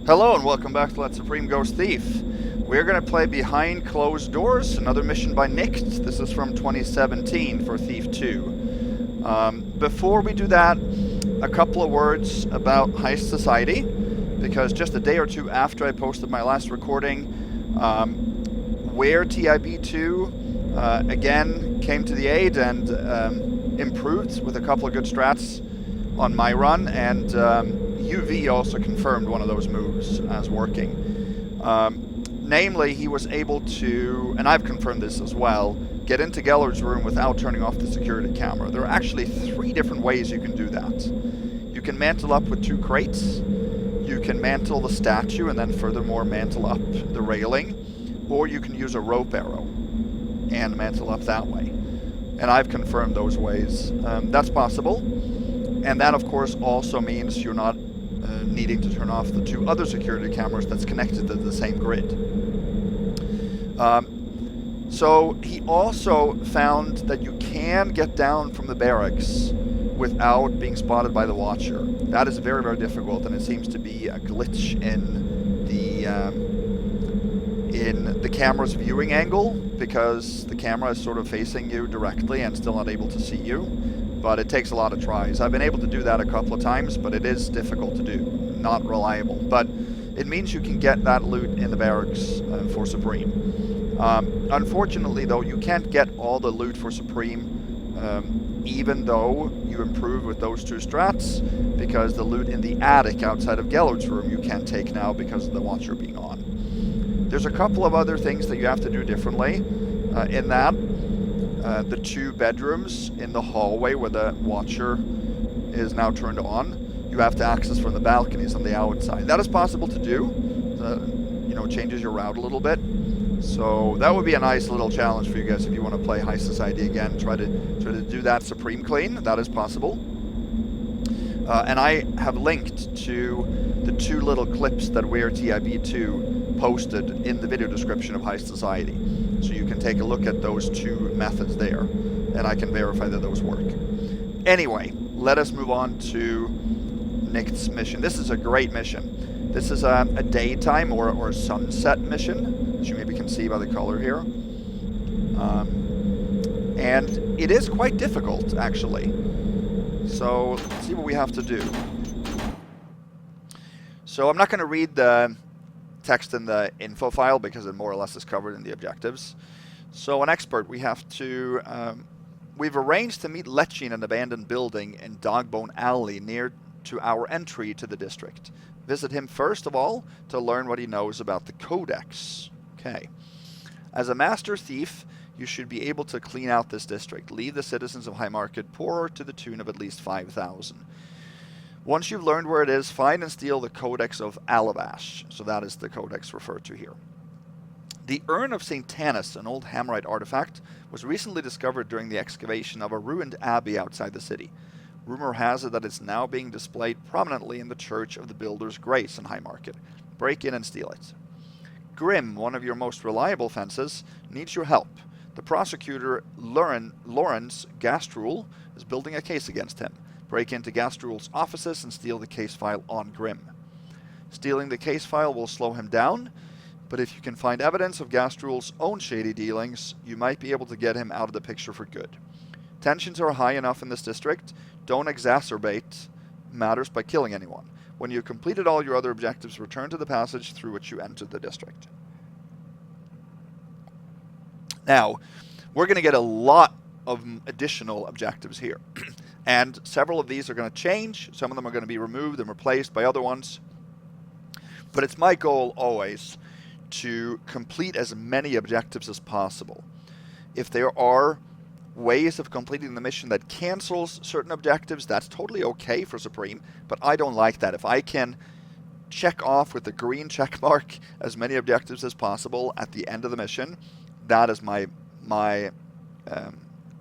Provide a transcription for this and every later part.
Hello and welcome back to Let Supreme Ghost Thief. We're going to play Behind Closed Doors, another mission by Nicked. This is from 2017 for Thief 2. Before we do that, a couple of words about Heist Society, because just a day or two after I posted my last recording, where TIB2 again came to the aid and improved with a couple of good strats on my run, and UV also confirmed one of those moves as working. Namely, he was able to, and I've confirmed this as well, get into Geller's room without turning off the security camera. There are actually 3 different ways you can do that. You can mantle up with 2 crates, you can mantle the statue and then furthermore mantle up the railing, or you can use a rope arrow and mantle up that way. And I've confirmed those ways. That's possible. And that, of course, also means you're not needing to turn off the 2 other security cameras that's connected to the same grid. So he also found that you can get down from the barracks without being spotted by the Watcher. That is very, very difficult, and it seems to be a glitch in the camera's viewing angle, because the camera is sort of facing you directly and still not able to see you. But it takes a lot of tries. I've been able to do that a couple of times, but it is difficult to do, not reliable. But it means you can get that loot in the barracks for Supreme. Unfortunately, though, you can't get all the loot for Supreme, even though you improve with those 2 strats, because the loot in the attic outside of Gellert's room you can't take now because of the Watcher being on. There's a couple of other things that you have to do differently in that. The 2 bedrooms in the hallway where the Watcher is now turned on, you have to access from the balconies on the outside. That is possible to do. You know, changes your route a little bit. So that would be a nice little challenge for you guys if you want to play Heist Society again. Try to do that Supreme clean. That is possible. And I have linked to the 2 little clips that Where TIB2 posted in the video description of Heist Society. So you can take a look at those 2 methods there, and I can verify that those work. Anyway, let us move on to Nicked's mission. This is a great mission. This is a daytime or a sunset mission, as you maybe can see by the color here. And it is quite difficult, actually. So let's see what we have to do. So I'm not going to read the text in the info file because it more or less is covered in the objectives. So an expert, we have to, we've arranged to meet Lecce in an abandoned building in Dogbone Alley near to our entry to the district. Visit him first of all to learn what he knows about the Codex. Okay. As a master thief, you should be able to clean out this district. Leave the citizens of High Market poorer to the tune of at least 5,000. Once you've learned where it is, find and steal the Codex of Alabash. So that is the Codex referred to here. The Urn of St. Tanis, an old Hammerite artifact, was recently discovered during the excavation of a ruined abbey outside the city. Rumor has it that it's now being displayed prominently in the Church of the Builder's Grace in High Market. Break in and steal it. Grim, one of your most reliable fences, needs your help. The prosecutor, Lawrence Gastrule, is building a case against him. Break into Gastrule's offices and steal the case file on Grim. Stealing the case file will slow him down, but if you can find evidence of Gastrule's own shady dealings, you might be able to get him out of the picture for good. Tensions are high enough in this district. Don't exacerbate matters by killing anyone. When you've completed all your other objectives, return to the passage through which you entered the district. Now, we're going to get a lot of additional objectives here. And several of these are going to change. Some of them are going to be removed and replaced by other ones. But it's my goal always to complete as many objectives as possible. If there are ways of completing the mission that cancels certain objectives, that's totally okay for Supreme, but I don't like that. If I can check off with the green check mark as many objectives as possible at the end of the mission, that is my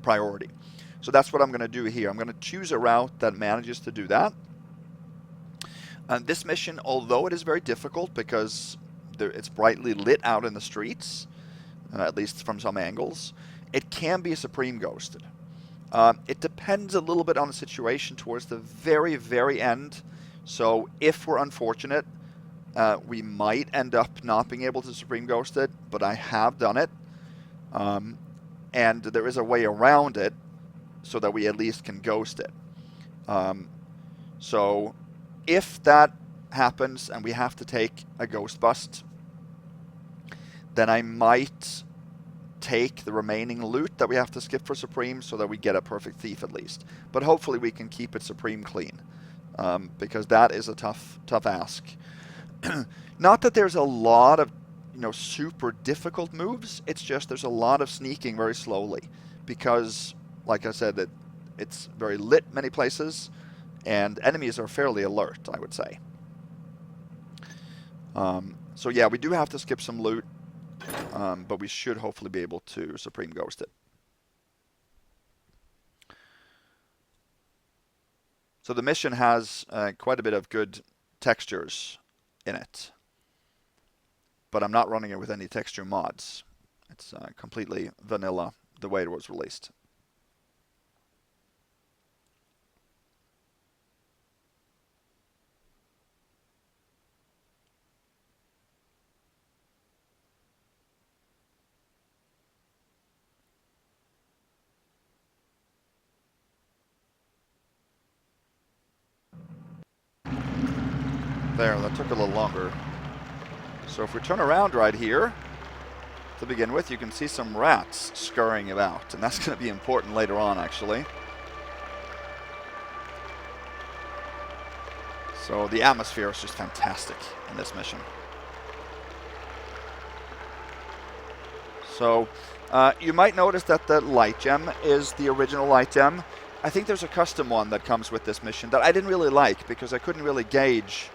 priority. So that's what I'm going to do here. I'm going to choose a route that manages to do that. And this mission, although it is very difficult because it's brightly lit out in the streets, at least from some angles, it can be Supreme ghosted. It depends a little bit on the situation towards the very, very end. So if we're unfortunate, we might end up not being able to Supreme Ghost it, but I have done it. And there is a way around it so that we at least can ghost it. So if that happens and we have to take a ghost bust, then I might take the remaining loot that we have to skip for Supreme so that we get a perfect thief at least. But hopefully we can keep it Supreme clean, because that is a tough ask. Not that there's a lot of super difficult moves, it's just there's a lot of sneaking very slowly, because like I said, it's very lit many places and enemies are fairly alert, I would say. So yeah, we do have to skip some loot, but we should hopefully be able to Supreme Ghost it. So the mission has quite a bit of good textures in it, but I'm not running it with any texture mods. It's completely vanilla the way it was released. There, that took a little longer. So if we turn around right here, to begin with, you can see some rats scurrying about, and that's going to be important later on, actually. So the atmosphere is just fantastic in this mission. So you might notice that the light gem is the original light gem. I think there's a custom one that comes with this mission that I didn't really like because I couldn't really gauge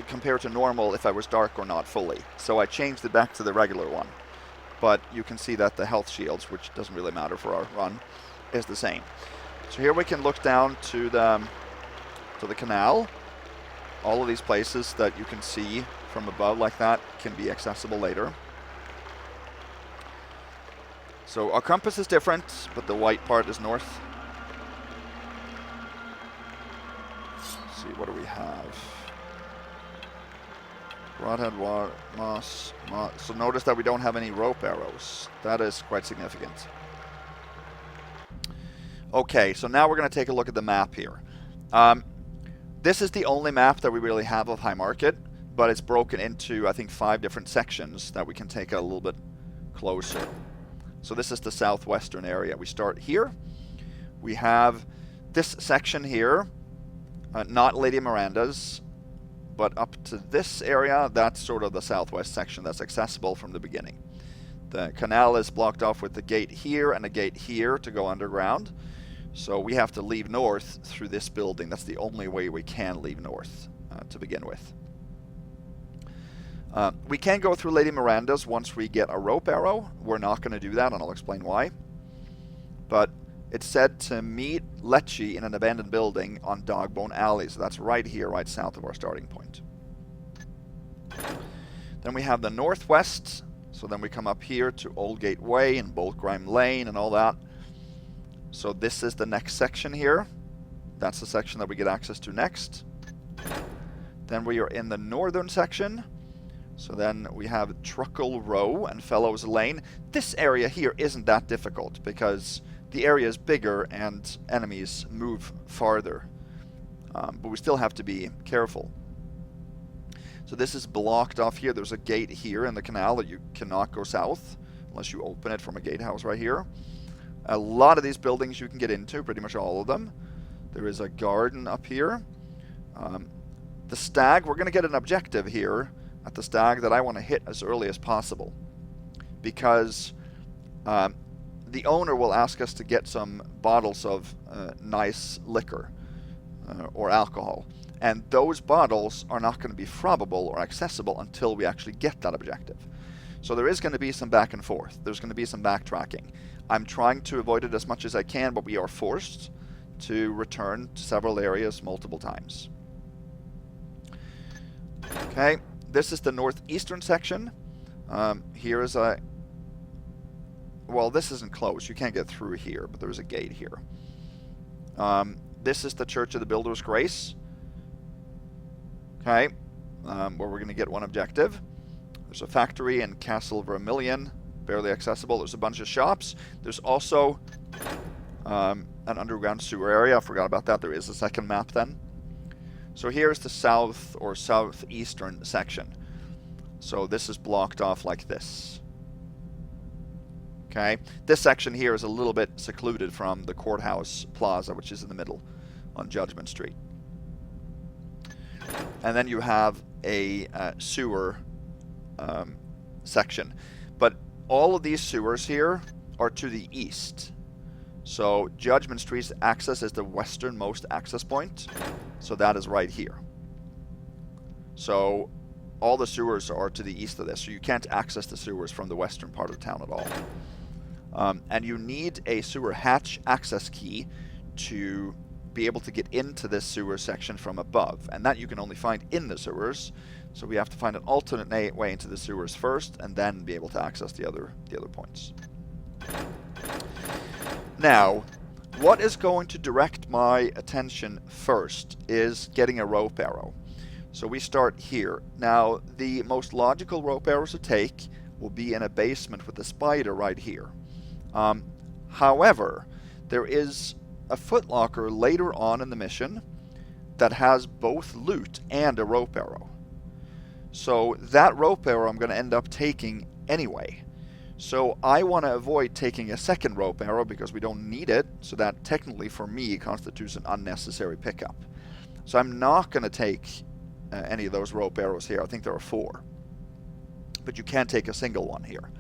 compared to normal if I was dark or not fully. So I changed it back to the regular one. But you can see that the health shields, which doesn't really matter for our run, is the same. So here we can look down to the canal. All of these places that you can see from above like that can be accessible later. So our compass is different, but the white part is north. Let's see, what do we have? Broadhead, moss. So notice that we don't have any rope arrows. That is quite significant. Okay, so now we're going to take a look at the map here. This is the only map that we really have of High Market, but it's broken into, I think, 5 different sections that we can take a little bit closer. So this is the southwestern area. We start here. We have this section here, not Lady Miranda's, but up to this area, that's sort of the southwest section that's accessible from the beginning. The canal is blocked off with the gate here and a gate here to go underground. So we have to leave north through this building. That's the only way we can leave north to begin with. We can go through Lady Miranda's once we get a rope arrow. We're not going to do that, and I'll explain why. But it's said to meet Lecce in an abandoned building on Dogbone Alley. So that's right here, right south of our starting point. Then we have the northwest. So then we come up here to Old Gateway and Boltgrime Lane and all that. So this is the next section here. That's the section that we get access to next. Then we are in the northern section. So then we have Truckle Row and Fellows Lane. This area here isn't that difficult because the area is bigger and enemies move farther. But we still have to be careful. So this is blocked off here. There's a gate here in the canal that you cannot go south unless you open it from a gatehouse right here. A lot of these buildings you can get into, pretty much all of them. There is a garden up here. The Stag, we're going to get an objective here at the Stag that I want to hit as early as possible. Because the owner will ask us to get some bottles of nice liquor or alcohol. And those bottles are not going to be frabbable or accessible until we actually get that objective. So there is going to be some back and forth. There's going to be some backtracking. I'm trying to avoid it as much as I can, but we are forced to return to several areas multiple times. Okay, this is the northeastern section. Here is a... Well, this isn't closed. You can't get through here, but there's a gate here. This is the Church of the Builder's Grace. Okay, where we're going to get one objective. There's a factory in Castle Vermilion, barely accessible. There's a bunch of shops. There's also an underground sewer area. I forgot about that. There is a second map then. So here's the south or southeastern section. So this is blocked off like this. Okay, this section here is a little bit secluded from the Courthouse Plaza, which is in the middle on Judgment Street. And then you have a sewer section. But all of these sewers here are to the east. So Judgment Street's access is the westernmost access point. So that is right here. So all the sewers are to the east of this. So you can't access the sewers from the western part of town at all. And you need a sewer hatch access key to be able to get into this sewer section from above. And that you can only find in the sewers. So we have to find an alternate way into the sewers first and then be able to access the other points. Now, what is going to direct my attention first is getting a rope arrow. So we start here. Now, the most logical rope arrows to take will be in a basement with a spider right here. However, there is a footlocker later on in the mission that has both loot and a rope arrow. So that rope arrow I'm going to end up taking anyway. So I want to avoid taking a second rope arrow because we don't need it. So that technically for me constitutes an unnecessary pickup. So I'm not going to take any of those rope arrows here. I think there are 4. But you can't take a single one here.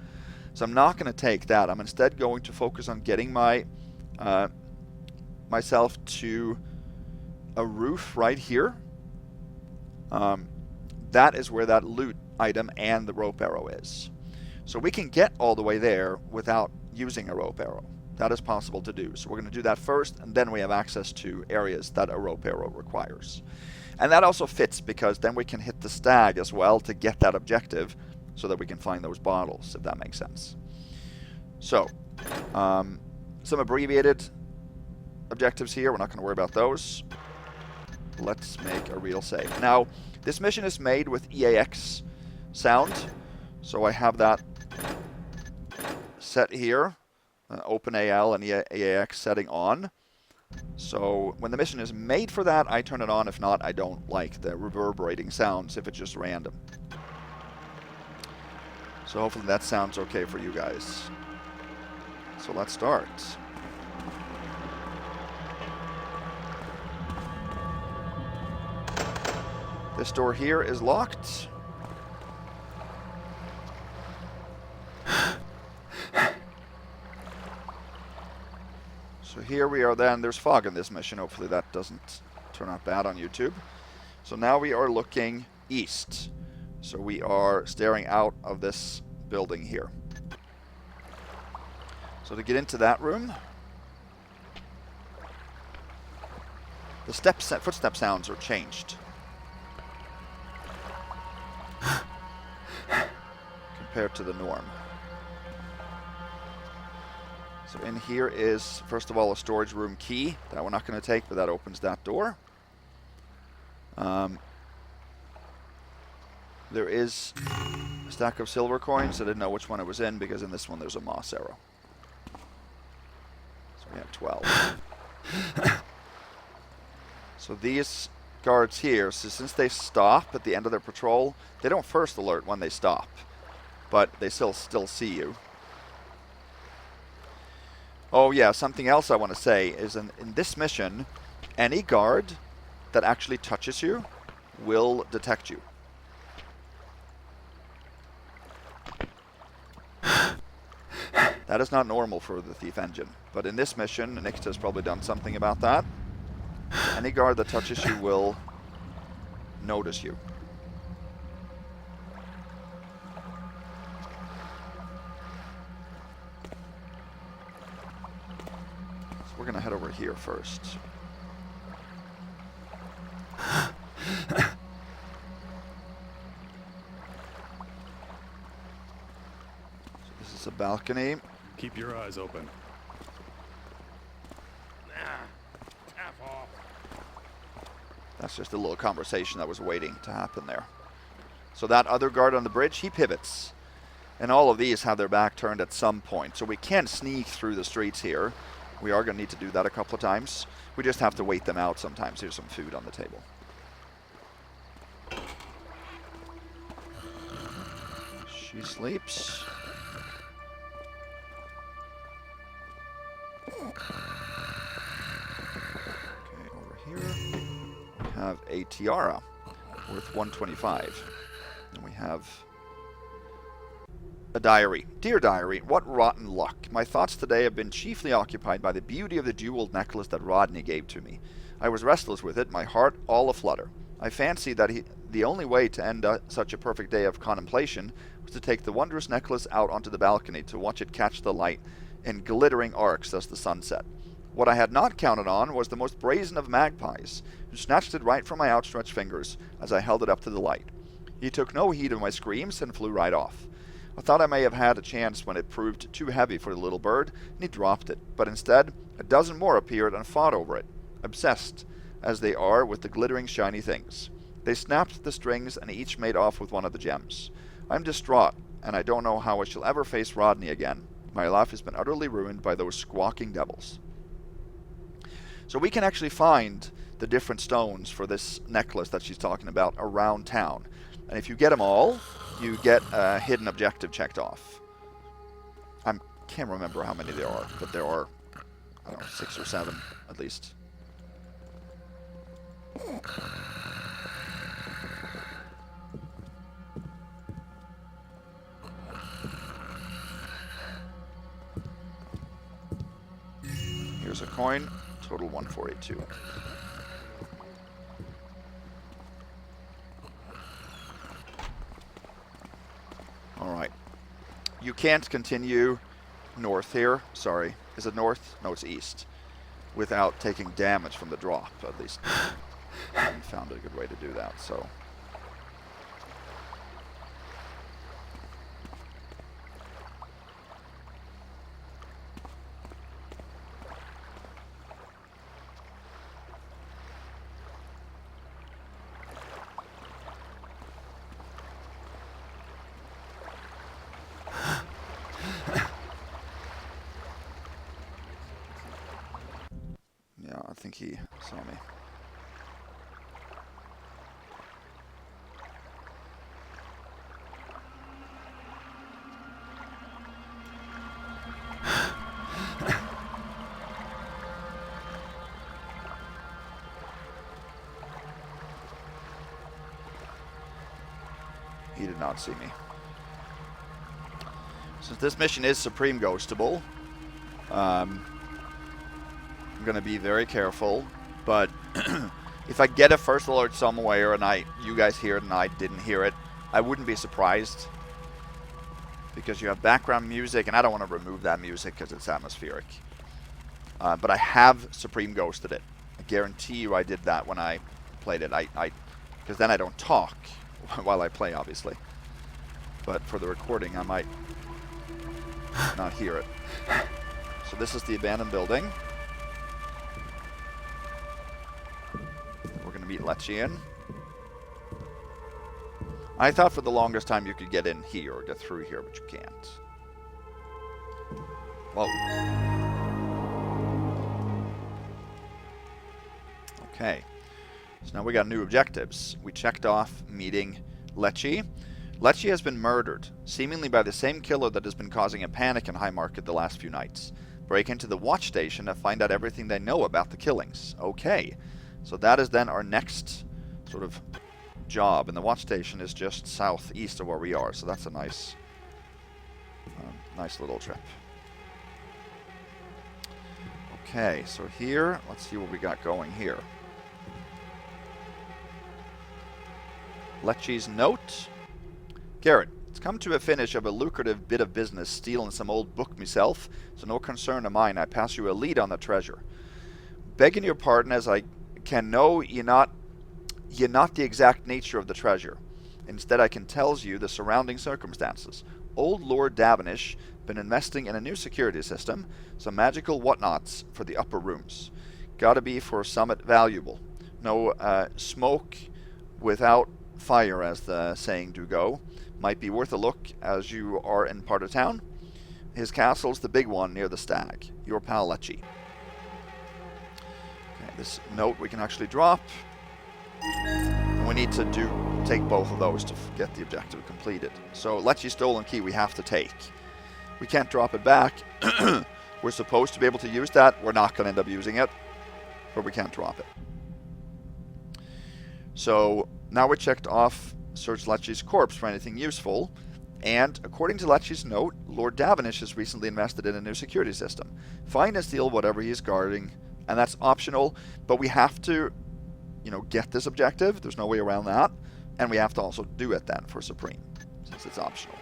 So I'm not going to take that. I'm instead going to focus on getting my myself to a roof right here. That is where that loot item and the rope arrow is. So we can get all the way there without using a rope arrow. That is possible to do. So we're going to do that first, and then we have access to areas that a rope arrow requires. And that also fits because then we can hit the stag as well to get that objective so that we can find those bottles, if that makes sense. So, some abbreviated objectives here. We're not going to worry about those. Let's make a real save. Now, this mission is made with EAX sound. So I have that set here. OpenAL and EAX setting on. So when the mission is made for that, I turn it on. If not, I don't like the reverberating sounds if it's just random. So hopefully that sounds okay for you guys. So let's start. This door here is locked. So here we are then. There's fog in this mission. Hopefully that doesn't turn out bad on YouTube. So now we are looking east. So we are staring out of this building here. So to get into that room, the footstep sounds are changed. Compared to the norm. So in here is, first of all, a storage room key that we're not going to take, but that opens that door. There is a stack of silver coins. I didn't know which one it was in because in this one there's a moss arrow. So we have 12. So these guards here, so since they stop at the end of their patrol, they don't first alert when they stop, but they still see you. Oh yeah, something else I want to say is in this mission, any guard that actually touches you will detect you. That is not normal for the Thief engine, but in this mission, Nix has probably done something about that. Any guard that touches you will notice you. So we're going to head over here first. So this is a balcony. Keep your eyes open. That's just a little conversation that was waiting to happen there. So that other guard on the bridge, he pivots. And all of these have their back turned at some point. So we can sneak through the streets here. We are going to need to do that a couple of times. We just have to wait them out sometimes. Here's some food on the table. She sleeps. Okay, over here we have a tiara worth 125. And we have a diary. Dear diary, what rotten luck. My thoughts today have been chiefly occupied by the beauty of the jeweled necklace that Rodney gave to me. I was restless with it, my heart all aflutter. I fancied that the only way to end such a perfect day of contemplation was to take the wondrous necklace out onto the balcony to watch it catch the light in glittering arcs as the sun set. What I had not counted on was the most brazen of magpies, who snatched it right from my outstretched fingers as I held it up to the light. He took no heed of my screams and flew right off. I thought I may have had a chance when it proved too heavy for the little bird, and he dropped it, but instead, a dozen more appeared and fought over it, obsessed as they are with the glittering shiny things. They snapped the strings and each made off with one of the gems. I'm distraught, and I don't know how I shall ever face Rodney again. My life has been utterly ruined by those squawking devils. So we can actually find the different stones for this necklace that she's talking about around town. And if you get them all, you get a hidden objective checked off. I can't remember how many there are, but there are, I don't know, 6 or 7 at least. Here's a coin, total 1482. Alright. You can't continue north here. Sorry. Is it north? No, it's east. Without taking damage from the drop, at least. I haven't found a good way to do that, so. I think he saw me. He did not see me. Since this mission is Supreme Ghostable, I'm going to be very careful, but if I get a first alert somewhere and you guys hear it and I didn't hear it, I wouldn't be surprised, because you have background music and I don't want to remove that music because it's atmospheric. But I have Supreme Ghosted it. I guarantee you I did that when I played it. Because then I don't talk while I play, obviously. But for the recording I might not hear it. So this is the abandoned building. Meet Lechian. I thought for the longest time you could get in here or get through here, but you can't. Whoa. Okay. So now we got new objectives. We checked off meeting Lechi. Lechi has been murdered, seemingly by the same killer that has been causing a panic in High Market the last few nights. Break into the watch station and find out everything they know about the killings. Okay. So that is then our next sort of job, and the watch station is just southeast of where we are, so that's a nice little trip. Okay, so here, let's see what we got going here. Lechi's note. Garrett, it's come to a finish of a lucrative bit of business stealing some old book myself, so no concern of mine. I pass you a lead on the treasure. Begging your pardon, as I can know ye not the exact nature of the treasure. Instead, I can tells you the surrounding circumstances. Old Lord Davenish been investing in a new security system, some magical whatnots for the upper rooms. Gotta be for summit valuable. No smoke without fire, as the saying do go. Might be worth a look as you are in part of town. His castle's the big one near the Stag. Your pal Lecce. Okay, this note we can actually drop. And we need to take both of those to get the objective completed. So Lecce's stolen key we have to take. We can't drop it back. We're supposed to be able to use that. We're not going to end up using it. But we can't drop it. So now we checked off search Lecce's corpse for anything useful. And according to Lecce's note, Lord Davenish has recently invested in a new security system. Find and steal whatever he is guarding. And that's optional. But we have to, get this objective. There's no way around that. And we have to also do it then for Supreme, since it's optional.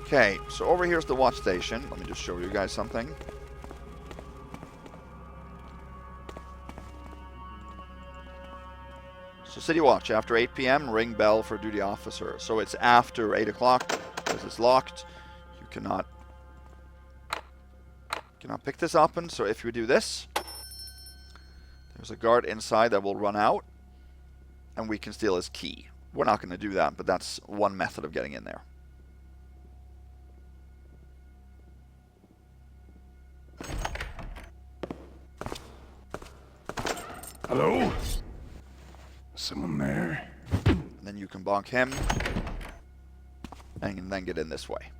Okay, so over here's the watch station. Let me just show you guys something. So City Watch, after 8 p.m., ring bell for duty officer. So it's after 8 o'clock, because it's locked. You cannot pick this open. So if you do this, there's a guard inside that will run out, and we can steal his key. We're not going to do that, but that's one method of getting in there. Hello? Someone there? And then you can bonk him, and then get in this way.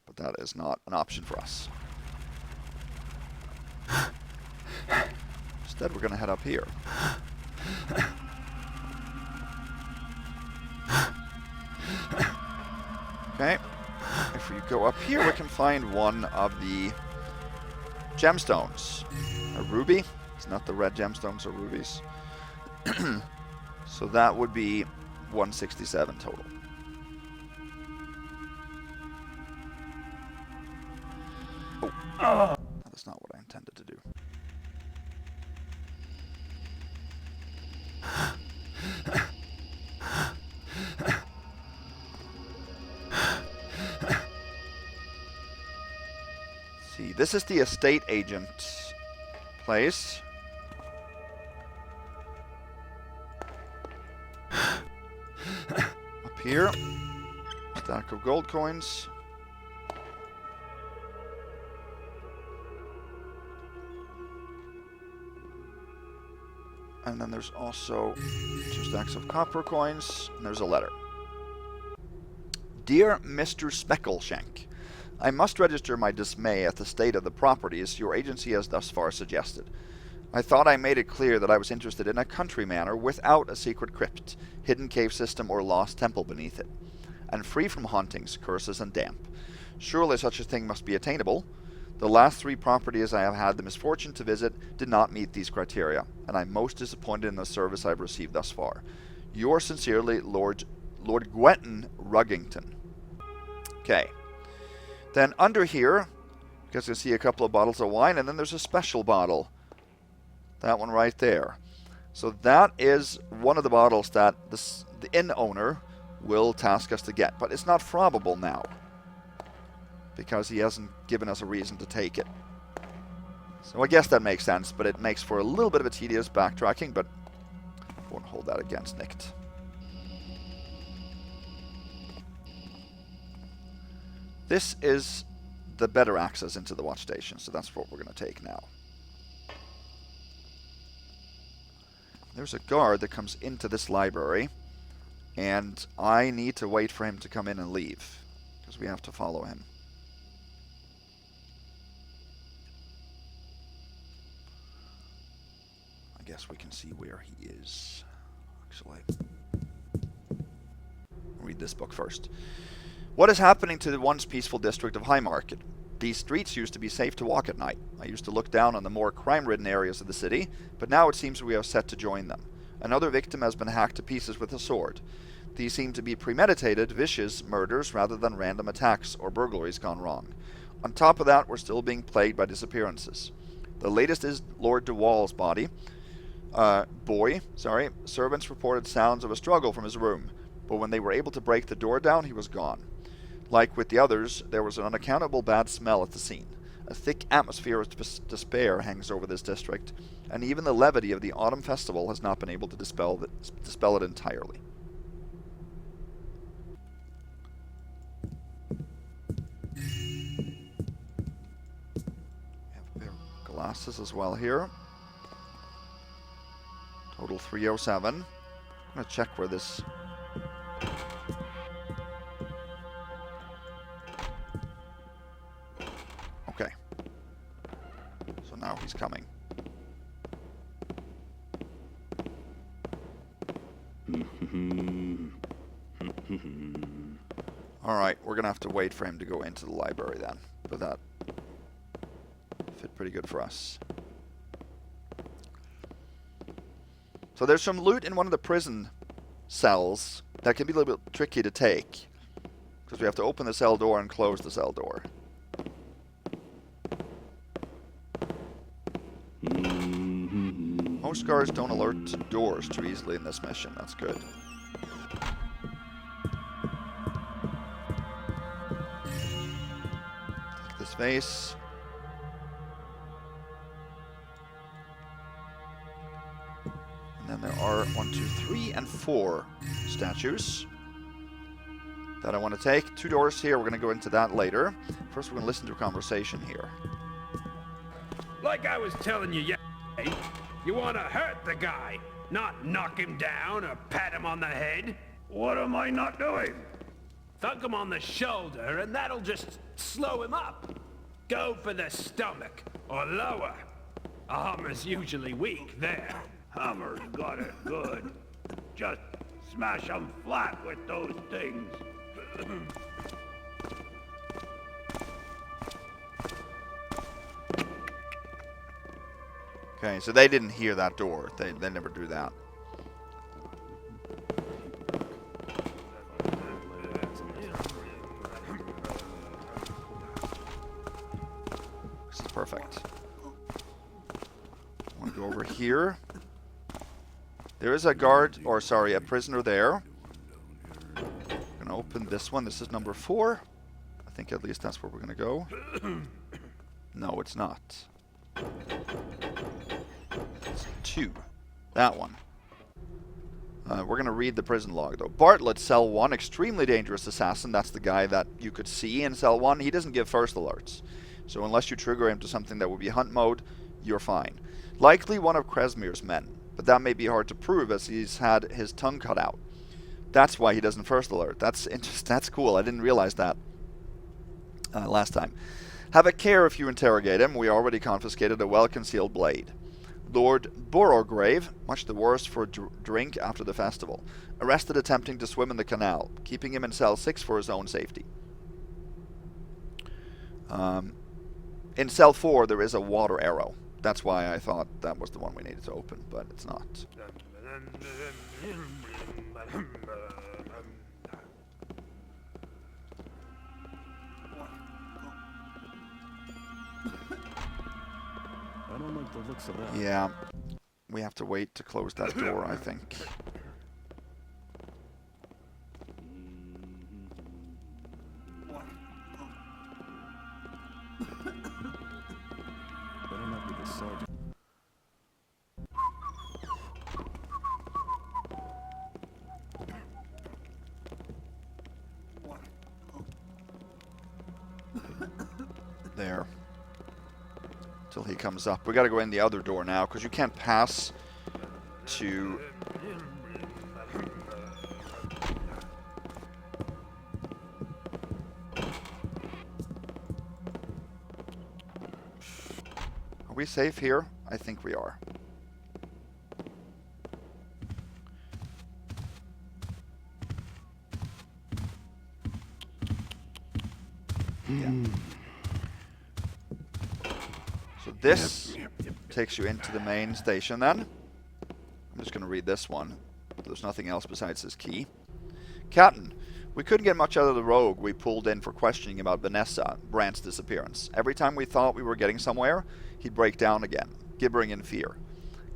But that is not an option for us. Instead, we're going to head up here. Okay. If we go up here, we can find one of the gemstones. A ruby. It's not the red gemstones or rubies. So that would be 167 total. Oh, that's not what I intended to do. See, this is the estate agent's place. Up here, stack of gold coins. And then there's also 2 stacks of copper coins, and there's a letter. Dear Mr. Speckleshank, I must register my dismay at the state of the properties your agency has thus far suggested. I thought I made it clear that I was interested in a country manor without a secret crypt, hidden cave system, or lost temple beneath it, and free from hauntings, curses, and damp. Surely such a thing must be attainable. The last 3 properties I have had the misfortune to visit did not meet these criteria, and I'm most disappointed in the service I've received thus far. Yours sincerely, Lord Gwenton Ruggington. Okay. Then under here, you guys can see a couple of bottles of wine, and then there's a special bottle. That one right there. So that is one of the bottles that the inn owner will task us to get. But it's not probable now, because he hasn't given us a reason to take it. So I guess that makes sense, but it makes for a little bit of a tedious backtracking, but I won't hold that against Nicked. This is the better access into the watch station, so that's what we're going to take now. There's a guard that comes into this library, and I need to wait for him to come in and leave, because we have to follow him. I guess we can see where he is. Actually, read this book first. What is happening to the once peaceful district of Highmarket? These streets used to be safe to walk at night. I used to look down on the more crime-ridden areas of the city, but now it seems we are set to join them. Another victim has been hacked to pieces with a sword. These seem to be premeditated, vicious murders rather than random attacks or burglaries gone wrong. On top of that, we're still being plagued by disappearances. The latest is Lord DeWall's body. servants reported sounds of a struggle from his room, but when they were able to break the door down, he was gone. Like with the others, there was an unaccountable bad smell at the scene. A thick atmosphere of despair hangs over this district, and even the levity of the autumn festival has not been able to dispel it entirely. We have a pair of glasses as well here. Total 307. I'm going to check where this... Okay. So now he's coming. Alright, we're going to have to wait for him to go into the library then. But that fit pretty good for us. So there's some loot in one of the prison cells that can be a little bit tricky to take. Because we have to open the cell door and close the cell door. Most guards don't alert to doors too easily in this mission. That's good. Take this vase. And then there are 1, 2, 3, and 4 statues that I want to take. 2 doors here. We're going to go into that later. First, we're going to listen to a conversation here. Like I was telling you yesterday, you want to hurt the guy, not knock him down or pat him on the head. What am I not doing? Thunk him on the shoulder and that'll just slow him up. Go for the stomach, or lower. A hammer's usually weak there. Hammer's got it good. Just smash them flat with those things. Okay, so they didn't hear that door. They never do that. This is perfect. I want to go over here. There is a guard, or sorry, a prisoner there. I'm going to open this one. This is number 4. I think at least that's where we're going to go. No, it's not. It's 2. That one. We're going to read the prison log, though. Bartlett, cell 1, extremely dangerous assassin. That's the guy that you could see in cell 1. He doesn't give first alerts. So unless you trigger him to something that would be hunt mode, you're fine. Likely one of Kresmir's men, but that may be hard to prove as he's had his tongue cut out. That's why he doesn't first alert. That's cool. I didn't realize that last time. Have a care if you interrogate him. We already confiscated a well-concealed blade. Lord Borograve, much the worse for drink after the festival. Arrested attempting to swim in the canal, keeping him in cell 6 for his own safety. In cell 4 there is a water arrow. That's why I thought that was the one we needed to open, but it's not. I don't like the looks of that. Yeah, we have to wait to close that door, I think. Better not be the sergeant. There. Till he comes up. We gotta go in the other door now, because you can't pass to... Are we safe here? I think we are. Yeah. So this takes you into the main station then. I'm just going to read this one. There's nothing else besides this key. Captain, we couldn't get much out of the rogue we pulled in for questioning about Vanessa, Brant's disappearance. Every time we thought we were getting somewhere, he'd break down again, gibbering in fear.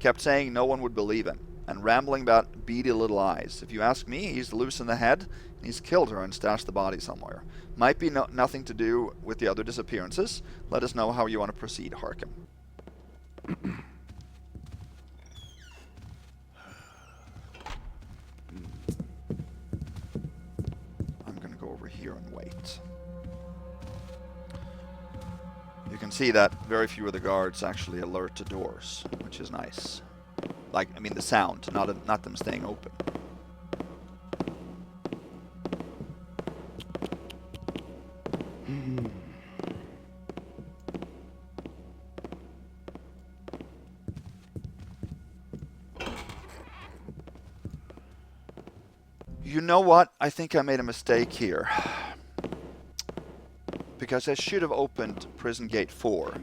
Kept saying no one would believe him, and rambling about beady little eyes. If you ask me, he's loose in the head, and he's killed her and stashed the body somewhere. Might be nothing to do with the other disappearances. Let us know how you want to proceed, Harkham. I'm going to go over here and wait. You can see that very few of the guards actually alert to doors, which is nice. Like, I mean the sound, not them staying open. You know what? I think I made a mistake here. Because I should have opened prison gate 4.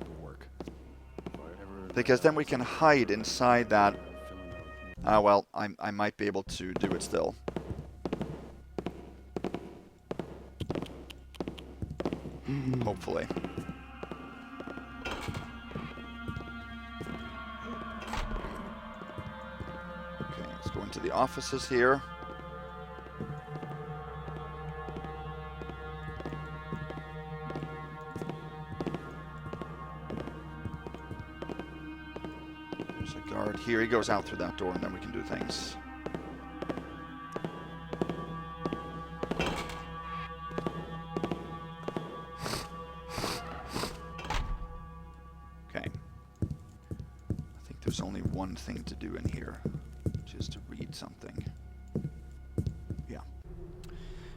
Because then we can hide inside that. Well, I might be able to do it still. Hopefully. Okay, let's go into the offices here. There's a guard here. He goes out through that door and then we can do things. There's only one thing to do in here, which is to read something. Yeah.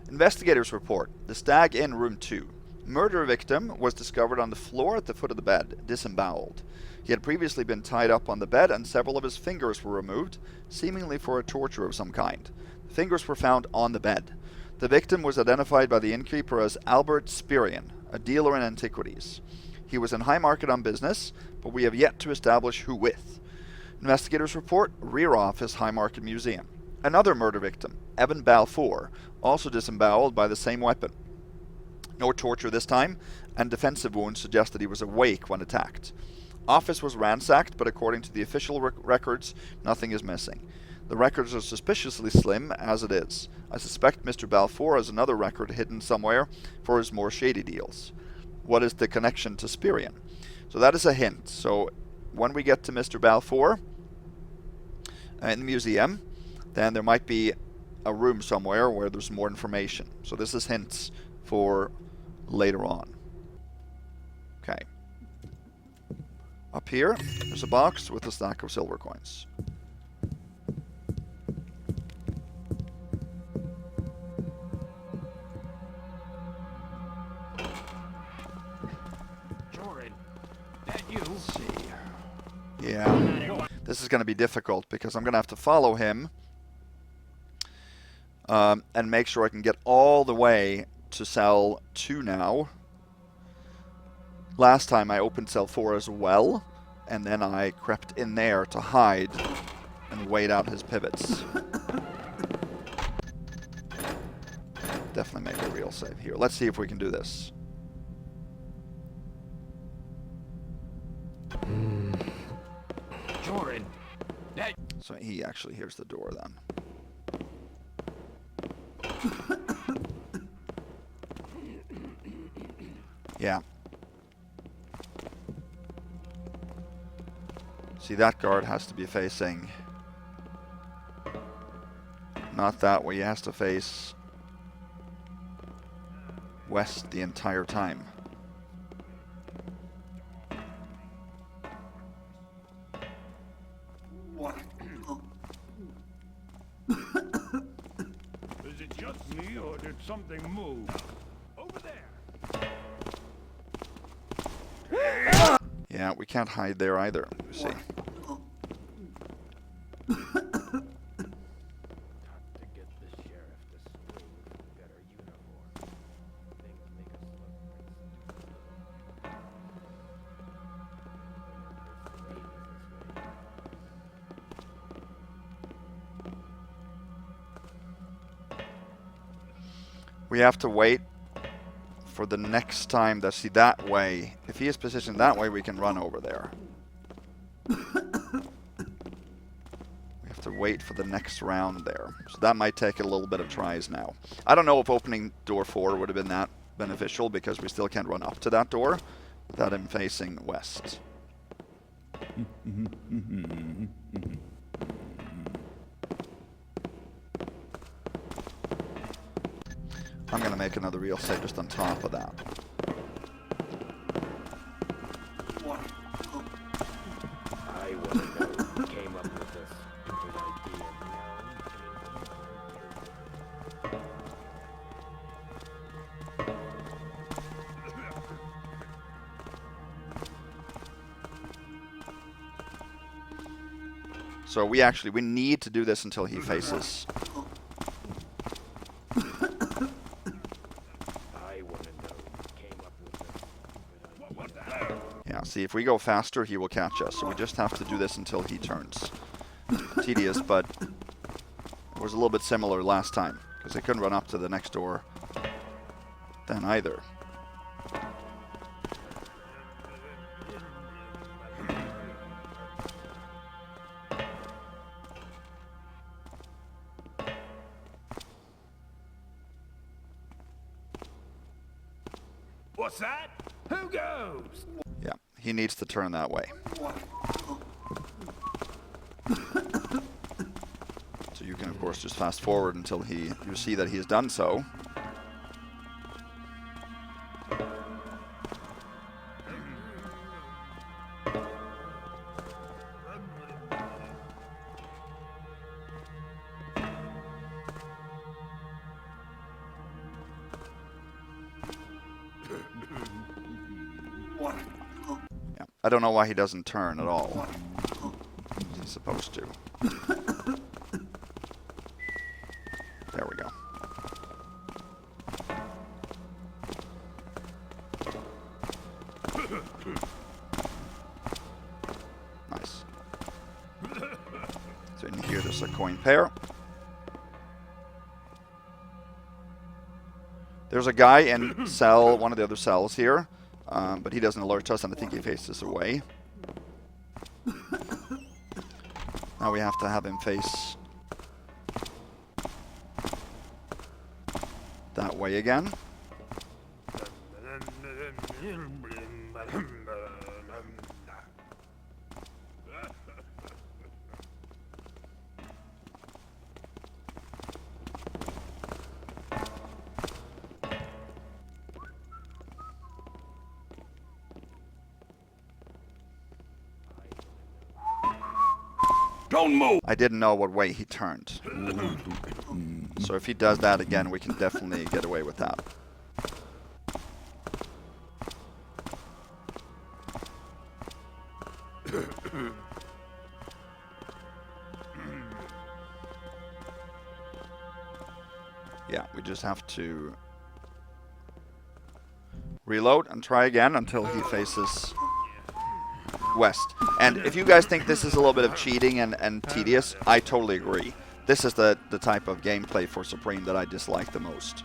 Investigators report. The Stag Inn, room 2. Murder victim was discovered on the floor at the foot of the bed, disemboweled. He had previously been tied up on the bed and several of his fingers were removed, seemingly for a torture of some kind. The fingers were found on the bed. The victim was identified by the innkeeper as Albert Spirian, a dealer in antiquities. He was in High Market on business, but we have yet to establish who with. Investigators report rear office High Market Museum. Another murder victim, Evan Balfour, also disemboweled by the same weapon. No torture this time, and defensive wounds suggest that he was awake when attacked. Office was ransacked, but according to the official records, nothing is missing. The records are suspiciously slim as it is. I suspect Mr. Balfour has another record hidden somewhere for his more shady deals. What is the connection to Spirian? So that is a hint. So when we get to Mr. Balfour in the museum, then there might be a room somewhere where there's more information. So this is hints for later on. Okay. Up here, there's a box with a stack of silver coins. Let's see. Yeah. This is going to be difficult because I'm going to have to follow him and make sure I can get all the way to cell 2 now. Last time I opened cell 4 as well, and then I crept in there to hide and wait out his pivots. Definitely make a real save here. Let's see if we can do this. Jordan. So he actually hears the door then. Yeah. See, that guard has to be facing not that way. He has to face west the entire time. Is it just me, or did something move? Over there! Yeah, we can't hide there either, you see. We have to wait for the next time to see that way. If he is positioned that way, we can run over there. wait for the next round there. So that might take a little bit of tries now. I don't know if opening door 4 would have been that beneficial, because we still can't run up to that door without him facing west. I'm going to make another real save just on top of that. I want to know who came up with this stupid idea. So we need to do this until he faces. I want to know who came up with this stupid idea. Yeah, see, if we go faster, he will catch us. So we just have to do this until he turns. Tedious, but it was a little bit similar last time, because they couldn't run up to the next door then either. What's that? Who goes? Yeah, he needs to turn that way. So you can, of course, just fast forward until you see that he has done so. Yeah, I don't know why he doesn't turn at all. He's supposed to. There we go. Nice. So in here there's a coin pair. There's a guy in cell, one of the other cells here, but he doesn't alert us, and I think he faces away. Now we have to have him face that way again. Don't move! I didn't know what way he turned. So if he does that again, we can definitely get away with that. Yeah, we just have to reload and try again until he faces west. And if you guys think this is a little bit of cheating and tedious, I totally agree. This is the type of gameplay for Supreme that I dislike the most.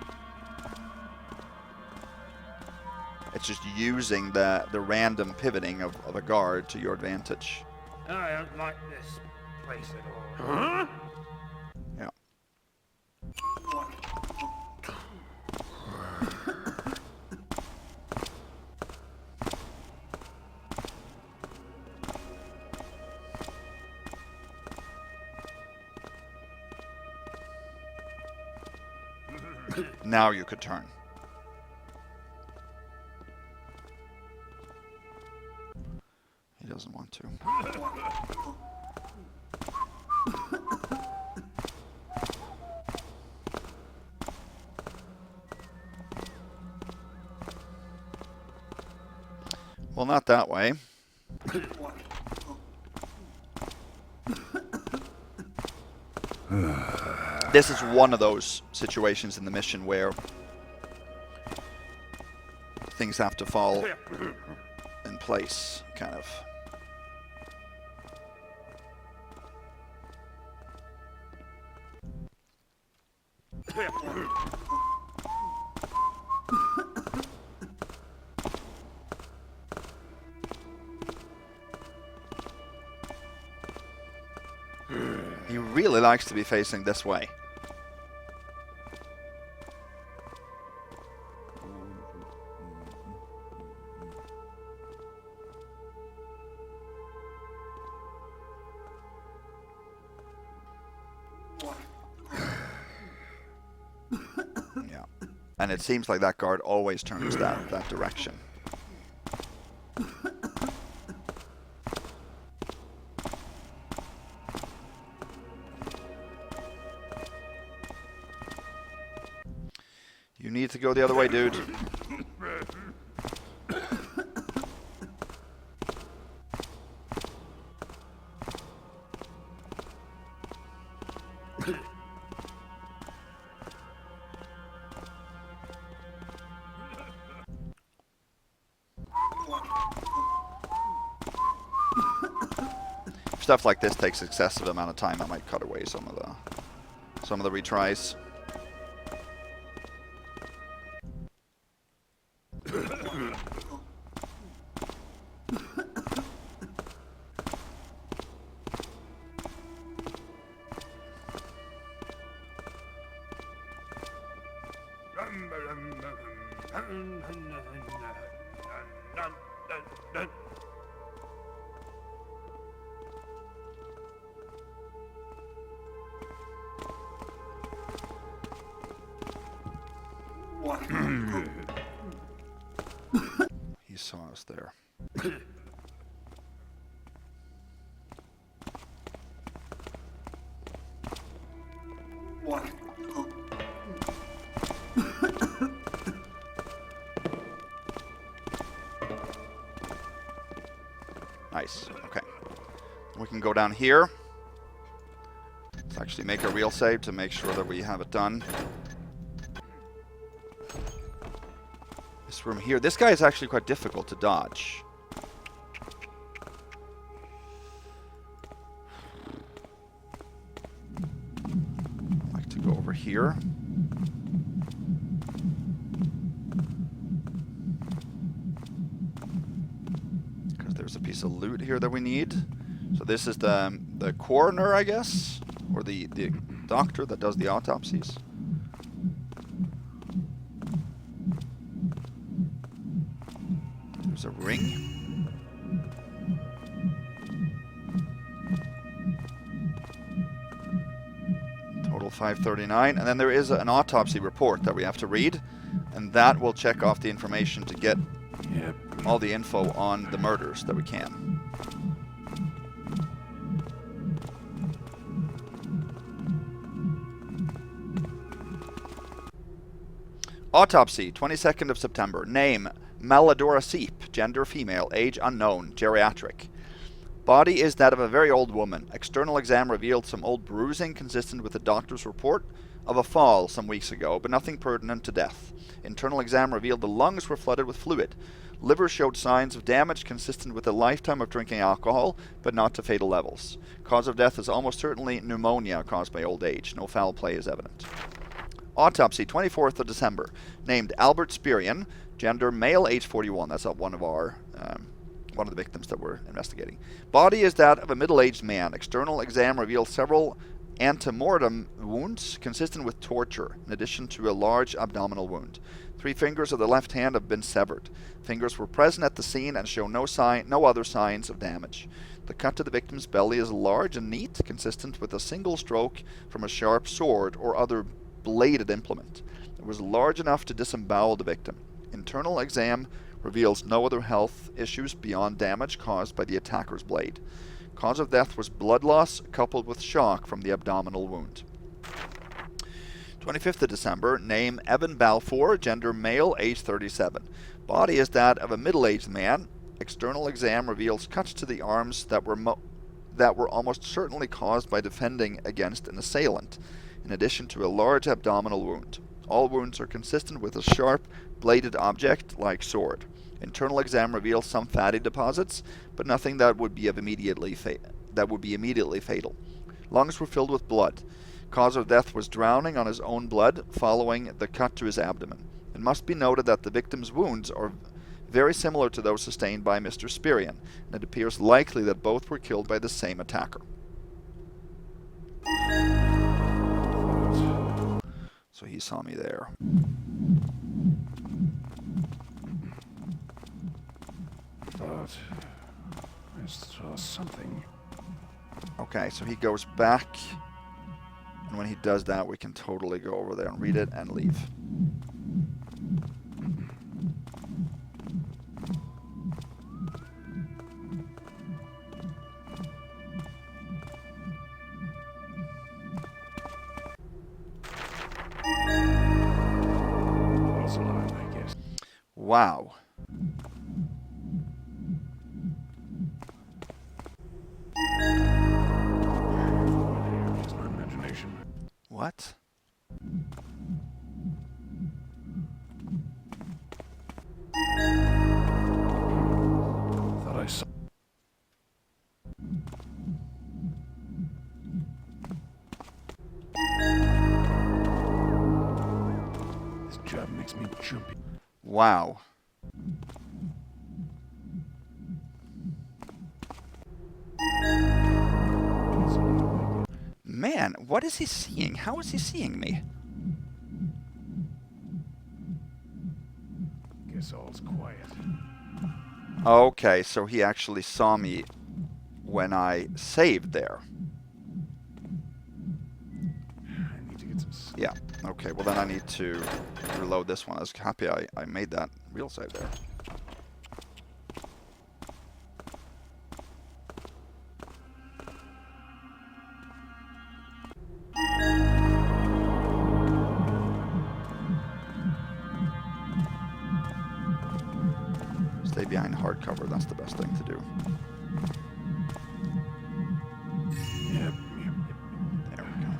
It's just using the random pivoting of a guard to your advantage. I don't like this place at all. Huh? Yeah. Now you could turn. He doesn't want to. Well, not that way. This is one of those situations in the mission where things have to fall in place, kind of. He likes to be facing this way. Yeah. And it seems like that guard always turns that direction. You need to go the other way, dude. If stuff like this takes excessive amount of time, I might cut away some of the retries. He saw us there. Nice. Okay. We can go down here. Let's actually make a real save to make sure that we have it done. This room here. This guy is actually quite difficult to dodge. I'd like to go over here. Because there's a piece of loot here that we need. So this is the coroner, I guess? Or the doctor that does the autopsies. There's a ring. Total 539. And then there is an autopsy report that we have to read. And that will check off the information to get all the info on the murders that we can. Autopsy, 22nd of September. Name, Maladora Seep. Gender, female. Age, unknown. Geriatric. Body is that of a very old woman. External exam revealed some old bruising consistent with the doctor's report of a fall some weeks ago, but nothing pertinent to death. Internal exam revealed the lungs were flooded with fluid. Liver showed signs of damage consistent with a lifetime of drinking alcohol, but not to fatal levels. Cause of death is almost certainly pneumonia caused by old age. No foul play is evident. Autopsy, 24th of December. Named Albert Spirian. Gender, male, age 41. That's one of the victims that we're investigating. Body is that of a middle-aged man. External exam reveals several antemortem wounds consistent with torture, in addition to a large abdominal wound. 3 fingers of the left hand have been severed. Fingers were present at the scene and show no other signs of damage. The cut to the victim's belly is large and neat, consistent with a single stroke from a sharp sword or other bladed implement. It was large enough to disembowel the victim. Internal exam reveals no other health issues beyond damage caused by the attacker's blade. Cause of death was blood loss coupled with shock from the abdominal wound. 25th of December. Name, Evan Balfour. Gender, male, age 37. Body is that of a middle-aged man. External exam reveals cuts to the arms that were almost certainly caused by defending against an assailant, in addition to a large abdominal wound. All wounds are consistent with a sharp, bladed object like sword. Internal exam reveals some fatty deposits, but nothing that would be immediately fatal. Lungs were filled with blood. Cause of death was drowning on his own blood following the cut to his abdomen. It must be noted that the victim's wounds are very similar to those sustained by Mr. Spirian, and it appears likely that both were killed by the same attacker. So he saw me there. Thought I saw something. Okay, so he goes back. And when he does that, we can totally go over there and read it and leave. False alarm, I guess. Wow. Just my imagination. What? Thought I saw. This job makes me jumpy. Wow. Man, what is he seeing? How is he seeing me? Guess all's quiet. Okay, so he actually saw me when I saved there. I need to get some sleep. Yeah, okay, well then I need to reload this one. I was happy I made that real save there. Stay behind hardcover, that's the best thing to do. Yep. There we go.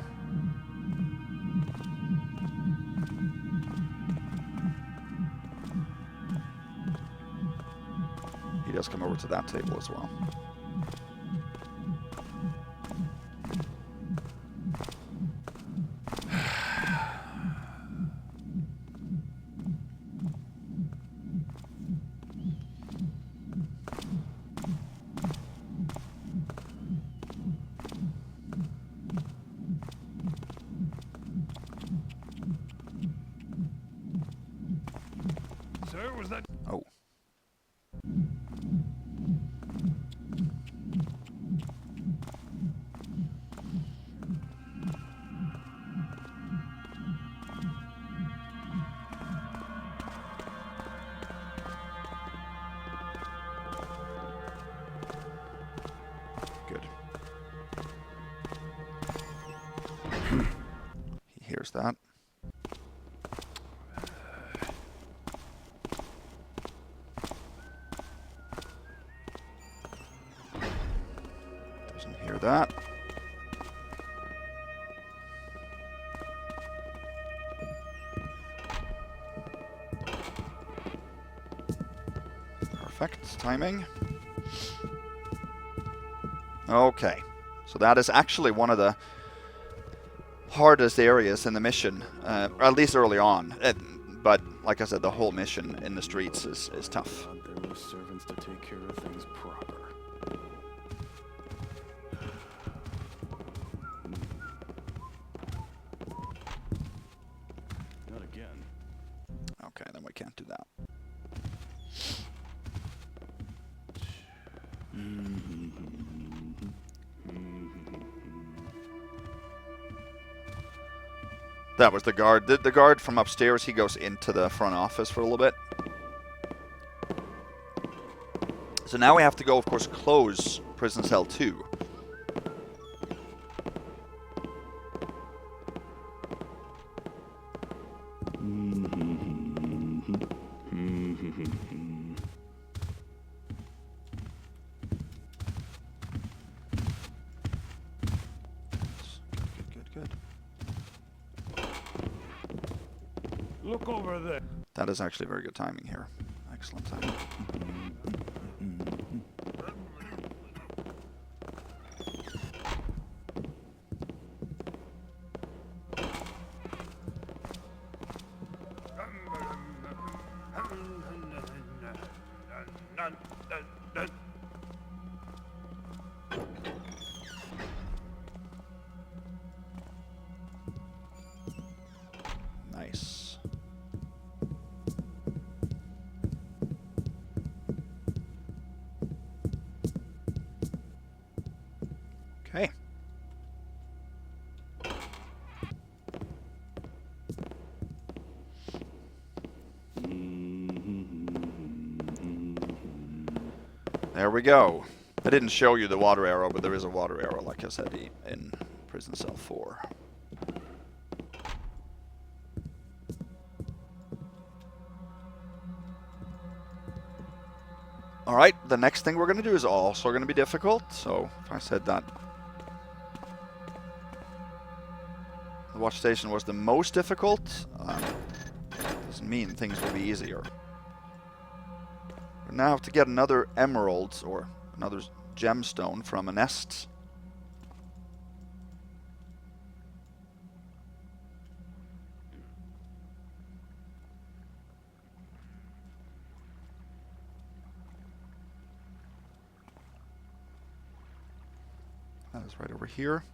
He does come over to that table as well. Sir, was that? Oh. Good. He hears that. Doesn't hear that. Perfect timing. Okay, so that is actually one of the hardest areas in the mission, or at least early on. But like I said, the whole mission in the streets is tough. God, there were servants to take care of things proper. Not again. Okay, then we can't do that. That was the guard. The guard from upstairs, he goes into the front office for a little bit. So now we have to go, of course, close prison cell 2. Good. Look over there. That is actually very good timing here. Excellent timing. There we go. I didn't show you the water arrow, but there is a water arrow, like I said, in prison cell 4. Alright, the next thing we're going to do is also going to be difficult, so if I said that the watch station was the most difficult, doesn't mean things will be easier. We now have to get another emerald, or another gemstone from a nest. That is right over here.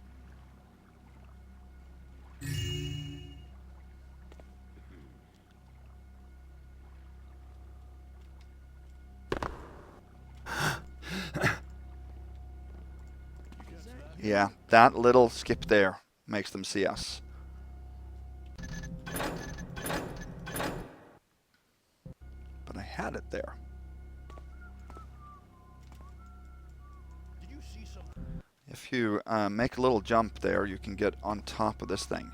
Yeah, that little skip there makes them see us. But I had it there. If you make a little jump there, you can get on top of this thing.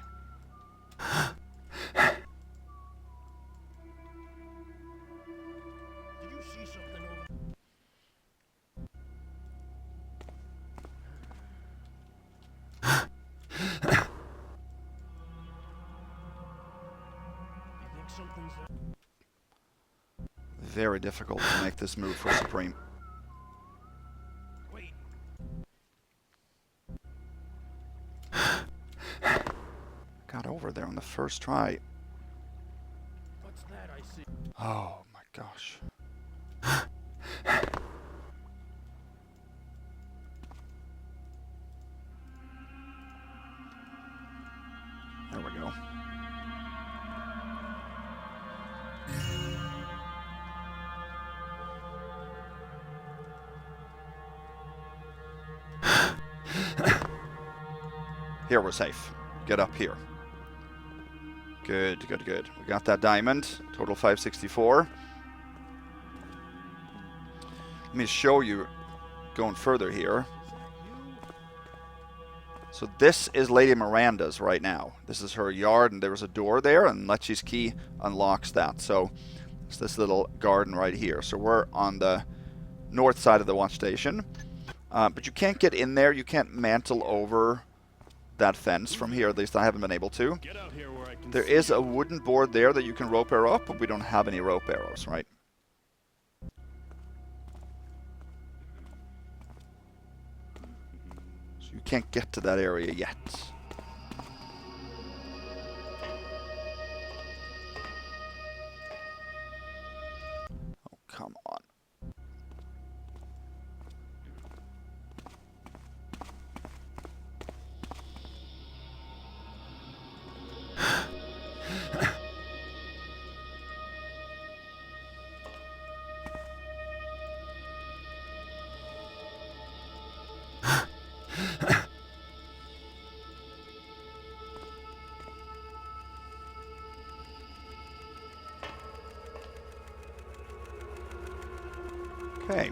Very difficult to make this move for Supreme. Got over there on the first try. What's that I see? Oh my gosh. There we go. Here we're safe. Get up here. Good, good, good. We got that diamond. Total 564. Let me show you going further here. So this is Lady Miranda's right now. This is her yard, and there was a door there, and Lecce's key unlocks that. So it's this little garden right here. So we're on the north side of the watch station. But you can't get in there. You can't mantle over that fence from here. At least I haven't been able to. There is a wooden board there that you can rope arrow up, but we don't have any rope arrows, right? So you can't get to that area yet. Oh, come on. Okay,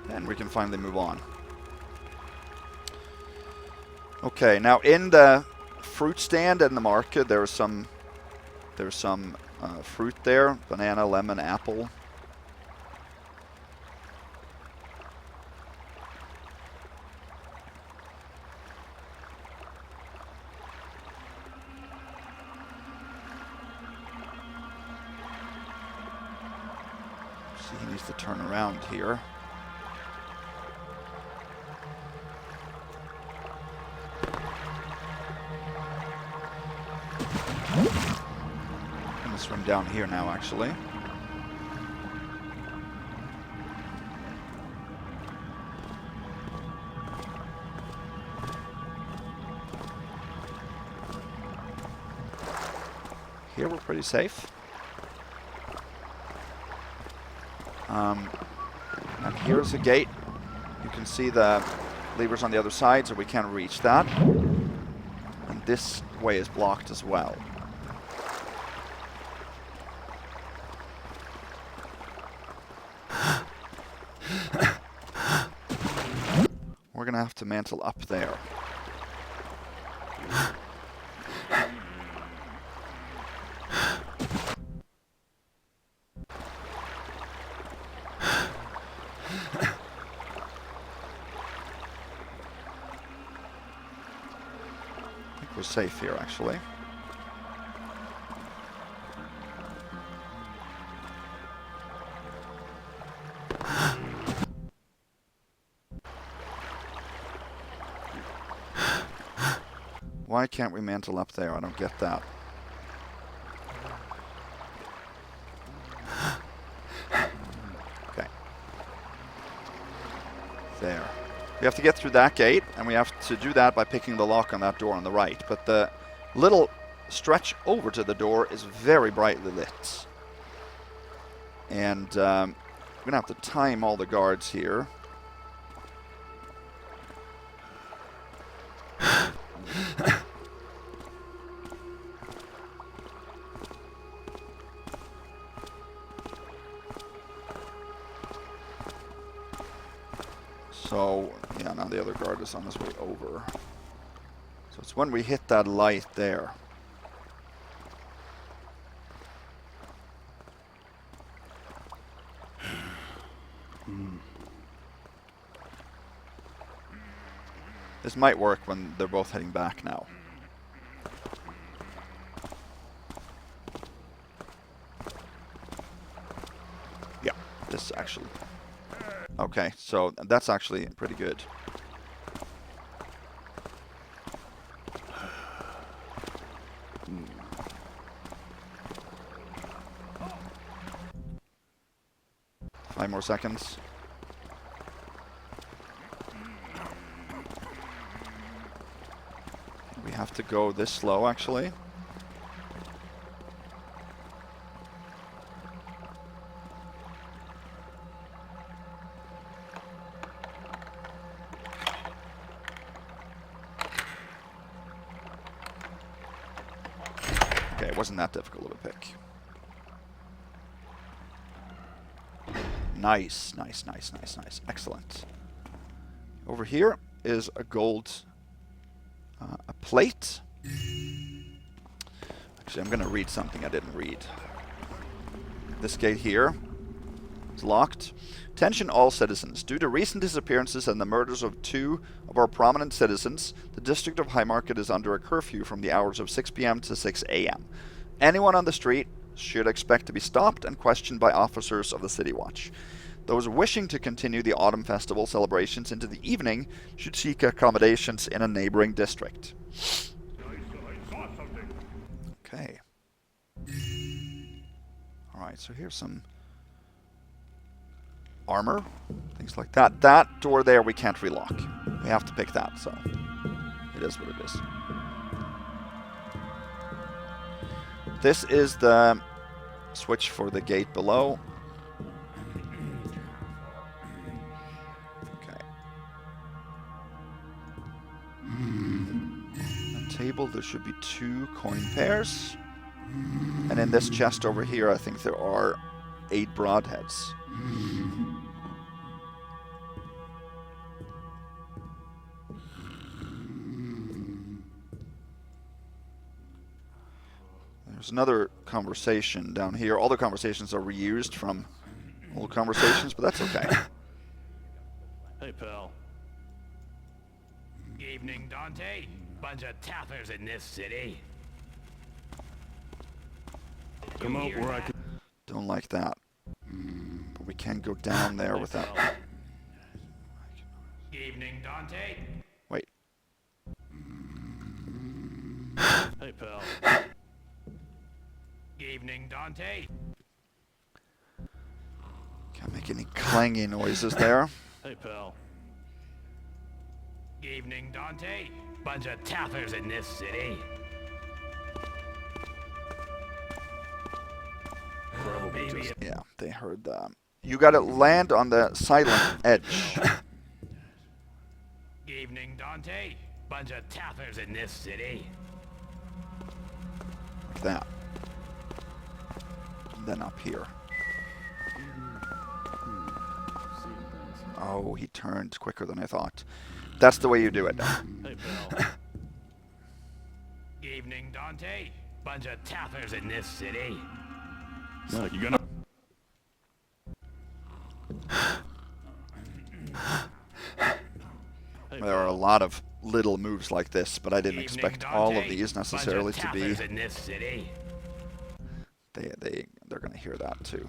then we can finally move on. Okay, now in the fruit stand and the market, there's some fruit there: banana, lemon, apple. He needs to turn around here. I'm gonna swim down here now, actually. Here we're pretty safe. And here's a gate. You can see the levers on the other side, so we can't reach that. And this way is blocked as well. gonna have to mantle up there. I think we're safe here, actually. Why can't we mantle up there? I don't get that. Okay. There. We have to get through that gate, and we have to do that by picking the lock on that door on the right. But the little stretch over to the door is very brightly lit. And we're going to have to time all the guards here. So, yeah, now the other guard is on his way over. So it's when we hit that light there. This might work when they're both heading back now. Yeah, this actually... Okay, so that's actually pretty good. Five more seconds. We have to go this slow, actually. Okay, it wasn't that difficult of a pick. Nice, nice, nice, nice, nice. Excellent. Over here is a gold a plate. Actually, I'm going to read something I didn't read. This gate here is locked. Attention all citizens. Due to recent disappearances and the murders of 2 of our prominent citizens, the district of Highmarket is under a curfew from the hours of 6 p.m. to 6 a.m. Anyone on the street should expect to be stopped and questioned by officers of the City Watch. Those wishing to continue the Autumn Festival celebrations into the evening should seek accommodations in a neighboring district. Okay. Alright, so here's some armor, things like that. That door there we can't relock. We have to pick that, so it is what it is. This is the switch for the gate below. Okay. On table there should be 2 coin pairs. And in this chest over here I think there are 8 broadheads. There's another conversation down here. All the conversations are reused from old conversations, but that's okay. Hey, pal. Evening, Dante. Bunch of taffers in this city. Come up where I can... Don't like that. But we can go down there without... Evening, Dante. Wait. Hey, pal. Evening, Dante. Can't make any clanging noises there. Hey, pal. Evening, Dante. Bunch of taffers in this city. Probably just... Yeah, they heard that. You gotta land on the silent edge. Evening, Dante. Bunch of taffers in this city. Like that. And then up here. Oh, he turned quicker than I thought. That's the way you do it. Hey, pal. Evening, Dante. Bunch of taffers in this city. No, you gonna... There are a lot of little moves like this, but I didn't Evening, expect Dante. all of these necessarily Bunch of to be... taffers in this city. They're going to hear that too.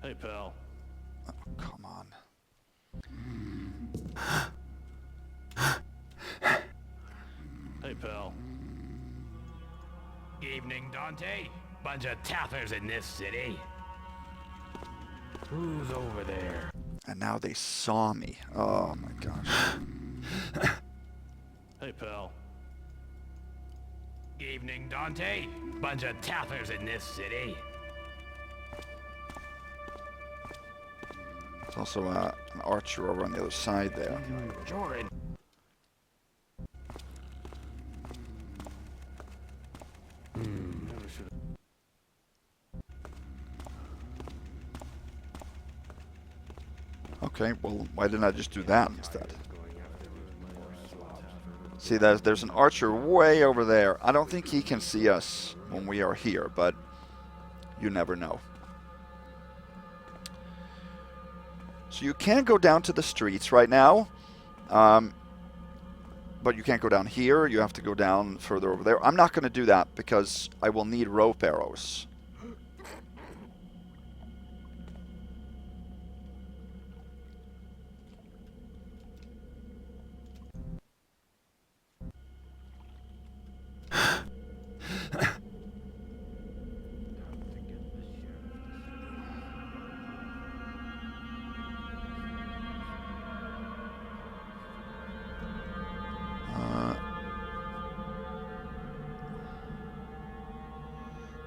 Hey, pal. Oh, come on. Hey, pal. Evening, Dante. Bunch of taffers in this city. Who's over there? And now they saw me. Oh my gosh. Hey, pal. Evening, Dante. Bunch of taffers in this city. There's also an archer over on the other side there. Jordan. Okay, well, why didn't I just do that instead? See, there's an archer way over there. I don't think he can see us when we are here, but you never know. So you can go down to the streets right now, but you can't go down here. You have to go down further over there. I'm not going to do that because I will need rope arrows.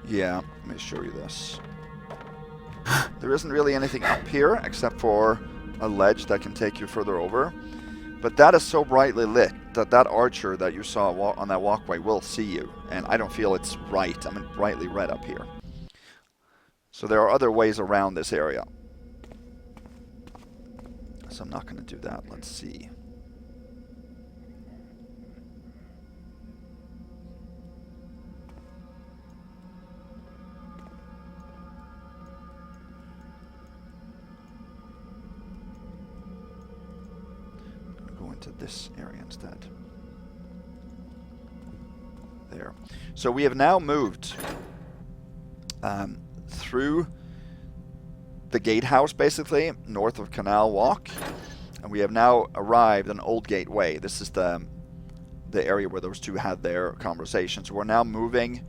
Yeah, let me show you this. There isn't really anything up here except for a ledge that can take you further over. But that is so brightly lit that that archer that you saw on that walkway will see you. And I don't feel it's right. I'm brightly red up here. So there are other ways around this area. So I'm not going to do that. Let's see. To this area instead. There. So we have now moved through the gatehouse, basically, north of Canal Walk, and we have now arrived on Old Gateway. This is the area where those two had their conversations. We're now moving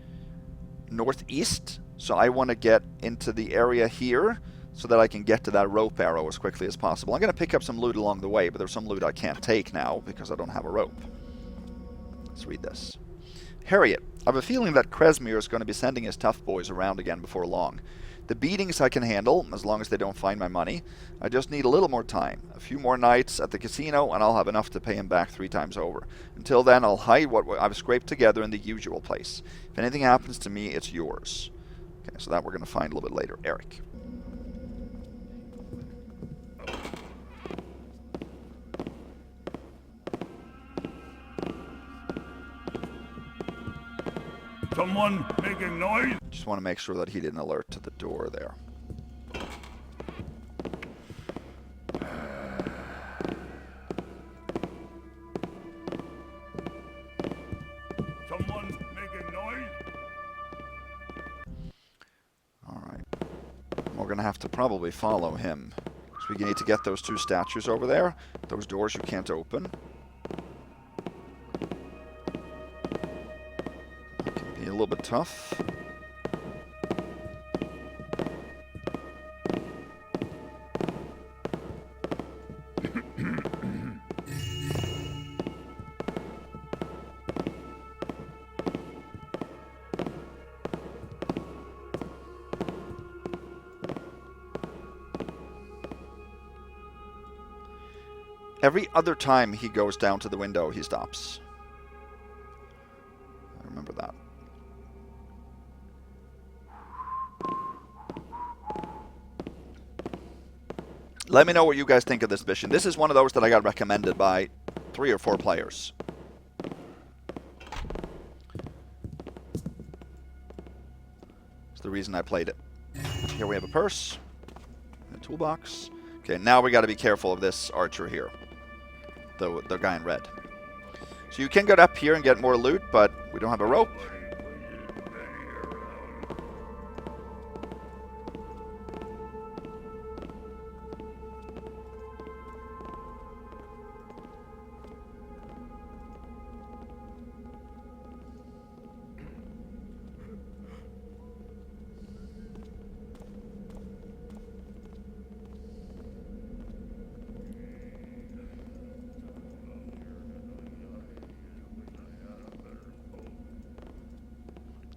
northeast, so I want to get into the area here so that I can get to that rope arrow as quickly as possible. I'm going to pick up some loot along the way, but there's some loot I can't take now because I don't have a rope. Let's read this. Harriet, I have a feeling that Kresimir is going to be sending his tough boys around again before long. The beatings I can handle, as long as they don't find my money. I just need a little more time. A few more nights at the casino, and I'll have enough to pay him back 3 times over. Until then, I'll hide what I've scraped together in the usual place. If anything happens to me, it's yours. Okay, so that we're going to find a little bit later. Eric. Someone making noise? Just want to make sure that he didn't alert to the door there. Someone making noise? Alright. We're going to have to probably follow him. So we need to get those 2 statues over there. Those doors you can't open. A little bit tough. Every other time he goes down to the window, he stops. I remember that. Let me know what you guys think of this mission. This is one of those that I got recommended by 3 or 4 players. It's the reason I played it. Here we have a purse. A toolbox. Okay, now we got to be careful of this archer here. The guy in red. So you can get up here and get more loot, but we don't have a rope.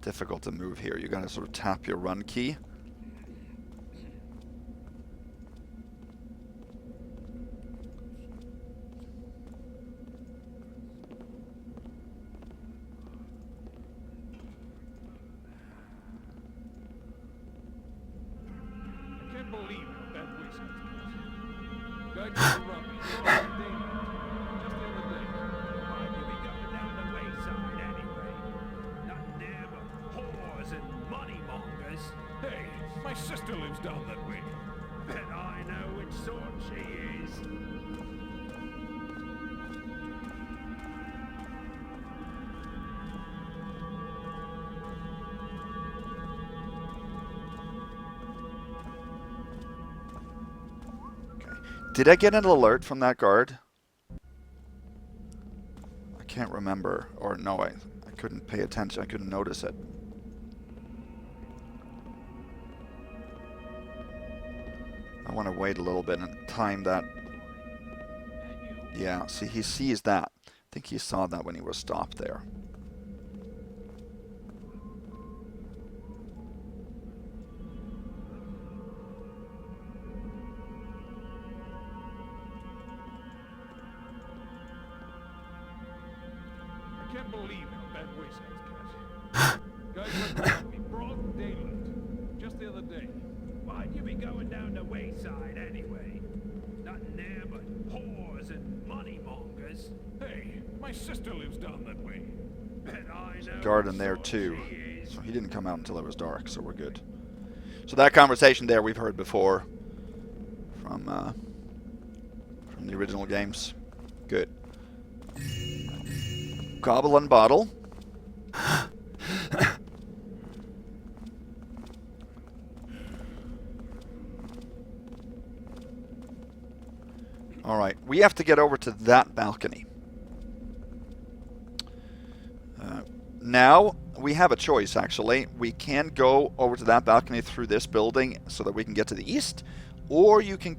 Difficult to move here. You gotta sort of tap your run key. I can't believe how bad Westside's guy just robbed me. Just the other day. Why you be going down the wayside anyway? Nothing there but whores and money mongers. Hey, my sister lives down that way. Bet I know which sort she is. Did I get an alert from that guard? I can't remember. Or no, I couldn't pay attention. I couldn't notice it. I want to wait a little bit and time that. Yeah, see, he sees that. I think he saw that when he was stopped there. I can't believe how bad Westside's guy just robbed me broad daylight. Just the other day. Why'd you be going down the wayside anyway? Nothing there but whores and money mongers. Hey, my sister lives down that way. Bet I know Guard in which there sort too. she is. So he didn't come out until it was dark, so we're good. So that conversation there we've heard before from the original games. Good. Goblin bottle. Alright, we have to get over to that balcony. Now, we have a choice, actually. We can go over to that balcony through this building so that we can get to the east, or you can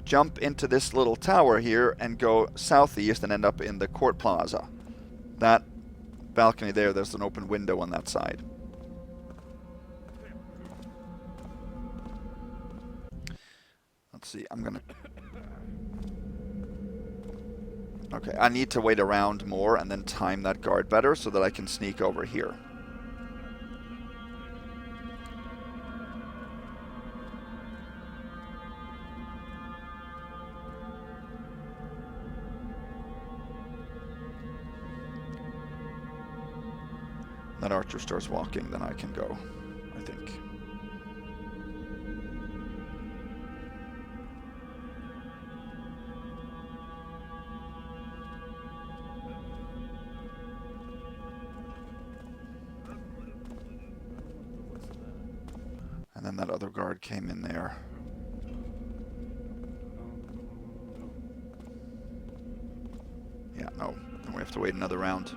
jump into this little tower here and go southeast and end up in the court plaza. That balcony there's an open window on that side. Let's see, I'm gonna... Okay, I need to wait around more and then time that guard better so that I can sneak over here. That archer starts walking, then I can go, I think. And then that other guard came in there. Yeah, no. Then we have to wait another round.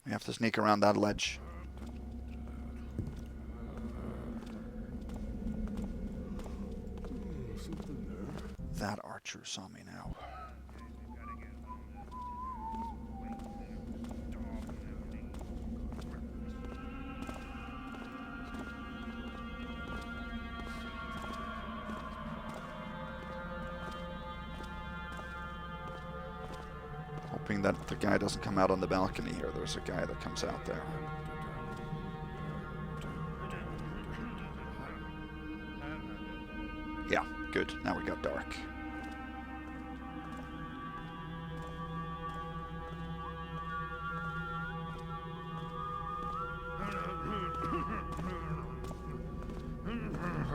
We have to sneak around that ledge. That archer saw me now. hoping that the guy doesn't come out on the balcony here. There's a guy that comes out there. Yeah, good. Now we got dark.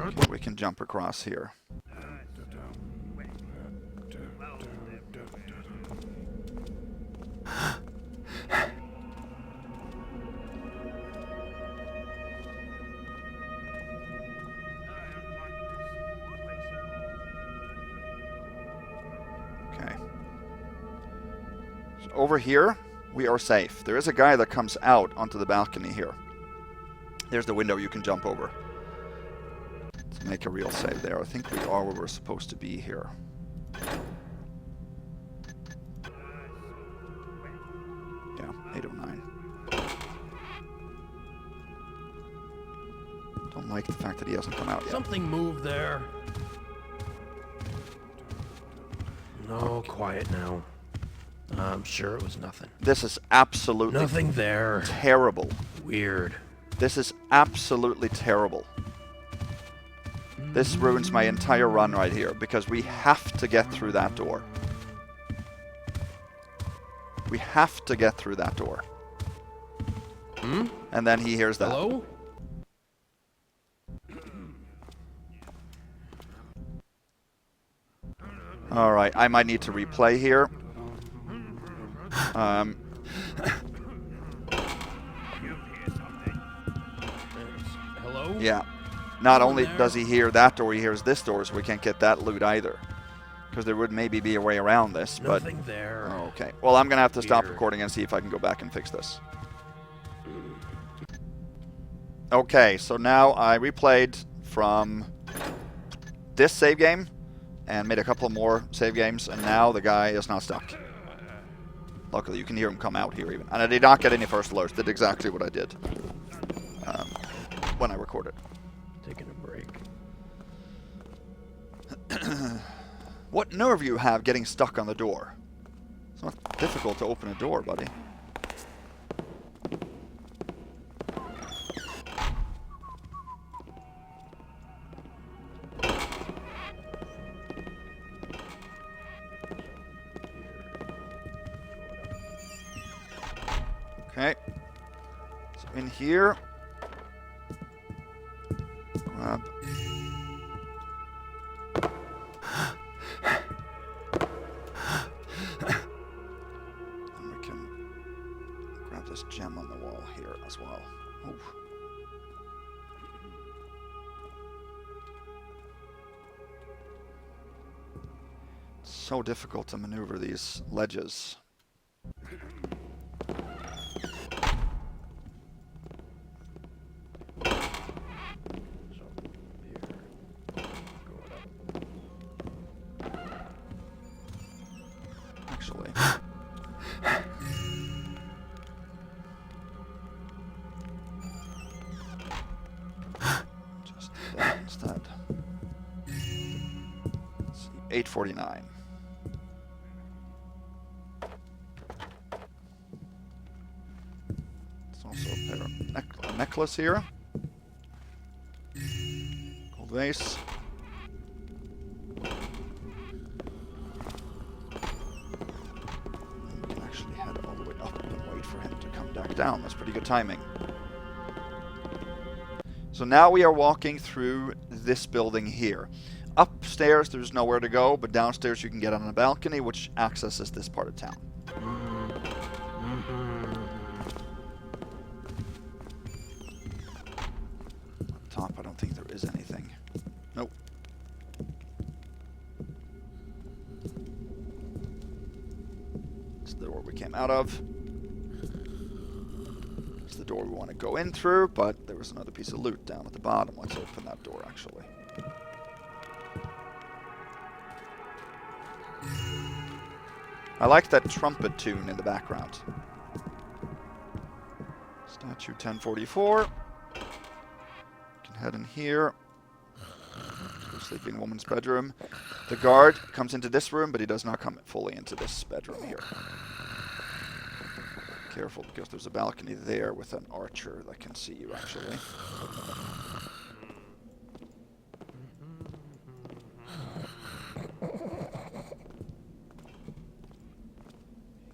Okay, we can jump across here. Okay. So over here, we are safe. There is a guy that comes out onto the balcony here. There's the window you can jump over. Let's make a real save there. I think we are where we're supposed to be here. Yeah, 809. Don't like the fact that he hasn't come out yet. Something moved there. No, quiet now. I'm sure it was nothing. This is absolutely Nothing there. terrible. Weird. This is absolutely terrible. This ruins my entire run right here, because we have to get through that door. We have to get through that door. Hmm? And then he hears that. Hello? Alright, I might need to replay here. Hello? Yeah. Not only does he hear that door, he hears this door, so we can't get that loot either. Because there would maybe be a way around this, but... Nothing there. Oh, okay. Well, I'm going to have to stop Weird. recording and see if I can go back and fix this. Okay, so now I replayed from this save game and made a couple more save games, and now the guy is not stuck. Luckily, you can hear him come out here even. And I did not get any first alerts. Did exactly what I did when I recorded. Taking a break. What nerve you have getting stuck on the door? It's not difficult to open a door, buddy. Okay. So in here. Grab. And we can grab this gem on the wall here as well. Ooh. It's so difficult to maneuver these ledges. Actually. Just do that instead. Let's see, 849. It's also a pair of necklace here. Gold vase. Down. That's pretty good timing. So now we are walking through this building here. Upstairs there's nowhere to go, but downstairs you can get on a balcony which accesses this part of town. Up top I don't think there is anything. Nope. It's the door we came out of. The door we want to go in through, but there was another piece of loot down at the bottom. Let's open that door, actually. I like that trumpet tune in the background. Statue 1044. Can head in here. To the sleeping woman's bedroom. The guard comes into this room, but he does not come fully into this bedroom here. Careful, because there's a balcony there with an archer that can see you, actually.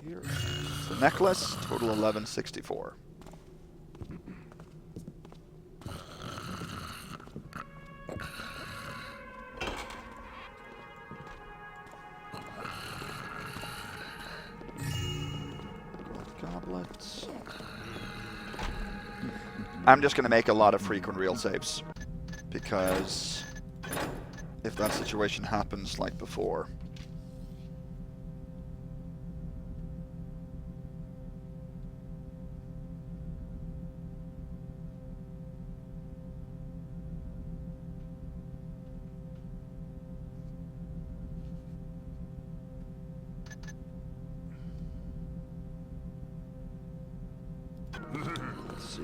Here is the necklace, total 1164. Goblets. I'm just going to make a lot of frequent real saves, because if that situation happens like before. Let's see.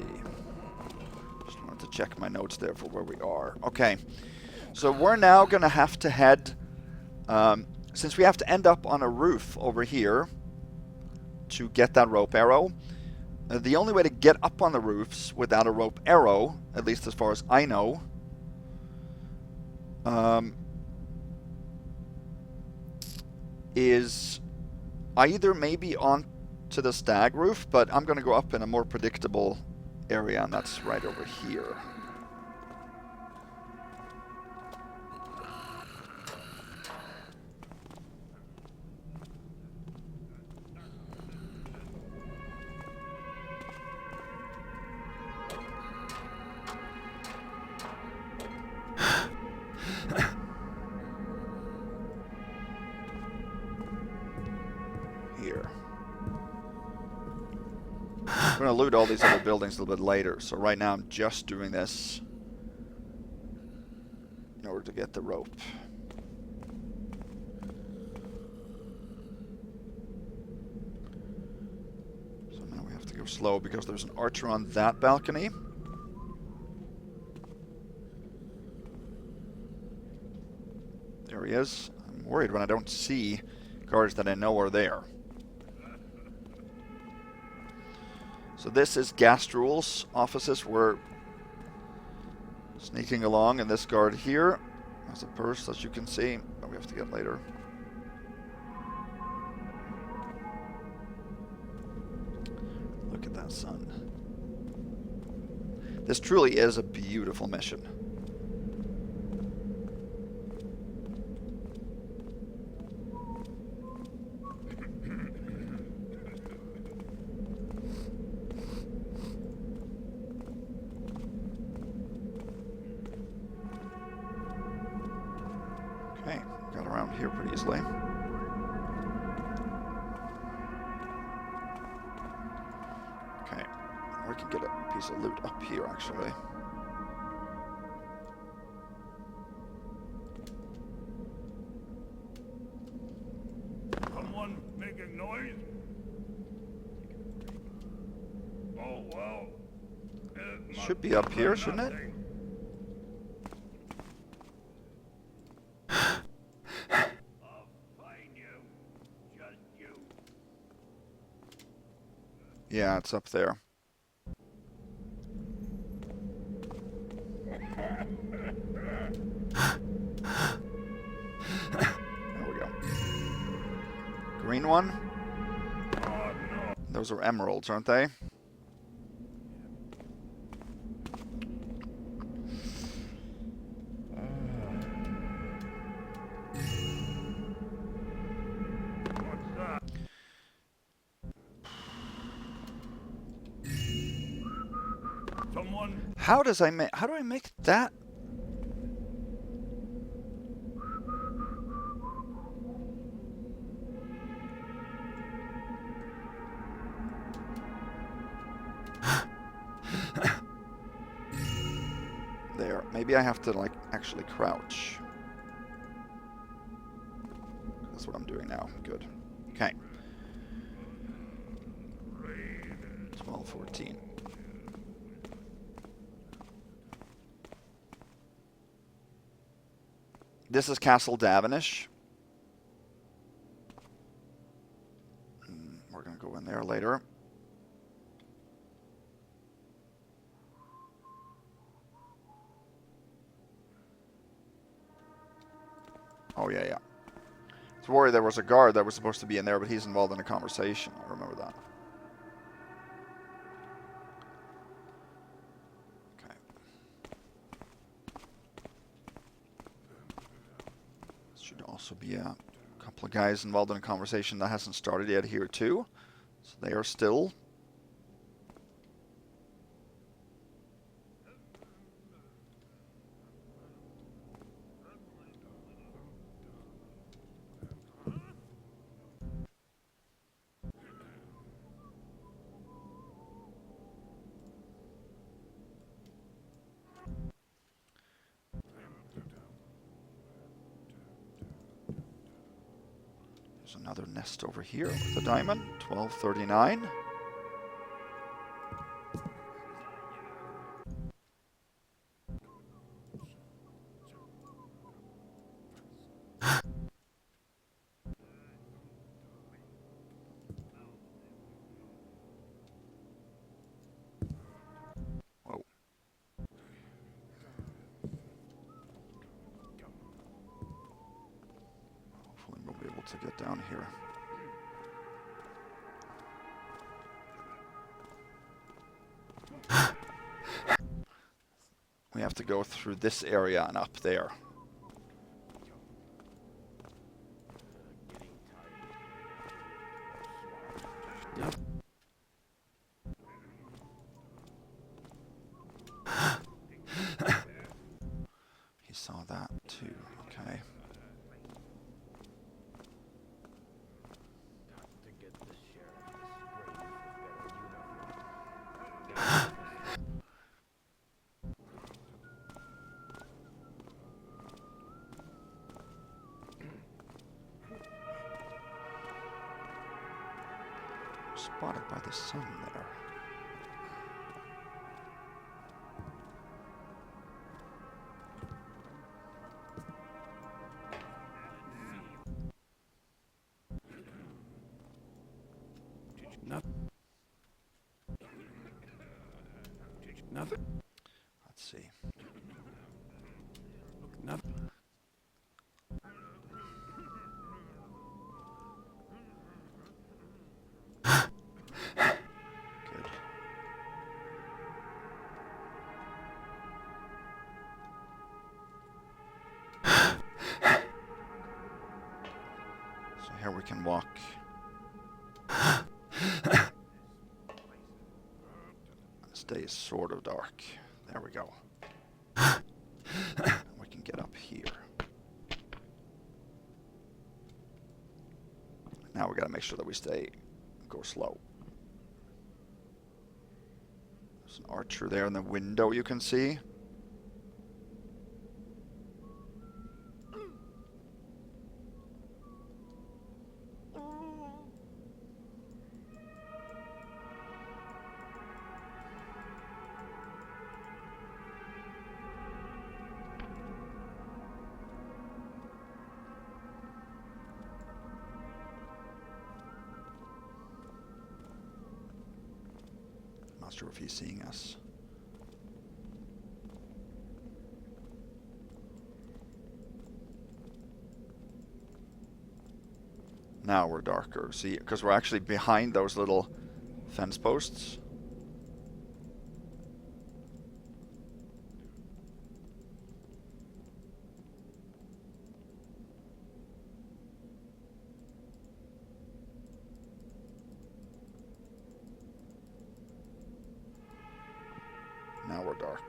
Just wanted to check my notes there for where we are. Okay. So we're now going to have to head, since we have to end up on a roof over here to get that rope arrow. The only way to get up on the roofs without a rope arrow, at least as far as I know, is either maybe on to the Stag roof, but I'm going to go up in a more predictable area, and that's right over here. Here. I'm going to loot all these other buildings a little bit later, so right now I'm just doing this in order to get the rope. So now we have to go slow because there's an archer on that balcony. There he is. I'm worried when I don't see guards that I know are there. So this is Gastrule's offices. We're sneaking along, and this guard here has a purse, as you can see, that we have to get later. Look at that sun. This truly is a beautiful mission. Okay, got around here pretty easily. Okay, we can get a piece of loot up here, actually. Someone making noise? Oh, well. It Should be must up here, for shouldn't it? nothing. I'll find you. Just you. Yeah, it's up there. There we go. Green one? Oh, no. Those are emeralds, aren't they? What's that? Someone? How do I make that? There. Maybe I have to, like, actually crouch. That's what I'm doing now. Good. Okay. 12, 14. This is Castle Davenish. We're going to go in there later. Oh, yeah, yeah. I was worried there was a guard that was supposed to be in there, but he's involved in a conversation. I remember that. Okay. Should also be a couple of guys involved in a conversation that hasn't started yet here, too. So they are still... There's another nest over here with the diamond. 1239. Whoa. Hopefully we'll be able to get down here. We have to go through this area and up there. He saw that too, okay. To get the sheriff to spray with better uniform. Spotted by the sun there. Nothing. Let's see. Nothing. Good. So here we can walk. Stays sort of dark. There we go. We can get up here. Now we gotta make sure that we go slow. There's an archer there in the window you can see. Not sure if he's seeing us. Now we're darker. See, because we're actually behind those little fence posts. Now we're dark.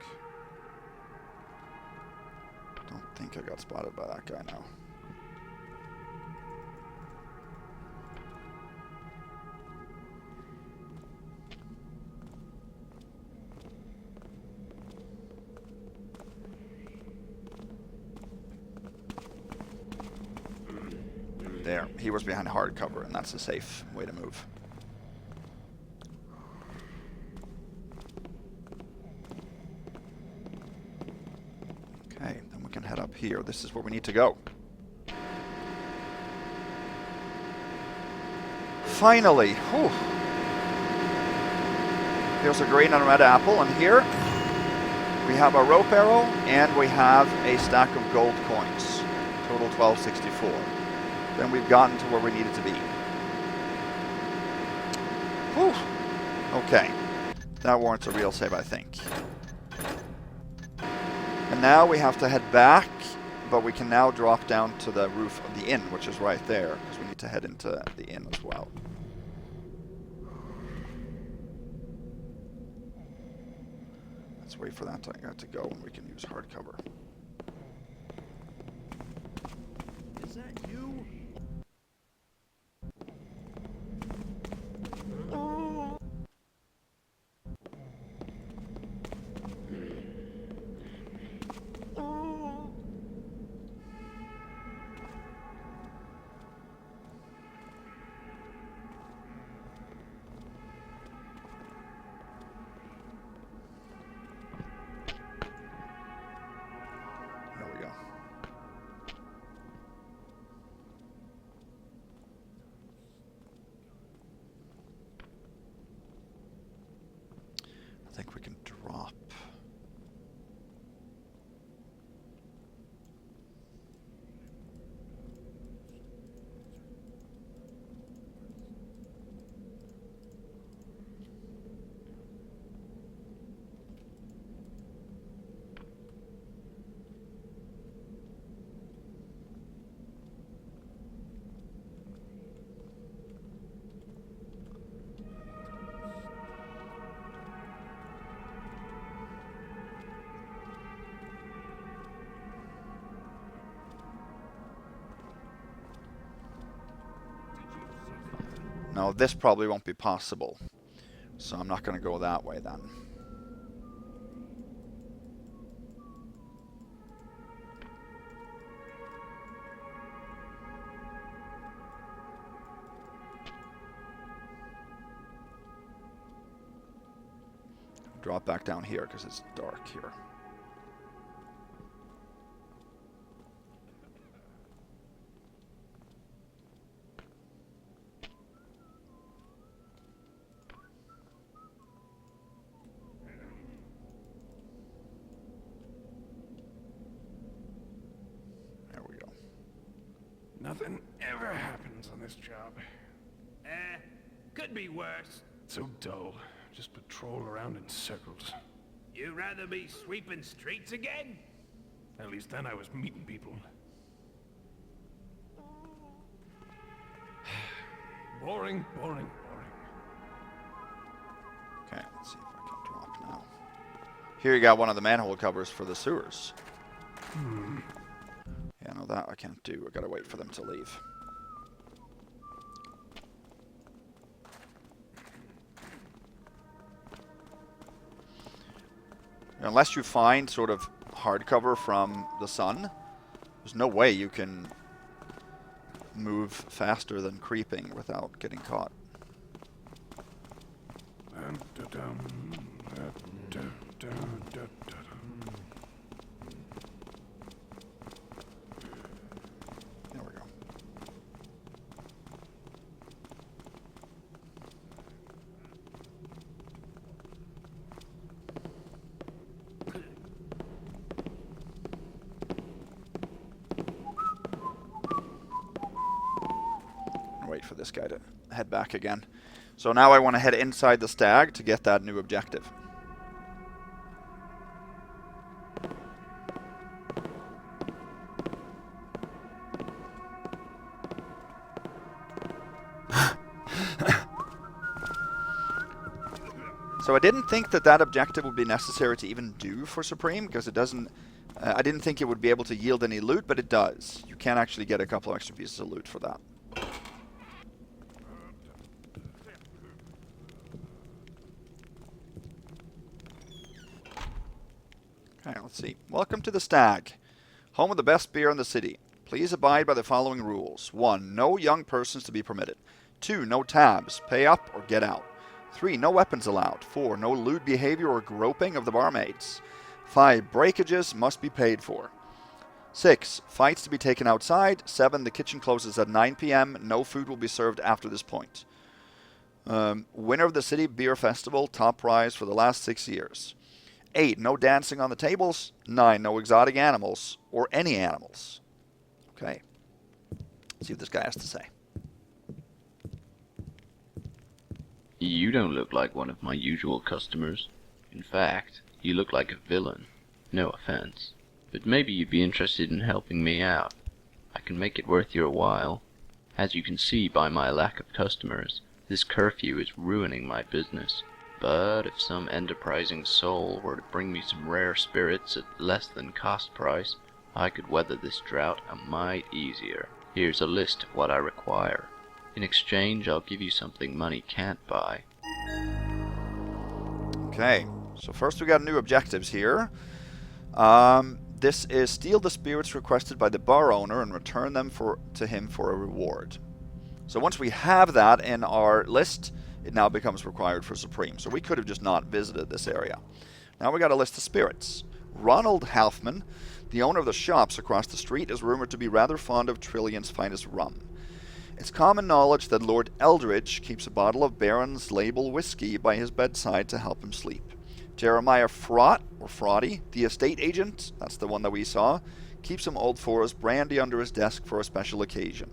Don't think I got spotted by that guy now. There, he was behind hard cover, and that's a safe way to move. Okay, then we can head up here. This is where we need to go. Finally! Whew. There's a green and a red apple, and here we have a rope arrow, and we have a stack of gold coins. So total 1264. Then we've gotten to where we needed to be. Whew. Okay. That warrants a real save, I think. And now we have to head back, but we can now drop down to the roof of the inn, which is right there, because we need to head into the inn as well. Let's wait for that to go, and we can use hardcover. Is that you? There we go. I think we can drop. No, this probably won't be possible. So I'm not going to go that way then. Drop back down here because it's dark here. Nothing ever happens on this job. Could be worse. So dull. Just patrol around in circles. You rather be sweeping streets again? At least then I was meeting people. Boring, boring, boring. Okay, let's see if I can drop now. Here you got one of the manhole covers for the sewers. Yeah, no, that I can't do. I gotta wait for them to leave. Unless you find sort of hardcover from the sun, there's no way you can move faster than creeping without getting caught. There we go. Wait for this guy to head back again. So now I want to head inside the Stag to get that new objective. So I didn't think that that objective would be necessary to even do for Supreme, because it doesn't... I didn't think it would be able to yield any loot, but it does. You can actually get a couple of extra pieces of loot for that. Okay, let's see. Welcome to the Stag, home of the best beer in the city. Please abide by the following rules. 1. No young persons to be permitted. 2. No tabs. Pay up or get out. 3. No weapons allowed. 4. No lewd behavior or groping of the barmaids. 5. Breakages must be paid for. 6. Fights to be taken outside. 7. The kitchen closes at 9 p.m. No food will be served after this point. Winner of the City Beer Festival, top prize for the last 6 years. 8. No dancing on the tables. 9. No exotic animals or any animals. Okay. See what this guy has to say. You don't look like one of my usual customers. In fact, you look like a villain. No offense. But maybe you'd be interested in helping me out. I can make it worth your while. As you can see by my lack of customers, this curfew is ruining my business. But if some enterprising soul were to bring me some rare spirits at less than cost price, I could weather this drought a mite easier. Here's a list of what I require. In exchange, I'll give you something money can't buy. Okay, so first we got new objectives here. This is steal the spirits requested by the bar owner and return them to him for a reward. So once we have that in our list, it now becomes required for Supreme. So we could have just not visited this area. Now we got a list of spirits. Ronald Halfman, the owner of the shops across the street, is rumored to be rather fond of Trillion's finest rum. It's common knowledge that Lord Eldridge keeps a bottle of Baron's Label whiskey by his bedside to help him sleep. Jeremiah Fraught, or Fraughty, the estate agent, that's the one that we saw, keeps some Old Forest brandy under his desk for a special occasion.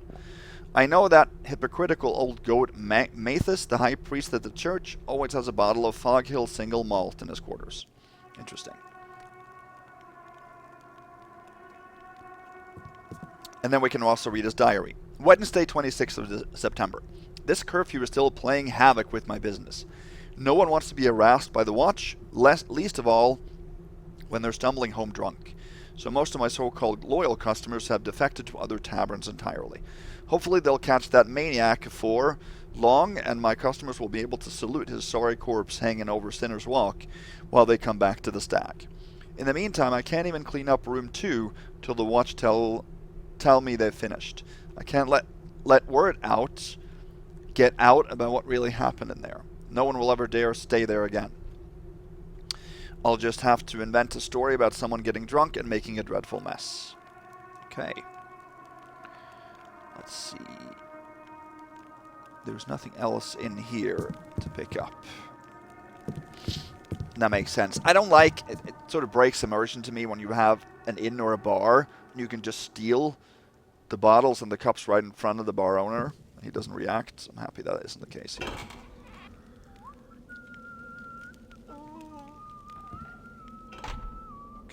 I know that hypocritical old goat Mathis, the high priest at the church, always has a bottle of Fog Hill single malt in his quarters. Interesting. And then we can also read his diary. Wednesday, 26th of September. This curfew is still playing havoc with my business. No one wants to be harassed by the watch, least of all when they're stumbling home drunk. So most of my so-called loyal customers have defected to other taverns entirely. Hopefully they'll catch that maniac before long, and my customers will be able to salute his sorry corpse hanging over Sinner's Walk while they come back to the Stag. In the meantime, I can't even clean up room 2 till the watch tell me they've finished. I can't let word get out about what really happened in there. No one will ever dare stay there again. I'll just have to invent a story about someone getting drunk and making a dreadful mess. Okay. Let's see. There's nothing else in here to pick up. That makes sense. I don't like it. It sort of breaks immersion to me when you have an inn or a bar and you can just steal the bottles and the cups right in front of the bar owner. He doesn't react. I'm happy that isn't the case here.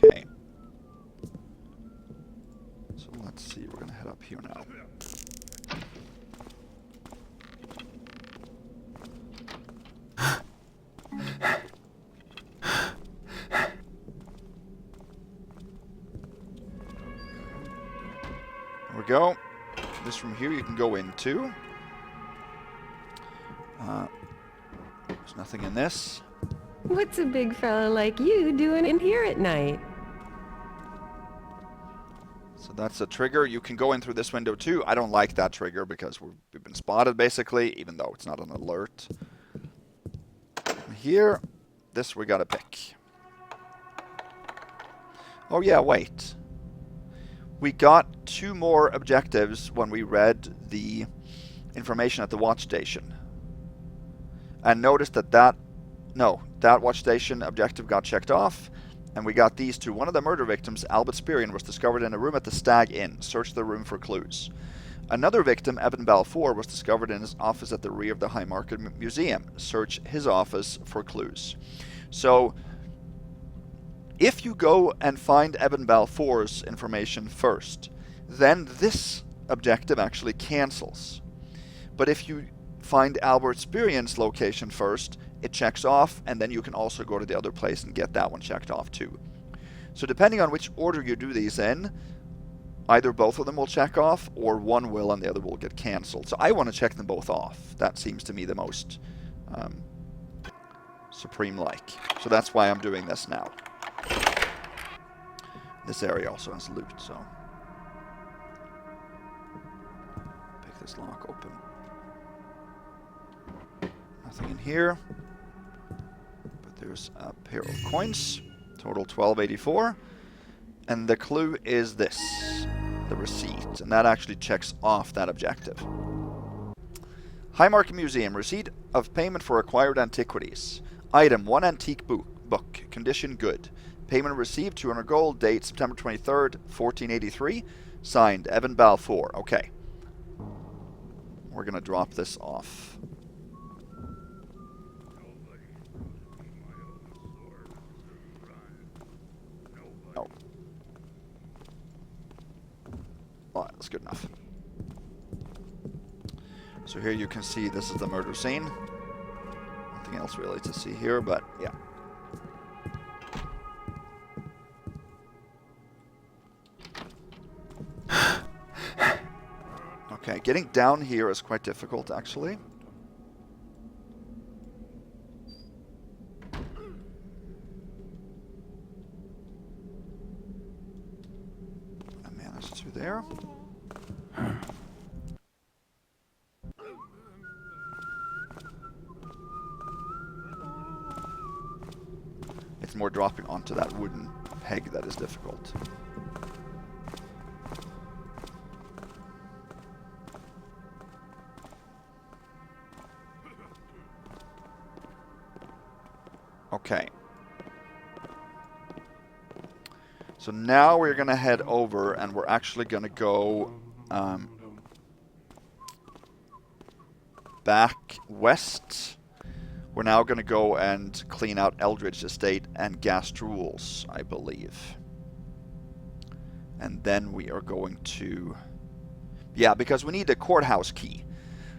Okay. So let's see. We're going to head up here now. There we go. This from here you can go into. There's nothing in this. What's a big fella like you doing in here at night? So that's a trigger. You can go in through this window too. I don't like that trigger because we've been spotted basically, even though it's not an alert. Here, this we gotta pick. Oh yeah, wait. We got 2 more objectives when we read the information at the watch station. And noticed that watch station objective got checked off. And we got these 2. One of the murder victims, Albert Spirian, was discovered in a room at the Stag Inn. Search the room for clues. Another victim, Evan Balfour, was discovered in his office at the rear of the High Market Museum. Search his office for clues. So, if you go and find Evan Balfour's information first, then this objective actually cancels. But if you find Albert Spirian's location first, it checks off, and then you can also go to the other place and get that one checked off too. So depending on which order you do these in, either both of them will check off, or one will and the other will get cancelled. So I want to check them both off. That seems to me the most Supreme-like. So that's why I'm doing this now. This area also has loot, so... pick this lock open. Nothing in here. But there's a pair of coins. Total 1284. And the clue is this. The receipt. And that actually checks off that objective. High Market Museum. Receipt of payment for acquired antiquities. Item, 1 antique book. Condition good. Payment received, 200 gold. Date, September 23rd, 1483. Signed, Evan Balfour. Okay. We're going to drop this off. Oh. Alright, that's good enough. So here you can see this is the murder scene. Nothing else really to see here, but yeah. Okay, getting down here is quite difficult, actually. I managed to there. It's more dropping onto that wooden peg that is difficult. Okay. So now we're going to head over and we're actually going to go back west. We're now going to go and clean out Eldridge Estate and Gastrule's, I believe. And then we are going to... Yeah, because we need the courthouse key.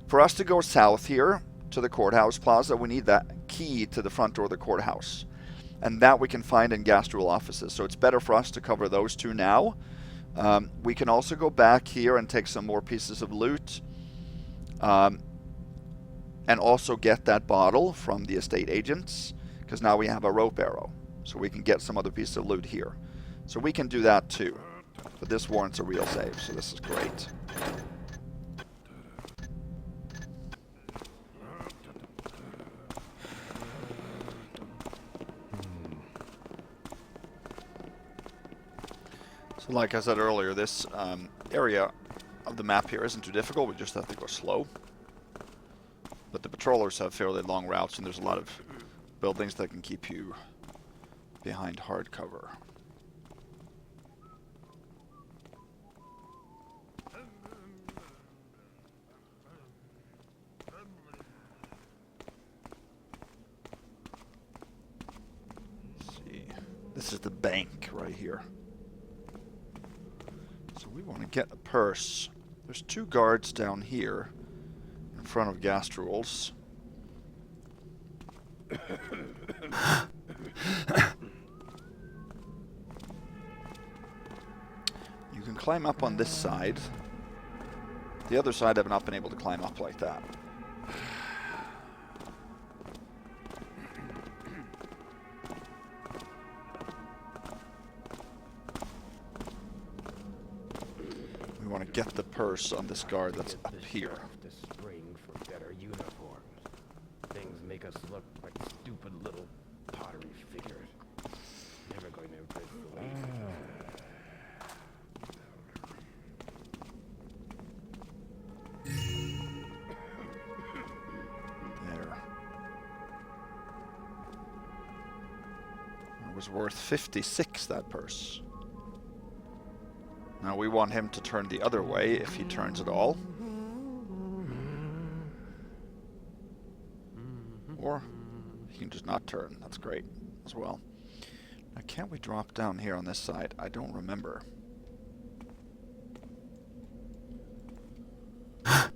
For us to go south here to the courthouse plaza, we need that key to the front door of the courthouse. And that we can find in Gastrule offices. So it's better for us to cover those two now. We can also go back here and take some more pieces of loot. And also get that bottle from the estate agents, because now we have a rope arrow, so we can get some other piece of loot here. So we can do that too, but this warrants a real save, so this is great. So like I said earlier, this area of the map here isn't too difficult, we just have to go slow. But the patrollers have fairly long routes, and there's a lot of buildings that can keep you behind hard cover. Let's see. This is the bank right here. So we want to get a purse. There's 2 guards down here in front of Gastrule's. You can climb up on this side. The other side I've not been able to climb up like that. We want to get the purse on this guard that's up here. The spring for better uniforms. Things make us look like stupid little pottery figures. Never going to impress the least. There. It was worth 56, that purse. Now we want him to turn the other way, if he turns at all. Or he can just not turn. That's great as well. Now can't we drop down here on this side? I don't remember. I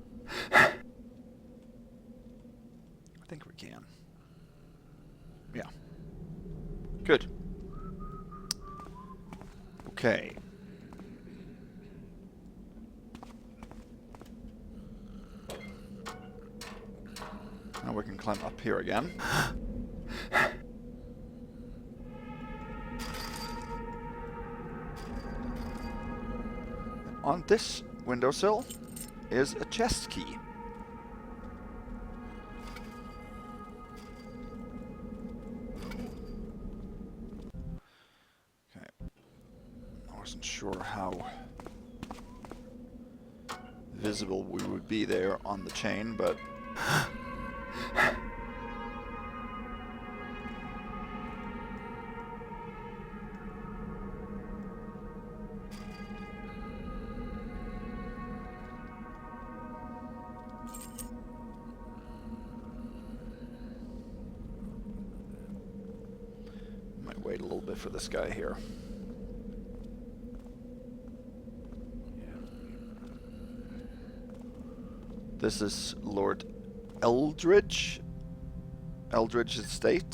think we can. Yeah. Good. Okay. Now we can climb up here again. On this windowsill is a chest key. Okay. I wasn't sure how visible we would be there on the chain, but wait a little bit for this guy here. This is Lord Eldridge. Eldridge estate.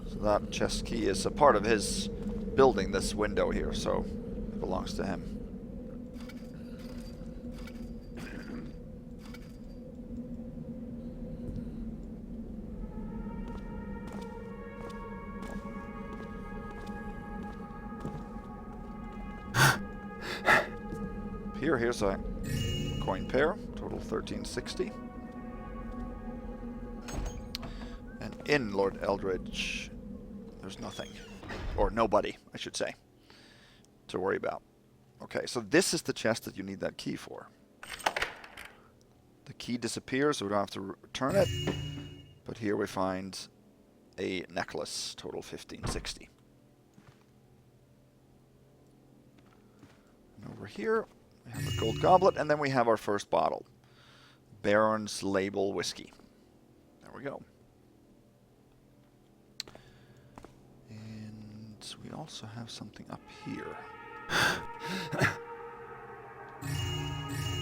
So that chest key is a part of his building, this window here, so it belongs to him. Here's a coin pair, total 1360. And in Lord Eldridge, there's nothing. Or nobody, I should say, to worry about. Okay, so this is the chest that you need that key for. The key disappears, so we don't have to return it. But here we find a necklace, total 1560. And over here, we have a gold goblet, and then we have our first bottle. Baron's Label Whiskey. There we go. And we also have something up here.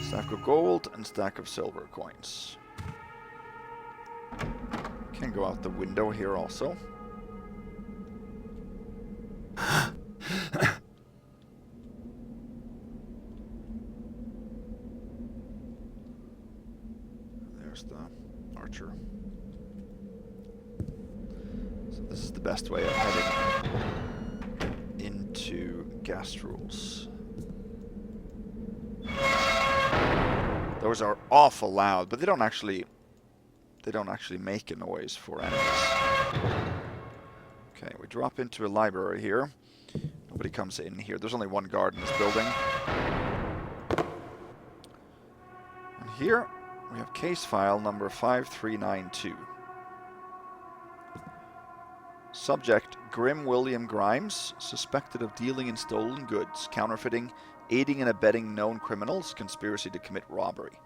Stack of gold and stack of silver coins. Can go out the window here also. There's the archer. So this is the best way of heading into Gastrule's. Those are awful loud, but they don't actually make a noise for enemies. Okay, we drop into a library here. Nobody comes in here. There's only one guard in this building. And here we have case file number 5392. Subject, Grim William Grimes, suspected of dealing in stolen goods, counterfeiting, aiding and abetting known criminals, conspiracy to commit robbery.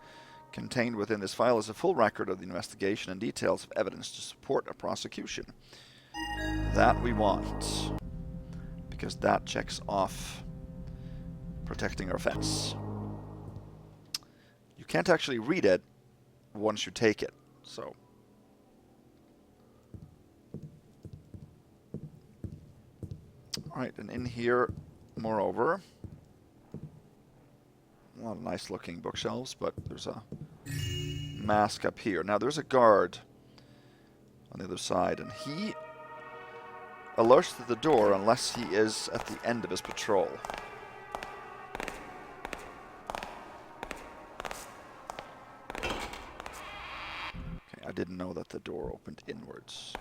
Contained within this file is a full record of the investigation and details of evidence to support a prosecution. That we want, because that checks off protecting our fence. You can't actually read it once you take it, so. Alright, and in here, moreover, a lot of nice looking bookshelves, but there's a mask up here. Now there's a guard on the other side, and he alerts to the door unless he is at the end of his patrol. Okay, I didn't know that the door opened inwards.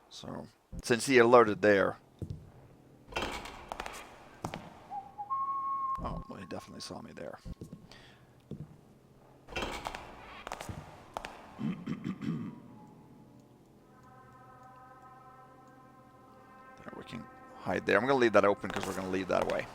So, since he alerted there. Oh, well, he definitely saw me there. There, we can hide there. I'm going to leave that open because we're going to leave that away.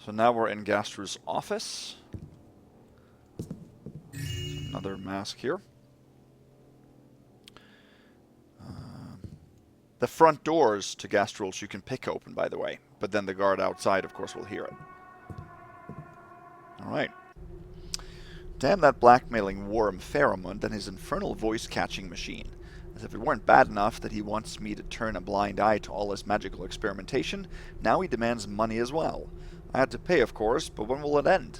So now we're in Gastrule's office. Another mask here. The front doors to Gastrule's you can pick open, by the way. But then the guard outside, of course, will hear it. Alright. Damn that blackmailing worm Faramund and his infernal voice-catching machine. As if it weren't bad enough that he wants me to turn a blind eye to all his magical experimentation, now he demands money as well. I had to pay, of course, but when will it end?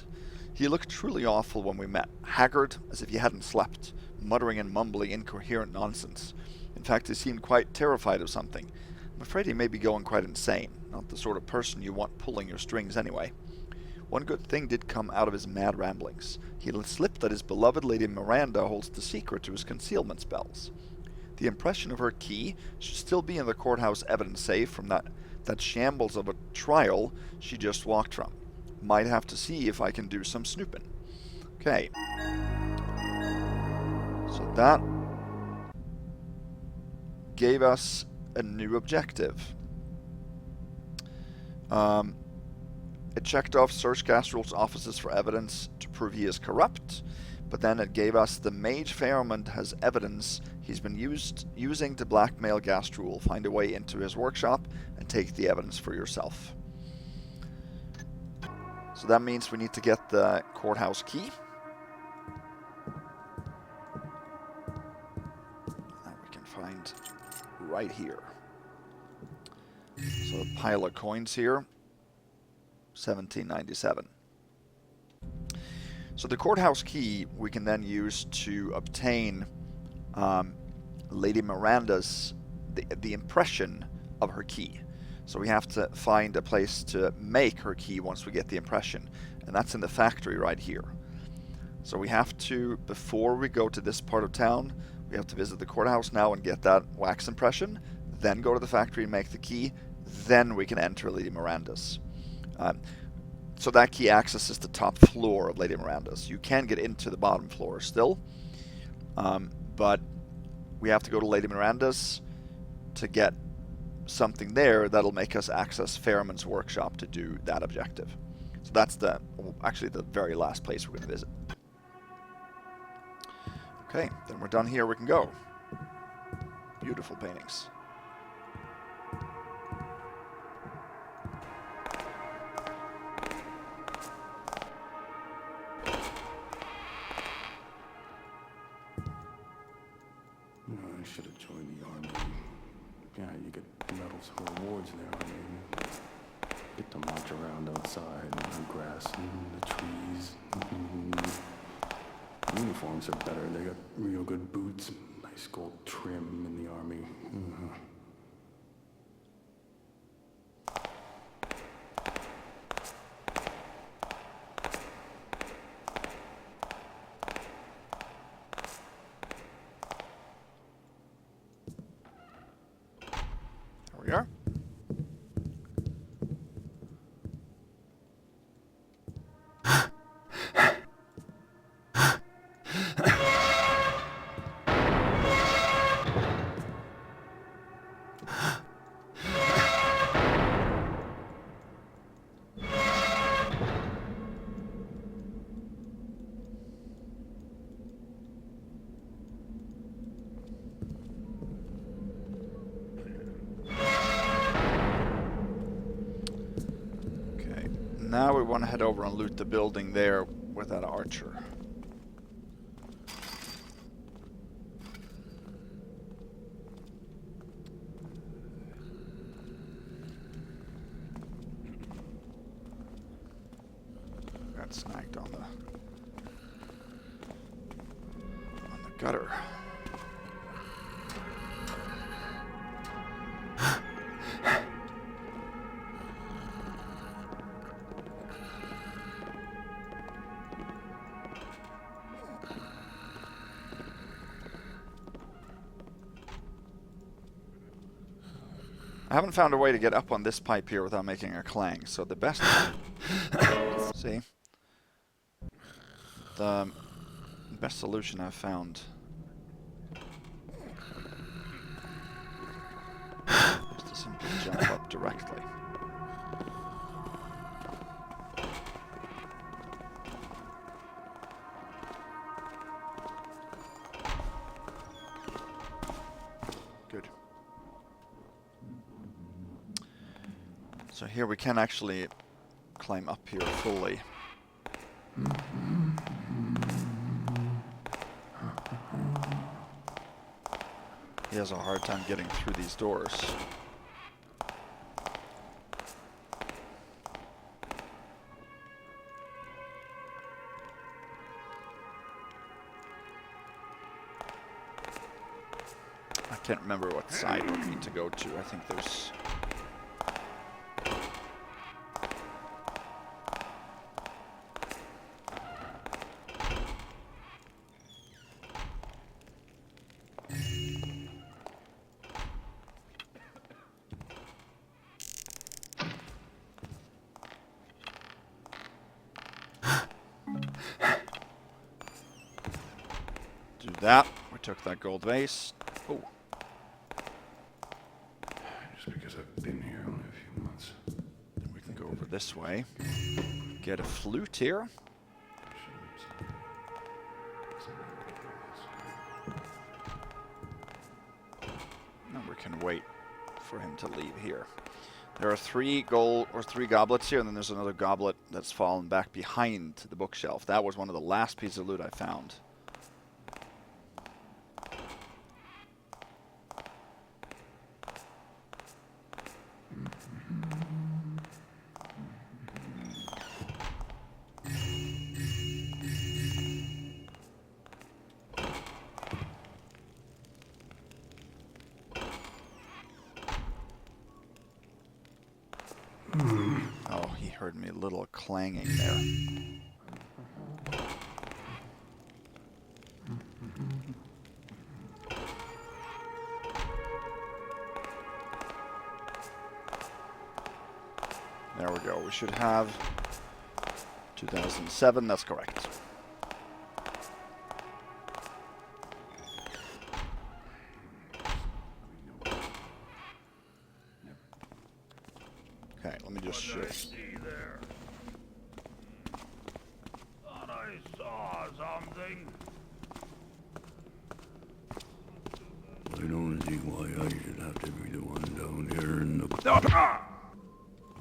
He looked truly awful when we met, haggard as if he hadn't slept, muttering and mumbling incoherent nonsense. In fact, he seemed quite terrified of something. I'm afraid he may be going quite insane, not the sort of person you want pulling your strings anyway. One good thing did come out of his mad ramblings. He slipped that his beloved Lady Miranda holds the secret to his concealment spells. The impression of her key should still be in the courthouse evidence safe from that shambles of a trial she just walked from. Might have to see if I can do some snooping. Okay. So that gave us a new objective. It checked off Search Gastrule's offices for evidence to prove he is corrupt, but then it gave us the Mage Faramund has evidence he's been using to blackmail Gastrule. Find a way into his workshop and take the evidence for yourself. So that means we need to get the courthouse key. That we can find right here. So a pile of coins here. 1797. So the courthouse key we can then use to obtain Lady Miranda's the impression of her key. So we have to find a place to make her key once we get the impression, and that's in the factory right here. So we have to, before we go to this part of town, we have to visit the courthouse now and get that wax impression, then go to the factory and make the key, then we can enter Lady Miranda's. So that key accesses the top floor of Lady Miranda's. You can get into the bottom floor still, but we have to go to Lady Miranda's to get something there that'll make us access Faramund's workshop to do that objective. So that's actually the very last place we're going to visit. Okay, then we're done here. We can go. Beautiful paintings. I should have joined the army. Yeah, you get medals for awards there. I mean, get to march around outside in the grass and the trees. Uniforms are better. They got real good boots, nice gold trim in the army. There we are. Now we want to head over and loot the building there with that archer. Got snagged on the gutter. I haven't found a way to get up on this pipe here without making a clang, so the best... See? The best solution I've found is to simply jump up directly. Good. So here we can actually climb up here fully. He has a hard time getting through these doors. I can't remember what side we need to go to. I think there's... Do that. We took that gold vase. Oh. Just because I've been here only a few months. Then we can go over this way. Get a flute here. And we can wait for him to leave here. There are 3 goblets here, and then there's another goblet that's fallen back behind the bookshelf. That was one of the last pieces of loot I found. Oh, he heard me a little clanging there. There we go. We should have 2007. That's correct. Okay, let me just show. See there. Thought I saw something. I don't see why I should have to be the one down here in the...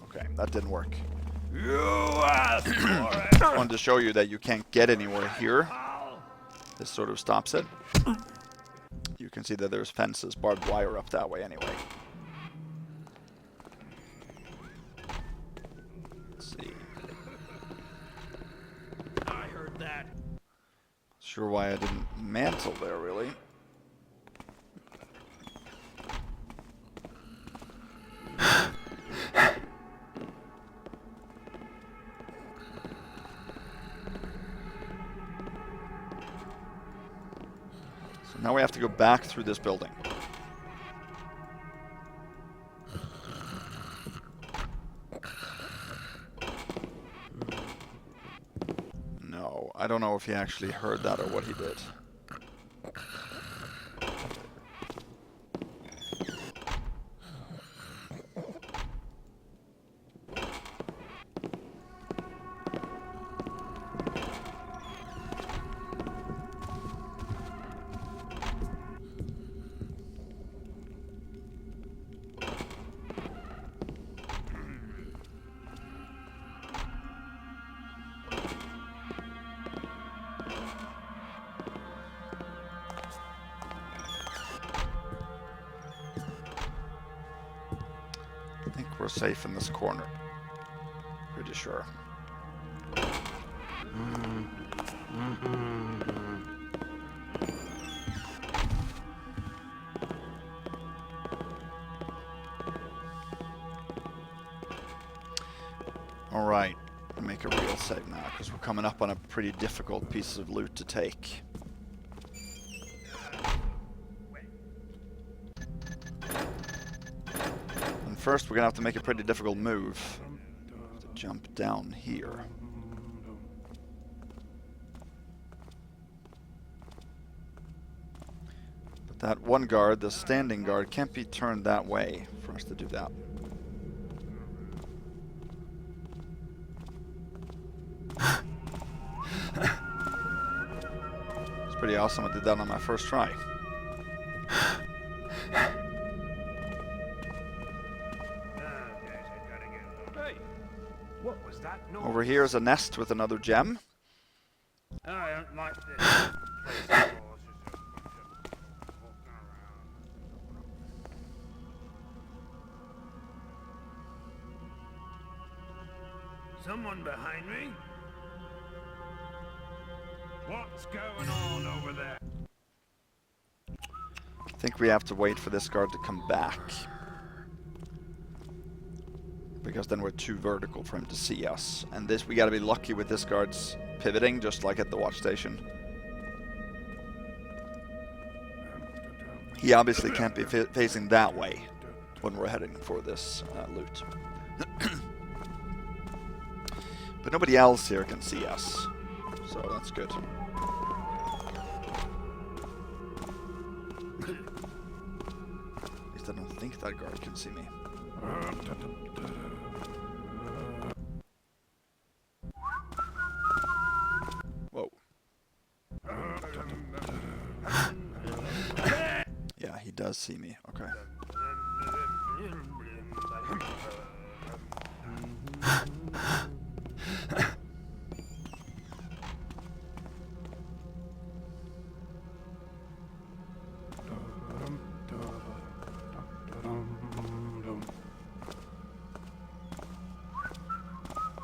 Okay, that didn't work. You asked for it. I wanted to show you that you can't get anywhere here. This sort of stops it. You can see that there's fences, barbed wire up that way anyway. Let's see. I heard that. Sure why I didn't mantle there, really. So now we have to go back through this building. No, I don't know if he actually heard that or what he did. I think we're safe in this corner. Pretty sure. Alright, make a real save now, because we're coming up on a pretty difficult piece of loot to take. And first we're going to have to make a pretty difficult move to jump down here. But that one guard, the standing guard, can't be turned that way for us to do that. It's pretty awesome. I did that on my first try. Hey, what was that noise? Over here is a nest with another gem. I don't like this place of yours. Someone behind me? What's going on over there? I think we have to wait for this guard to come back. Because then we're too vertical for him to see us. And this, we gotta be lucky with this guard's pivoting, just like at the watch station. He obviously can't be facing that way when we're heading for this loot. But nobody else here can see us, so that's good. that guard can see me. Whoa. Yeah, he does see me. Okay.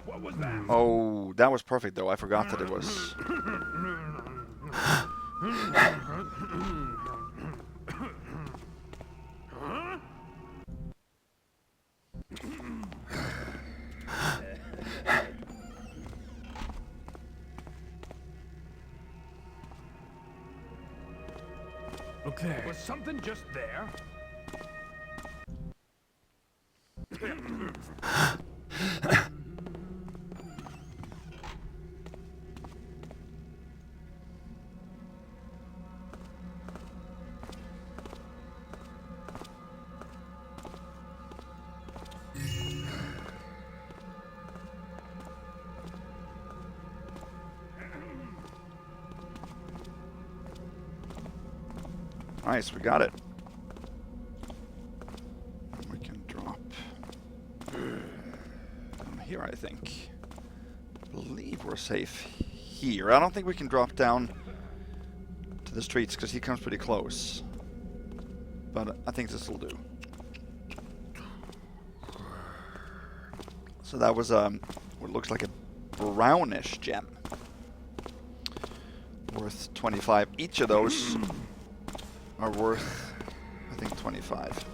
What was that? Oh, that was perfect though. I forgot that it was. Okay. Was something just there? Nice, we got it. We can drop down here, I think. I believe we're safe here. I don't think we can drop down to the streets because he comes pretty close. But I think this will do. So that was what looks like a brownish gem. Worth 25. Each of those are worth, I think, 25.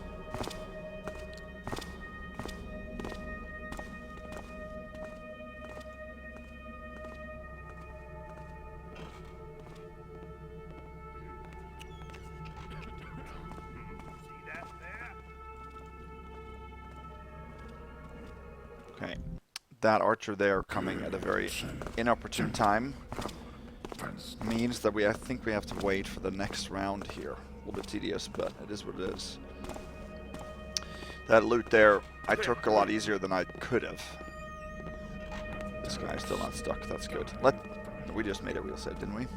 Okay, that archer there coming at a very inopportune time means that I think we have to wait for the next round here. A little bit tedious, but it is what it is. That loot there, I took a lot easier than I could have. This guy's still not stuck, that's good. We just made a wheel set, didn't we?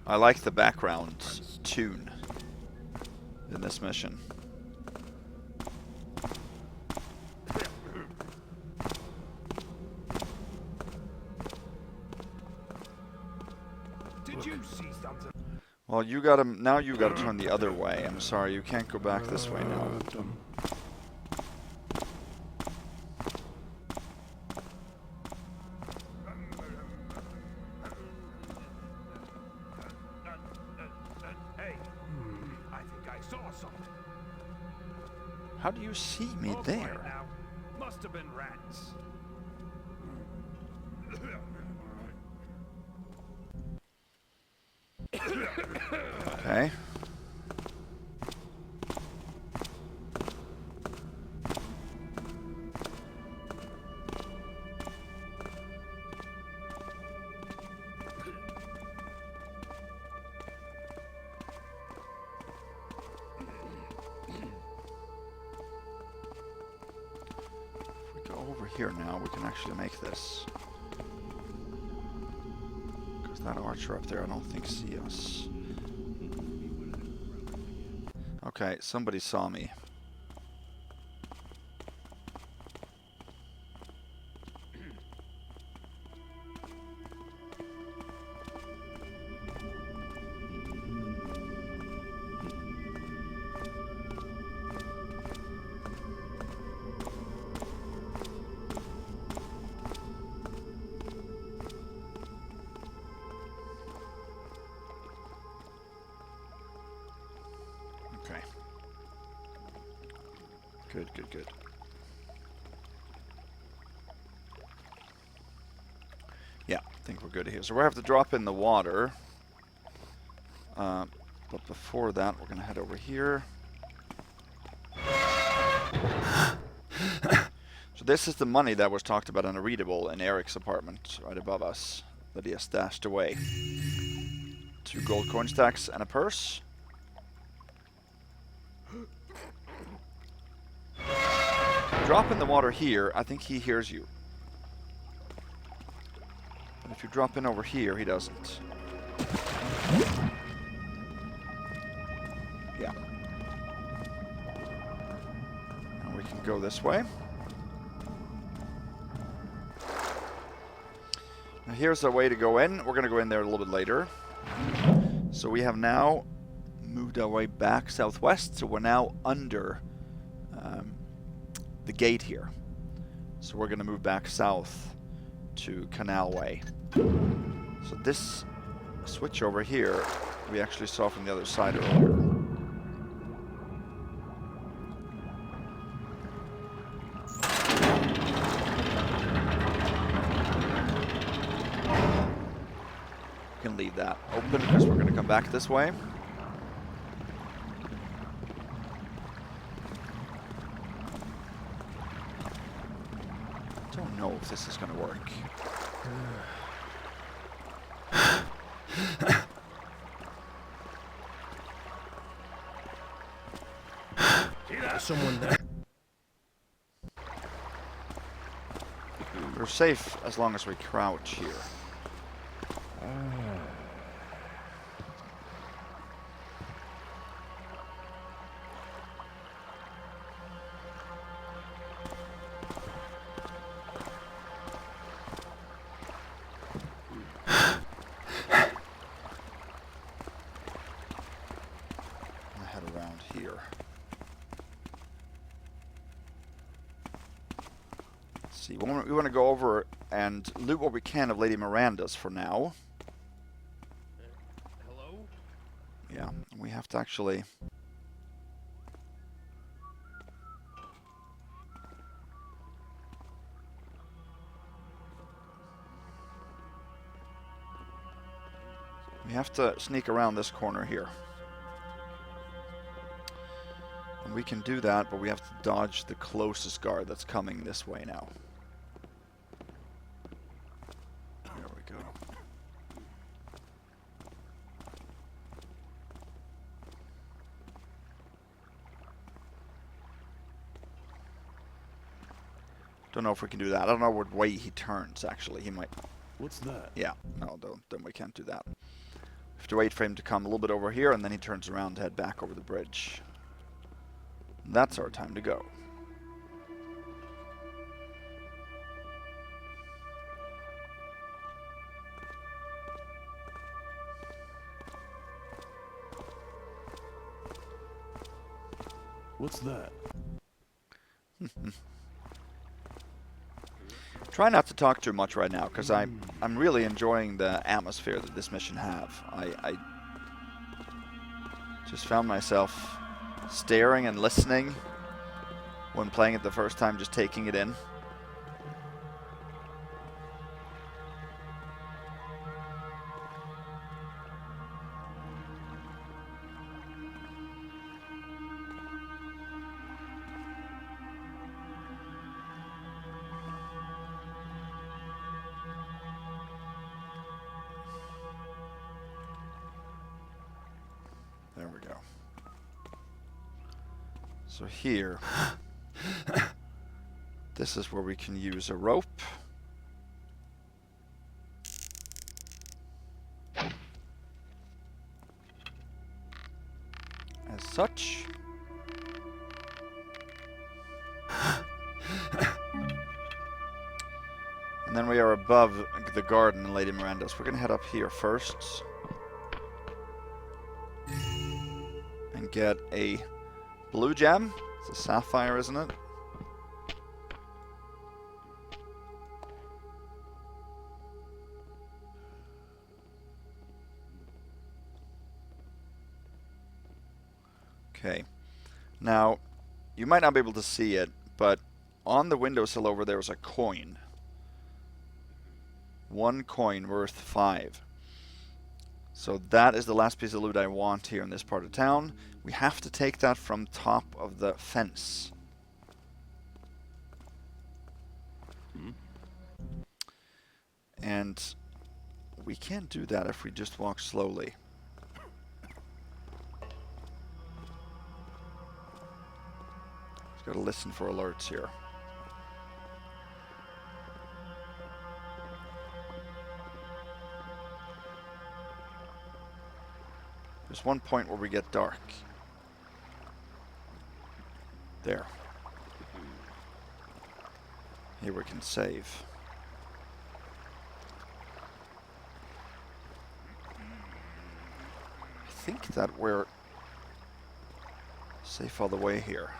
I like the background tune in this mission. Did you see something? Well, now you gotta turn the other way. I'm sorry, you can't go back this way now. How do you see me there? Now. Must have been rats. Okay. Here now, we can actually make this. Because that archer up there, I don't think see us. Okay, somebody saw me. good, good. Yeah, I think we're good here. So we have to drop in the water. But before that, we're going to head over here. So this is the money that was talked about in a readable in Eric's apartment, right above us, that he has stashed away. 2 gold coin stacks and a purse. Drop in the water here, I think he hears you. And if you drop in over here, he doesn't. Yeah. And we can go this way. Now here's a way to go in. We're going to go in there a little bit later. So we have now moved our way back southwest. So we're now under the gate here. So we're going to move back south to Canal Way. So this switch over here, we actually saw from the other side earlier. We can leave that open because we're going to come back this way. Don't know if this is going to work. There's someone there. We're safe as long as we crouch here. Head around here. Let's see, we want to go over and loot what we can of Lady Miranda's for now. Hello? Yeah, we have to actually... We have to sneak around this corner here. And we can do that, but we have to dodge the closest guard that's coming this way now. There we go. Don't know if we can do that. I don't know what way he turns, actually. He might... What's that? Yeah, no, then we can't do that. We have to wait for him to come a little bit over here, and then he turns around to head back over the bridge. That's our time to go. What's that? Try not to talk too much right now, because I'm really enjoying the atmosphere that this mission have. I just found myself staring and listening when playing it the first time, just taking it in. There we go. So here, this is where we can use a rope. As such. And then we are above the garden in Lady Miranda. So we're going to head up here first. And get a blue gem. It's a sapphire, isn't it? Okay. Now, you might not be able to see it, but on the windowsill over there is a coin. 1 coin worth 5. So that is the last piece of loot I want here in this part of town. We have to take that from top of the fence. And we can't do that if we just walk slowly. Just gotta listen for alerts here. There's one point where we get dark. There. Here we can save. I think that we're safe all the way here.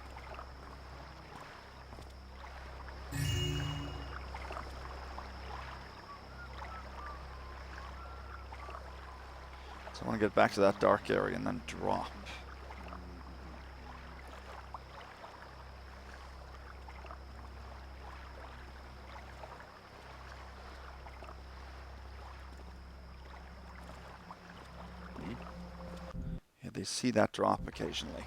So I want to get back to that dark area and then drop. Yeah, they see that drop occasionally.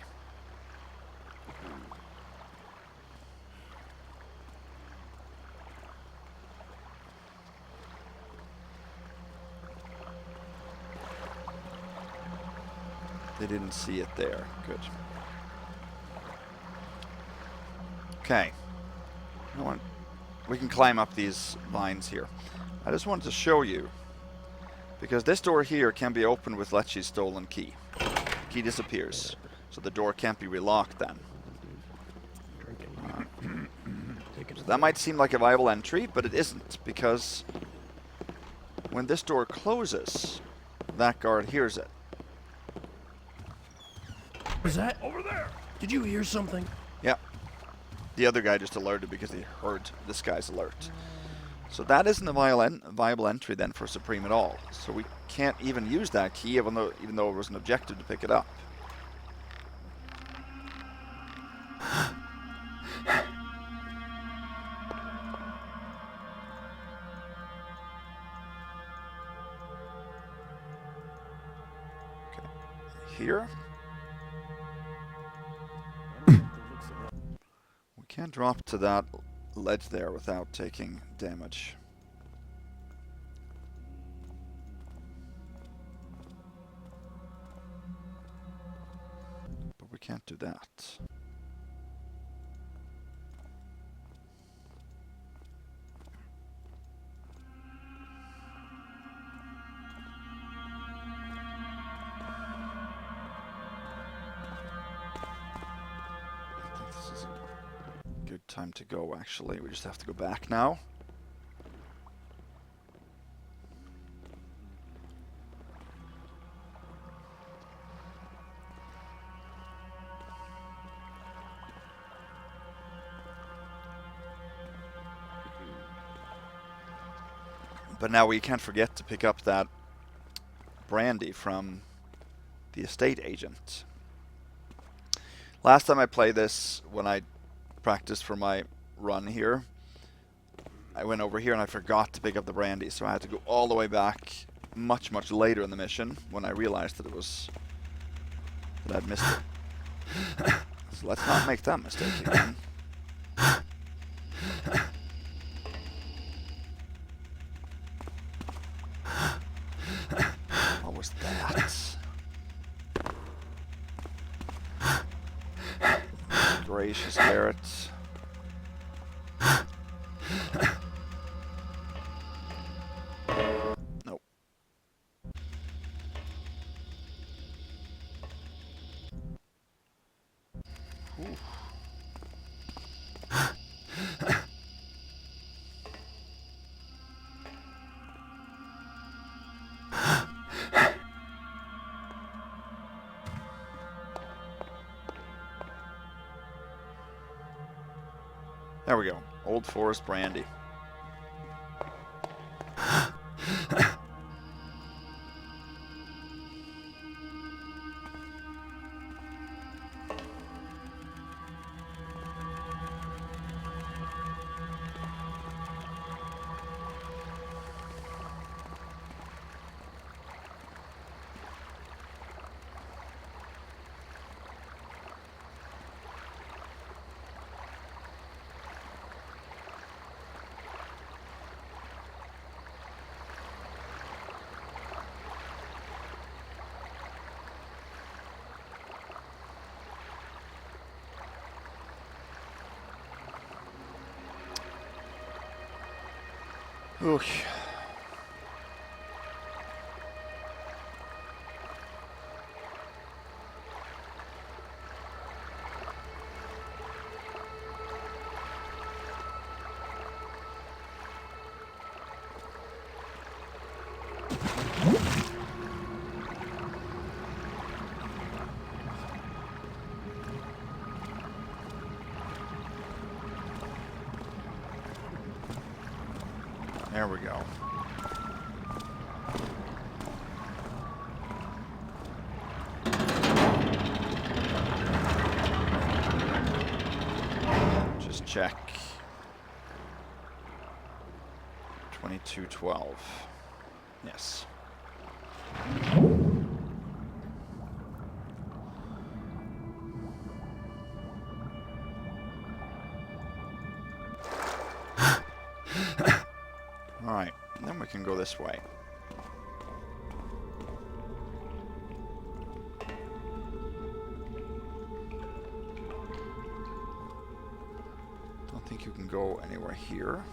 They didn't see it there. Good. Okay. We can climb up these vines here. I just wanted to show you, because this door here can be opened with Lecce's stolen key. The key disappears, so the door can't be relocked then. So that might seem like a viable entry, but it isn't, because when this door closes, that guard hears it. Was that over there? Did you hear something? Yeah. The other guy just alerted because he heard this guy's alert. So that isn't a viable entry then for Supreme at all. So we can't even use that key even though it was an objective to pick it up. Okay. Here. We can't drop to that ledge there without taking damage. But we can't do that. I think this is a good time to go, actually. We just have to go back now. But now we can't forget to pick up that brandy from the estate agent. Last time I played this, when I practiced for my run here, I went over here and I forgot to pick up the brandy, so I had to go all the way back much later in the mission when I realized that I'd missed it. So let's not make that mistake again. What was that? Gracious carrots. Nope. Ooh. There we go. Old Forest brandy. Okay. There we go. Just check. 2212. Yes. Alright, then we can go this way. Don't think you can go anywhere here.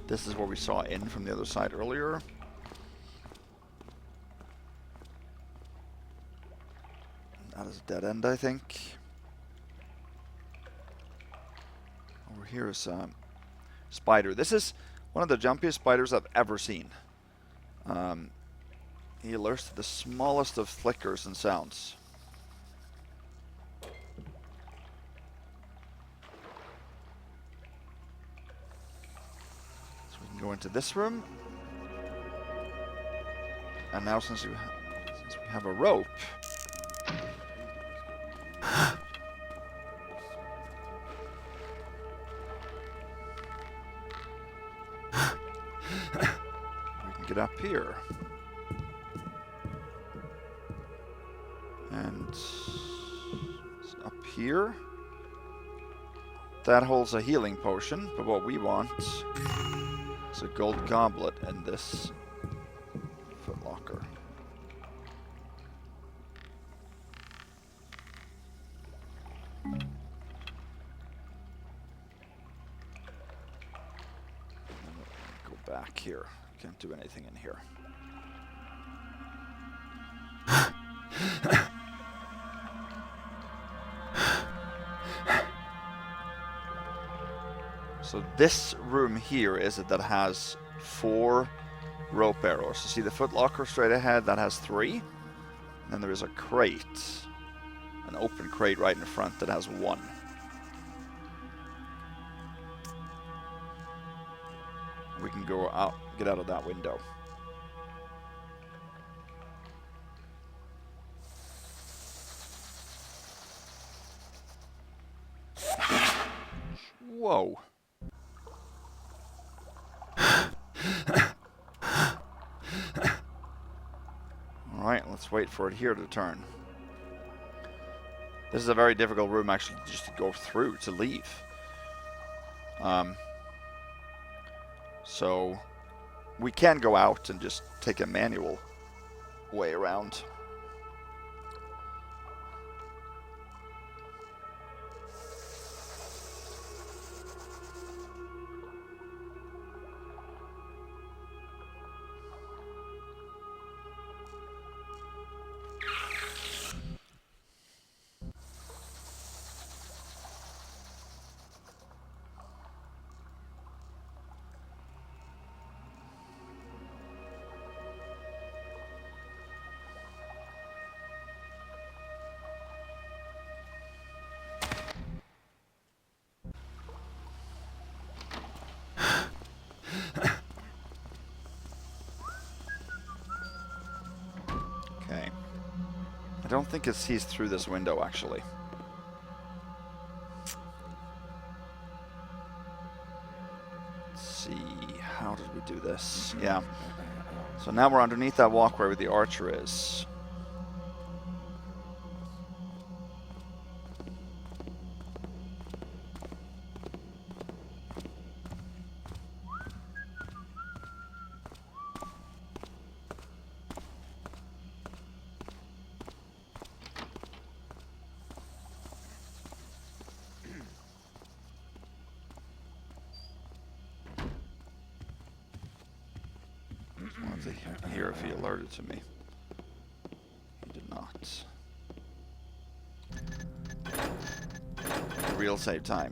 This is what we saw in from the other side earlier. That is a dead end, I think. Over here is spider. This is one of the jumpiest spiders I've ever seen. He alerts to the smallest of flickers and sounds. So we can go into this room. And now since we have a rope, get up here. And up here. That holds a healing potion, but what we want is a gold goblet in this footlocker. Go back here. Can't do anything in here. So this room here is it that has 4 rope arrows. You see the footlocker straight ahead, that has 3. And then there is a crate, an open crate right in front that has 1. We can go out, get out of that window. Whoa. Alright, let's wait for it here to turn. This is a very difficult room actually just to go through, to leave. So we can go out and just take a manual way around. I don't think it sees through this window, actually. Let's see, how did we do this? Yeah. So now we're underneath that walkway where the archer is. wanted to hear if he alerted to me. He did not. Real save time.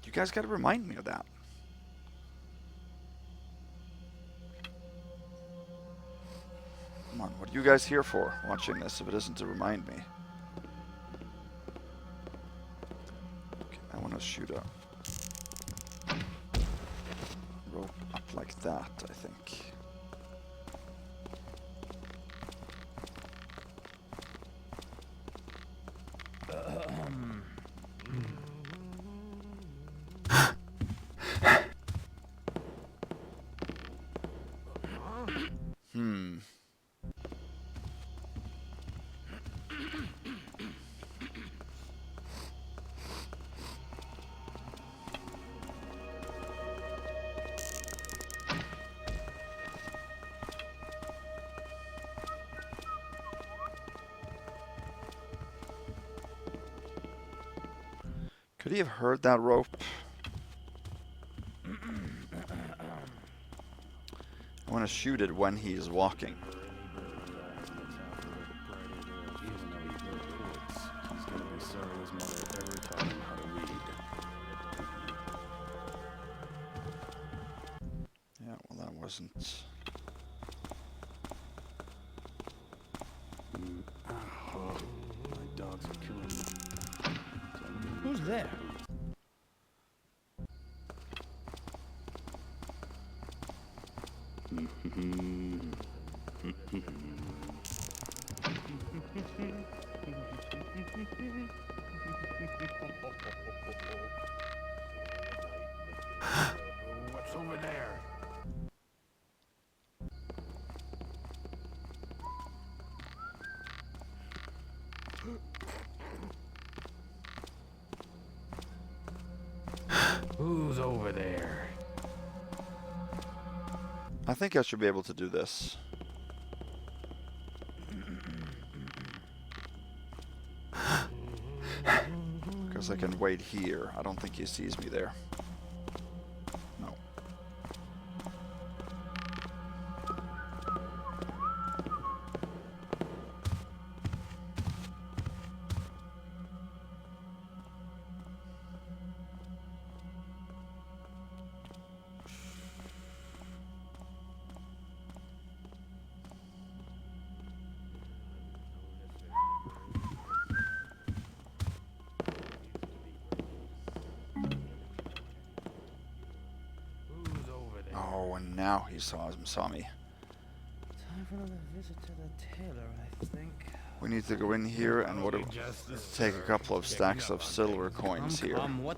You guys gotta remind me of that. Come on, what are you guys here for, watching this, if it isn't to remind me? Okay, I want to shoot a rope up like that, I think. Could he have heard that rope? I want to shoot it when he is walking. Yeah, well, that wasn't... My dogs are killing me. Who's there? What's over there? Who's over there? I think I should be able to do this. Because I can wait here. I don't think he sees me there. No. Oh, and now he saw me. Time for another visit to the tailor, I think. We need to go in here and what? Take a couple of stacks of silver coins here. What?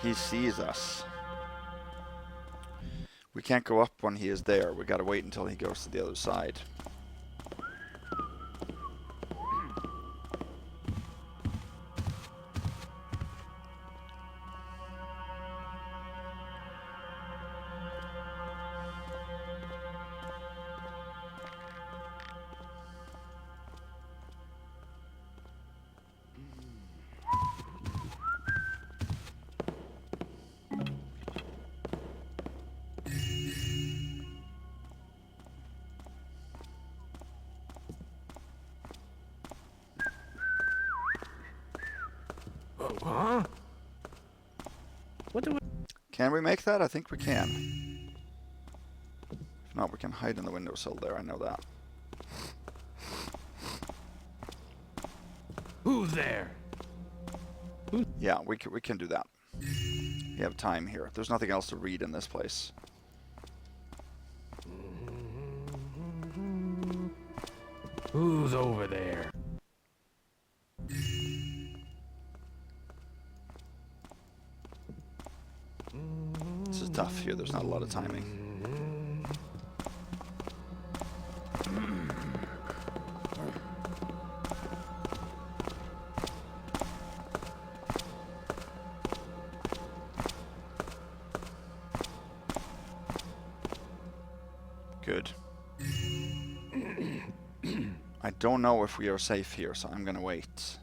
He sees us. We can't go up when he is there. We gotta wait until he goes to the other side. Huh? What do we... Can we make that? I think we can. If not, we can hide in the windowsill there. I know that. Who's there? Yeah, we can do that. We have time here. There's nothing else to read in this place. Who's over there? This is tough here. There's not a lot of timing. Good. I don't know if we are safe here, so I'm gonna wait.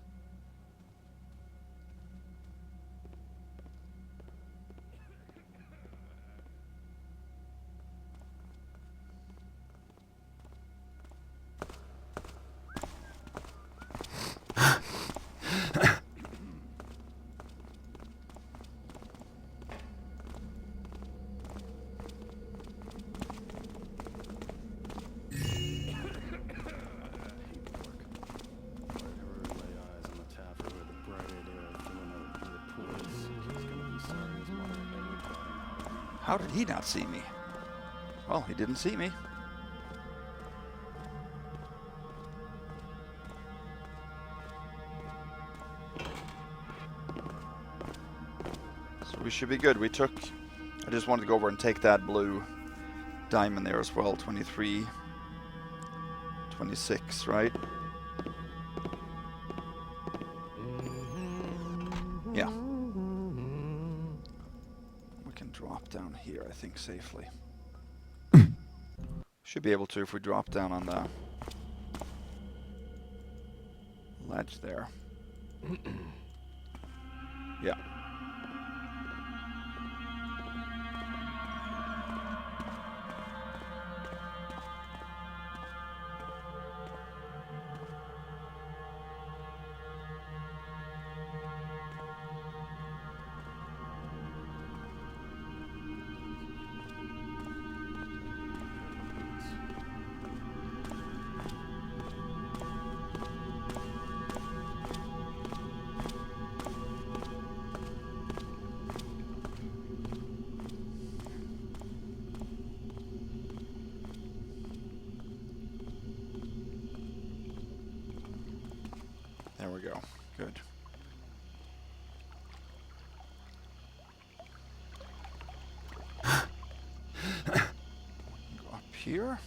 How did he not see me? Well, he didn't see me. So we should be good. We took... I just wanted to go over and take that blue diamond there as well. 23, 26, right? Yeah. We can drop down here, I think, safely. Should be able to if we drop down on the ledge there. Yeah. There we go. Good. Go up here.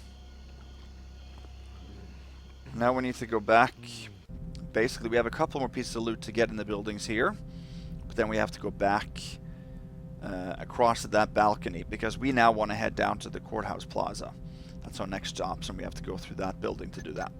Now we need to go back. Basically, we have a couple more pieces of loot to get in the buildings here. But then we have to go back across to that balcony because we now want to head down to the Courthouse Plaza. That's our next stop, so we have to go through that building to do that.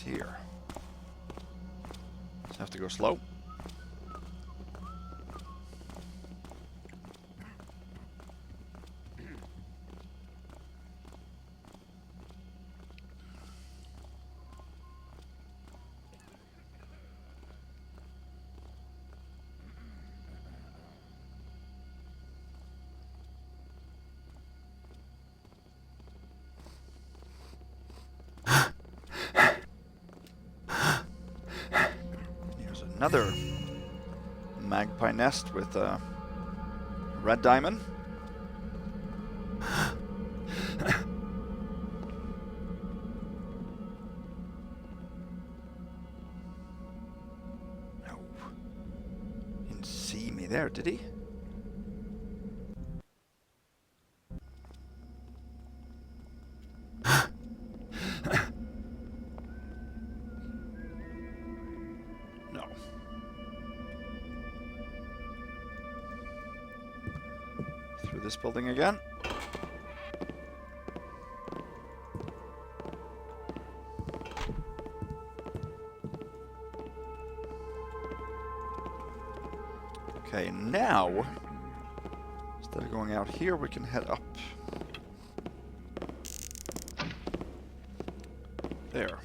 Here. Just have to go slow. Another magpie nest with a red diamond. No. He didn't see me there, did he? This building again. Okay, now instead of going out here, we can head up there.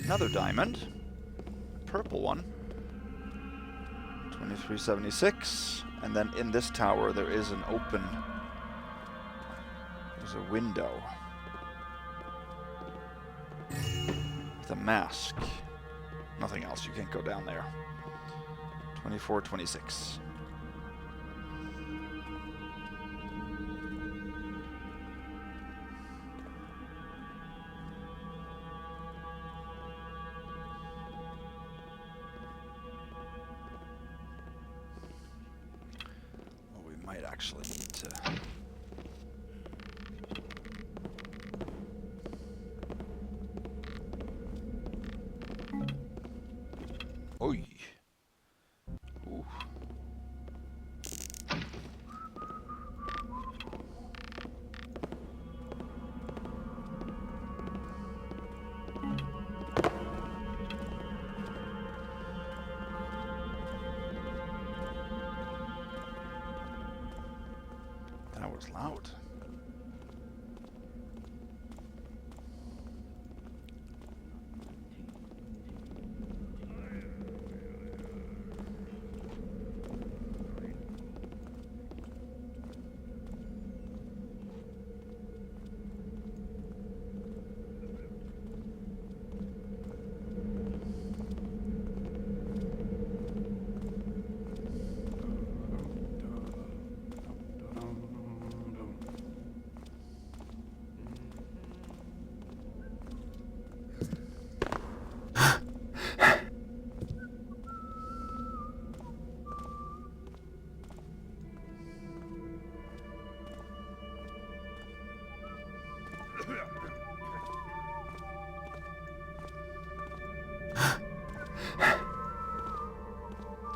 Another diamond, purple one, 2376, and then in this tower there is an open, there's a window. The mask. Nothing else. You can't go down there. 24, 26. Well, we might actually need to... Oy. Ooh. That was loud.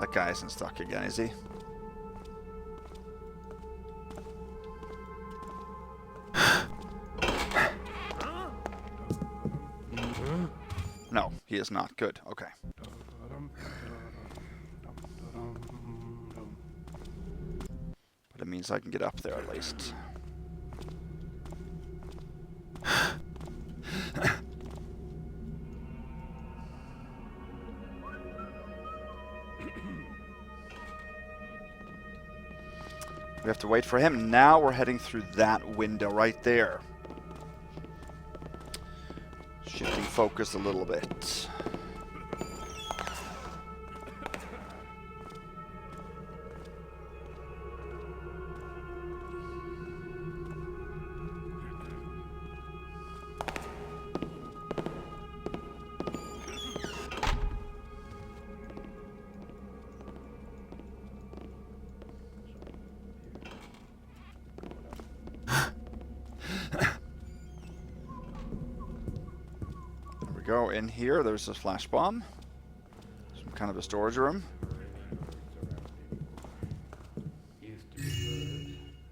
That guy isn't stuck again, is he? No, he is not. Good. Okay. But it means I can get up there at least. We have to wait for him. Now we're heading through that window right there. Shifting focus a little bit. Go in here. There's a flash bomb. Some kind of a storage room.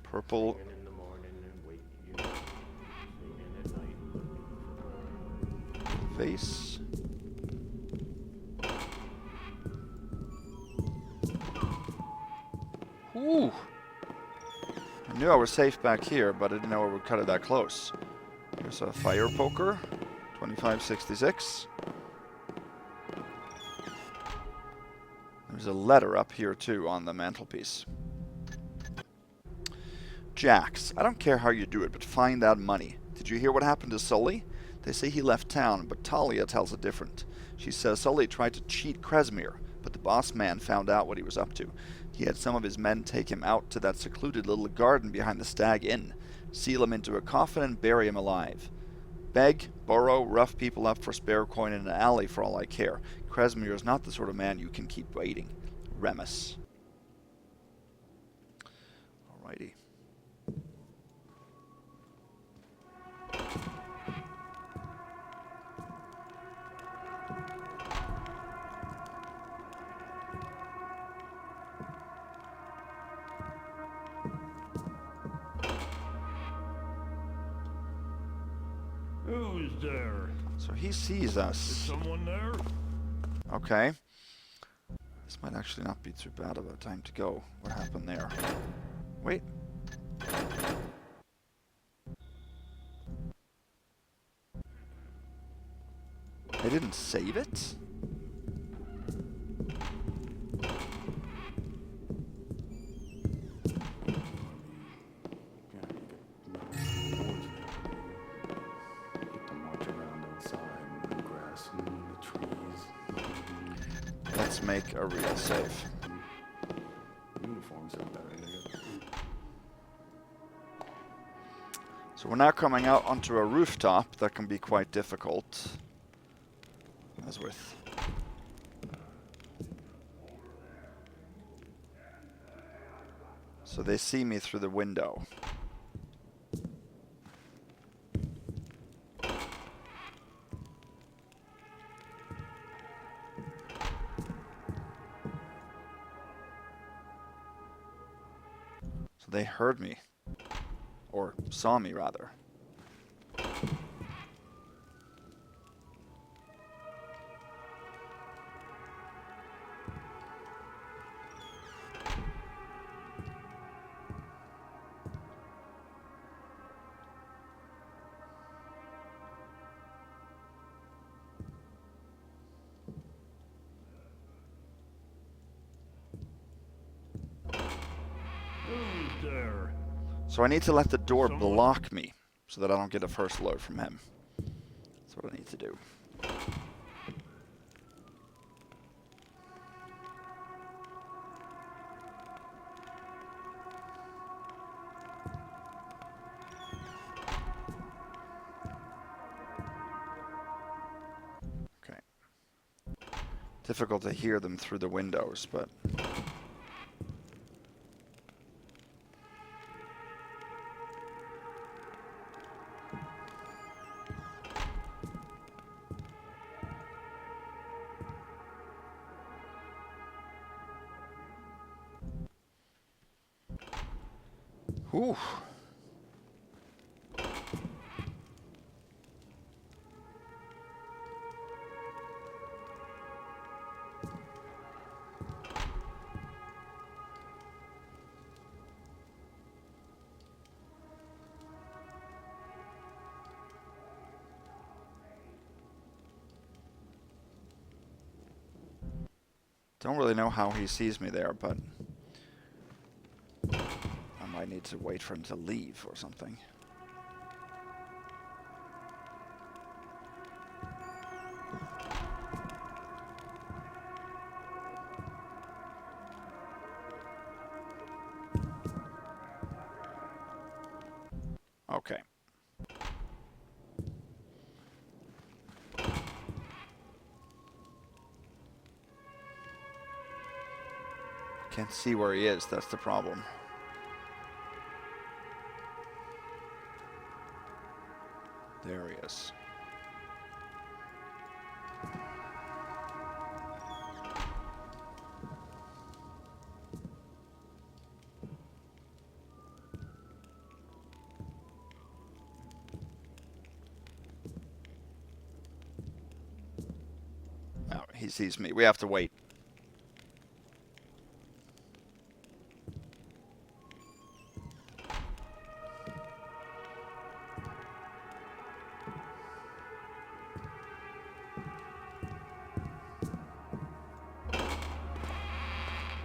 Purple. Vase. Ooh. I knew I was safe back here, but I didn't know it would cut it that close. There's a fire poker. 2566. There's a letter up here too on the mantelpiece. Jax, I don't care how you do it, but find that money. Did you hear what happened to Sully? They say he left town, but Talia tells it different. She says Sully tried to cheat Kresimir, but the boss man found out what he was up to. He had some of his men take him out to that secluded little garden behind the Stag Inn, seal him into a coffin and bury him alive. Beg, borrow, rough people up for spare coin in an alley for all I care. Kresimir is not the sort of man you can keep waiting. Remus. Alrighty. Who's there? So he sees us. Is someone there? Okay. This might actually not be too bad of a time to go. What happened there? Wait. They didn't save it? let's make a real save. Uniforms are better, nigga. So we're now coming out onto a rooftop that can be quite difficult. As with... So they see me through the window. So they heard me. Or saw me, rather. Who's there? So I need to let the door block me, so that I don't get a first load from him. That's what I need to do. Okay. Difficult to hear them through the windows, but... Whew. Don't really know how he sees me there, but I might need to wait for him to leave or something. Okay. Can't see where he is, that's the problem. There he is. No, he sees me. We have to wait.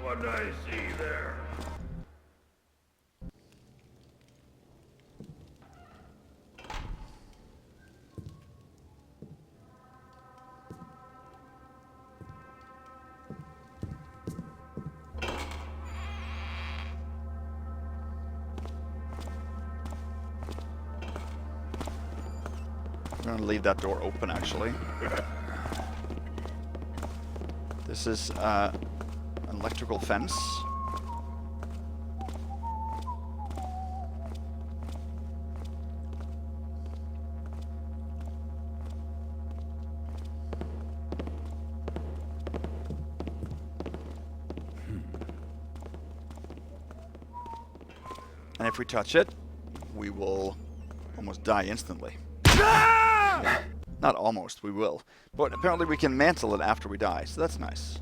What did I see there? I'm going to leave that door open, actually. This is an electrical fence. And if we touch it, we will almost die instantly. Not almost, we will. But apparently we can mantle it after we die, so that's nice.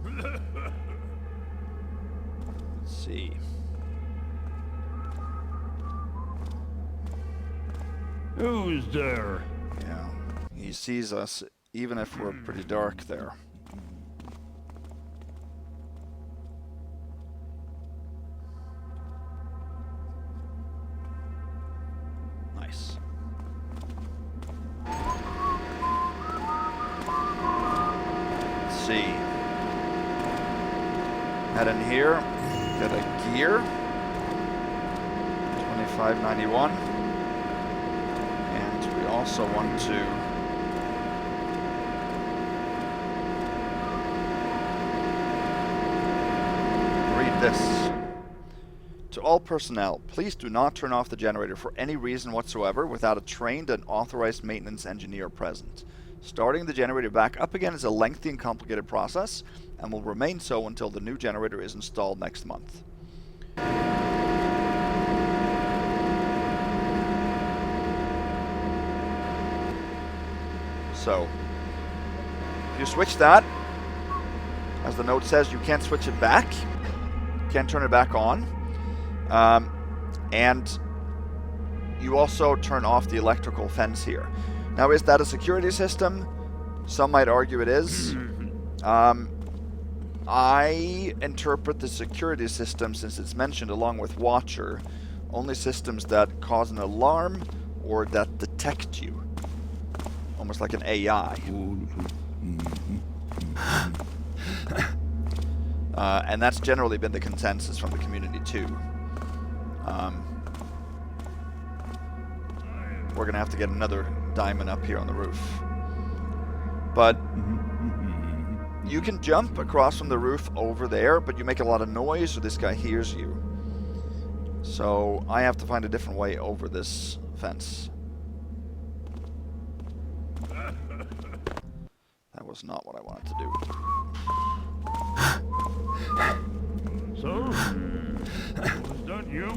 Let's see. Who's there? Yeah, he sees us even if we're pretty dark there. Head in here, get a gear, 2591, and we also want to read this. To all personnel, please do not turn off the generator for any reason whatsoever without a trained and authorized maintenance engineer present. Starting the generator back up again is a lengthy and complicated process, and will remain so until the new generator is installed next month. So, if you switch that, as the note says, you can't switch it back, can't turn it back on, and you also turn off the electrical fence here. Now, is that a security system? Some might argue it is. I interpret the security system, since it's mentioned along with Watcher, only systems that cause an alarm or that detect you. Almost like an AI. And that's generally been the consensus from the community too. We're gonna have to get another diamond up here on the roof. But you can jump across from the roof over there, but you make a lot of noise, so this guy hears you. So I have to find a different way over this fence. That was not what I wanted to do. So? Was that you?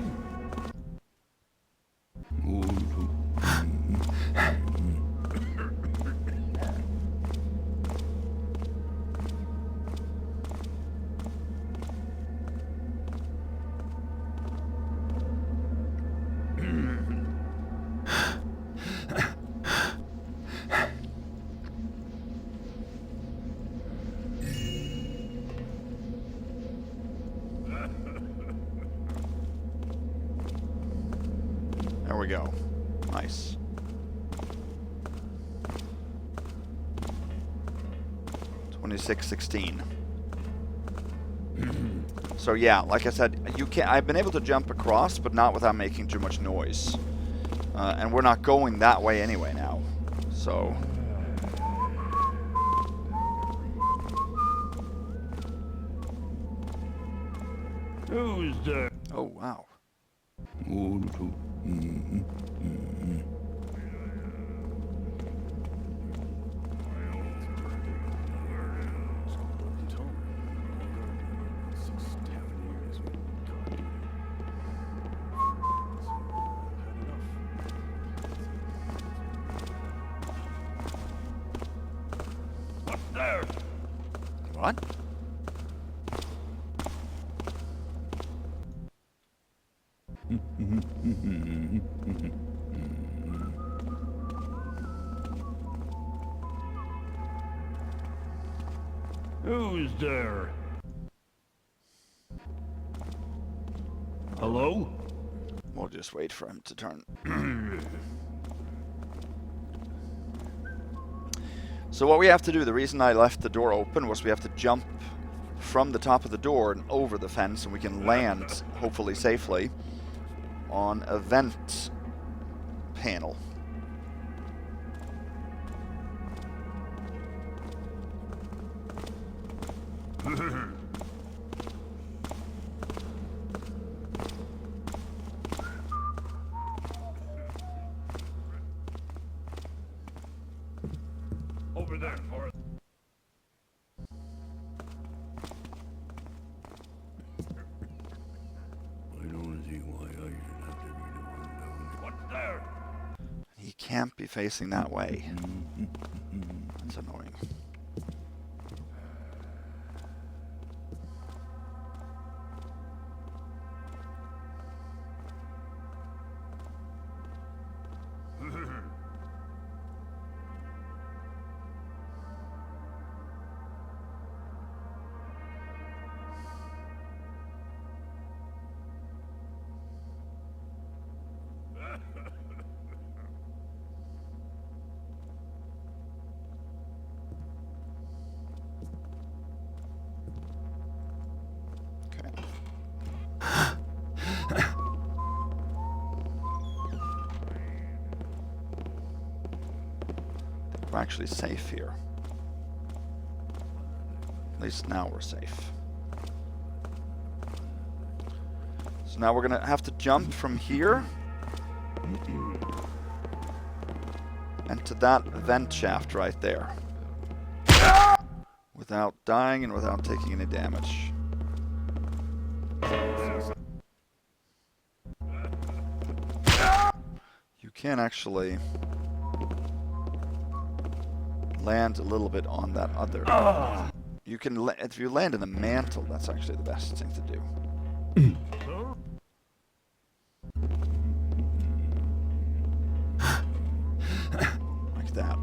There we go. Nice. $26.16. So yeah, like I said, you can. I've been able to jump across, but not without making too much noise. And we're not going that way anyway now. So. Who's there? Oh wow. What's there? What? Who's there? Hello? We'll just wait for him to turn. So what we have to do, the reason I left the door open was we have to jump from the top of the door and over the fence, and we can land, hopefully safely, on a vent panel. Over there, Forrest. I don't see why I should have to be the one down here. What's there? He can't be facing that way. That's annoying. actually safe here. At least now we're safe. So now we're gonna have to jump from here and to that vent shaft right there. Without dying and without taking any damage. You can actually land a little bit on that other. You can, if you land in the mantle, that's actually the best thing to do. Like that.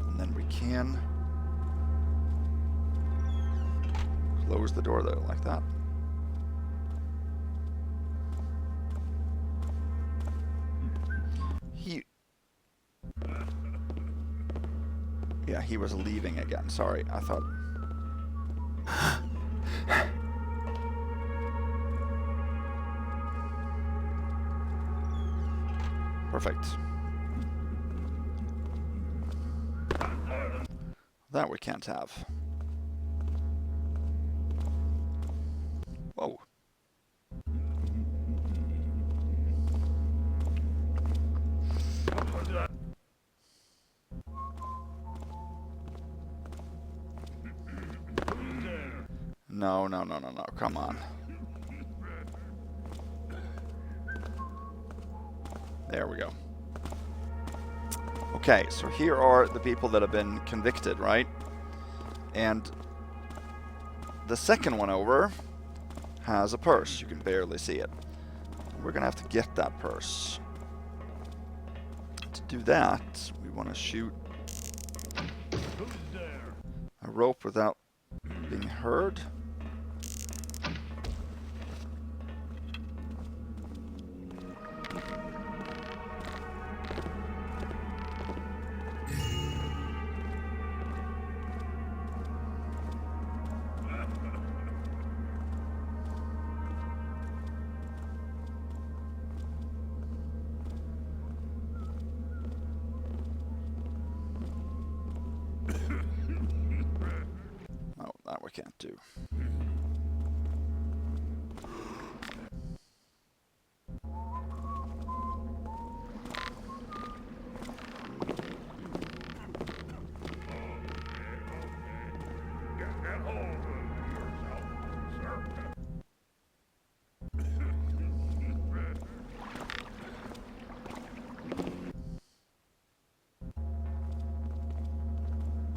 And then we can close the door there, like that. Yeah, he was leaving again. Sorry, I thought... Perfect. That we can't have. Whoa. No, no, no, no, no, come on. There we go. Okay, so here are the people that have been convicted, right? And the second one over has a purse. You can barely see it. We're gonna have to get that purse. To do that, we want to shoot a rope without being heard. Can't do.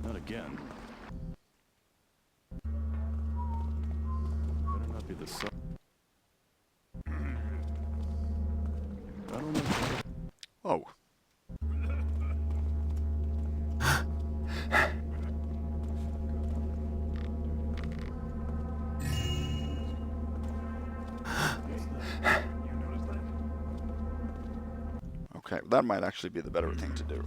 Not again. Be the sun. I don't know. Oh. Okay, that might actually be the better thing to do.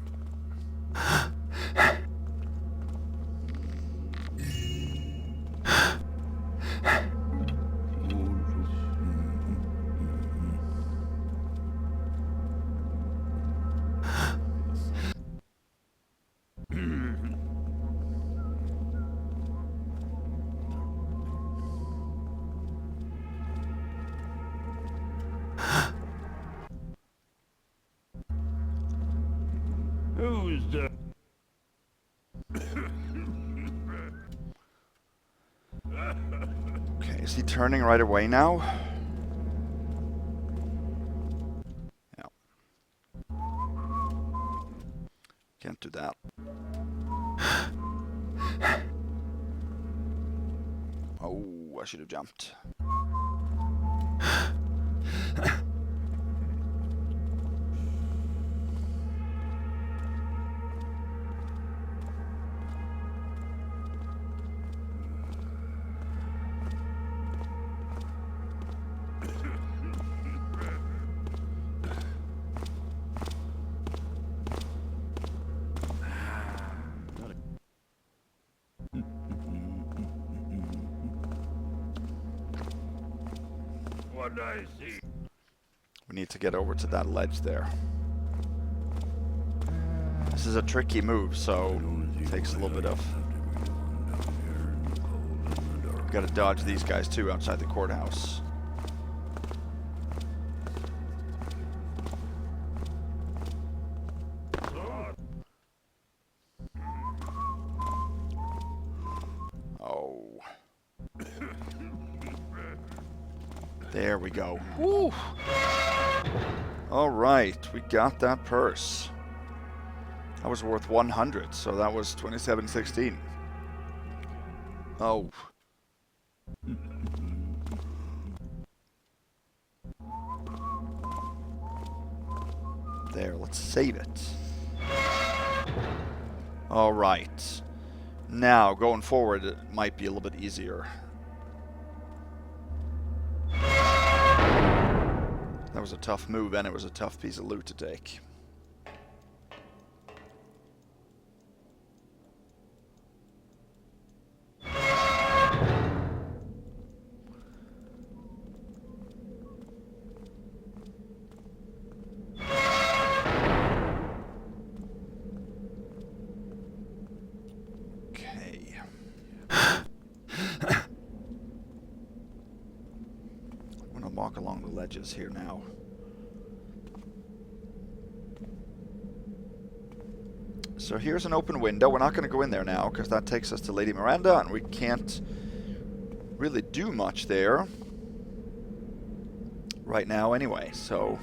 Who's the... Okay, is he turning right away now? Yeah. Can't do that. Oh, I should have jumped. What I see? We need to get over to that ledge there. This is a tricky move, so it takes a little bit of... Got to dodge these guys too outside the courthouse. Oh. There we go. Woo. All right, we got that purse. That was worth 100, so that was 27.16. Oh. There, let's save it. All right. Now, going forward, it might be a little bit easier. That was a tough move, and it was a tough piece of loot to take. Walk along the ledges here now. So here's an open window. We're not going to go in there now because that takes us to Lady Miranda and we can't really do much there right now anyway, so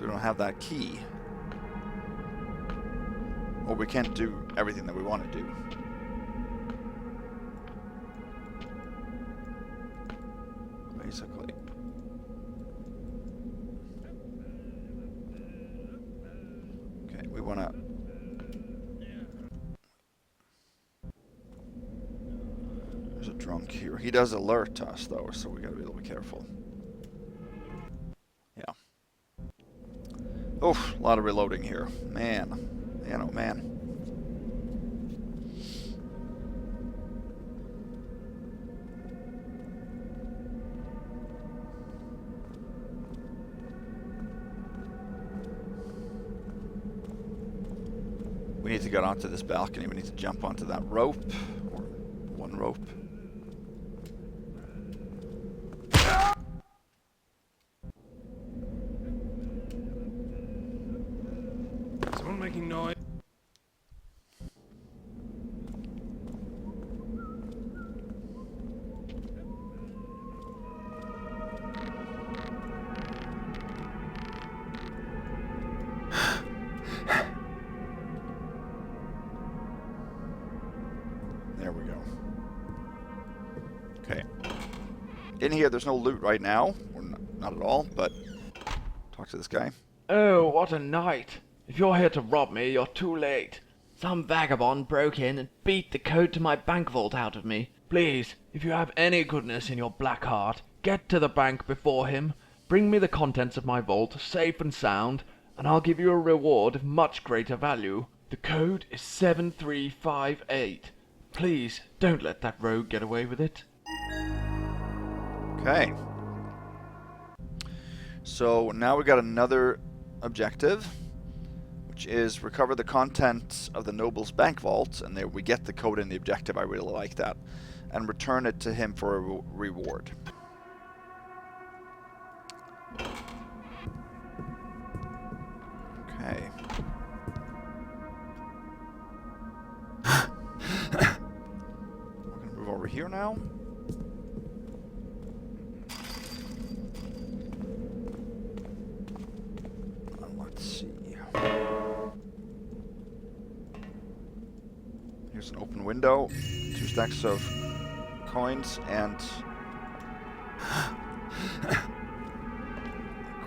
we don't have that key. Or we can't do everything that we want to do. Basically. We want to... There's a drunk here. He does alert us, though, so we got to be a little bit careful. Yeah. Oof, a lot of reloading here. Man. Man, oh man. We need to get onto this balcony. We need to jump onto that rope, or one rope. Someone making noise. There we go. Okay. In here, there's no loot right now. Or not at all, but... Talk to this guy. Oh, what a night. If you're here to rob me, you're too late. Some vagabond broke in and beat the code to my bank vault out of me. Please, if you have any goodness in your black heart, get to the bank before him, bring me the contents of my vault, safe and sound, and I'll give you a reward of much greater value. The code is 7358. Please, don't let that rogue get away with it. Okay. So now we got another objective, which is recover the contents of the noble's bank vault, and there we get the code in the objective. I really like that, and return it to him for a reward. Okay. We're gonna move over here now. Let's see. Here's an open window, 2 stacks of coins, and a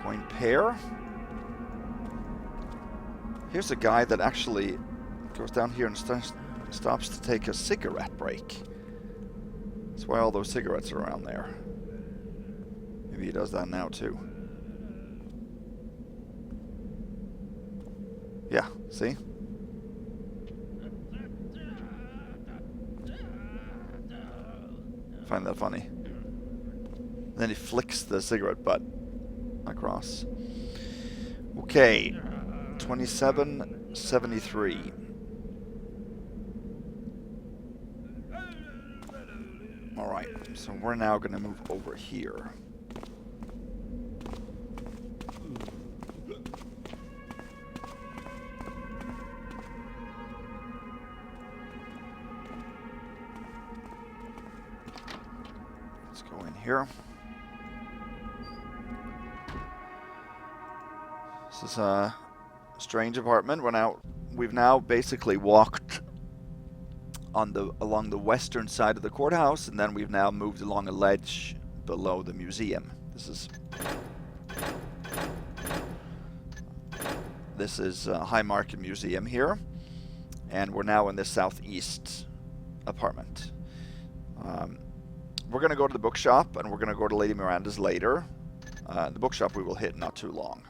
coin pair. Here's a guy that actually goes down here and stops to take a cigarette break. That's why all those cigarettes are around there. Maybe he does that now too. Yeah, see? Find that funny. Then he flicks the cigarette butt across. Okay, 27 73. Alright, so we're now going to move over here. Let's go in here. This is a strange apartment. We've now basically walked along the western side of the courthouse, and then we've now moved along a ledge below the museum. This is High Market Museum here, and we're now in the southeast apartment. We're going to go to the bookshop, and we're going to go to Lady Miranda's later. The bookshop we will hit not too long.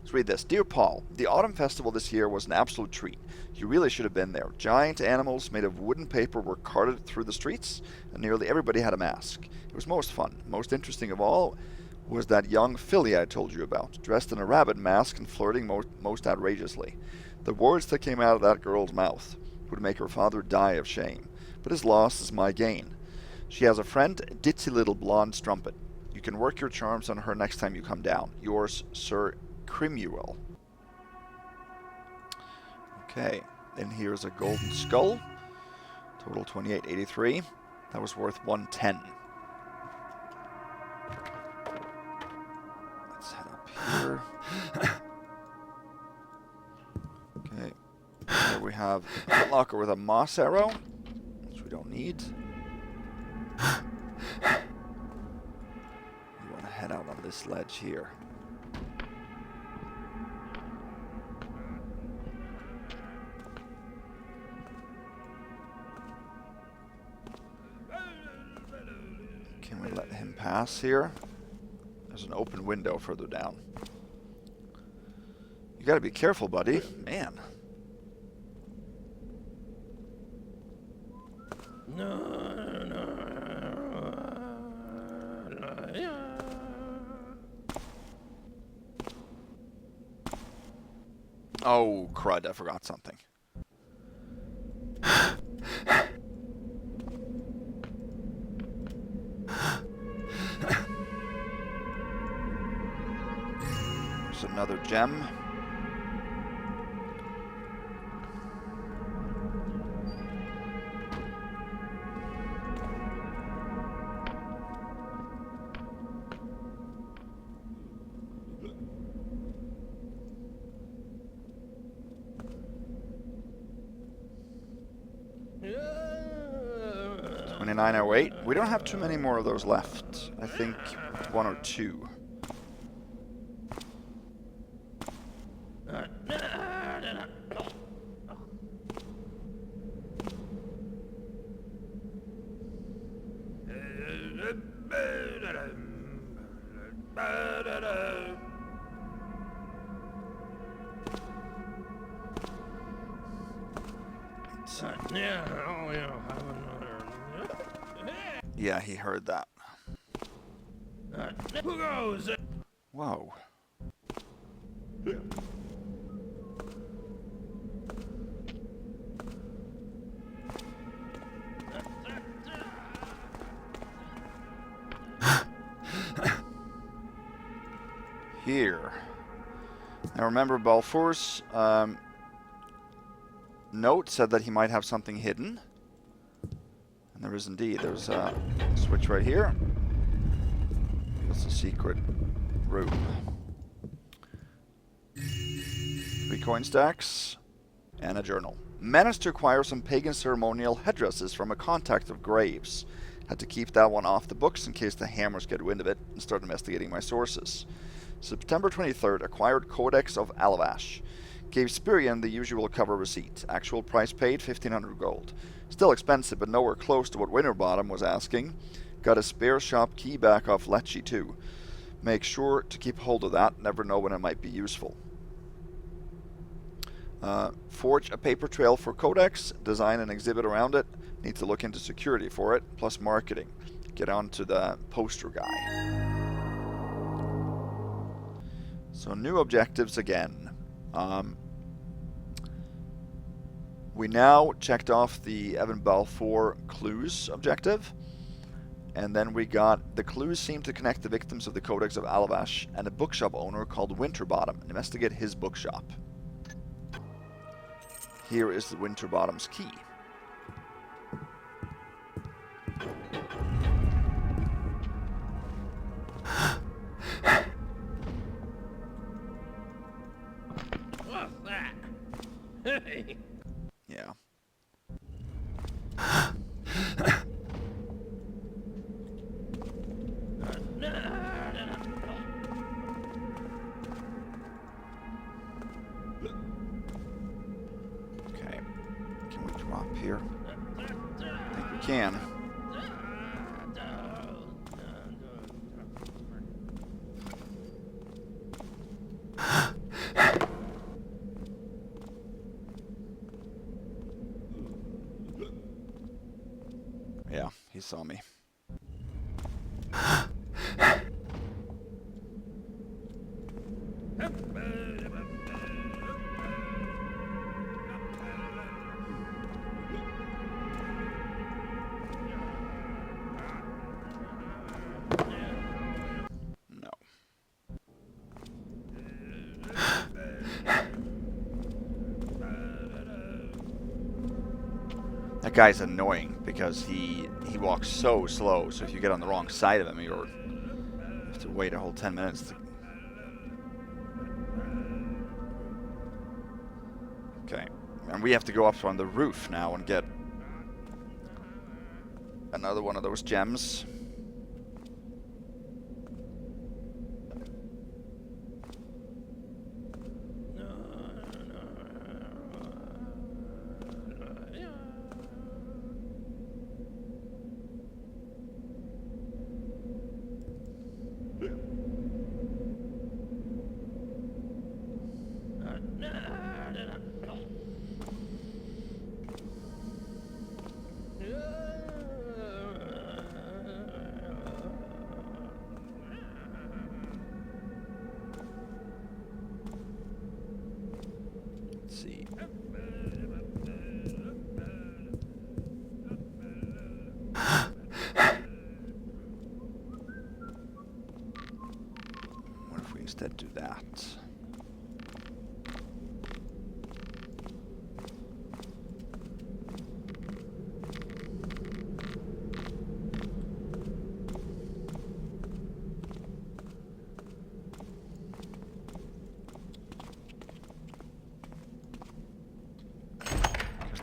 Let's read this. Dear Paul, the Autumn Festival this year was an absolute treat. You really should have been there. Giant animals made of wooden paper were carted through the streets, and nearly everybody had a mask. It was most fun. Most interesting of all was that young filly I told you about, dressed in a rabbit mask and flirting most outrageously. The words that came out of that girl's mouth would make her father die of shame, but his loss is my gain. She has a friend, ditzy little blonde strumpet. You can work your charms on her next time you come down. Yours, Sir Crimuel. Okay, and here's a golden skull. Total 2883. That was worth 110. Let's head up here. Okay, here we have a footlocker with a moss arrow, which we don't need. You want to head out on this ledge here. Can we let him pass here? There's an open window further down. You gotta be careful, buddy. Man. Oh, crud, I forgot something. There's another gem. We don't have too many more of those left. I think 1 or 2. Yeah, he heard that. Who goes? Whoa. Here. Now remember, Balfour's note said that he might have something hidden. And there is indeed. There's a switch right here. It's a secret room. 3 coin stacks and a journal. Managed to acquire some pagan ceremonial headdresses from a contact of Graves. Had to keep that one off the books in case the hammers get wind of it and start investigating my sources. September 23rd, acquired Codex of Alavash. Gave Spirian the usual cover receipt. Actual price paid, 1500 gold. Still expensive, but nowhere close to what Winterbottom was asking. Got a spare shop key back off Lecce too. Make sure to keep hold of that, never know when it might be useful. Forge a paper trail for Codex, design an exhibit around it. Need to look into security for it, plus marketing. Get on to the poster guy. So new objectives again. We now checked off the Evan Balfour clues objective. And then we got, the clues seem to connect the victims of the Codex of Alavash and a bookshop owner called Winterbottom. Investigate his bookshop. Here is the Winterbottom's key. What's that? Hey. Yeah. Okay. Can we drop here? I think we can. Yeah, he saw me. No. That guy's annoying because he walks so slow, so if you get on the wrong side of him, you have to wait a whole 10 minutes to... Okay, and we have to go up on the roof now and get another one of those gems. See. What if we instead do that?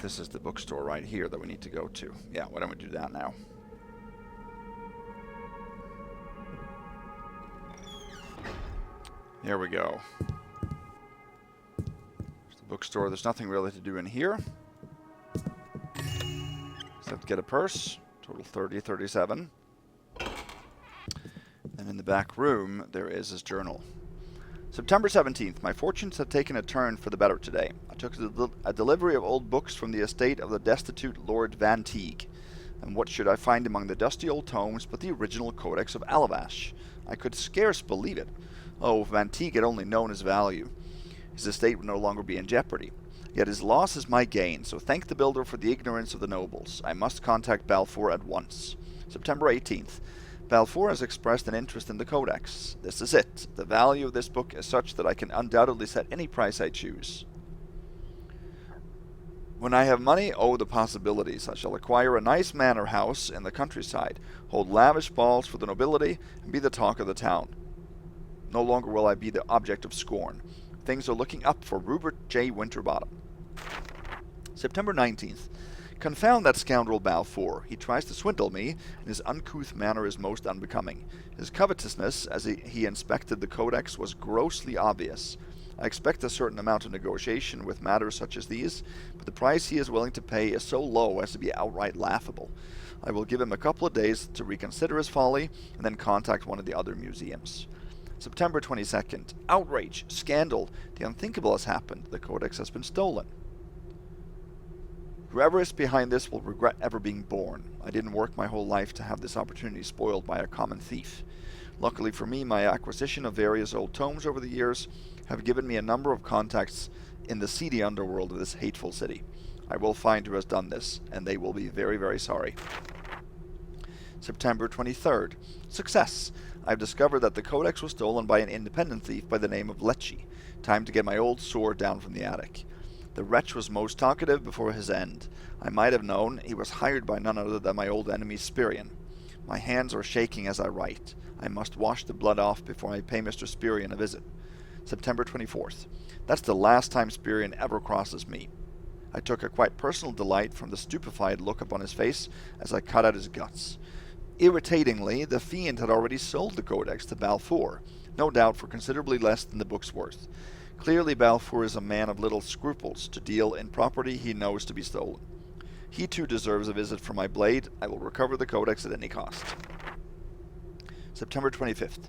This is the bookstore right here that we need to go to. Yeah, why don't we do that now? Here we go. There's the bookstore. There's nothing really to do in here. Except get a purse. Total 30, 37. And in the back room, there is his journal. September 17th. My fortunes have taken a turn for the better today. I took a delivery of old books from the estate of the destitute Lord Van Teague. And what should I find among the dusty old tomes but the original Codex of Alavash? I could scarce believe it. Oh, if Van Teague had only known his value. His estate would no longer be in jeopardy. Yet his loss is my gain, so thank the builder for the ignorance of the nobles. I must contact Balfour at once. September 18th. Balfour has expressed an interest in the Codex. This is it. The value of this book is such that I can undoubtedly set any price I choose. When I have money, oh, the possibilities. I shall acquire a nice manor house in the countryside, hold lavish balls for the nobility, and be the talk of the town. No longer will I be the object of scorn. Things are looking up for Rupert J. Winterbottom. September 19th. Confound that scoundrel Balfour. He tries to swindle me, and his uncouth manner is most unbecoming. His covetousness, as he inspected the Codex, was grossly obvious. I expect a certain amount of negotiation with matters such as these, but the price he is willing to pay is so low as to be outright laughable. I will give him a couple of days to reconsider his folly, and then contact one of the other museums. September 22nd. Outrage! Scandal! The unthinkable has happened. The Codex has been stolen. Whoever is behind this will regret ever being born. I didn't work my whole life to have this opportunity spoiled by a common thief. Luckily for me, my acquisition of various old tomes over the years have given me a number of contacts in the seedy underworld of this hateful city. I will find who has done this, and they will be very, very sorry. September 23rd. Success! I've discovered that the codex was stolen by an independent thief by the name of Lecce. Time to get my old sword down from the attic. The wretch was most talkative before his end. I might have known he was hired by none other than my old enemy Spirian. My hands are shaking as I write. I must wash the blood off before I pay Mr. Spirian a visit. September 24th. That's the last time Spirian ever crosses me. I took a quite personal delight from the stupefied look upon his face as I cut out his guts. Irritatingly, the fiend had already sold the codex to Balfour, no doubt for considerably less than the book's worth. Clearly Balfour is a man of little scruples to deal in property he knows to be stolen. He too deserves a visit from my blade. I will recover the codex at any cost. September 25th.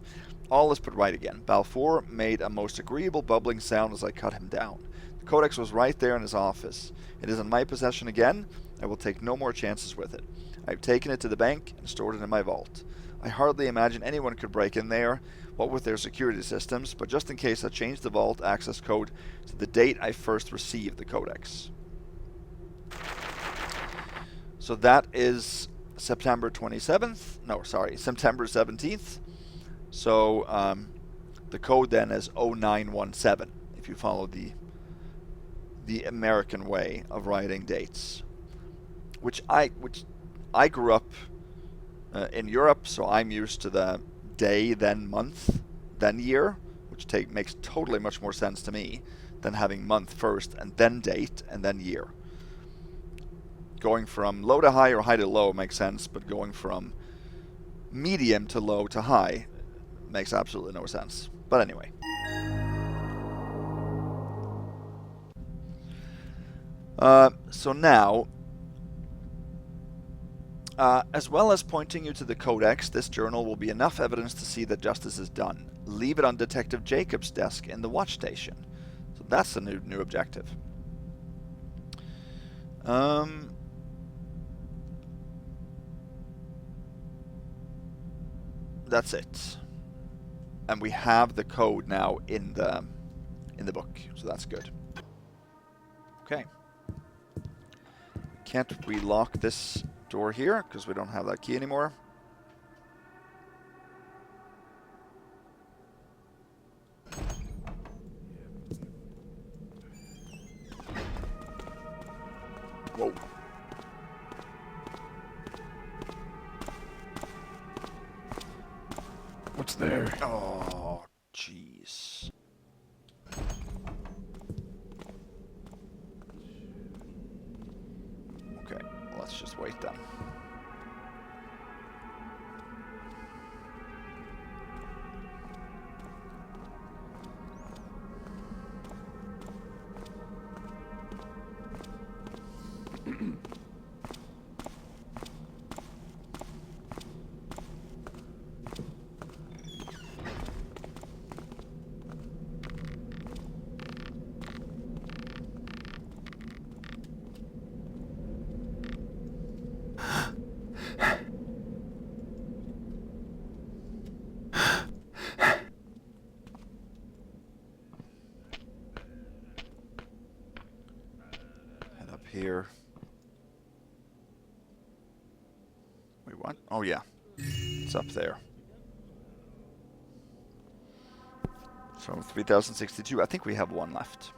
All is put right again. Balfour made a most agreeable bubbling sound as I cut him down. The codex was right there in his office. It is in my possession again. I will take no more chances with it. I have taken it to the bank and stored it in my vault. I hardly imagine anyone could break in there, what with their security systems, but just in case I change the vault access code to the date I first received the codex. So that is September 27th. No, sorry, September 17th. So the code then is 0917 if you follow the American way of writing dates, which I grew up in Europe, so I'm used to the day, then month, then year, which makes totally much more sense to me than having month first and then date and then year. Going from low to high or high to low makes sense, but going from medium to low to high makes absolutely no sense. But anyway. So now, as well as pointing you to the codex, this journal will be enough evidence to see that justice is done. Leave it on Detective Jacob's desk in the watch station. So that's the new objective. That's it. And we have the code now in the book, so that's good. Okay. Can't relock this door here because we don't have that key anymore. Whoa. What's there? Oh, jeez. Okay, let's just wait then. Here. Wait, what? Oh, yeah. It's up there. So 3062. I think we have one left.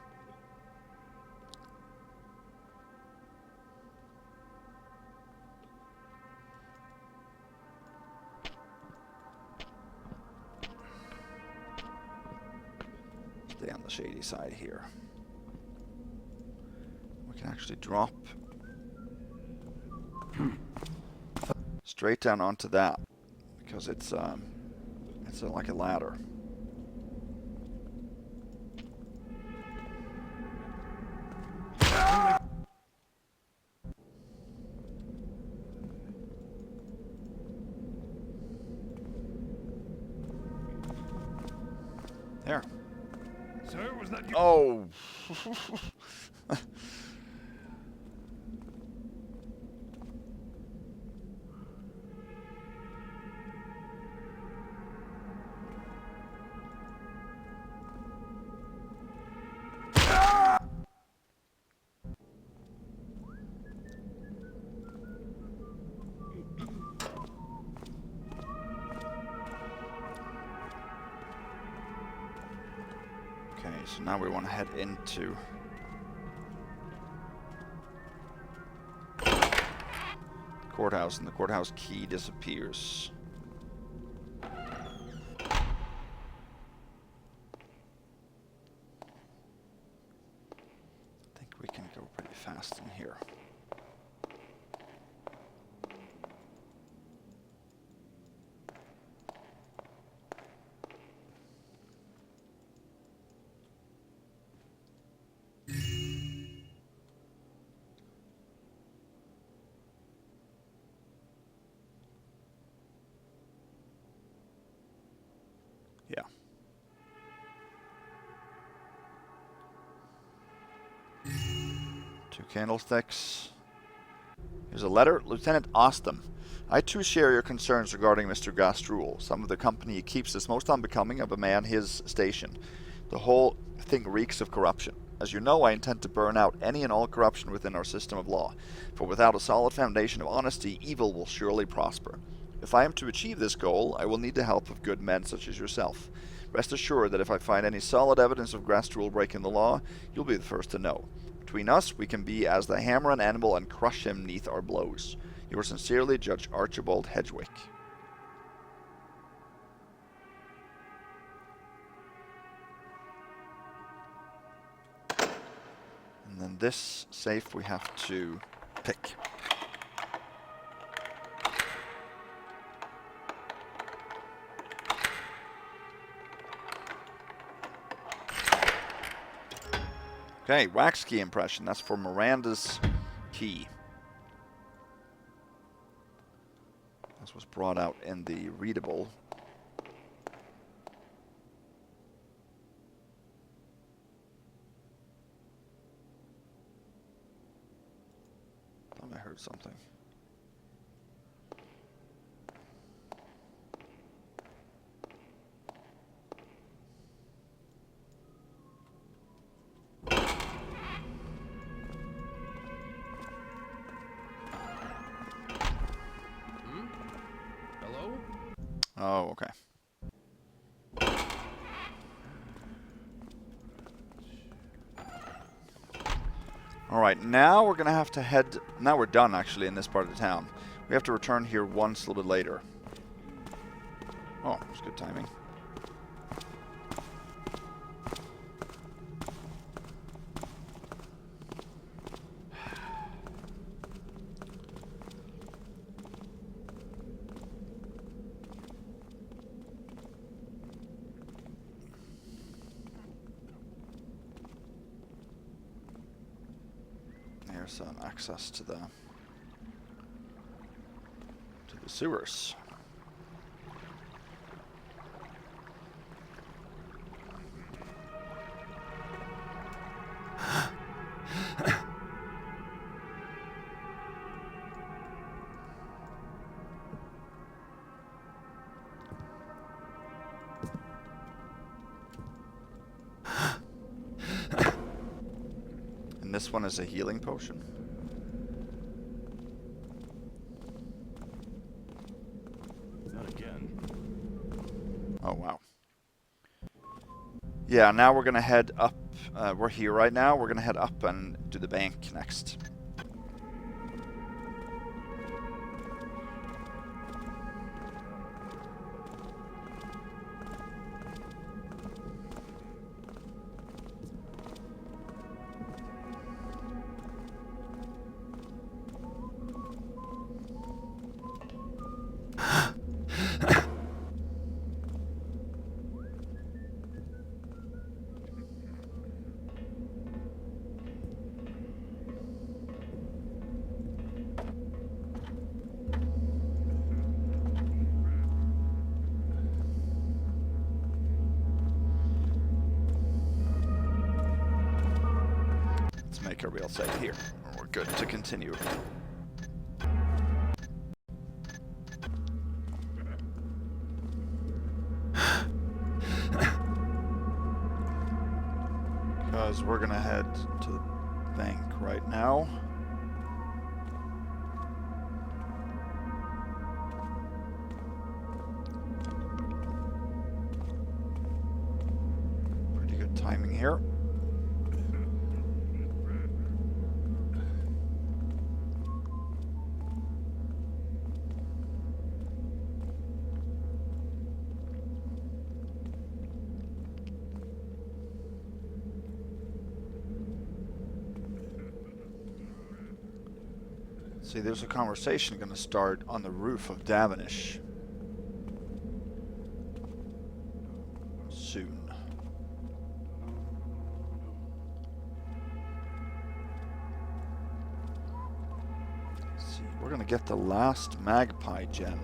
Stay on the shady side here. We can actually drop straight down onto that because it's like a ladder. There. Sir, was that you? Oh. so now we want to head into the courthouse, and the courthouse key disappears. I think we can go pretty fast in here. Yeah. Two candlesticks. Here's a letter. Lieutenant Ostam. I too share your concerns regarding Mr. Gastrule. Some of the company he keeps is most unbecoming of a man his station. The whole thing reeks of corruption. As you know, I intend to burn out any and all corruption within our system of law, for without a solid foundation of honesty, evil will surely prosper. If I am to achieve this goal, I will need the help of good men such as yourself. Rest assured that if I find any solid evidence of Gastrule breaking the law, you'll be the first to know. Between us, we can be as the hammer and anvil and crush him neath our blows. Yours sincerely, Judge Archibald Hedgewick. And then this safe we have to pick. Okay, wax key impression. That's for Miranda's key. This was brought out in the readable. Thought I heard something. Oh, okay. Alright, now we're going to have to head... Now we're done, actually, in this part of the town. We have to return here once a little bit later. Oh, it's good timing. There's access to the sewers. And this one is a healing potion. Not again. Oh, wow. Yeah, now we're going to head up. We're here right now. We're going to head up and do the bank next. Make a real save here. We're good to continue. Because we're gonna head to the bank right now. Pretty good Timing here. See, there's a conversation going to start on the roof of Davenish soon. Let's see, we're going to get the last magpie gem.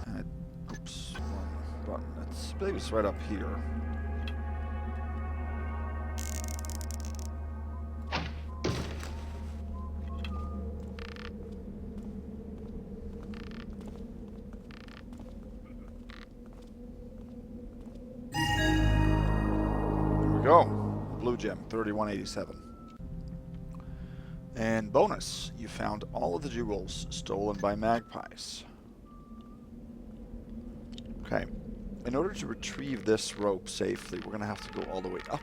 And oops, wrong button. I believe it's right up here. Go. Blue gem, 3187. And bonus, you found all of the jewels stolen by magpies. Okay. In order to retrieve this rope safely, we're going to have to go all the way up.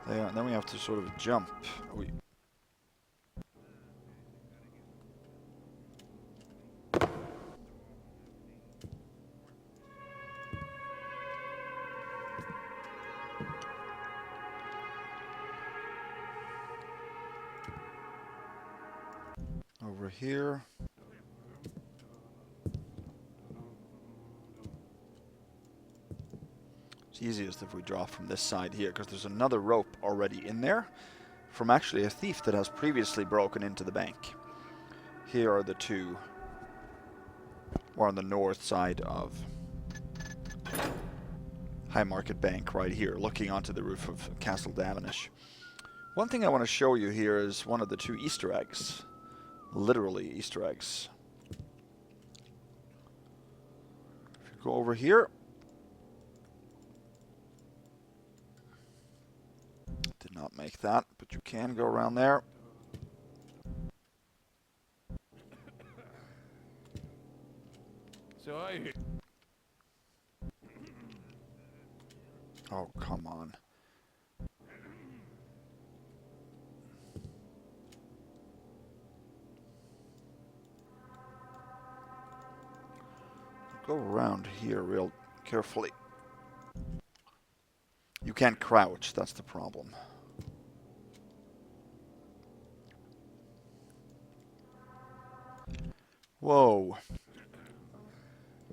There, and then we have to sort of jump. Over here. It's easiest if we draw from this side here, because there's another rope already in there from actually a thief that has previously broken into the bank. Here are the two. We're on the north side of High Market Bank right here, looking onto the roof of Castle Davenish. One thing I want to show you here is one of the two Easter eggs. Literally Easter eggs. If you go over here. Did not make that, but you can go around there. So I hear. Oh, come on. Go around here real carefully. You can't crouch, that's the problem. Whoa.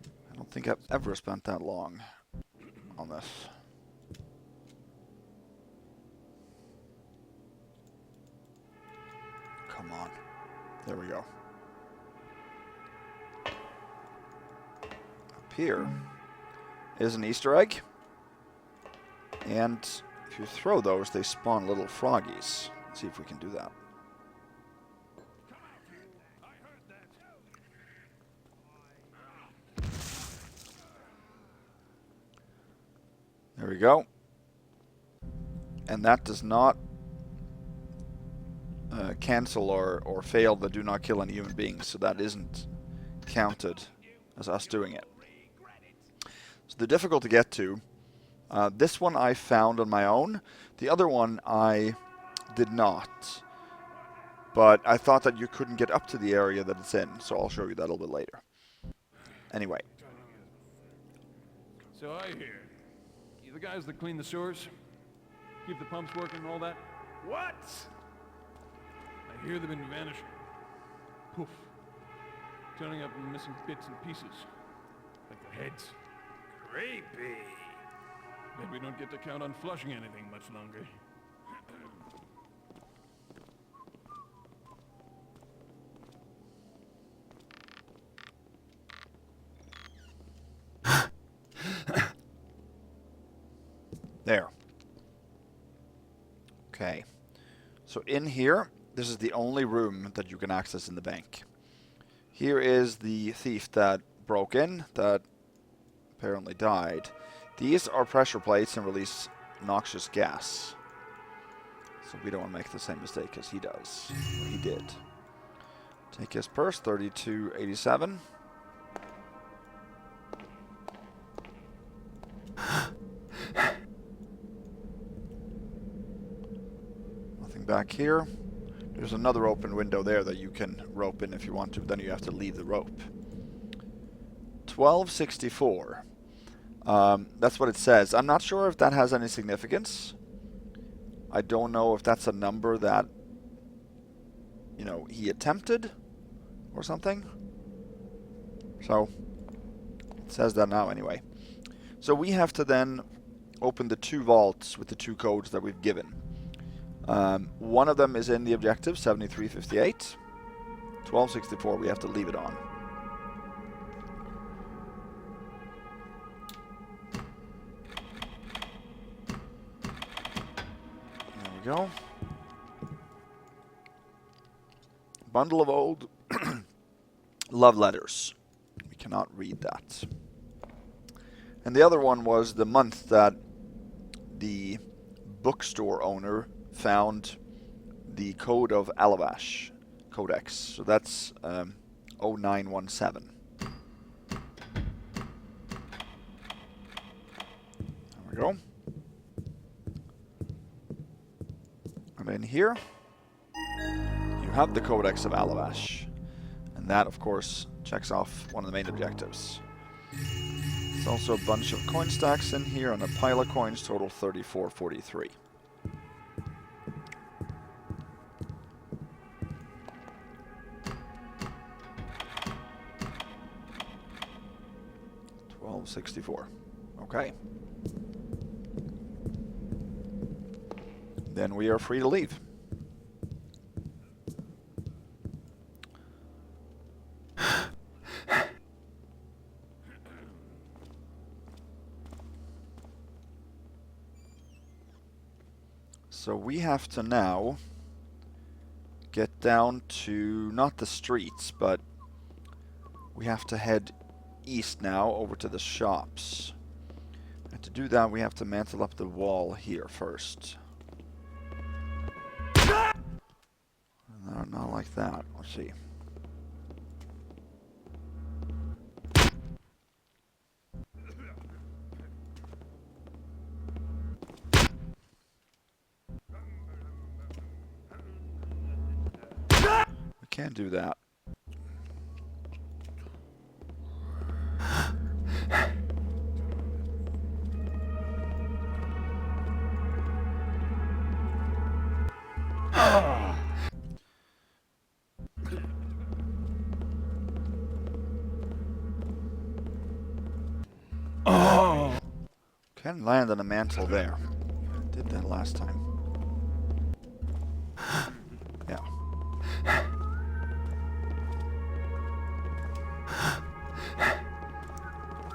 I don't think I've ever spent that long on this. Come on. There we go. Here is an Easter egg, and if you throw those, they spawn little froggies. Let's see if we can do that. There we go. And that does not cancel or fail the do not kill any human beings, so that isn't counted as us doing it. So they're difficult to get to. This one I found on my own. The other one I did not. But I thought that you couldn't get up to the area that it's in, so I'll show you that a little bit later. Anyway. So I hear. You the guys that clean the sewers? Keep the pumps working and all that? What? I hear they've been vanishing. Poof. Turning up and missing bits and pieces. Like the heads. Creepy. Bet we don't get to count on flushing anything much longer. There. Okay. So in here, this is the only room that you can access in the bank. Here is the thief that broke in, that apparently died. These are pressure plates and release noxious gas. So we don't want to make the same mistake as he does. Or he did. Take his purse, 32.87. Nothing back here. There's another open window there that you can rope in if you want to, but then you have to leave the rope. 1264. That's what it says. I'm not sure if that has any significance. I don't know if that's a number that, you know, he attempted or something. So, it says that now anyway. So we have to then open the 2 vaults with the 2 codes that we've given. One of them is in the objective, 7358. 1264, we have to leave it on. There we go. Bundle of old love letters. We cannot read that. And the other one was the month that the bookstore owner found the code of Alavash Codex. So that's 0917. There we go. And in here, you have the Codex of Alavash. And that, of course, checks off one of the main objectives. There's also a bunch of coin stacks in here, and a pile of coins, total 3443. $12.64. Okay. Then we are free to leave. So we have to now get down to, not the streets, but we have to head east now over to the shops. And to do that, we have to mantle up the wall here first. No, not like that. Let's see. Can't do that. Can land on a mantle there. Did that last time. Yeah.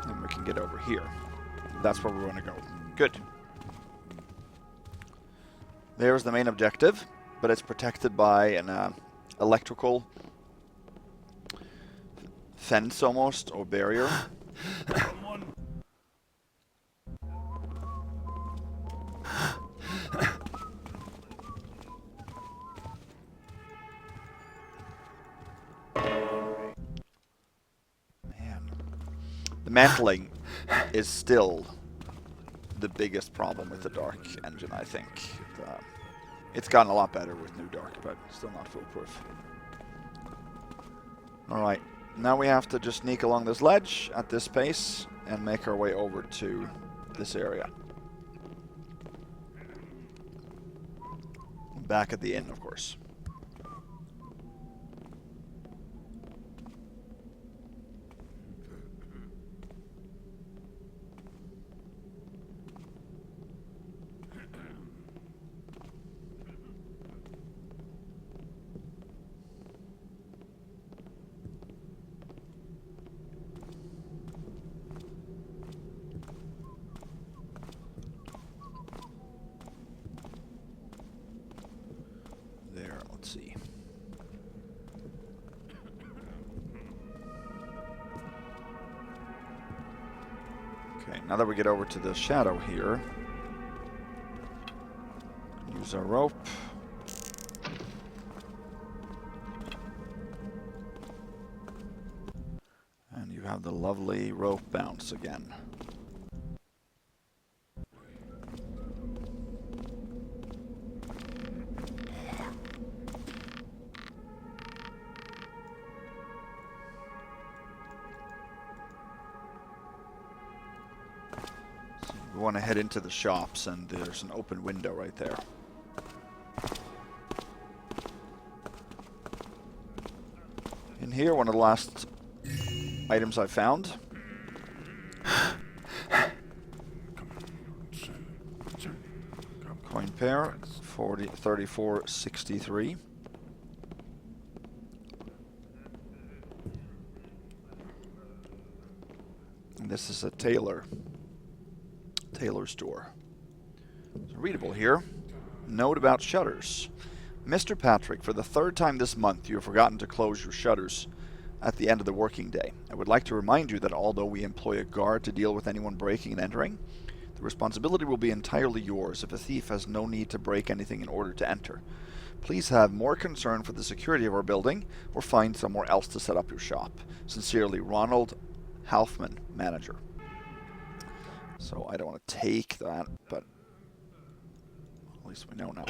And we can get over here. That's where we want to go. Good. There's the main objective, but it's protected by an electrical fence almost, or barrier. Mantling is still the biggest problem with the Dark engine, I think. It's gotten a lot better with new Dark, but still not foolproof. Alright, now we have to just sneak along this ledge at this pace and make our way over to this area. Back at the inn, of course. Now that we get over to the shadow here, use our rope. The lovely rope bounce again. So we want to head into the shops, and there's an open window right there. In here, one of the last items I found. Coin pair, 34.63. And this is a tailor store. It's readable here. Note about shutters. Mr. Patrick, for the third time this month, you have forgotten to close your shutters at the end of the working day. I would like to remind you that although we employ a guard to deal with anyone breaking and entering, the responsibility will be entirely yours if a thief has no need to break anything in order to enter. Please have more concern for the security of our building or find somewhere else to set up your shop. Sincerely, Ronald Halfman, manager. So I don't want to take that, but at least we know now.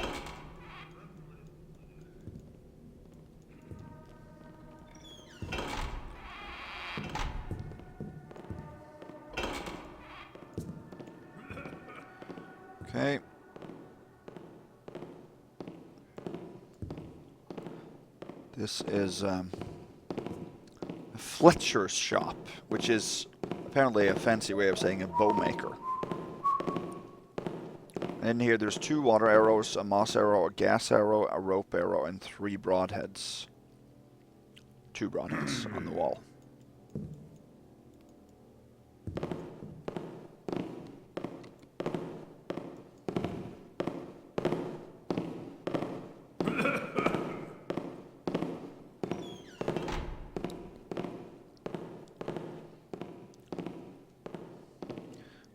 Okay. This is a Fletcher's shop, which is apparently a fancy way of saying a bow maker. In here there's 2 water arrows, a moss arrow, a gas arrow, a rope arrow, and 3 broadheads. 2 broadheads on the wall.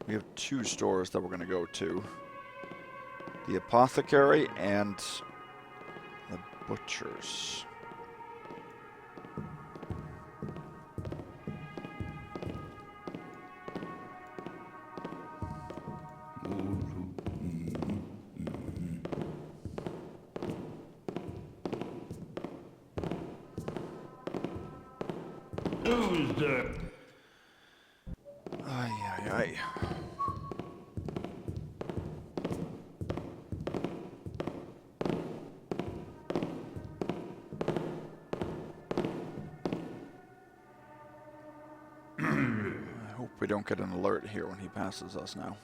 We have 2 stores that we're going to go to. The apothecary and the butcher's. Who's there? Ay, ay, ay. I hope we don't get an alert here when he passes us now.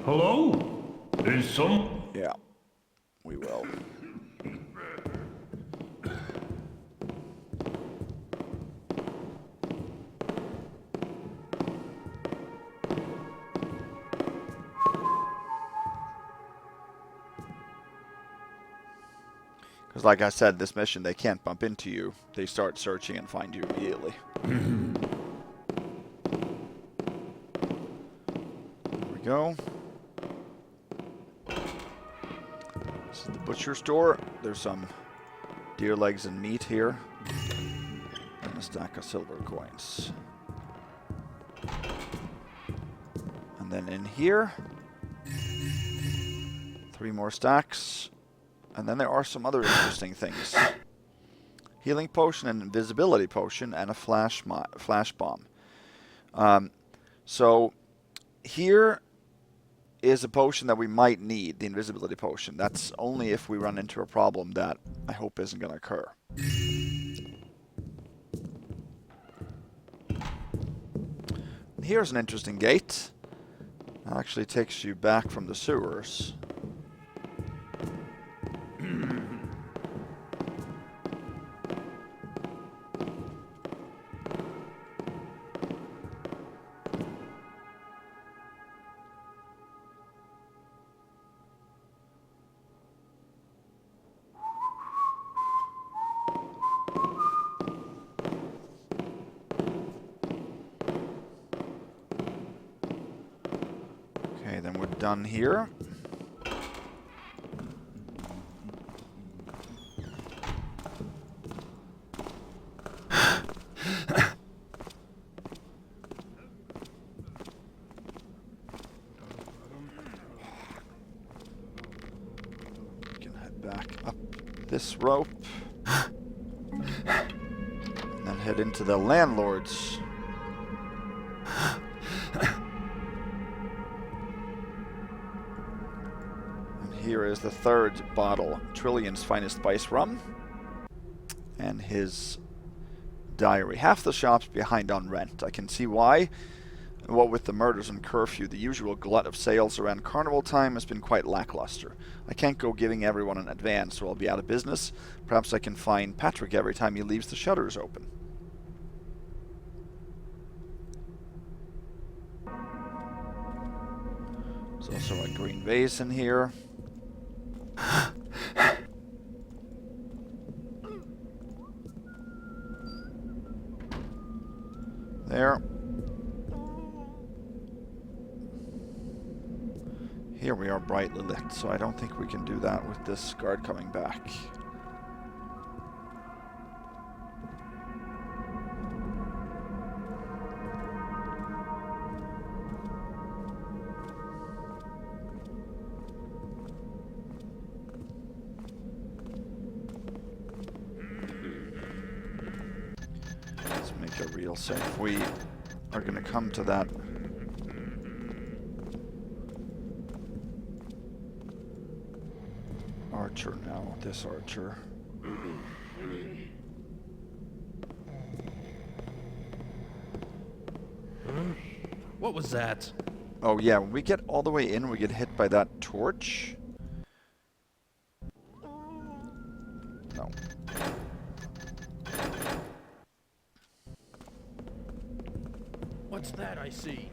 Hello? Is some... Yeah, we will. Because like I said, this mission, they can't bump into you. They start searching and find you immediately. There we go. This is the butcher store. There's some deer legs and meat here. And a stack of silver coins. And then in here, 3 more stacks. And then there are some other interesting things. Healing potion, an invisibility potion, and a flash bomb. So here is a potion that we might need, the invisibility potion. That's only if we run into a problem that I hope isn't going to occur. Here's an interesting gate. That actually takes you back from the sewers. Okay, then we're done here. this rope. And then head into the landlord's. And here is the third bottle, Trillion's finest spice rum. And his diary. Half the shop's behind on rent. I can see why. What with the murders and curfew, the usual glut of sales around carnival time has been quite lackluster. I can't go giving everyone an advance or I'll be out of business. Perhaps I can fine Patrick every time he leaves the shutters open. There's also a green vase in here. There. Here we are brightly lit, so I don't think we can do that with this guard coming back. Let's make a real save. We are going to come to that. Archer now, this archer. What was that? Oh yeah, when we get all the way in, we get hit by that torch. No. What's that I see?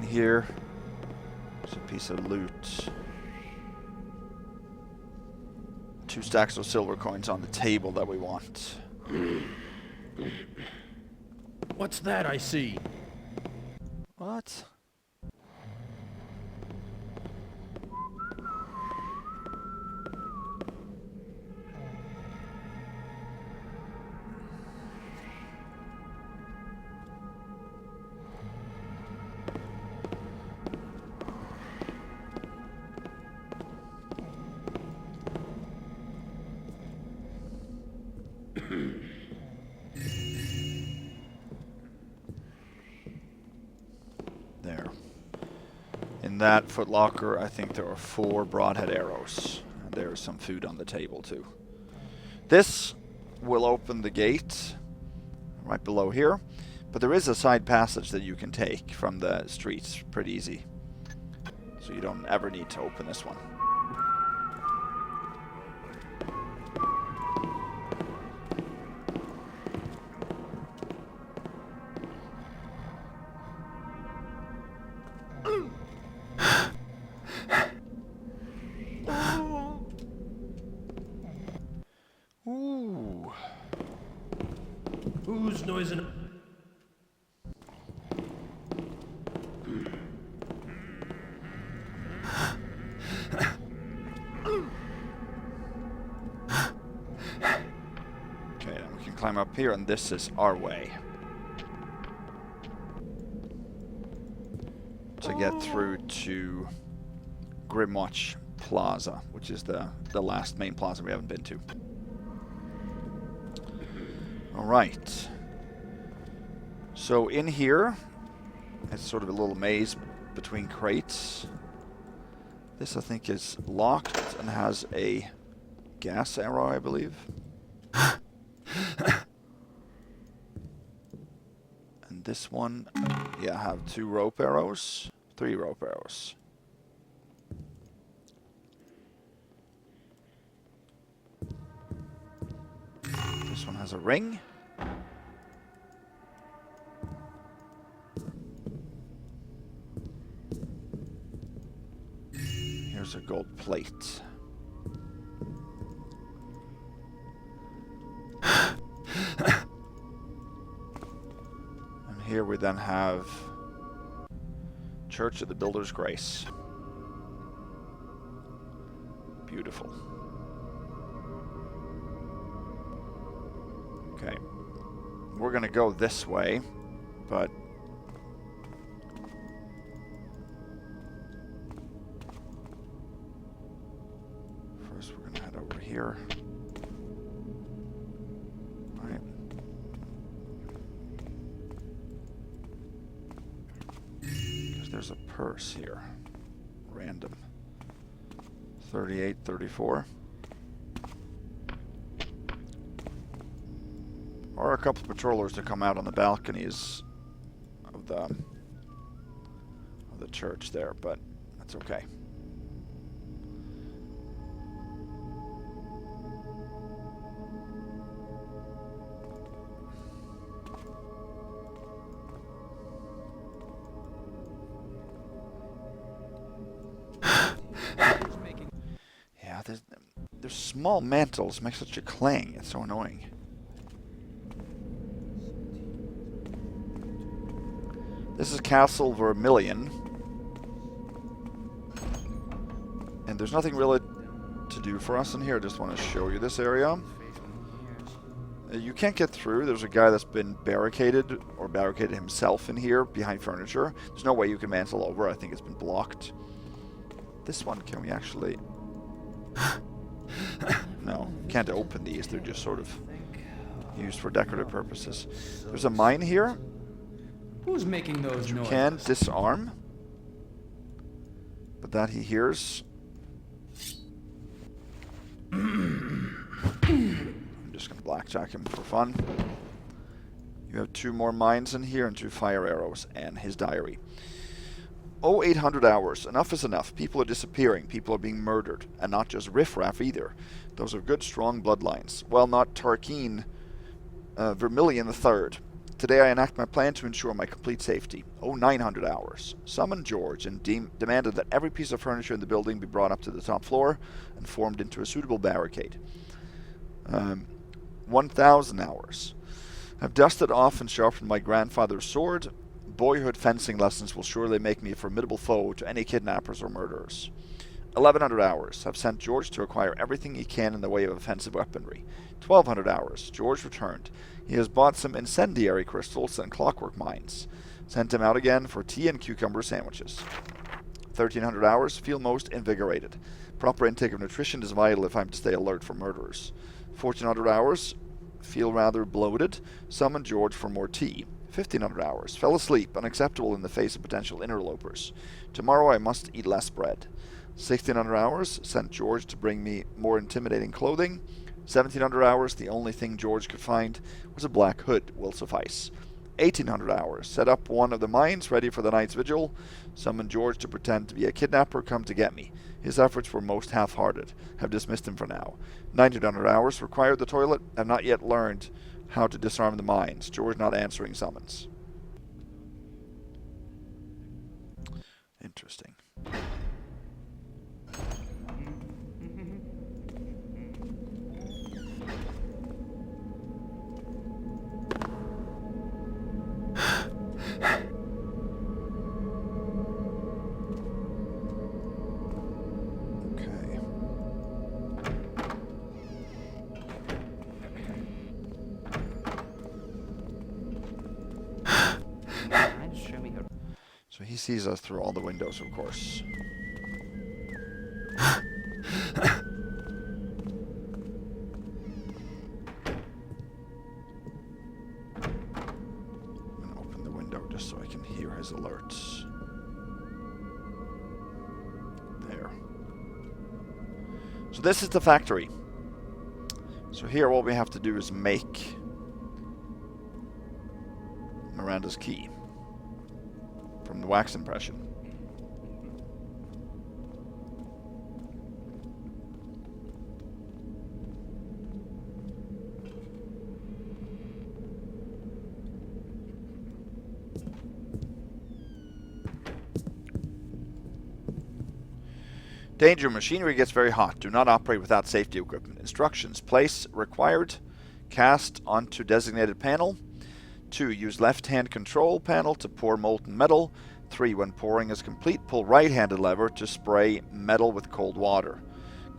Here, there's a piece of loot. 2 stacks of silver coins on the table that we want. What's that I see? What? There. In that footlocker, I think there are 4 broadhead arrows. And there's some food on the table too. This will open the gate right below here. But there is a side passage that you can take from the streets. Pretty easy. So you don't ever need to open this one. Ooh. Who's noising? Okay, then we can climb up here, and this is our way to get through to Grimwatch Plaza, which is the last main plaza we haven't been to. Alright. So in here, it's sort of a little maze between crates. This, I think, is locked and has a gas arrow, I believe. And this one, yeah, I have 2 rope arrows, 3 rope arrows. This one has a ring. Here's a gold plate. And here we then have Church of the Builder's Grace. Beautiful. Okay. We're going to go this way, but... First we're going to head over here. Alright. Because there's a purse here. Random. 38, 34. Or a couple patrollers to come out on the balconies of the church there, but that's okay. Yeah, there's small mantles make such a clang. It's so annoying. This is Castle Vermilion. And there's nothing really to do for us in here. I just want to show you this area. You can't get through. There's a guy that's been barricaded, or barricaded himself in here behind furniture. There's no way you can mantle over. I think it's been blocked. This one, can we actually... No, can't open these. They're just sort of used for decorative purposes. There's a mine here. Who's making those You noises? can disarm, but that he hears. I'm just going to blackjack him for fun. You have 2 more mines in here and 2 fire arrows and his diary. Oh, 800 hours. Enough is enough. People are disappearing. People are being murdered. And not just riffraff either. Those are good, strong bloodlines. Well, not Tarkeen Vermilion III. Today I enact my plan to ensure my complete safety. Oh, 900 hours. Summoned George and demanded that every piece of furniture in the building be brought up to the top floor and formed into a suitable barricade. 1,000 hours. I've dusted off and sharpened my grandfather's sword. Boyhood fencing lessons will surely make me a formidable foe to any kidnappers or murderers. 1,100 hours. I've sent George to acquire everything he can in the way of offensive weaponry. 1,200 hours. George returned. He has bought some incendiary crystals and clockwork mines. Sent him out again for tea and cucumber sandwiches. 1,300 hours. Feel most invigorated. Proper intake of nutrition is vital if I'm to stay alert for murderers. 1,400 hours. Feel rather bloated. Summoned George for more tea. 1,500 hours. Fell asleep, unacceptable in the face of potential interlopers. Tomorrow I must eat less bread. 1,600 hours. Sent George to bring me more intimidating clothing. 1,700 hours. The only thing George could find was a black hood. Will suffice. 1,800 hours. Set up one of the mines ready for the night's vigil. Summoned George to pretend to be a kidnapper come to get me. His efforts were most half-hearted. Have dismissed him for now. 1,900 hours. Required the toilet. Have not yet learned how to disarm the mines. George not answering summons. Interesting. So he sees us through all the windows, of course. I'm going to open the window just so I can hear his alerts. There. So this is the factory. So here what we have to do is make Miranda's key from the wax impression. Danger, machinery gets very hot. Do not operate without safety equipment. Instructions. Place required. Cast onto designated panel. 2. Use left-hand control panel to pour molten metal. 3. When pouring is complete, pull right-handed lever to spray metal with cold water.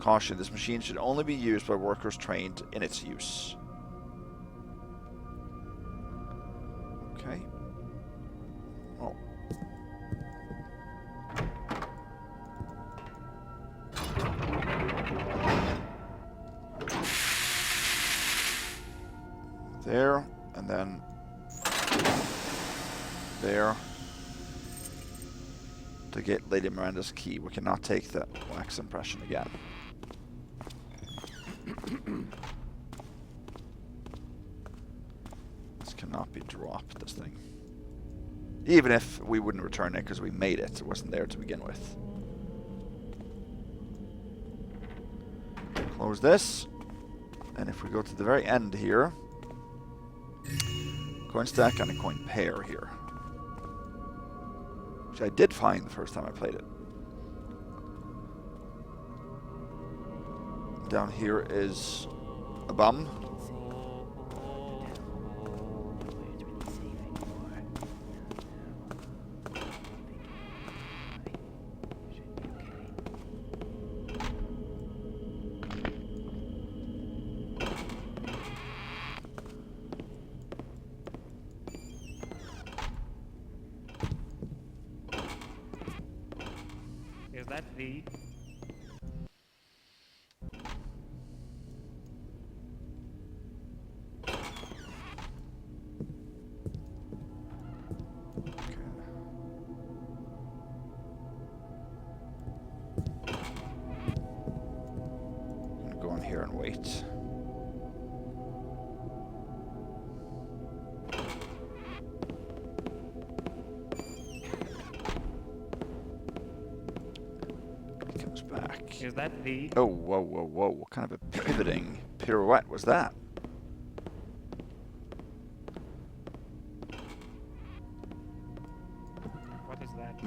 Caution, this machine should only be used by workers trained in its use. Okay. Oh. There, and then there. To get Lady Miranda's key, we cannot take the wax impression again. This cannot be dropped, this thing. Even if we wouldn't return it because we made it. It wasn't there to begin with. Close this. And if we go to the very end here, coin stack and a coin pair here. Which I did find the first time I played it. Down here is a bum. Is that the? Go in here and wait. Is that the? Oh, whoa, whoa, whoa. What kind of a pivoting pirouette was that? What is that?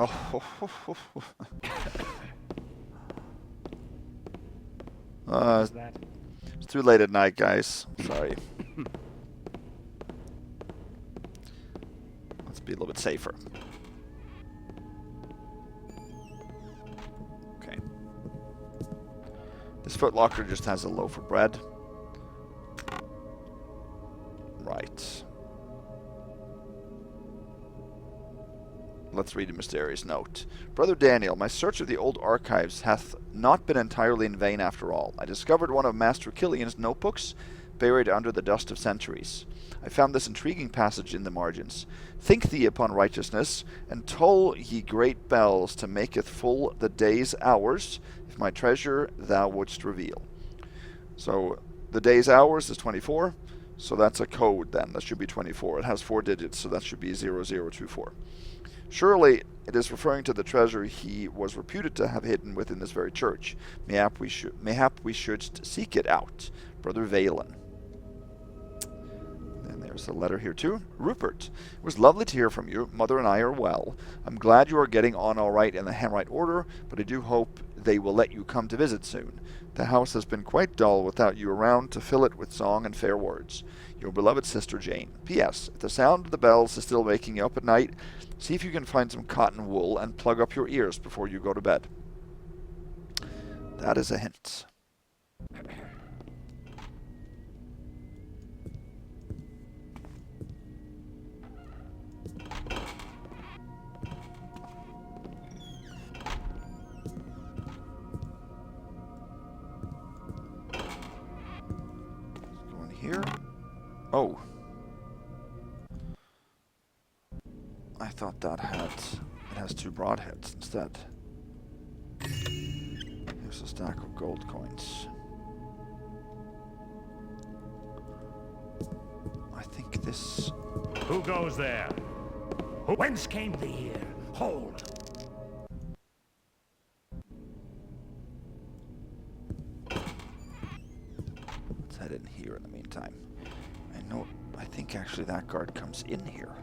What is that? It's too late at night, guys. Sorry. Let's be a little bit safer. This footlocker just has a loaf of bread. Right. Let's read a mysterious note. Brother Daniel, my search of the old archives hath not been entirely in vain after all. I discovered one of Master Killian's notebooks, buried under the dust of centuries. I found this intriguing passage in the margins. Think thee upon righteousness, and toll ye great bells to maketh full the day's hours, if my treasure thou wouldst reveal. So the day's hours is 24, so that's a code then. That should be 24. It has 4 digits, so that should be 0024. Surely it is referring to the treasure he was reputed to have hidden within this very church. Mayhap we should seek it out. Brother Valen. And there's a letter here too. Rupert, it was lovely to hear from you. Mother and I are well. I'm glad you are getting on all right in the Hamrite Order, but I do hope they will let you come to visit soon. The house has been quite dull without you around to fill it with song and fair words. Your beloved sister Jane. P.S. If the sound of the bells is still waking you up at night, see if you can find some cotton wool and plug up your ears before you go to bed. That is a hint. Here. Oh. I thought that it has 2 broadheads instead. Here's a stack of gold coins. I think this... Who goes there? Whence came thee here? Hold! Let's head in here in the meantime. I think actually that guard comes in here.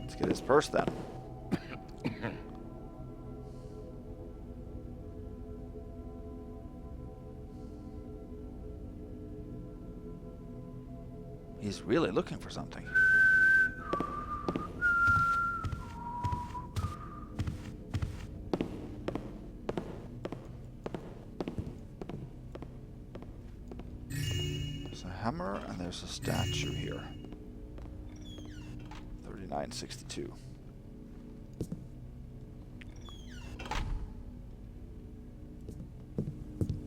Let's get his purse then. He's really looking for something. a hammer, and there's a statue here. 3962.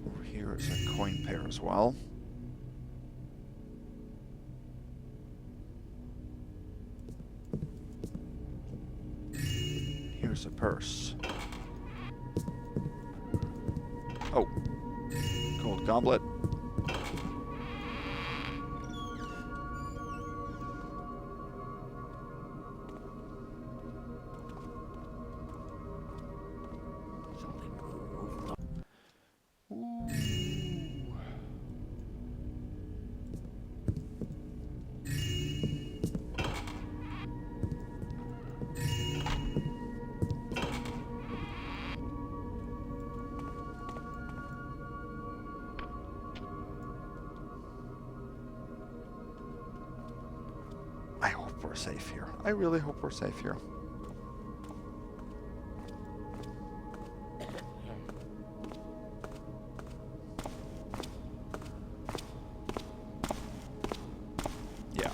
Over here is a coin pair as well. Here's a purse. Oh, gold goblet. I hope we're safe here. I really hope we're safe here. Yeah.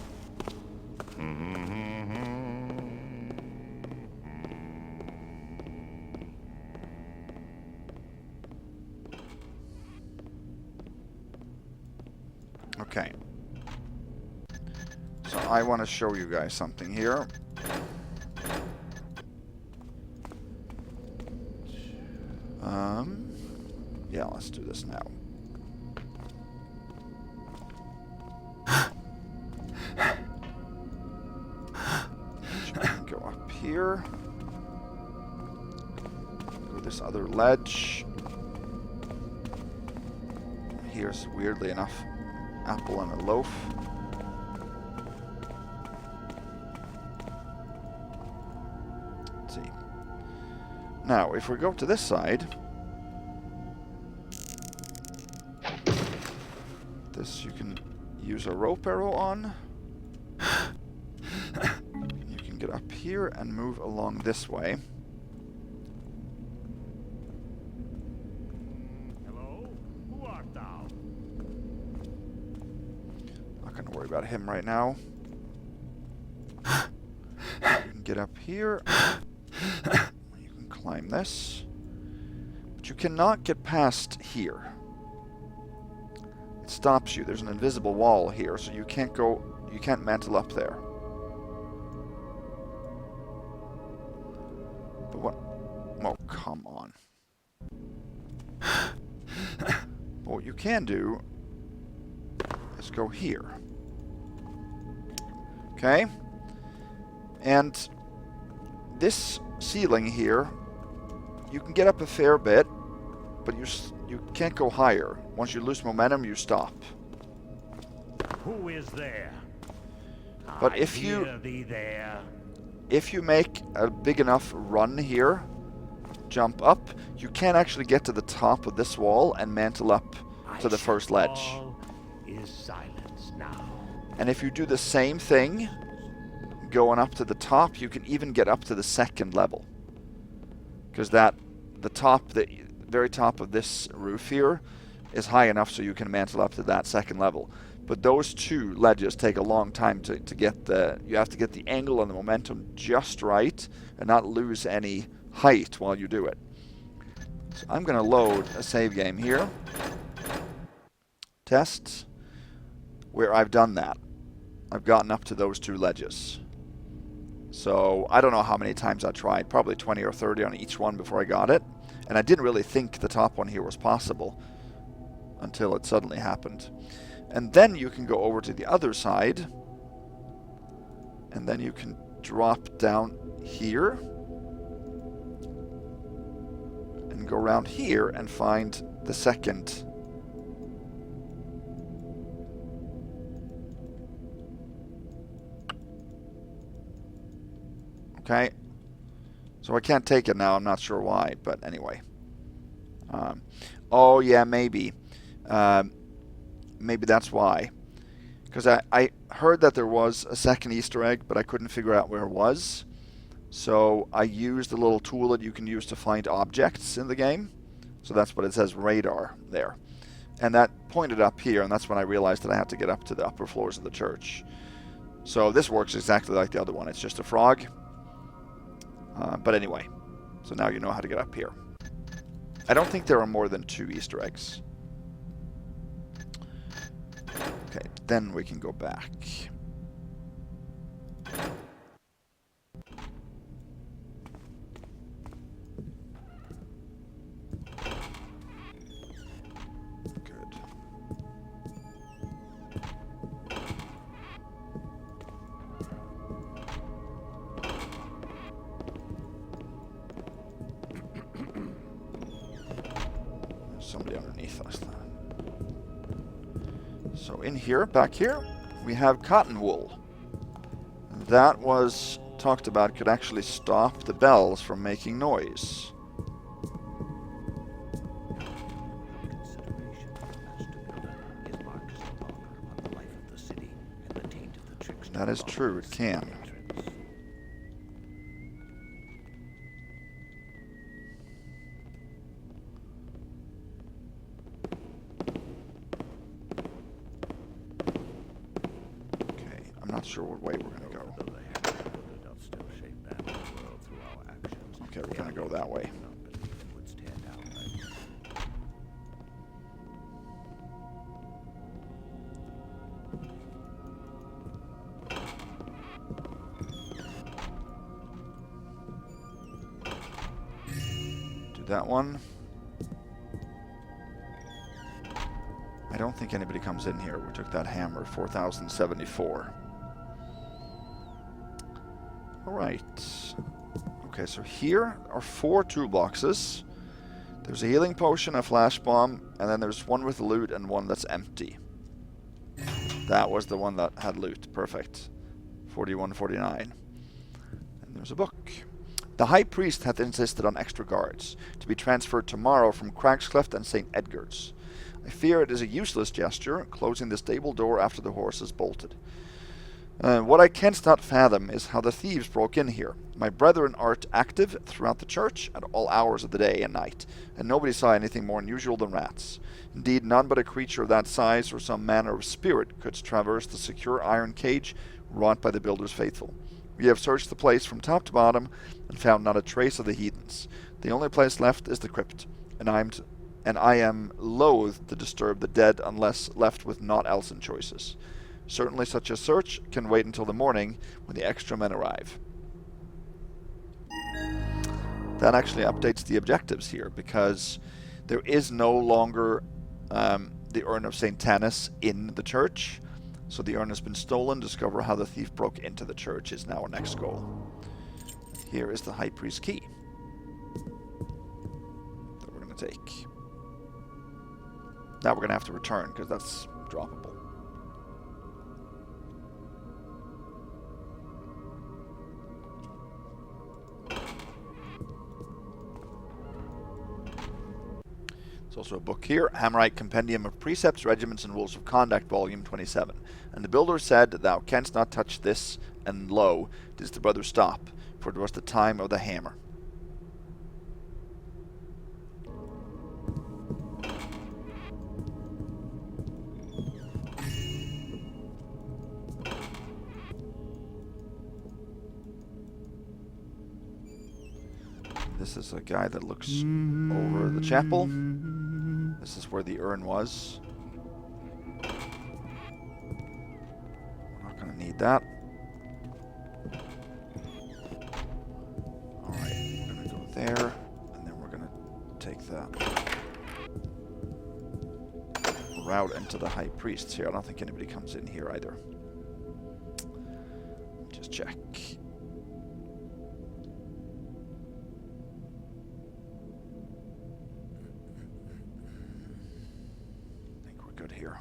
Okay. So I want to show you guys something here. Yeah, let's do this now. Go up here. Go this other ledge. Here's, weirdly enough, apple and a loaf. Let's see. Now, if we go to this side, this you can use a rope arrow on. You can get up here and move along this way. Hello? Who art thou? Not gonna worry about him right now. You can get up here. You can climb this. But you cannot get past here. It stops you. There's an invisible wall here, so you can't go, you can't mantle up there. But what? Oh, come on. But what you can do is go here. Okay? And this ceiling here, you can get up a fair bit, but you can't go higher. Once you lose momentum, you stop. Who is there? But I if you hear thee there. if you make a big enough run here, jump up, you can actually get to the top of this wall and mantle up to the first ledge. All is silence now. And if you do the same thing, going up to the top, you can even get up to the second level. Because the very top of this roof here is high enough so you can mantle up to that second level. But those two ledges take a long time to get you have to get the angle and the momentum just right and not lose any height while you do it. So I'm going to load a save game here. Test. Where I've done that. I've gotten up to those two ledges. So I don't know how many times I tried, probably 20 or 30 on each one before I got it. And I didn't really think the top one here was possible until it suddenly happened. And then you can go over to the other side, and then you can drop down here and go around here and find the second. Okay, so I can't take it now. I'm not sure why, but anyway. Oh yeah, maybe. Maybe that's why. Because I heard that there was a second Easter egg, but I couldn't figure out where it was. So I used the little tool that you can use to find objects in the game. So that's what it says, radar, there. and that pointed up here, and that's when I realized that I had to get up to the upper floors of the church. So this works exactly like the other one. It's just a frog. But anyway, so now you know how to get up here. I don't think there are more than 2 Easter eggs. Okay, then we can go back. Somebody underneath us then. So in here, back here, we have cotton wool. That was talked about could actually stop the bells from making noise. That is true, it can. Sure what way we're going to go. Okay, we're going to go that way. Do that one. I don't think anybody comes in here. We took that hammer, 4,074. Alright. Okay, so here are 4 toolboxes. There's a healing potion, a flash bomb, and then there's one with loot and one that's empty. That was the one that had loot. Perfect. 4149. And there's a book. The High Priest hath insisted on extra guards, to be transferred tomorrow from Cragscleft and St. Edgar's. I fear it is a useless gesture, closing the stable door after the horse is bolted. What I canst not fathom is how the thieves broke in here. My brethren art active throughout the church at all hours of the day and night, and nobody saw anything more unusual than rats. Indeed, none but a creature of that size or some manner of spirit could traverse the secure iron cage wrought by the builder's faithful. We have searched the place from top to bottom and found not a trace of the heathens. The only place left is the crypt, and I am loath to disturb the dead unless left with naught else in choices. Certainly such a search can wait until the morning when the extra men arrive. That actually updates the objectives here, because there is no longer the Urn of St. Tanis in the church. So the urn has been stolen. Discover how the thief broke into the church is now our next goal. Here is the High Priest's key that we're going to take. Now we're going to have to return, because that's droppable. There's also a book here, Hammerite Compendium of Precepts, Regiments, and Rules of Conduct, Volume 27. And the builder said, Thou canst not touch this, and lo, didst the brother stop, for it was the time of the hammer. This is a guy that looks over the chapel. This is where the urn was. We're not going to need that. Alright, we're going to go there, and then we're going to take that route into the High Priest's here. I don't think anybody comes in here either. Just check. Here.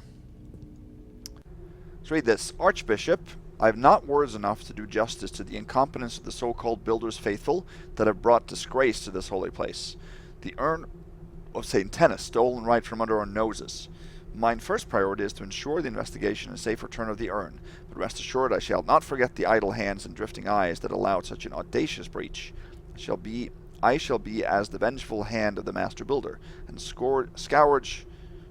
Let's read this. Archbishop, I have not words enough to do justice to the incompetence of the so-called builders faithful that have brought disgrace to this holy place. The urn of St. Tanis stolen right from under our noses. Mine first priority is to ensure the investigation and safe return of the urn, but rest assured I shall not forget the idle hands and drifting eyes that allowed such an audacious breach. I shall be as the vengeful hand of the master builder, and scourge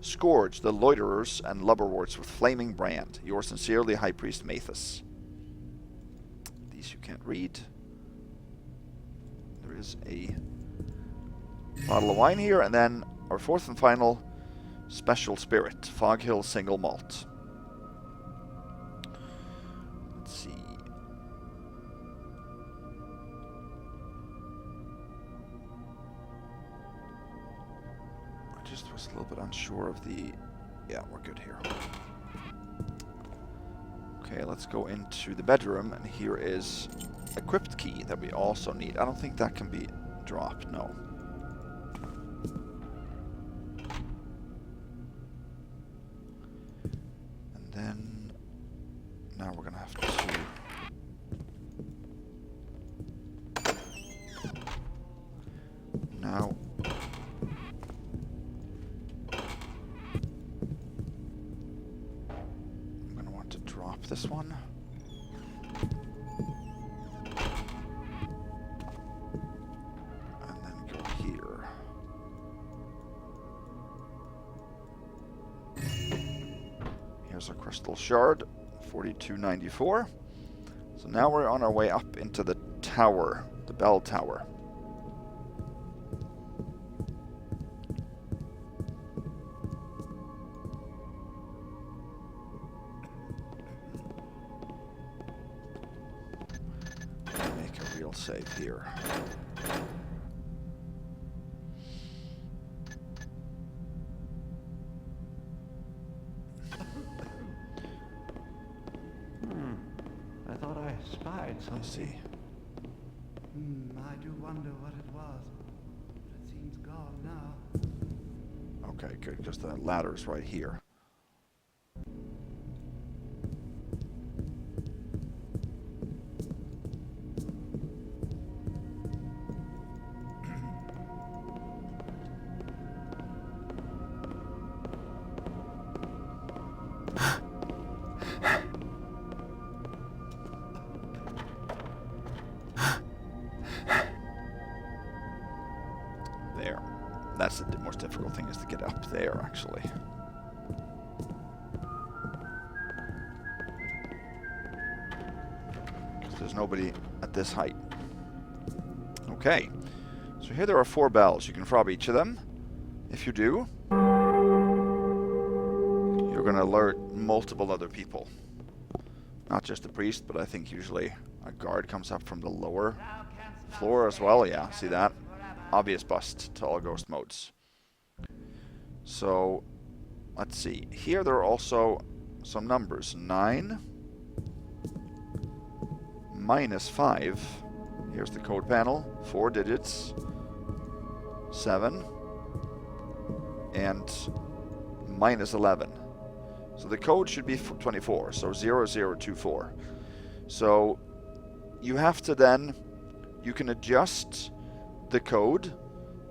Scourge the loiterers and lubberworts with flaming brand. Yours sincerely, High Priest Mathis. These you can't read. There is a bottle of wine here, and then our fourth and final special spirit, Fog Hill Single Malt. Let's see. I just was a little bit unsure of the... Yeah, we're good here. Okay, let's go into the bedroom, and here is a crypt key that we also need. I don't think that can be dropped, no. And then now we're gonna have to now I'm gonna want to drop this one. And then go here. Here's a crystal shard, 4294. So now we're on our way up into the tower, the bell tower. Make a real save here. I thought I spied something. Let's see. I do wonder what it was. But it seems gone now. Okay, good, because the ladder's right here. There. That's the most difficult thing, is to get up there, actually. Because there's nobody at this height. Okay. So here there are 4 bells. You can fob each of them. If you do, you're going to alert multiple other people. Not just the priest, but I think usually a guard comes up from the lower floor as well. Yeah, see that? Obvious bust to all ghost modes. So, let's see. Here there are also some numbers. 9 minus 5. Here's the code panel. 4 digits. 7. And minus 11. So the code should be 24. So 0024. So you have to then... You can adjust the code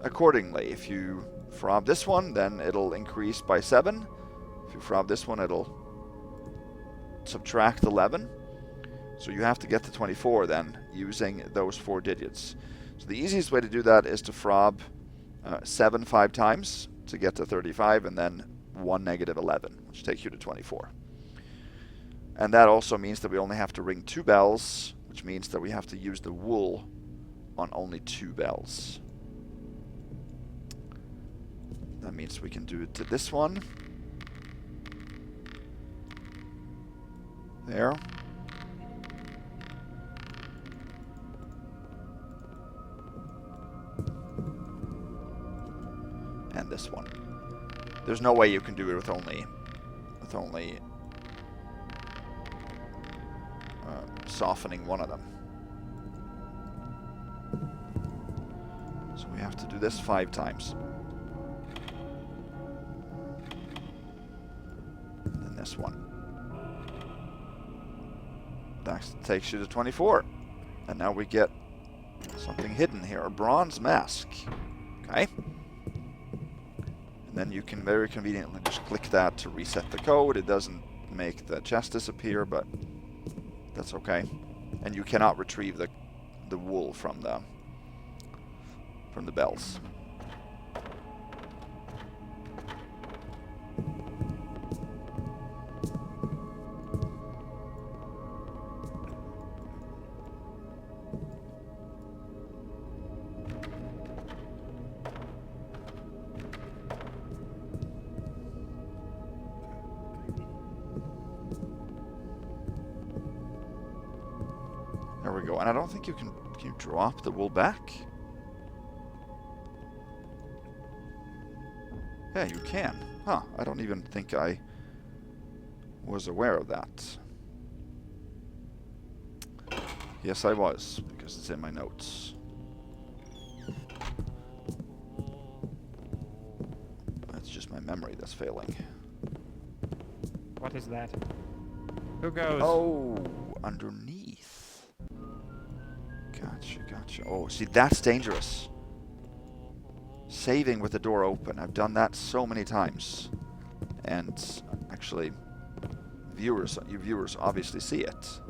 accordingly. If you fob this one, then it'll increase by 7. If you fob this one, it'll subtract 11. So you have to get to 24 then, using those 4 digits. So the easiest way to do that is to fob 7 5 times to get to 35, and then 1 negative 11, which takes you to 24. And that also means that we only have to ring 2 bells, which means that we have to use the wool on only 2 bells. That means we can do it to this one. There. And this one. There's no way you can do it with only softening one of them. So we have to do this 5 times. And then this one. That takes you to 24. And now we get something hidden here, a bronze mask. Okay. And then you can very conveniently just click that to reset the code. It doesn't make the chest disappear, but that's okay. And you cannot retrieve the wool from the bells. go. And I don't think you can you drop the wool back? Yeah, you can. Huh, I don't even think I was aware of that. Yes, I was, because it's in my notes. That's just my memory that's failing. What is that? Who goes? Oh, underneath. Gotcha, gotcha. Oh, see, that's dangerous. Saving with the door open. I've done that so many times. And actually, you viewers obviously see it.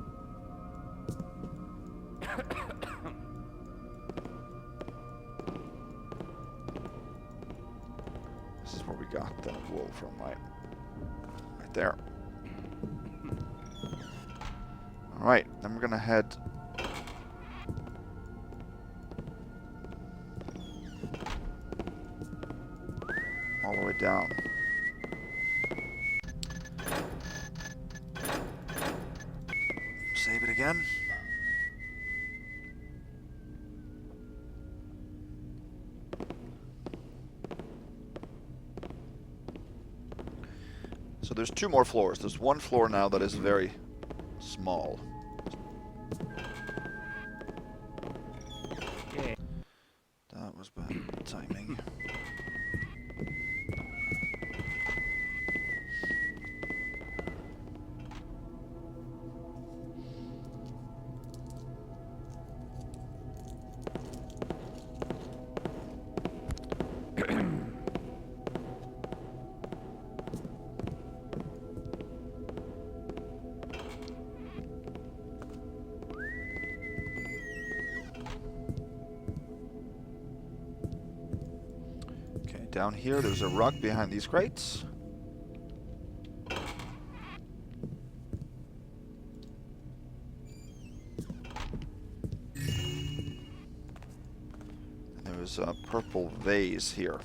This is where we got the wool from, right there. Alright, then we're gonna head all the way down. Save it again. So there's 2 more floors. There's 1 floor now that is very small. Yeah. That was bad timing. Down here, there's a rug behind these crates. And there's a purple vase here.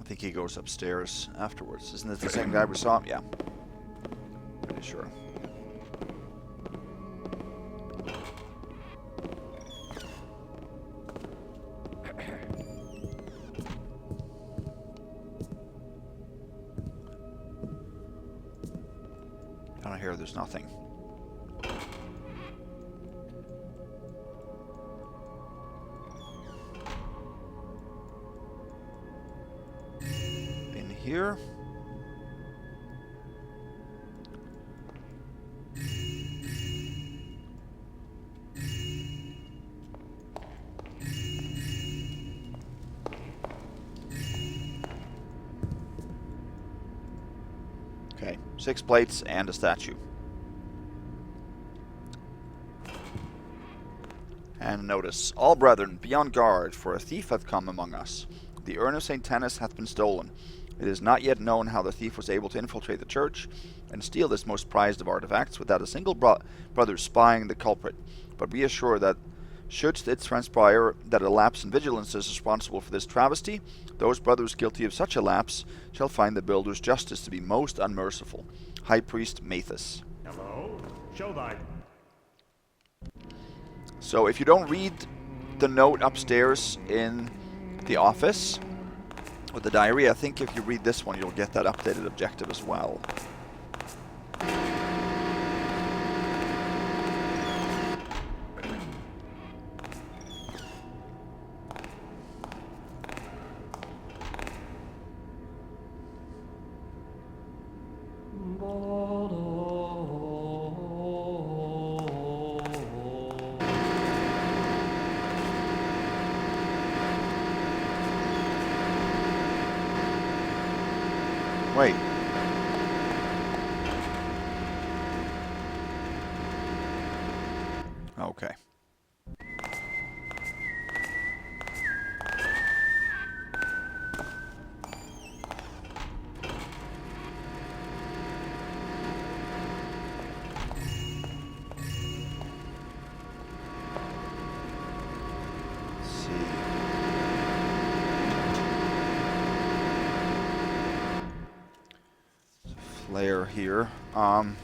I think he goes upstairs afterwards. Isn't it the same guy we saw? Yeah. Pretty sure. Down here, there's nothing. Here. Okay, 6 plates and a statue. And notice, all brethren, be on guard, for a thief hath come among us. The urn of St. Tanis hath been stolen. It is not yet known how the thief was able to infiltrate the church and steal this most prized of artifacts without a single brother spying the culprit. But be assured that should it transpire that a lapse in vigilance is responsible for this travesty, those brothers guilty of such a lapse shall find the builder's justice to be most unmerciful. High Priest Mathis. Hello? Show thy... So if you don't read the note upstairs in the office with the diary, I think if you read this one, you'll get that updated objective as well. Wait. Okay. layer here. Over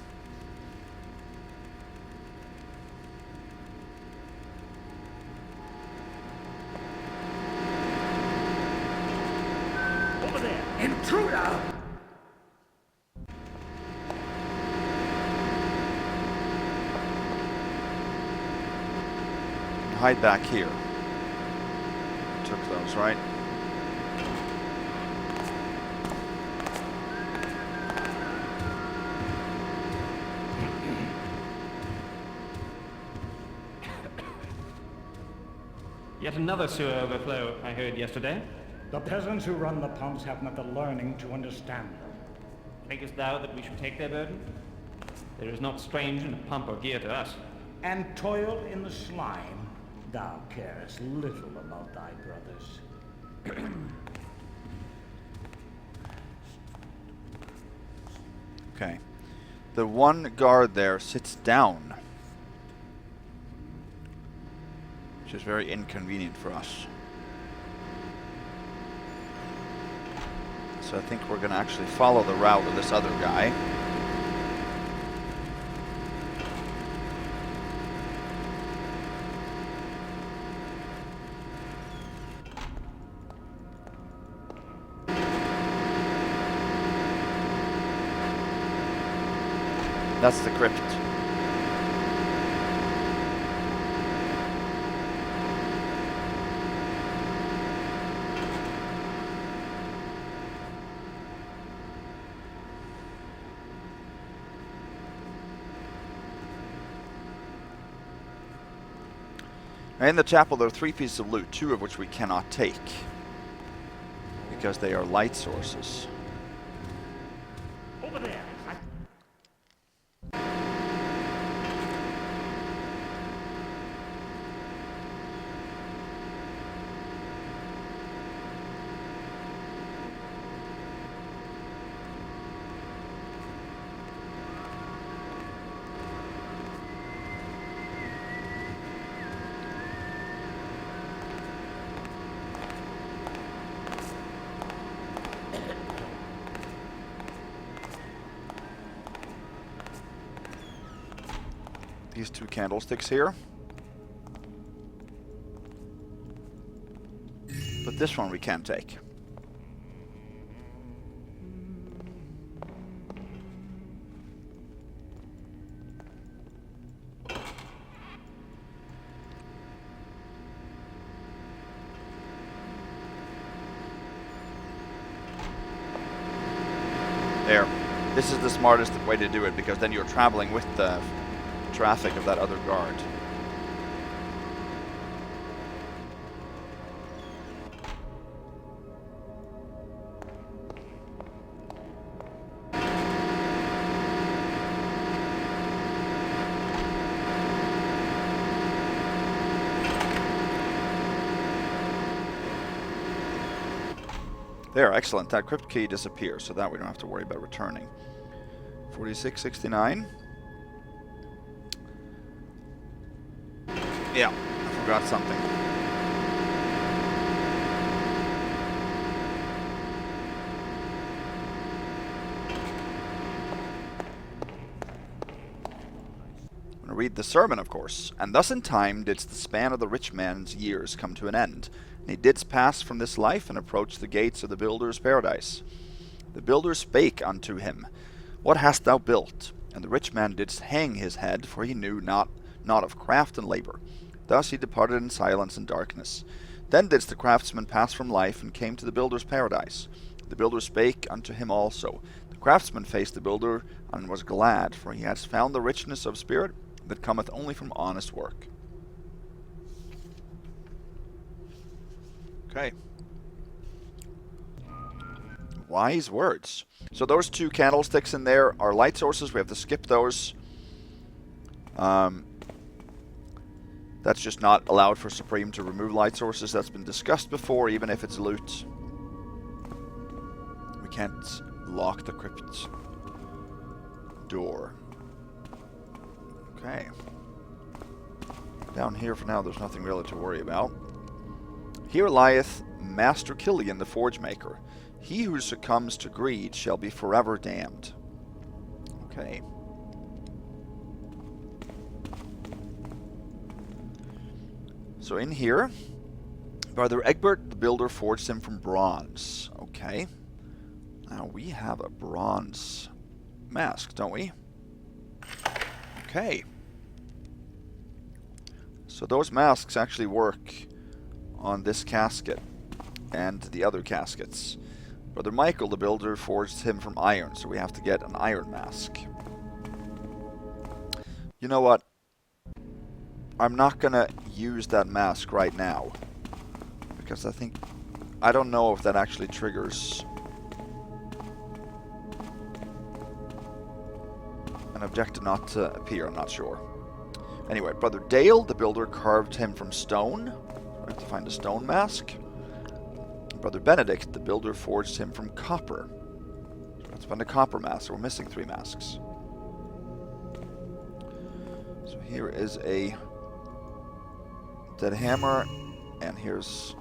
there! Intruder! Hide back here. Took those, right? Yet another sewer overflow, I heard yesterday. The peasants who run the pumps have not the learning to understand them. Thinkest thou that we should take their burden? There is naught strange in a pump or gear to us. And toil in the slime, thou carest little about thy brothers. Okay. The one guard there sits down, which is very inconvenient for us. So I think we're going to actually follow the route of this other guy. That's the crypt. In the chapel there are 3 pieces of loot, 2 of which we cannot take because they are light sources. Over there! These 2 candlesticks here. But this one we can't take. There. This is the smartest way to do it because then you're traveling with the traffic of that other guard. There, excellent. That crypt key disappears, so that we don't have to worry about returning. 4669. Yeah, I forgot something. I'm going to read the sermon, of course. And thus in time didst the span of the rich man's years come to an end, and he didst pass from this life and approach the gates of the builder's paradise. The builder spake unto him, What hast thou built? And the rich man didst hang his head, for he knew not of craft and labor. Thus he departed in silence and darkness. Then didst the craftsman pass from life, and came to the builder's paradise. The builder spake unto him also. The craftsman faced the builder, and was glad, for he has found the richness of spirit that cometh only from honest work. Okay. Wise words. So those 2 candlesticks in there are light sources. We have to skip those. That's just not allowed for Supreme to remove light sources. That's been discussed before, even if it's loot. We can't lock the crypt door. Okay. Down here for now, there's nothing really to worry about. Here lieth Master Killian the Forge Maker. He who succumbs to greed shall be forever damned. Okay. So in here, Brother Egbert the Builder forged him from bronze. Okay. Now we have a bronze mask, don't we? Okay. So those masks actually work on this casket and the other caskets. Brother Michael the Builder forged him from iron, so we have to get an iron mask. You know what? I'm not gonna use that mask right now, because I don't know if that actually triggers an objective not to appear, I'm not sure. Anyway, Brother Dale the Builder carved him from stone. We have to find a stone mask. Brother Benedict the Builder forged him from copper. So we have to find a copper mask, so we're missing 3 masks. So here is a dead hammer, and here's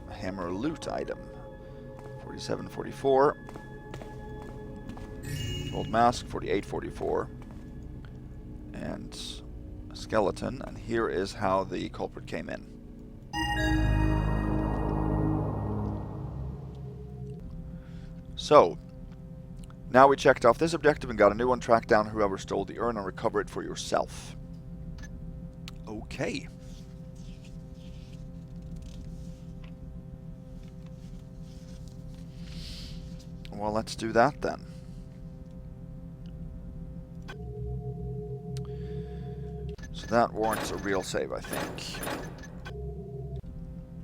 a hammer loot item. 47, 44. Gold mask, 48, 44. And a skeleton, and here is how the culprit came in. So, now we checked off this objective and got a new one. Track down whoever stole the urn and recover it for yourself. Okay. Well, let's do that then. So that warrants a real save, I think.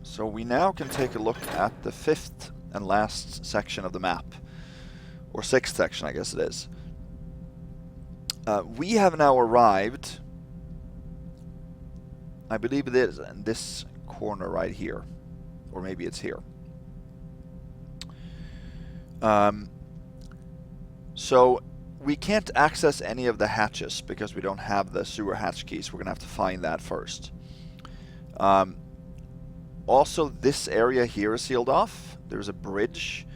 So we now can take a look at the 5th and last section of the map. Or 6th section, I guess it is. We have now arrived, I believe it is, in this corner right here. Or maybe it's here. So we can't access any of the hatches because we don't have the sewer hatch keys. We're going to have to find that first. Also, this area here is sealed off. There's a bridge.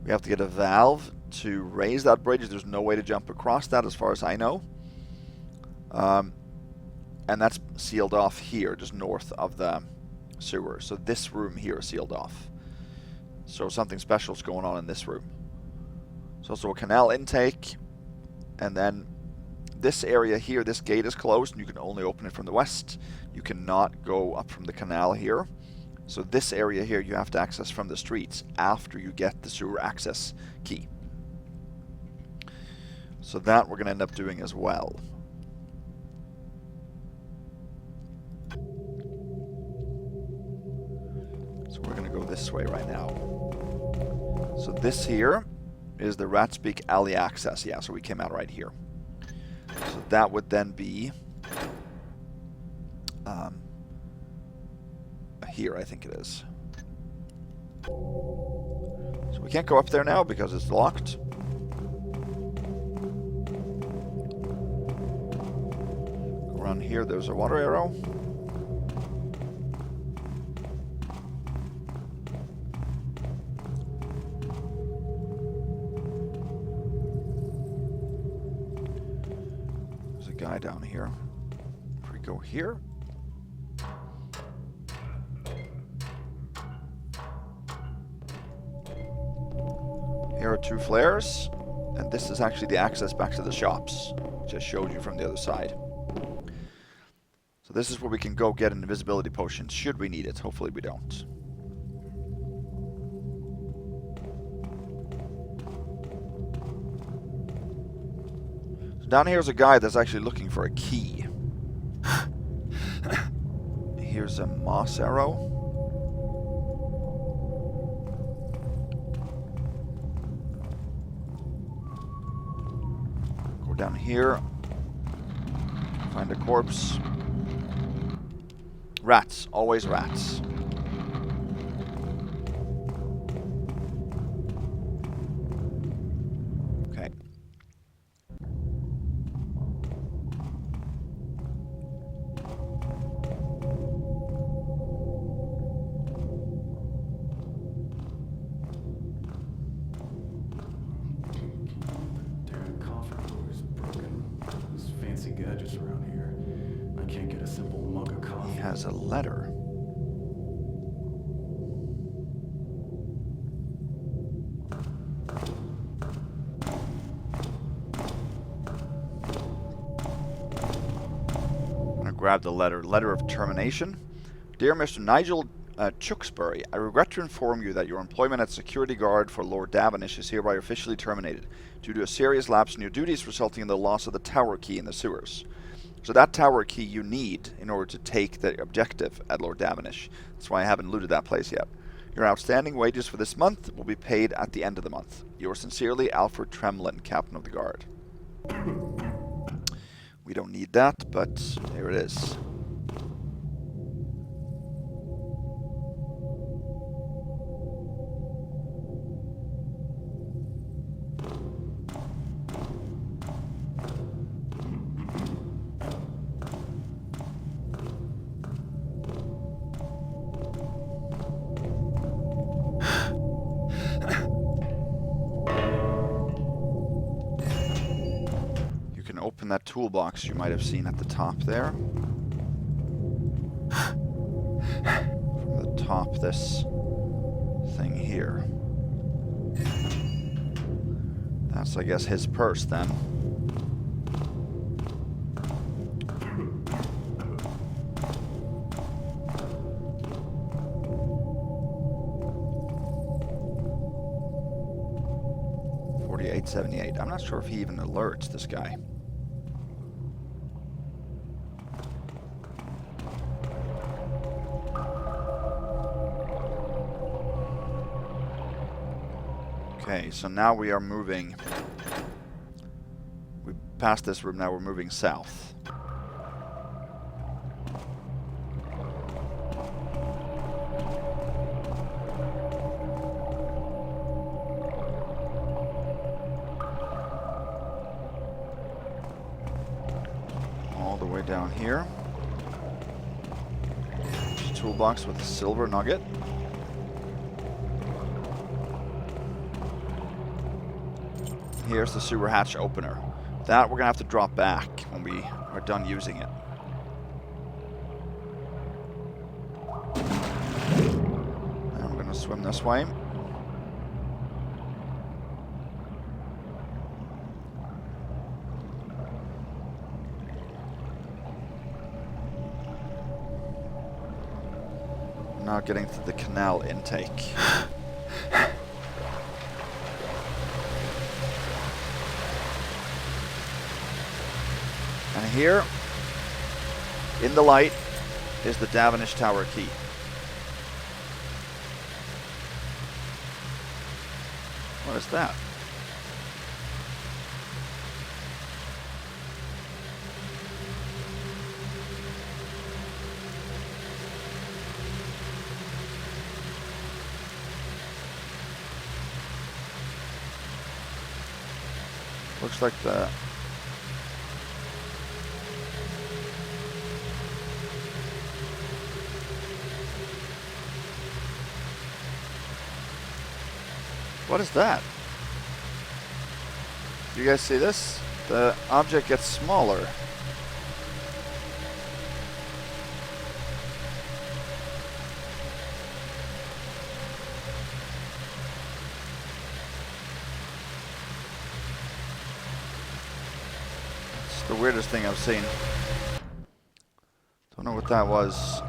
We have to get a valve to raise that bridge. There's no way to jump across that as far as I know. And that's sealed off here, just north of the sewer. So this room here is sealed off. So something special is going on in this room. There's also a canal intake. And then this area here, this gate is closed, and you can only open it from the west. You cannot go up from the canal here. So this area here you have to access from the streets after you get the sewer access key. So that we're going to end up doing as well. So we're going to go this way right now. So this here is the Ratspeak Alley access. Yeah, so we came out right here. So that would then be here, I think it is. So we can't go up there now because it's locked. Go around here, there's a water arrow. There's a guy down here. If we go here. Here are 2 flares, and this is actually the access back to the shops, which I showed you from the other side. So this is where we can go get an invisibility potion, should we need it. Hopefully we don't. So down here is a guy that's actually looking for a key. Here's a moss arrow. Down here, find a corpse. Rats, always rats. Okay. fancy gadgets around here. I can't get a simple mug of coffee. He has a letter. I'm gonna grab the letter. Letter of termination. Dear Mr. Nigel Chooksbury, I regret to inform you that your employment as security guard for Lord Davenish is hereby officially terminated due to a serious lapse in your duties resulting in the loss of the tower key in the sewers. So that tower key you need in order to take the objective at Lord Davenish. That's why I haven't looted that place yet. Your outstanding wages for this month will be paid at the end of the month. Yours sincerely, Alfred Tremlin, Captain of the Guard. We don't need that, but here it is. Open that toolbox you might have seen at the top there. From the top, this thing here. That's, I guess, his purse then. $48.78. I'm not sure if he even alerts this guy. Okay, so now we are moving. We passed this room, now we're moving south. All the way down here. There's a toolbox with a silver nugget. Here's the sewer hatch opener. That we're gonna have to drop back when we are done using it. And I'm gonna swim this way. Now getting to the canal intake. And here, in the light, is the Davenish Tower key. What is that? Looks like the... What is that? You guys see this? The object gets smaller. It's the weirdest thing I've seen. Don't know what that was.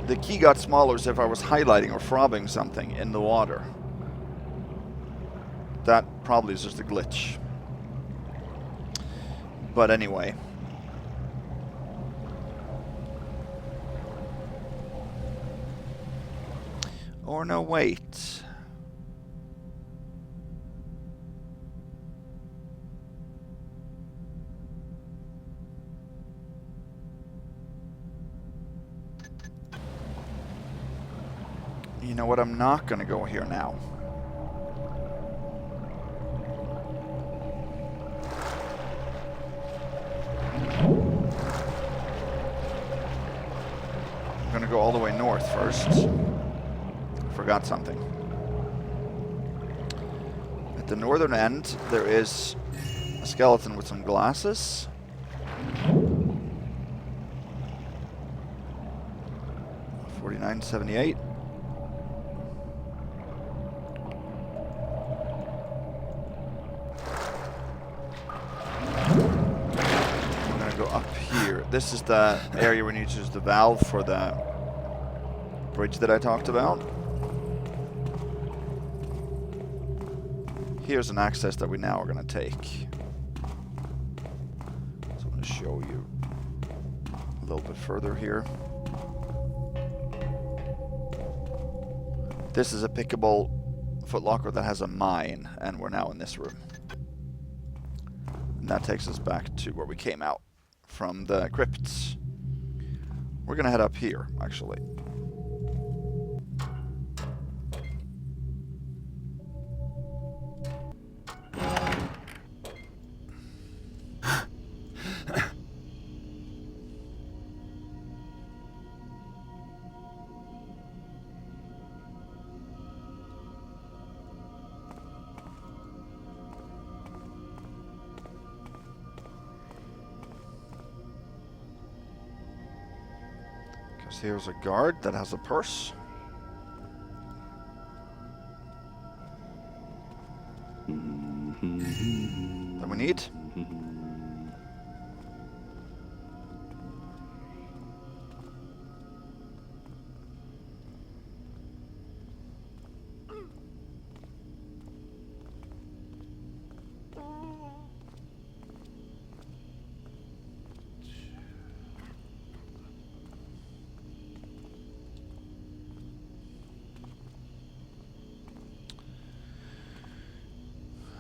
The key got smaller as if I was highlighting or frobbing something in the water. That probably is just a glitch. But anyway. Or no, wait. You know what? I'm not going to go here now. I'm going to go all the way north first. Forgot something. At the northern end, there is a skeleton with some glasses. $49.78. I'm gonna go up here. This is the area we need to use the valve for the bridge that I talked about. Here's an access that we now are gonna take. So I'm gonna show you a little bit further here. This is a pickable footlocker that has a mine, and we're now in this room. And that takes us back to where we came out from the crypts. We're gonna head up here, actually. Here's a guard that has a purse. That we need.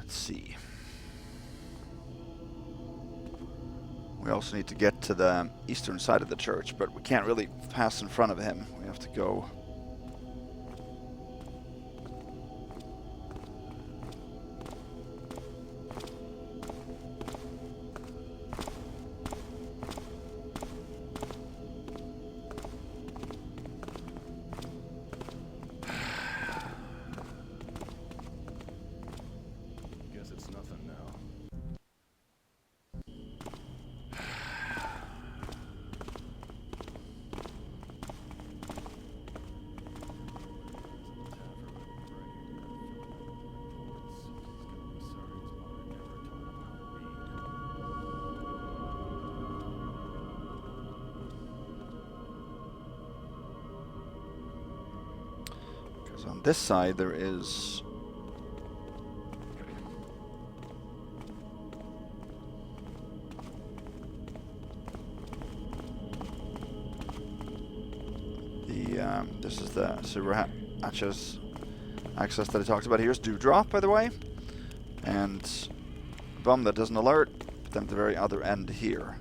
See. We also need to get to the eastern side of the church, but we can't really pass in front of him. We have to go. On this side there is the this is the sewer access that I talked about. Here's Dewdrop, by the way, and bomb that doesn't alert. But then at the very other end here,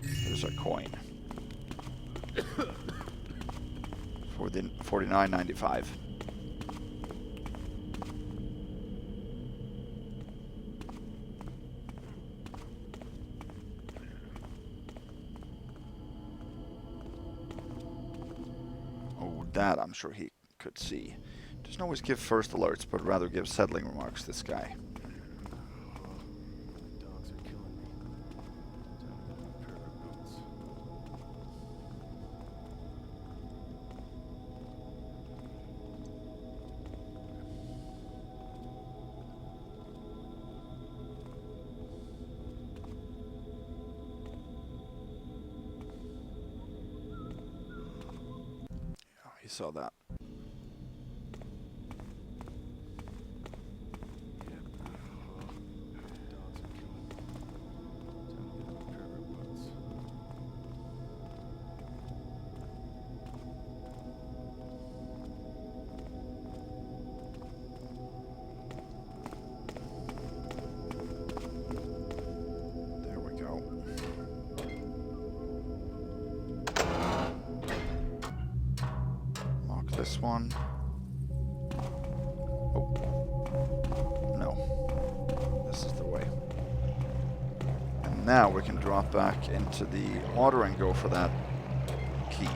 there's a coin for the $49.95. That I'm sure he could see. Doesn't always give first alerts, but rather give settling remarks, this guy. Dogs are killing me. Time to get a pair of boots. He saw that. There we go. This one. Oh. No. This is the way. And now we can drop back into the water and go for that key.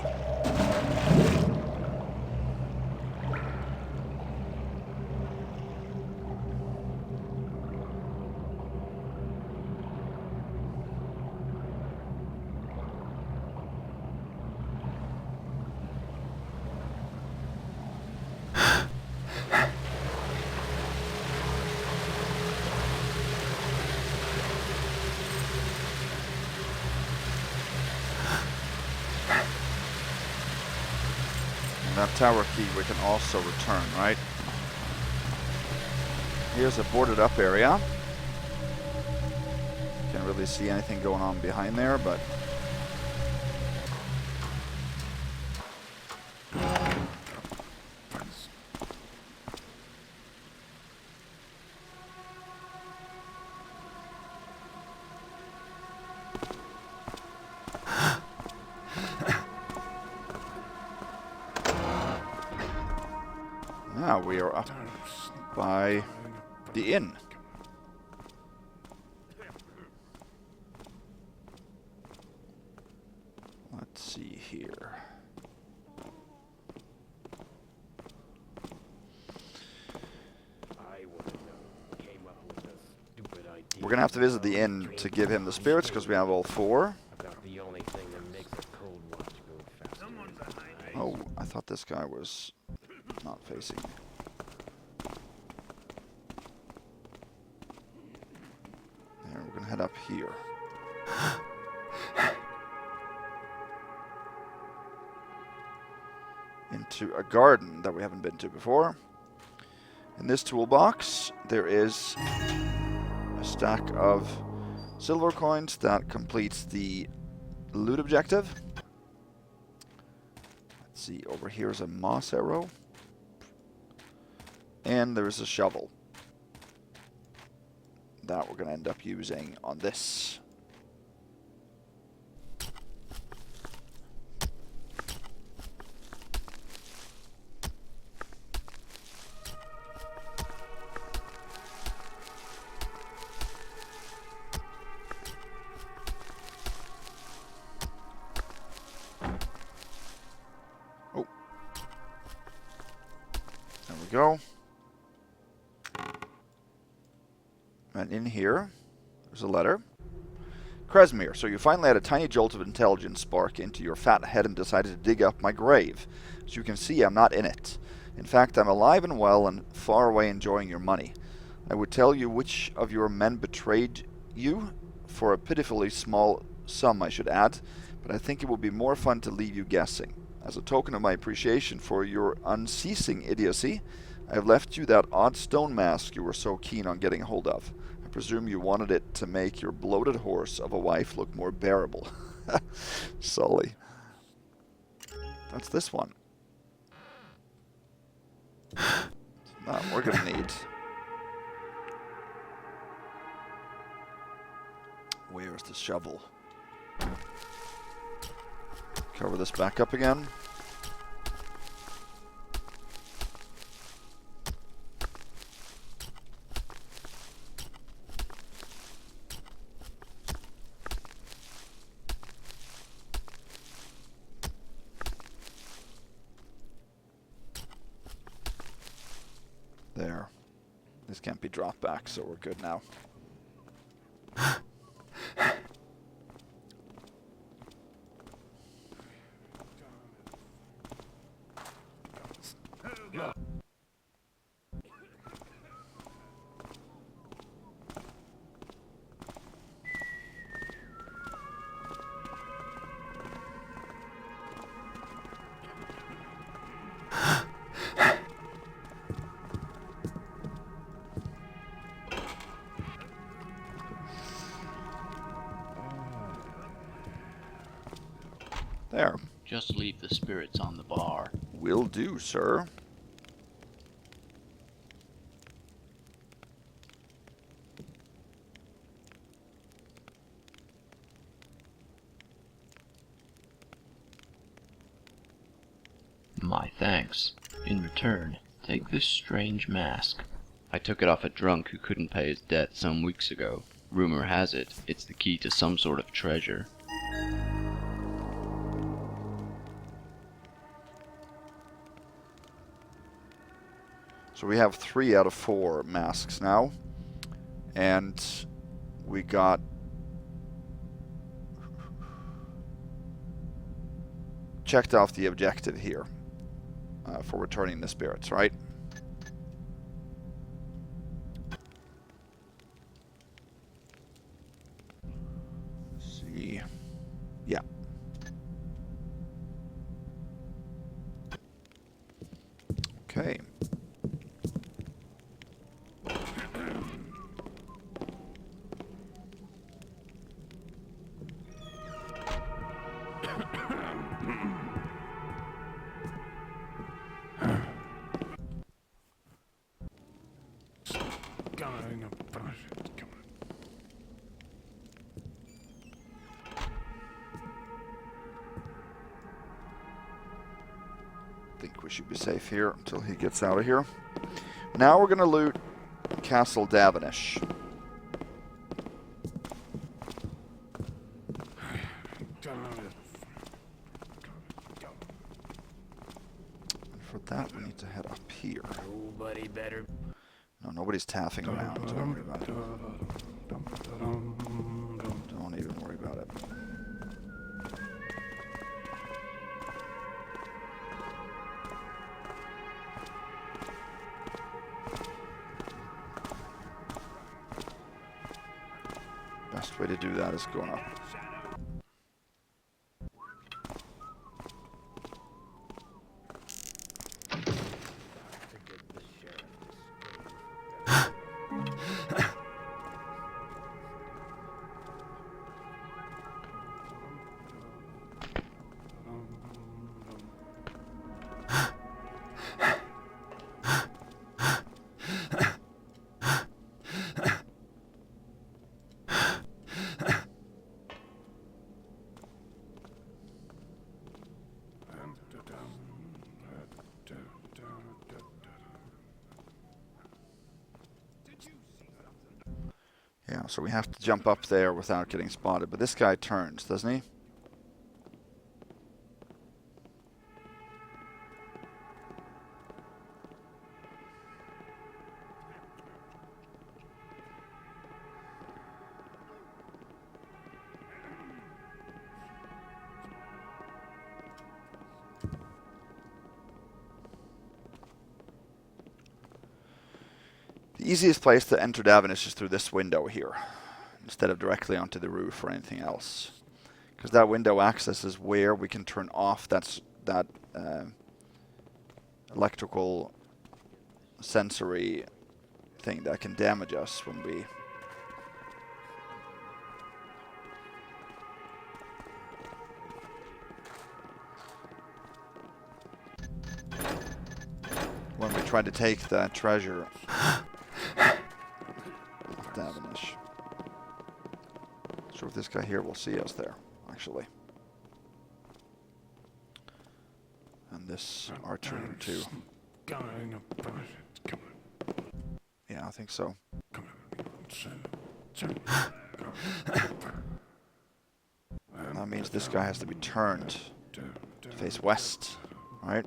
that tower key we can also return, right? Here's a boarded up area. Can't really see anything going on behind there, but... Now we are up by the inn. Let's see here. We're gonna have to visit the inn to give him the spirits because we have all 4. The only thing that makes a cold watch go faster. Oh, I thought this guy was not facing me. There, we're gonna head up here. Into a garden that we haven't been to before. In this toolbox, there is a stack of silver coins that completes the loot objective. Let's see, over here is a moss arrow. And there's a shovel that we're going to end up using on this. Oh. There we go. And in here, there's a letter. Kresmir, so you finally had a tiny jolt of intelligence spark into your fat head and decided to dig up my grave. As you can see, I'm not in it. In fact, I'm alive and well and far away enjoying your money. I would tell you which of your men betrayed you, for a pitifully small sum I should add, but I think it would be more fun to leave you guessing. As a token of my appreciation for your unceasing idiocy, I have left you that odd stone mask you were so keen on getting hold of. I presume you wanted it to make your bloated horse of a wife look more bearable. Sully. That's this one. That we're gonna need. Where's the shovel? Cover this back up again. There. This can't be dropped back, so we're good now. There. Just leave the spirits on the bar. Will do, sir. My thanks. In return, take this strange mask. I took it off a drunk who couldn't pay his debt some weeks ago. Rumor has it, it's the key to some sort of treasure. So we have 3 out of 4 masks now. And we got... checked off the objective here for returning the spirits, right? Let's see. Yeah. Think we should be safe here until he gets out of here. Now we're going to loot Castle Davenish. And for that, we need to head up here. Nobody better. No, nobody's taffing around. Don't worry about it. Don't even worry about it. Best way to do that is going up. Yeah, so we have to jump up there without getting spotted. But this guy turns, doesn't he? The easiest place to enter Davenish is through this window here, instead of directly onto the roof or anything else. Because that window access is where we can turn off that electrical sensory thing that can damage us when we... when we try to take that treasure. Davenish. Not sure if this guy here will see us there, actually. And this archer too. Yeah, I think so. That means this guy has to be turned to face west, right?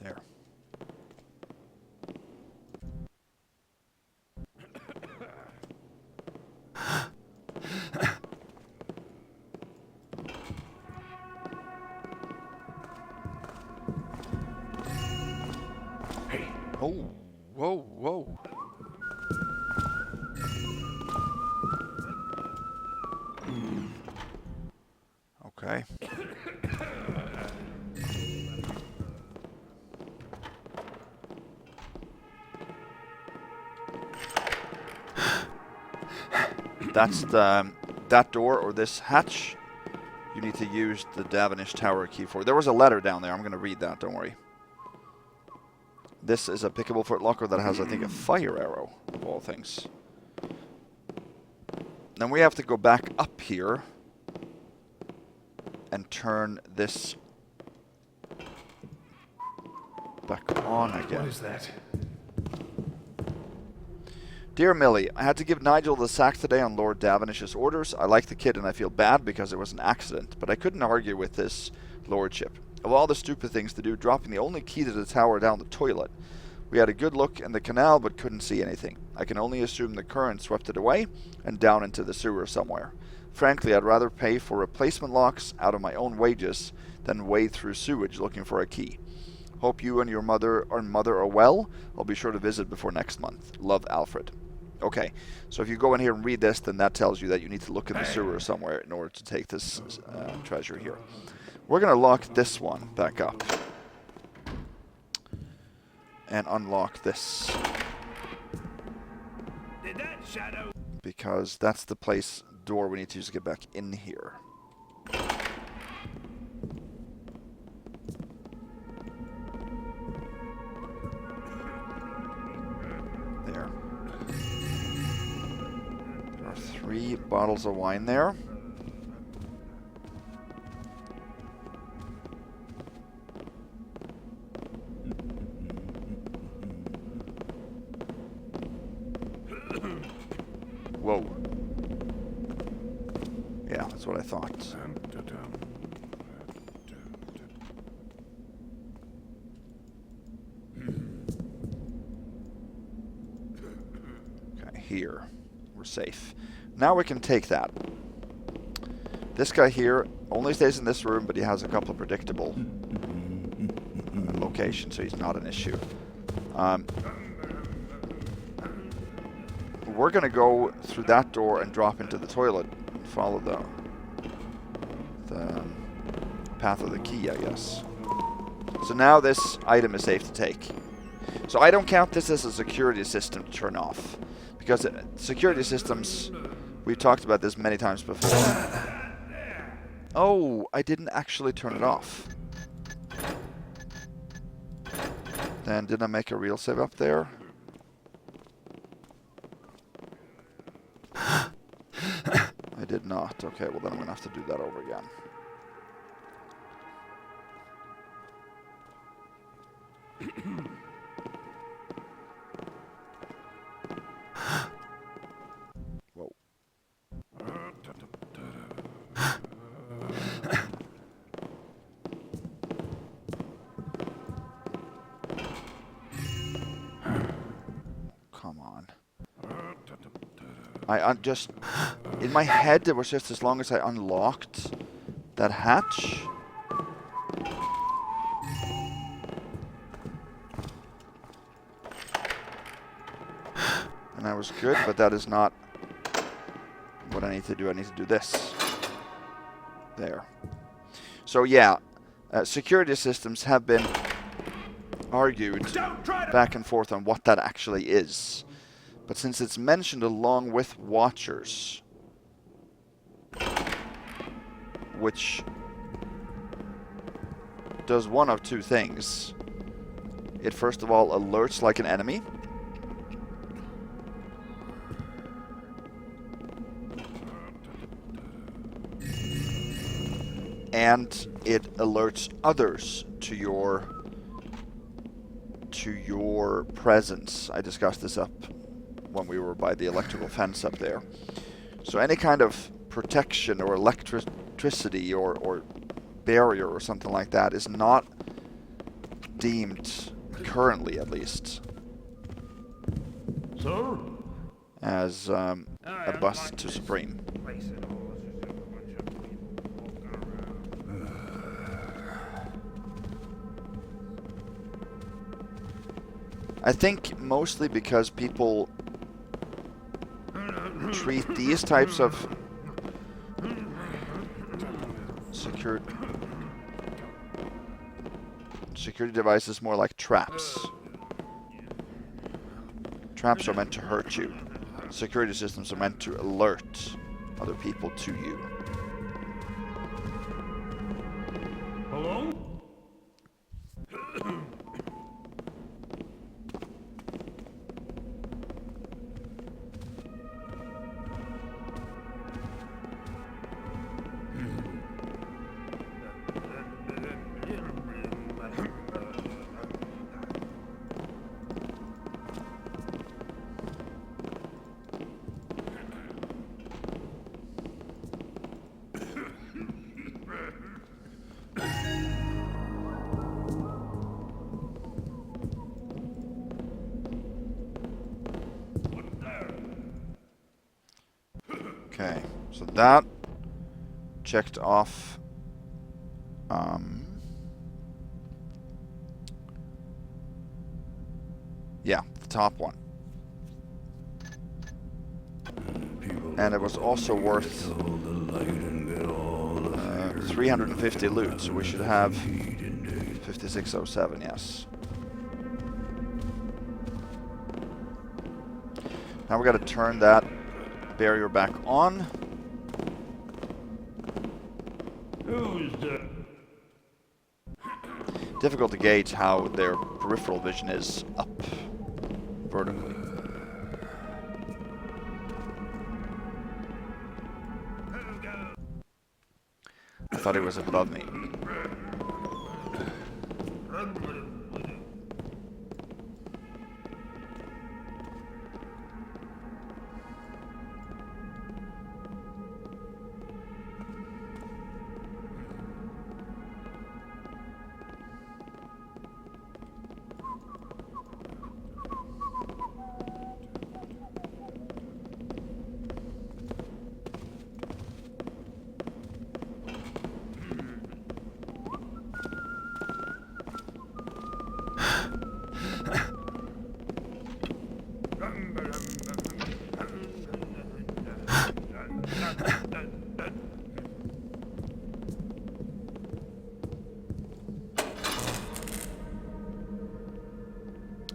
There. Hey. Oh, whoa, whoa. Okay. That's that door or this hatch. You need to use the Davenish Tower key for. There was a letter down there. I'm going to read that. Don't worry. This is a pickable footlocker that has, I think, a fire arrow of all things. Then we have to go back up here and turn this back on again. What is that? Dear Millie, I had to give Nigel the sack today on Lord Davenish's orders. I like the kid and I feel bad because it was an accident, but I couldn't argue with this lordship. Of all the stupid things to do, dropping the only key to the tower down the toilet. We had a good look in the canal but couldn't see anything. I can only assume the current swept it away and down into the sewer somewhere. Frankly, I'd rather pay for replacement locks out of my own wages than wade through sewage looking for a key. Hope you and your mother are well. I'll be sure to visit before next month. Love, Alfred. Okay, so if you go in here and read this, then that tells you that you need to look in the sewer somewhere in order to take this treasure here. We're going to lock this one back up. And unlock this. Did that shadow? Because that's the door we need to use to get back in here. There. There are 3 bottles of wine there. Whoa. Yeah, that's what I thought. Okay, here. We're safe. Now we can take that. This guy here only stays in this room, but he has a couple of predictable locations, so he's not an issue. We're going to go through that door and drop into the toilet and follow the path of the key, I guess. So now this item is safe to take. So I don't count this as a security system to turn off. Because security systems, we've talked about this many times before. Oh, I didn't actually turn it off. Then did I make a real save up there? I did not. Okay, well then I'm going to have to do that over again. Whoa. Come on. I just... In my head, it was just as long as I unlocked that hatch. And I was good, but that is not what I need to do. I need to do this. There. So yeah, security systems have been argued back and forth on what that actually is. But since it's mentioned along with Watchers, which does one of two things. It first of all alerts like an enemy. And it alerts others to your presence. I discussed this up when we were by the electrical fence up there. So any kind of protection or electricity or barrier or something like that is not deemed, currently at least, Sir? as a bust to Supreme. I think mostly because people treat these types of security devices more like traps. Traps are meant to hurt you. Security systems are meant to alert other people to you. Hello? Okay, so that checked off top one. And it was also worth 350 loot, so we should have 5607, yes. Now we got to turn that barrier back on. Who's the... Difficult to gauge how their peripheral vision is up vertically. I thought he was above me.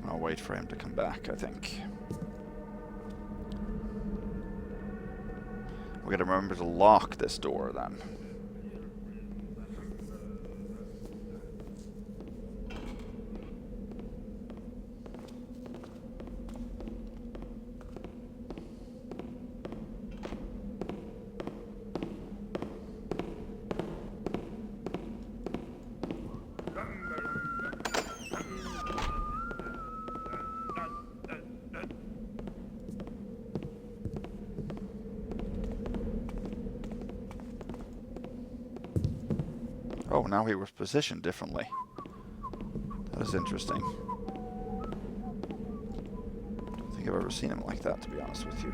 I'll wait for him to come back, I think. We gotta remember to lock this door then. Oh, now he was positioned differently. That is interesting. Don't think I've ever seen him like that, to be honest with you.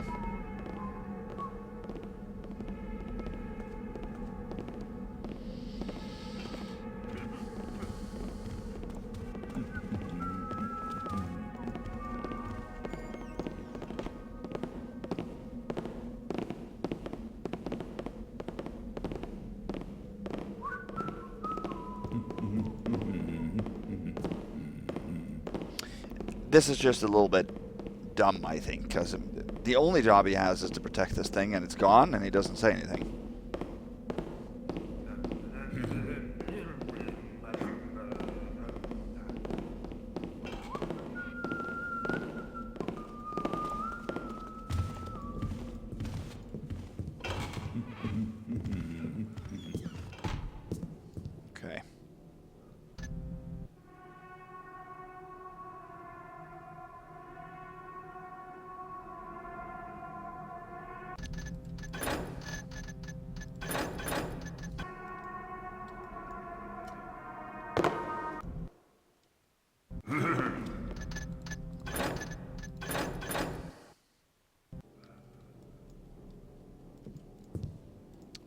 This is just a little bit dumb, I think, because the only job he has is to protect this thing, and it's gone, and he doesn't say anything. Okay.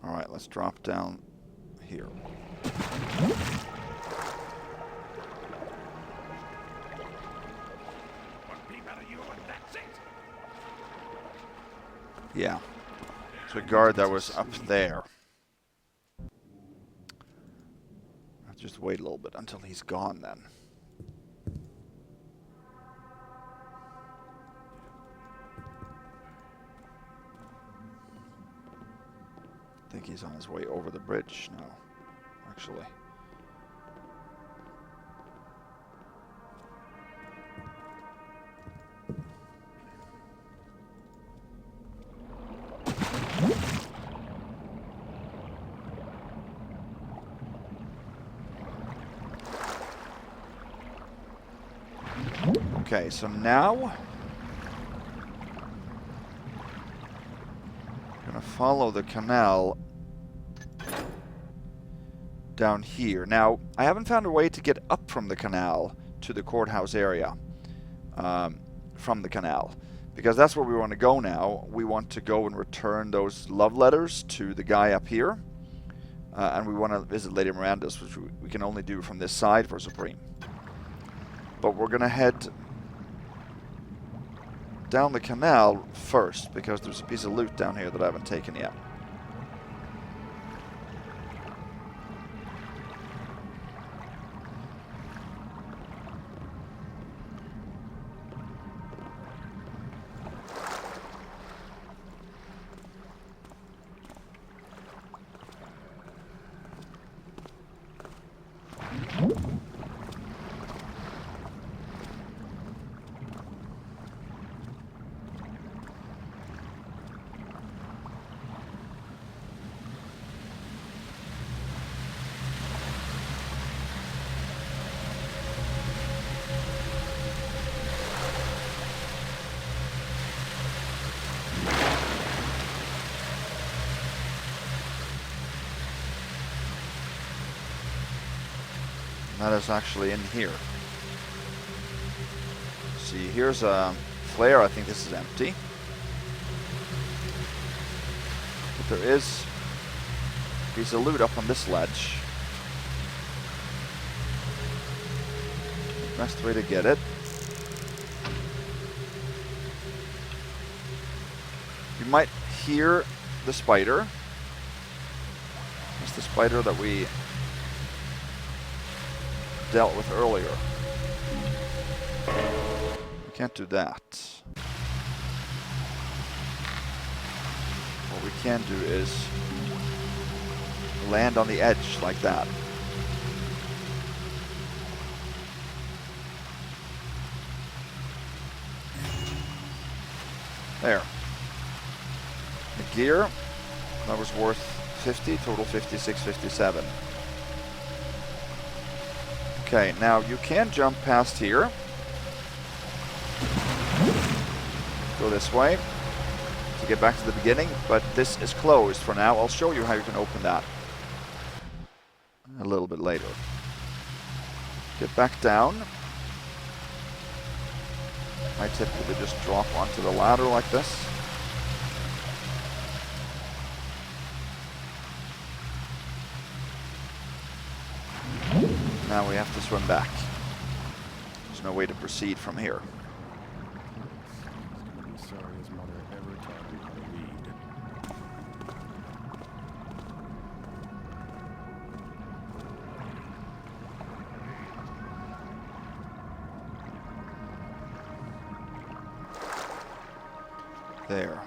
Alright, let's drop down here. Yeah. So a guard that was up there. I'll just wait a little bit until he's gone then. I think he's on his way over the bridge now, actually. Okay, so now I'm gonna follow the canal down here. Now, I haven't found a way to get up from the canal to the courthouse area from the canal, because that's where we want to go now. We want to go and return those love letters to the guy up here, and we want to visit Lady Miranda's, which we can only do from this side for Supreme. But we're gonna head down the canal first, because there's a piece of loot down here that I haven't taken yet. That is actually in here. See, here's a flare. I think this is empty. But there is a piece of loot up on this ledge. The best way to get it. You might hear the spider. That's the spider that we dealt with earlier. We can't do that. What we can do is land on the edge like that. There. The gear, that was worth 50, total 56, 57. Okay, now you can jump past here. Go this way to get back to the beginning, but this is closed for now. I'll show you how you can open that a little bit later. Get back down. I typically just drop onto the ladder like this. Now we have to swim back. There's no way to proceed from here. I'm sorry his mother ever taught him how to read. There.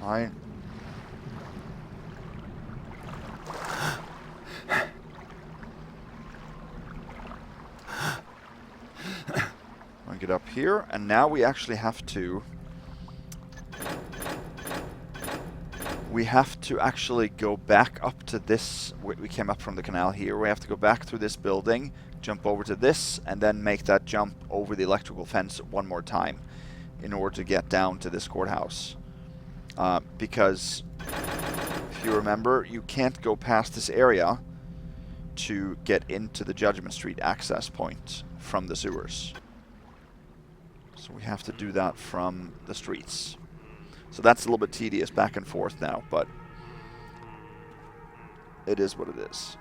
Fine. I'll get up here, and now we actually have to actually go back up to this. We came up from the canal here. We have to go back through this building, jump over to this, and then make that jump over the electrical fence one more time in order to get down to this courthouse. Because if you remember, you can't go past this area to get into the Judgment Street access point from the sewers. So we have to do that from the streets. So that's a little bit tedious back and forth now, but it is what it is.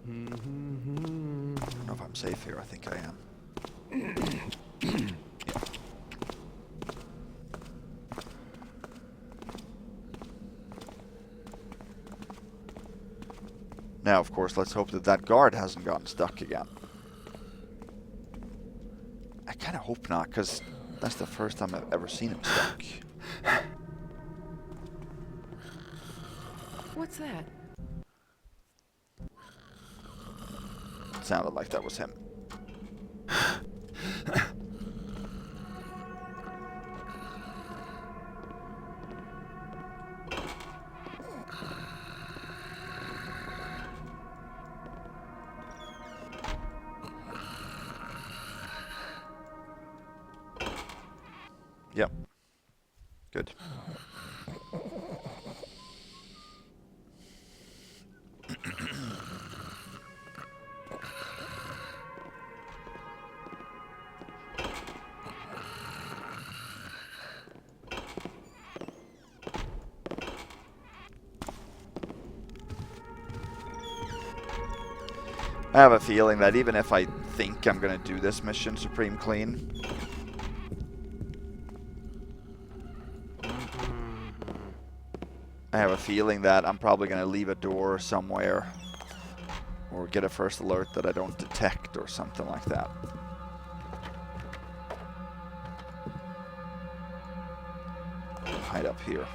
I don't know if I'm safe here. I think I am. Now, of course, let's hope that that guard hasn't gotten stuck again. I kind of hope not, because that's the first time I've ever seen him stuck. What's that? It sounded like that was him. Yep. Good. I have a feeling that even if I think I'm going to do this mission supreme clean, I have a feeling that I'm probably going to leave a door somewhere or get a first alert that I don't detect or something like that. Hide up here.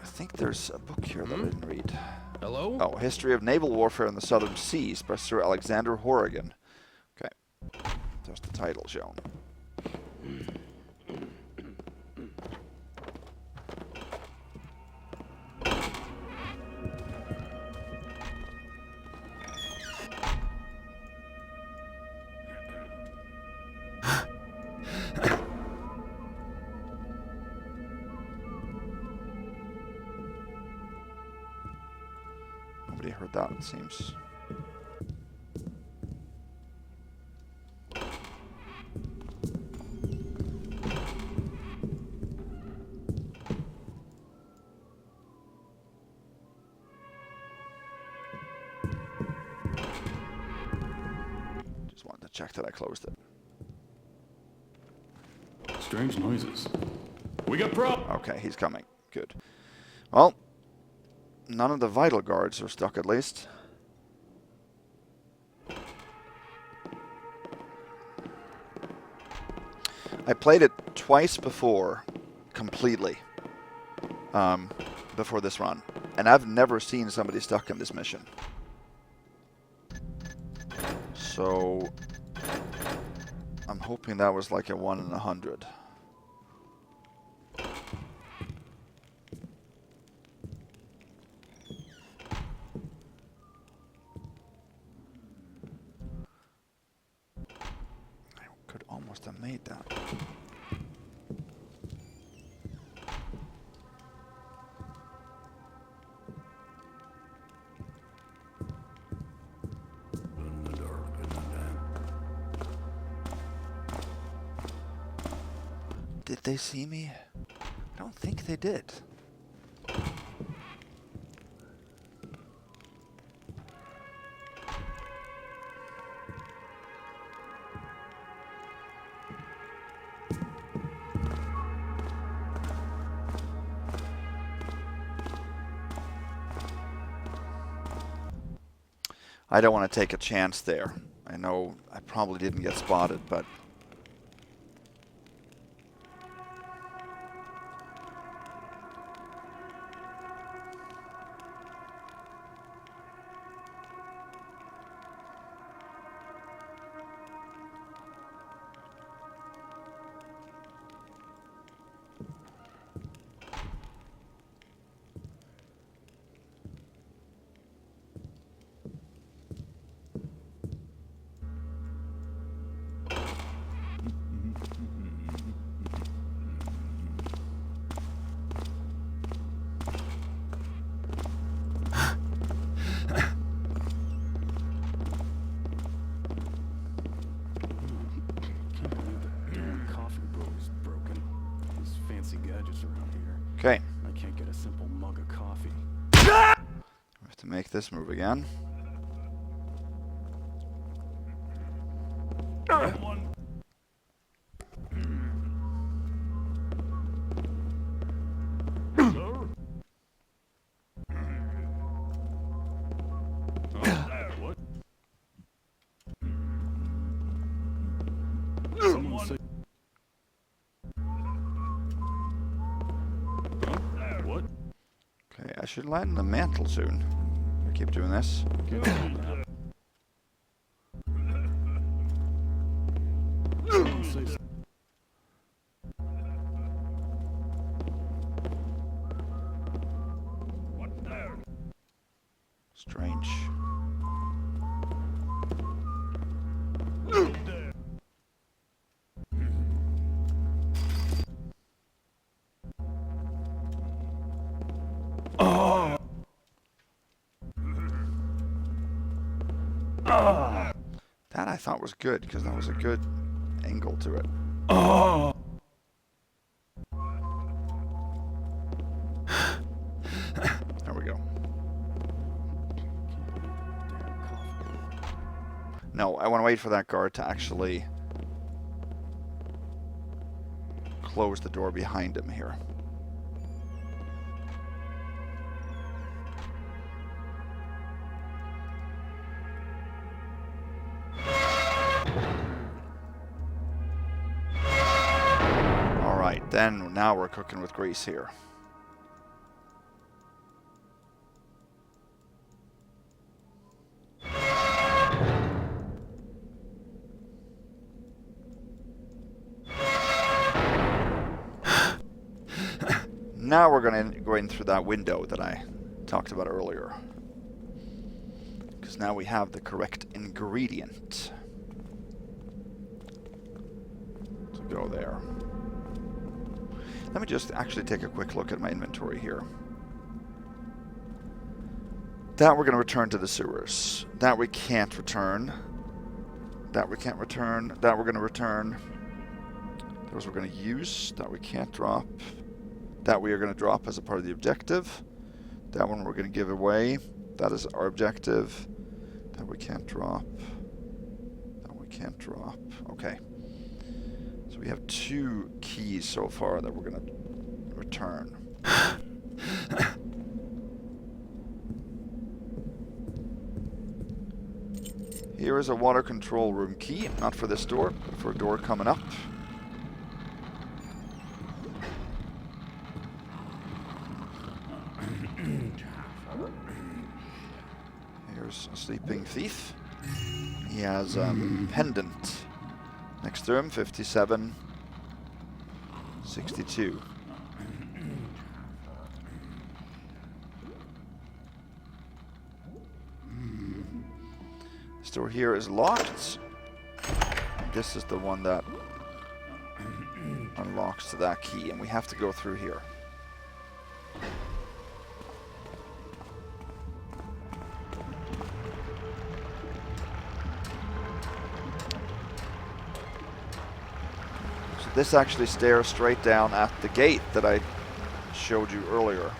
I think there's a book here that I didn't read. Hello? Oh, History of Naval Warfare in the Southern Seas by Sir Alexander Horrigan. Okay. There's the title shown. Nobody heard that, it seems. Just wanted to check that I closed it. Strange noises. We got prop. Okay, he's coming. Good. Well, none of the vital guards are stuck at least. I played it twice before, completely, before this run. And I've never seen somebody stuck in this mission. So, I'm hoping that was like a 1 in 100. Could almost have made that. In the dark and the damp. Did they see me? I don't think they did. I don't want to take a chance there. I know I probably didn't get spotted, but... Okay. I can't get a simple mug of coffee. We have to make this move again. Okay, I should land in the mantle soon. I keep doing this. Strange. That I thought was good, because that was a good angle to it. Oh! There we go. No, I want to wait for that guard to actually close the door behind him here. Alright, then now we're cooking with grease here. Now we're going to go in through that window that I talked about earlier. Because now we have the correct ingredient to go there. Let me just actually take a quick look at my inventory here. That we're going to return to the sewers. That we can't return. That we can't return. That we're going to return. Those we're going to use. That we can't drop. That we are going to drop as a part of the objective. That one we're going to give away. That is our objective. That we can't drop. That we can't drop. Okay. So we have 2 keys so far that we're going to return. Here is a water control room key. Not for this door, but for a door coming up. Here's a sleeping thief. He has a pendant next to him, 57, 62. This door here is locked. This is the one that unlocks to that key, and we have to go through here. This actually stares straight down at the gate that I showed you earlier.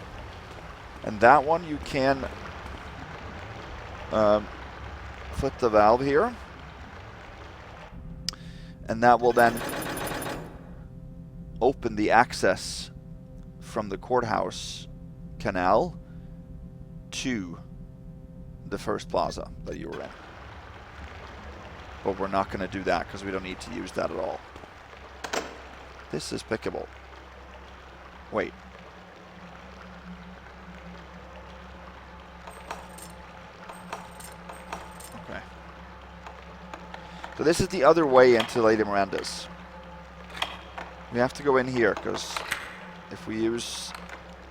And that one you can flip the valve here. And that will then open the access from the courthouse canal to the first plaza that you were in. But we're not going to do that because we don't need to use that at all. This is pickable. Wait. Okay. So this is the other way into Lady Miranda's. We have to go in here, because if we use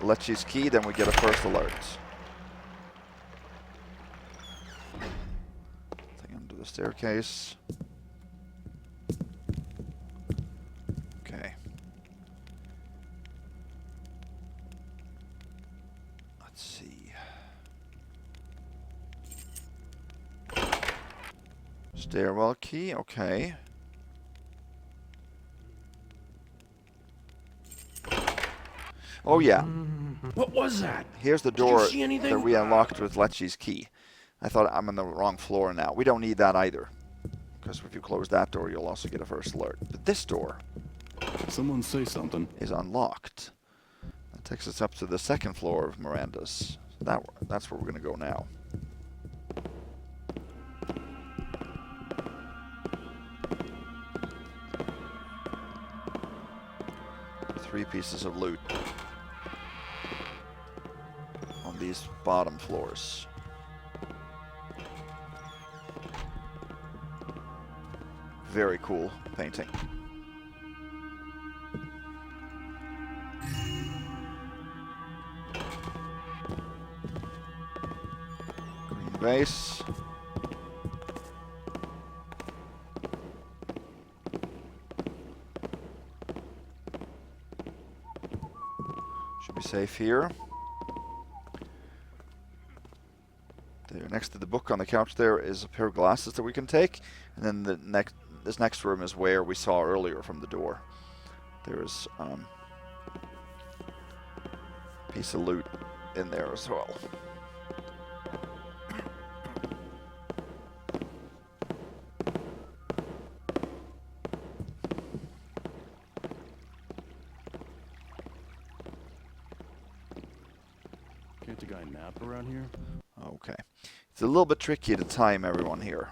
Lecce's key, then we get a first alert. Thing under the staircase. Stairwell key, okay. Oh yeah. What was that? Here's the door see anything? that we unlocked with Lecce's key. I thought I'm on the wrong floor now. We don't need that either. Because if you close that door, you'll also get a first alert. But this door... Someone say something. ...is unlocked. That takes us up to the second floor of Miranda's. So that's where we're going to go now. 3 pieces of loot on these bottom floors. Very cool painting. Green base. Should be safe here. There, next to the book on the couch there is a pair of glasses that we can take. And then this next room is where we saw earlier from the door. There's a piece of loot in there as well. Can't the guy nap around here? Okay. It's a little bit tricky to time everyone here.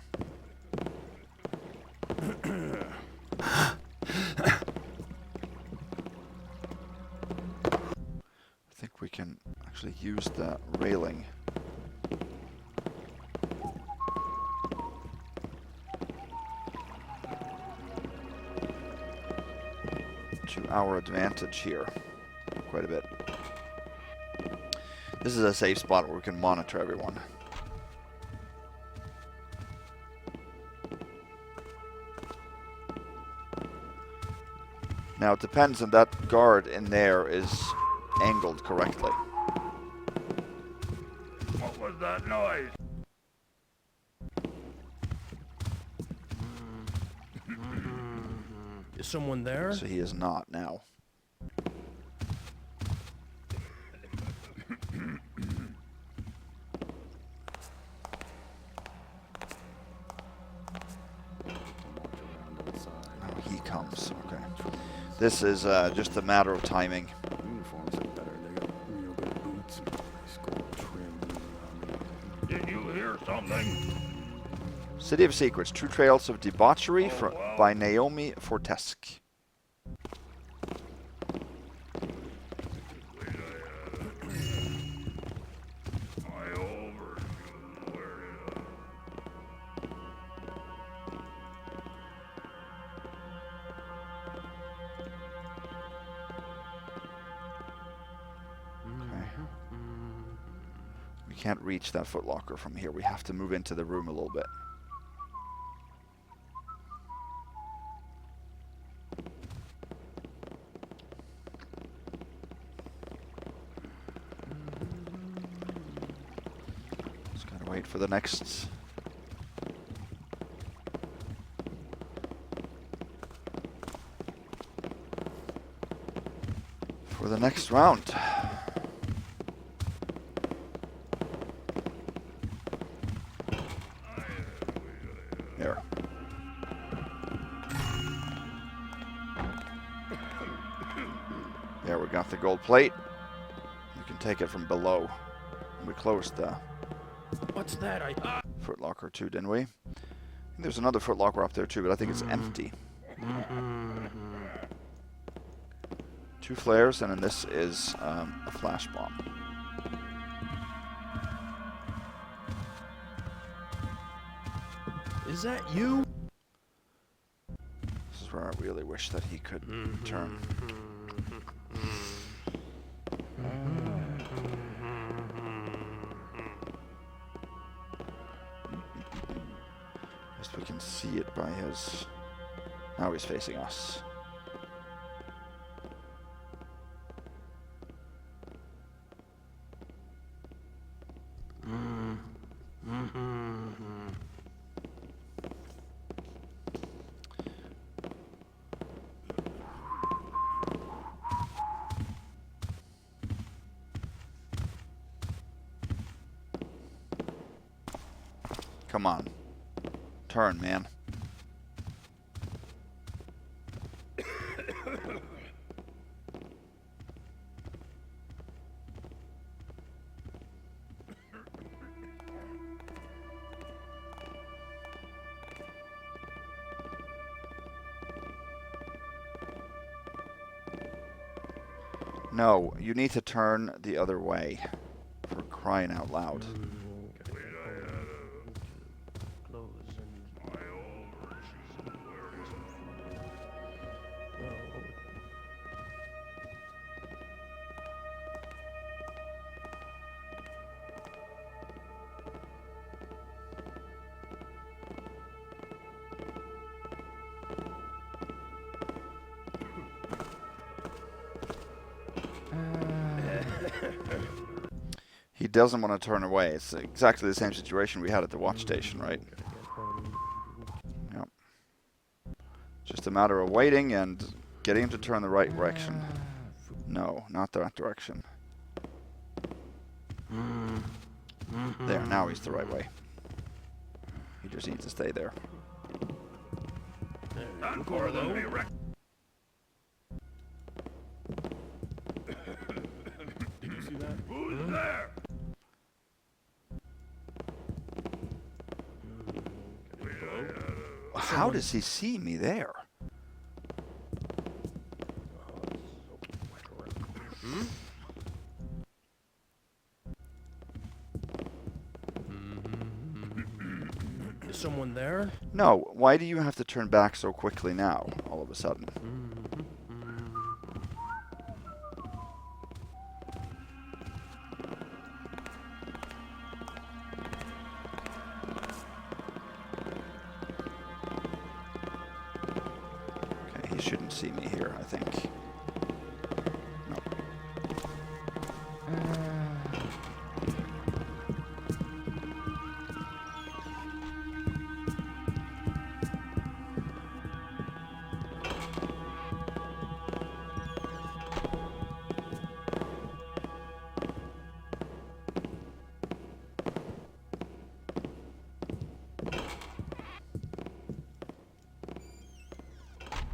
I think we can actually use the railing. To our advantage here. Quite a bit. This is a safe spot where we can monitor everyone. Now it depends on that guard in there is angled correctly. What was that noise? Is someone there? So he is not now. Oh, he comes. Okay. This is just a matter of timing. Uniforms are better. They got real good boots and nice gold trim. Did you hear something? City of Secrets, True Trails of Debauchery by Naomi Fortesque. We can't reach that footlocker from here. We have to move into the room a little bit. Just gotta wait for the next... for the next round. There. There, we got the gold plate. You can take it from below. We closed the What's that? footlocker too, didn't we? I think there's another footlocker up there too, but I think it's empty. 2 flares, and then this is a flash bomb. Is that you? This is where I really wish that he could turn. Guess we can see it by his... Now he's facing us. Come on. Turn, man. No, you need to turn the other way. For crying out loud. He doesn't want to turn away. It's exactly the same situation we had at the watch station, right? Yep. Just a matter of waiting and getting him to turn the right direction. No, not that direction. There, now he's the right way. He just needs to stay there. Did you see that? Who's there? How does he see me there? Is someone there? No, why do you have to turn back so quickly now, all of a sudden? Okay, he shouldn't see me here, I think. No.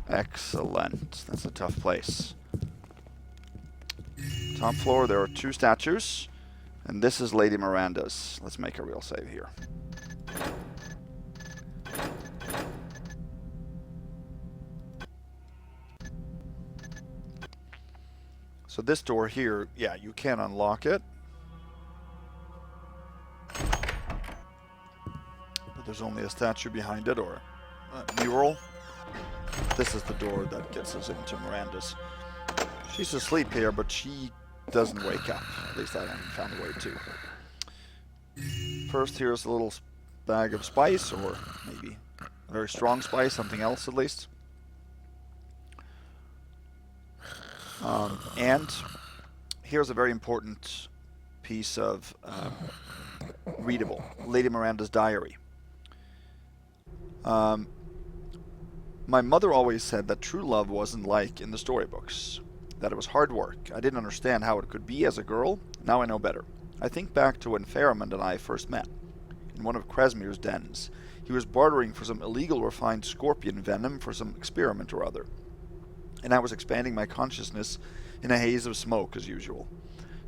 Excellent. That's a tough place. Top floor, there are 2 statues. And this is Lady Miranda's. Let's make a real save here. So this door here, yeah, you can unlock it. But there's only a statue behind it, or a mural. This is the door that gets us into Miranda's. She's asleep here, but she doesn't wake up. At least I haven't found a way to. First, here's a little bag of spice, or maybe a very strong spice, something else at least. And here's a very important piece of readable. Lady Miranda's diary. My mother always said that true love wasn't like in the storybooks, that it was hard work. I didn't understand how it could be as a girl. Now I know better. I think back to when Faramund and I first met, in one of Kresimmir's dens. He was bartering for some illegal refined scorpion venom for some experiment or other, and I was expanding my consciousness in a haze of smoke as usual.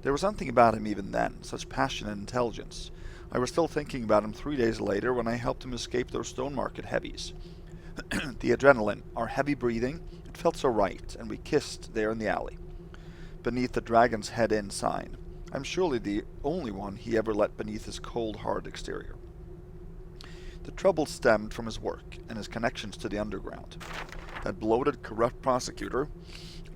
There was something about him even then, such passion and intelligence. I was still thinking about him 3 days later when I helped him escape those stone market heavies. The adrenaline, our heavy breathing, it felt so right, and we kissed there in the alley, beneath the Dragon's Head Inn sign. I'm surely the only one he ever let beneath his cold, hard exterior. The trouble stemmed from his work and his connections to the underground. That bloated, corrupt prosecutor,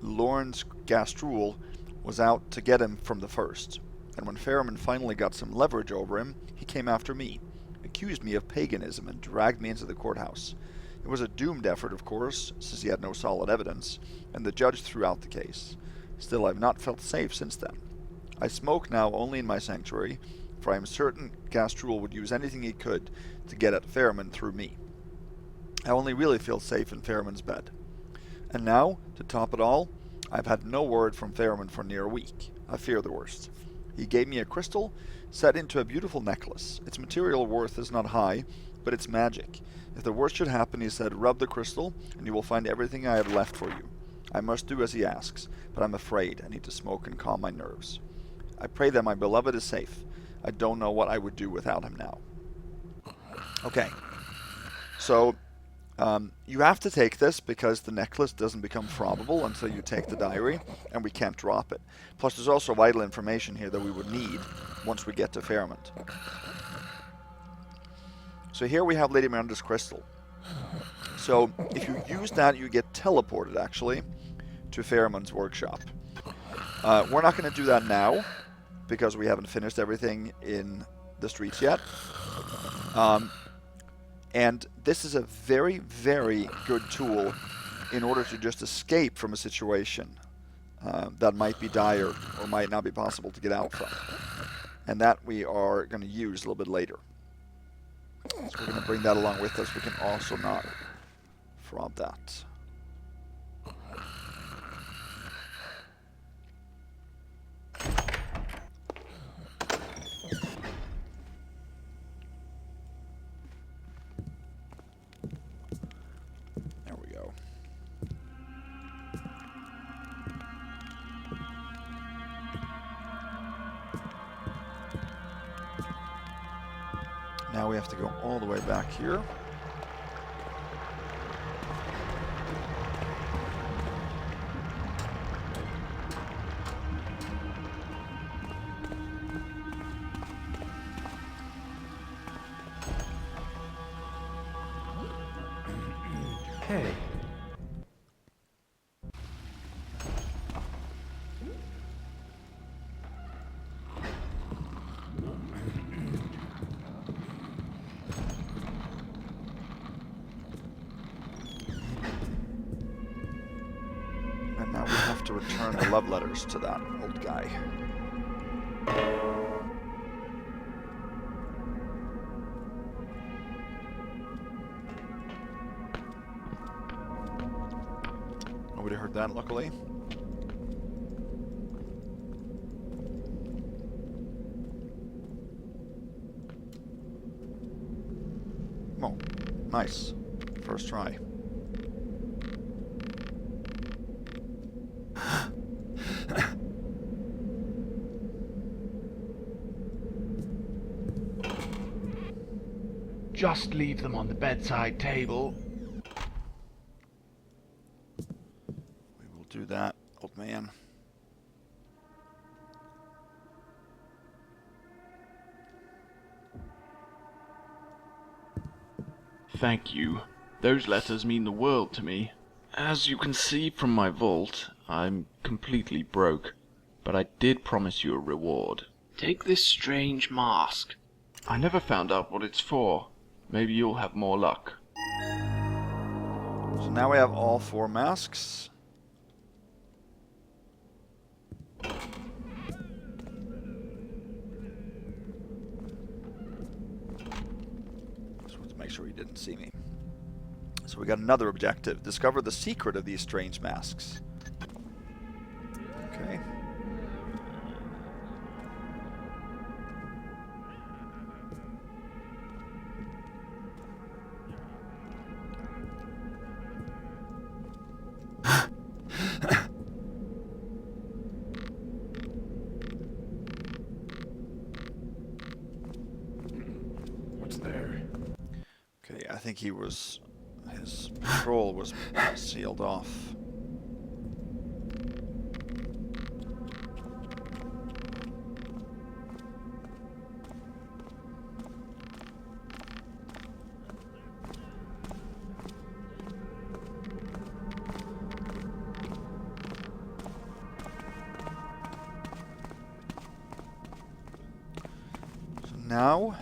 Lawrence Gastrule, was out to get him from the first, and when Faramund finally got some leverage over him, he came after me, accused me of paganism, and dragged me into the courthouse. It was a doomed effort, of course, since he had no solid evidence, and the judge threw out the case. Still, I've not felt safe since then. I smoke now only in my sanctuary, for I am certain Gastrule would use anything he could to get at Faramund through me. I only really feel safe in Faramund's bed. And now, to top it all, I've had no word from Faramund for near a week. I fear the worst. He gave me a crystal set into a beautiful necklace. Its material worth is not high, but it's magic. If the worst should happen, he said, rub the crystal, and you will find everything I have left for you. I must do as he asks, but I'm afraid I need to smoke and calm my nerves. I pray that my beloved is safe. I don't know what I would do without him now. Okay. So, you have to take this because the necklace doesn't become probable until you take the diary, and we can't drop it. Plus, there's also vital information here that we would need once we get to Faramund. So here we have Lady Miranda's crystal. So if you use that, you get teleported, actually, to Faramund's workshop. We're not going to do that now, because we haven't finished everything in the streets yet. And this is a very, very good tool in order to just escape from a situation that might be dire or might not be possible to get out from. and that we are going to use a little bit later. So we're going to bring that along with us. We can also not fraud that. There we go. Now we have to go all the way back here. Hey. And now we have to return the love letters to that old guy. Nobody heard that, luckily. Oh, nice. First try. Just leave them on the bedside table. We will do that, old man. Thank you. Those letters mean the world to me. As you can see from my vault, I'm completely broke, but I did promise you a reward. Take this strange mask. I never found out what it's for. Maybe you'll have more luck. So now we have all 4 masks. Just want to make sure he didn't see me. So we got another objective. Discover the secret of these strange masks. Okay. What's there? Okay, I think his patrol was sealed off. So now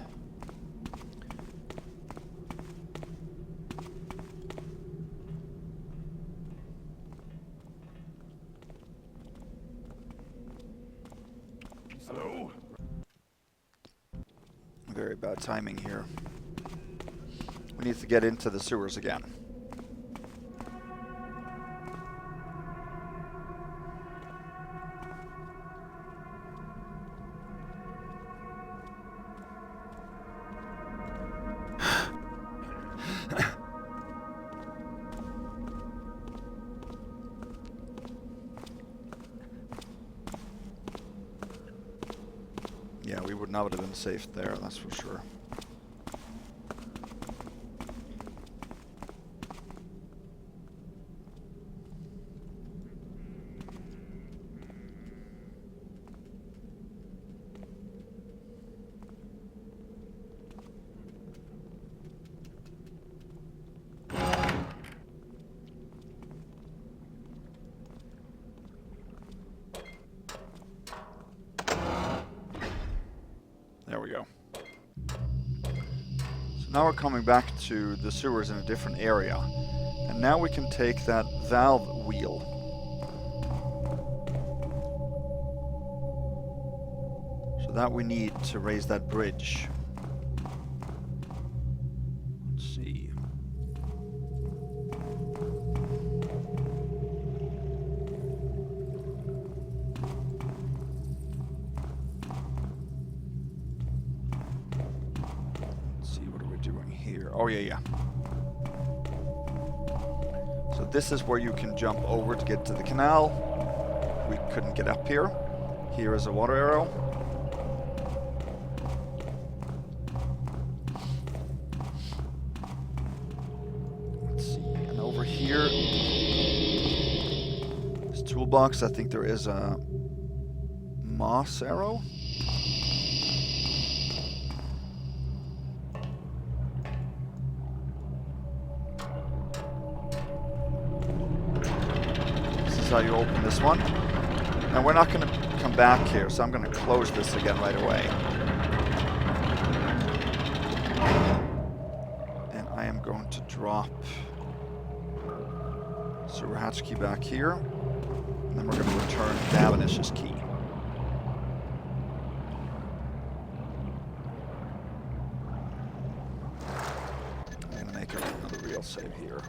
Hello? very bad timing here. We need to get into the sewers again. Yeah, we would not have been safe there, that's for sure. There we go. So now we're coming back to the sewers in a different area. And now we can take that valve wheel. So that we need to raise that bridge. Let's see. Let's see, what are we doing here? Oh, yeah. So this is where you can jump over to get to the canal. We couldn't get up here. Here is a water arrow. Let's see, and over here, this toolbox, I think there is a moss arrow. This is how you open this one. And we're not going to come back here, so I'm going to close this again right away. And I am going to drop sewer hatch key back here. And then we're going to return Davenish's key. I'm going to make another real save here.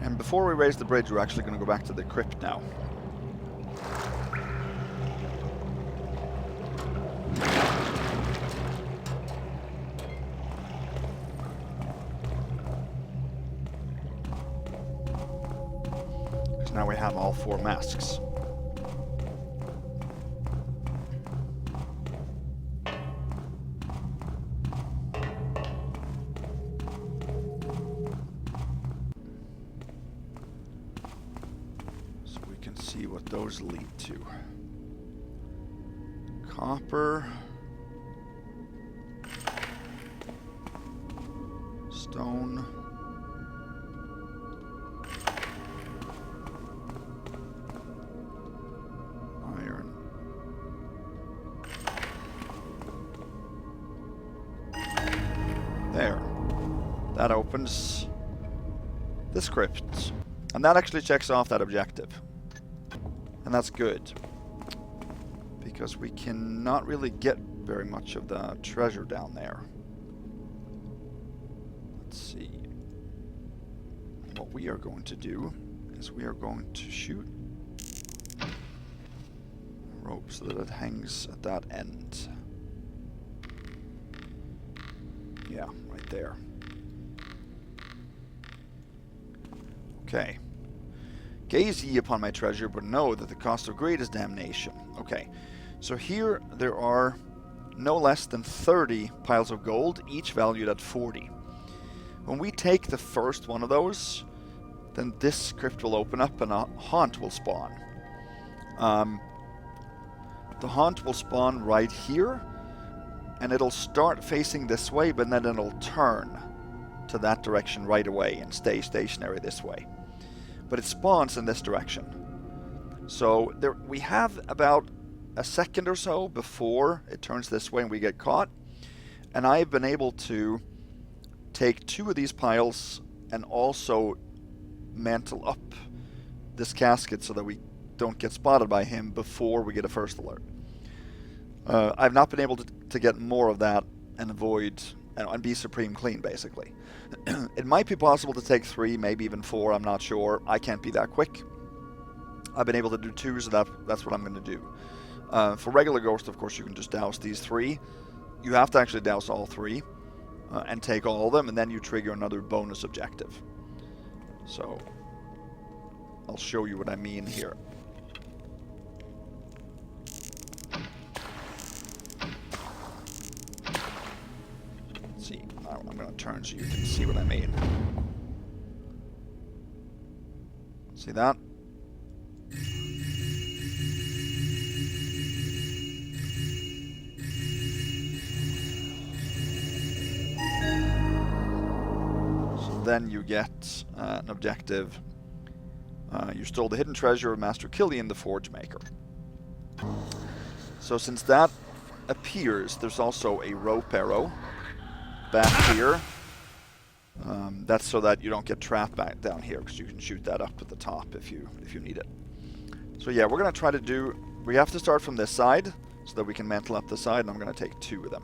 And before we raise the bridge, we're actually going to go back to the crypt now. Because now we have all 4 masks. See what those lead to. Copper. Stone. Iron. There. That opens this crypt. And that actually checks off that objective. And that's good, because we cannot really get very much of the treasure down there. Let's see. What we are going to do is we are going to shoot a rope so that it hangs at that end. Yeah, right there. Okay. Gaze ye upon my treasure, but know that the cost of greed is damnation. Okay, so here there are no less than 30 piles of gold, each valued at 40. When we take the first one of those, then this crypt will open up and a haunt will spawn. The haunt will spawn right here, and it'll start facing this way, but then it'll turn to that direction right away and stay stationary this way. But it spawns in this direction. So there, we have about a second or so before it turns this way and we get caught. And I've been able to take 2 of these piles and also mantle up this casket so that we don't get spotted by him before we get a first alert. I've not been able to get more of that and avoid and be supreme clean, basically. It might be possible to take 3, maybe even 4, I'm not sure. I can't be that quick. I've been able to do 2, so that's what I'm going to do. For regular Ghost, of course, you can just douse these 3. You have to actually douse all 3 and take all of them, and then you trigger another bonus objective. So, I'll show you what I mean here. See, I'm going to turn so you can see what I mean. See that? then you get an objective. You stole the hidden treasure of Master Killian, the Forge Maker. So since that appears, there's also a rope arrow back here. That's so that you don't get trapped back down here, because you can shoot that up at the top if you need it. So yeah, we're going to try to do... We have to start from this side, so that we can mantle up the side, and I'm going to take 2 of them.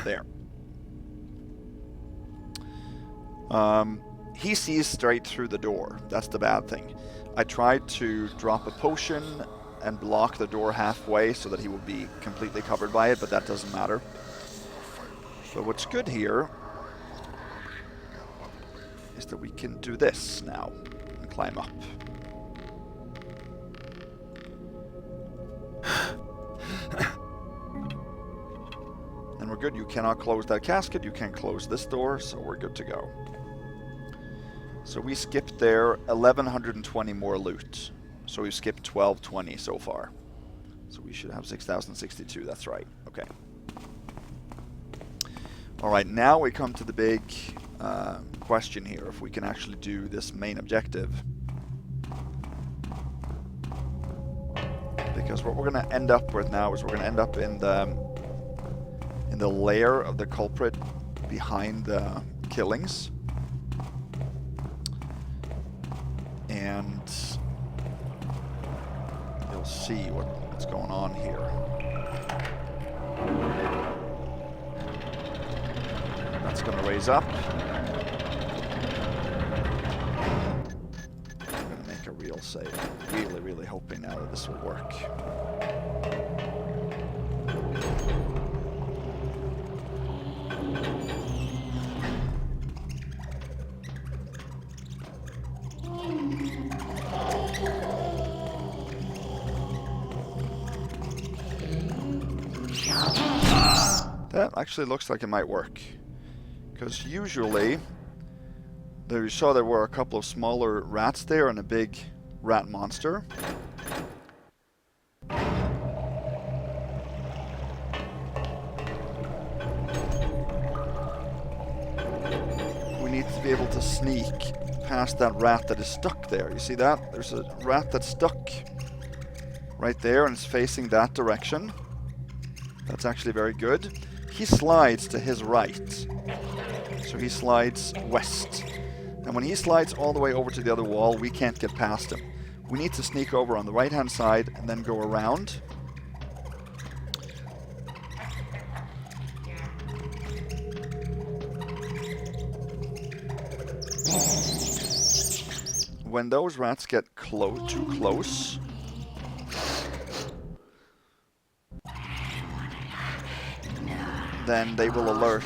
There. He sees straight through the door. That's the bad thing. I tried to drop a potion and block the door halfway so that he would be completely covered by it, but that doesn't matter. But what's good here is that we can do this now and climb up. And we're good. You cannot close that casket. You can't close this door, so we're good to go. So we skipped there 1,120 more loot. So we've skipped 1,220 so far. So we should have 6,062. That's right. Okay. Alright, now we come to the big question here. If we can actually do this main objective. Because what we're going to end up with now is we're going to end up in the lair of the culprit behind the killings. And you'll see what's going on here. That's going to raise up. I'm going to make a real save. Really, really hoping now that this will work. That actually looks like it might work. Because usually, you saw there were a couple of smaller rats there and a big rat monster. We need to be able to sneak past that rat that is stuck there. You see that? There's a rat that's stuck right there and it's facing that direction. That's actually very good. He slides to his right. So he slides west. And when he slides all the way over to the other wall, we can't get past him. We need to sneak over on the right-hand side and then go around. When those rats get too close, then they will alert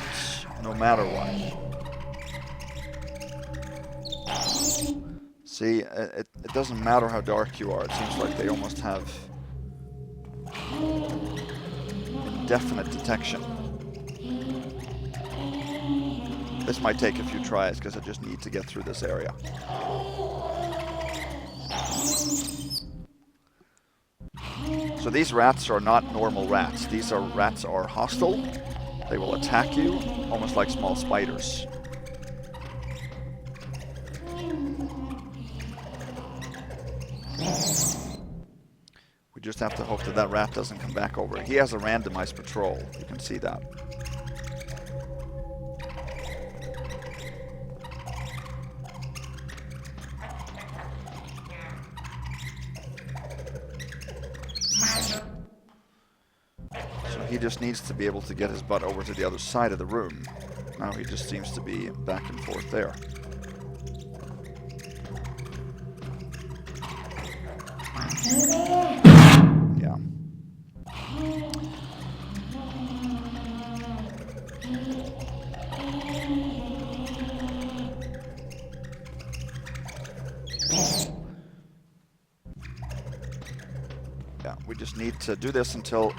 no matter what. See, it doesn't matter how dark you are. It seems like they almost have indefinite detection. This might take a few tries because I just need to get through this area. So these rats are not normal rats. These rats are hostile. They will attack you almost like small spiders. We just have to hope that that rat doesn't come back over. He has a randomized patrol. You can see that. He just needs to be able to get his butt over to the other side of the room. Now he just seems to be back and forth there. Yeah. Yeah, we just need to do this until...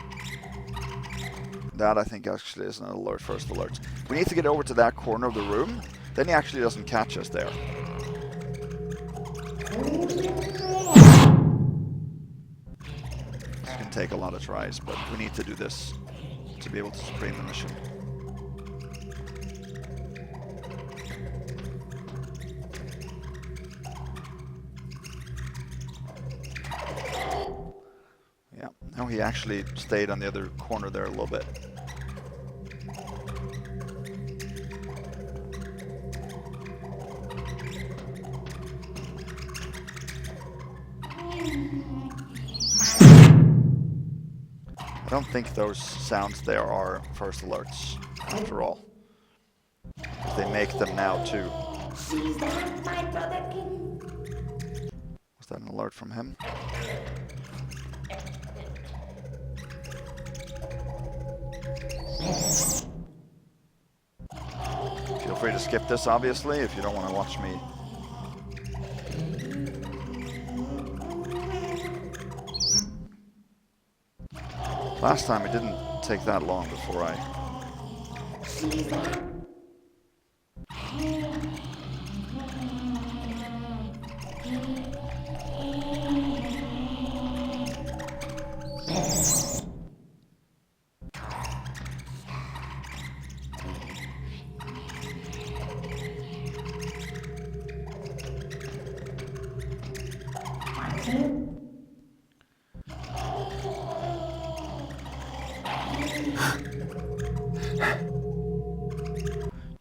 That, I think, actually is an alert, first alert. We need to get over to that corner of the room. Then he actually doesn't catch us there. As you can take a lot of tries, but we need to do this to be able to screen the mission. Yeah, now he actually stayed on the other corner there a little bit. I don't think those sounds there are first alerts, after all. They make them now too. She's that, my brother king. Was that an alert from him? Feel free to skip this, obviously, if you don't want to watch me. Last time it didn't take that long before I...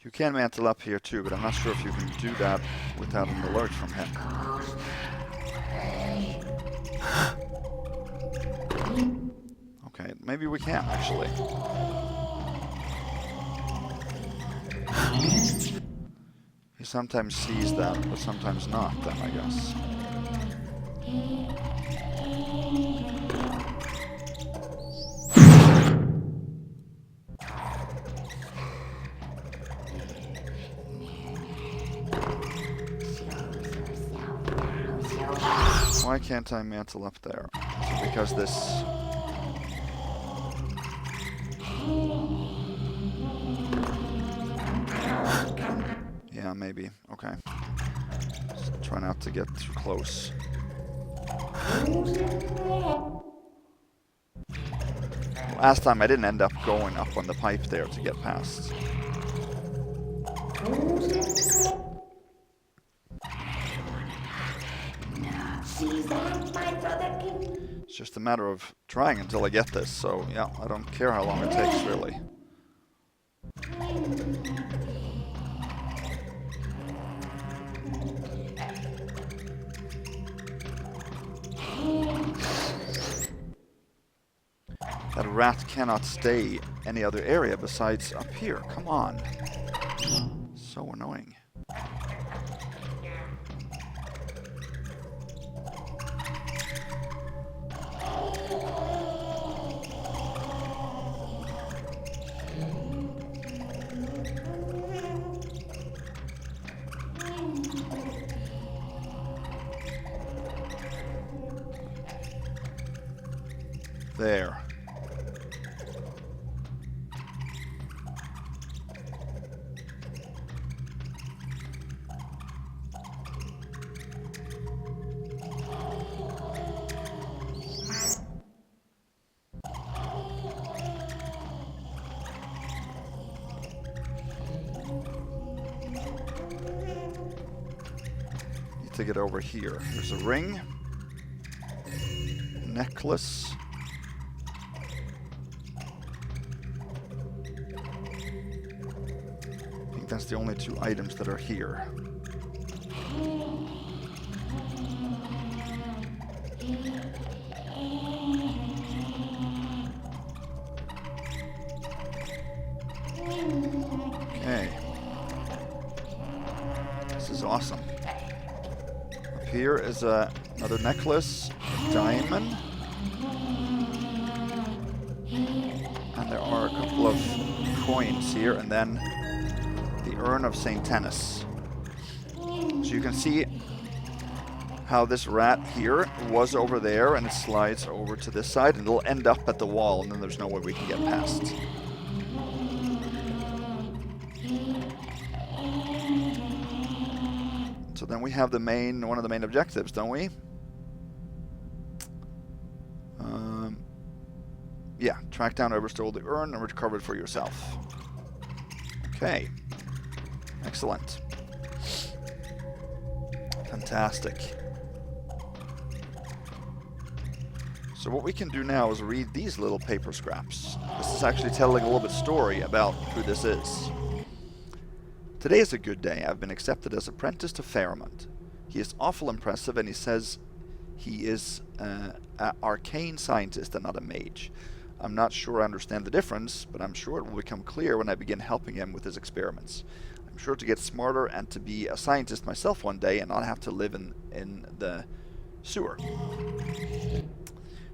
You can mantle up here too, but I'm not sure if you can do that without an alert from him. Okay, maybe we can actually. He sometimes sees that, but sometimes not, then I guess. Why can't I mantle up there? Is it because this... Yeah, maybe. Okay. Just try not to get too close. Last time I didn't end up going up on the pipe there to get past. It's just a matter of trying until I get this, so yeah, I don't care how long it takes, really. That rat cannot stay any other area besides up here. Come on. So annoying. There. Need to get over here. There's a ring. Necklace. That's the only two items that are here. Okay. This is awesome. Up here is another necklace, a diamond. And there are a couple of coins here, and then the urn of St. Tennis. So you can see how this rat here was over there, and it slides over to this side, and it'll end up at the wall, and then there's no way we can get past. So then we have the one of the main objectives, don't we? Yeah, track down whoever stole the urn and recover it for yourself. Okay. Excellent. Fantastic. So what we can do now is read these little paper scraps. This is actually telling a little bit story about who this is. Today is a good day. I've been accepted as apprentice to Faramund. He is awful impressive, and he says he is an arcane scientist and not a mage. I'm not sure I understand the difference, but I'm sure it will become clear when I begin helping him with his experiments. I'm sure to get smarter and to be a scientist myself one day and not have to live in the sewer.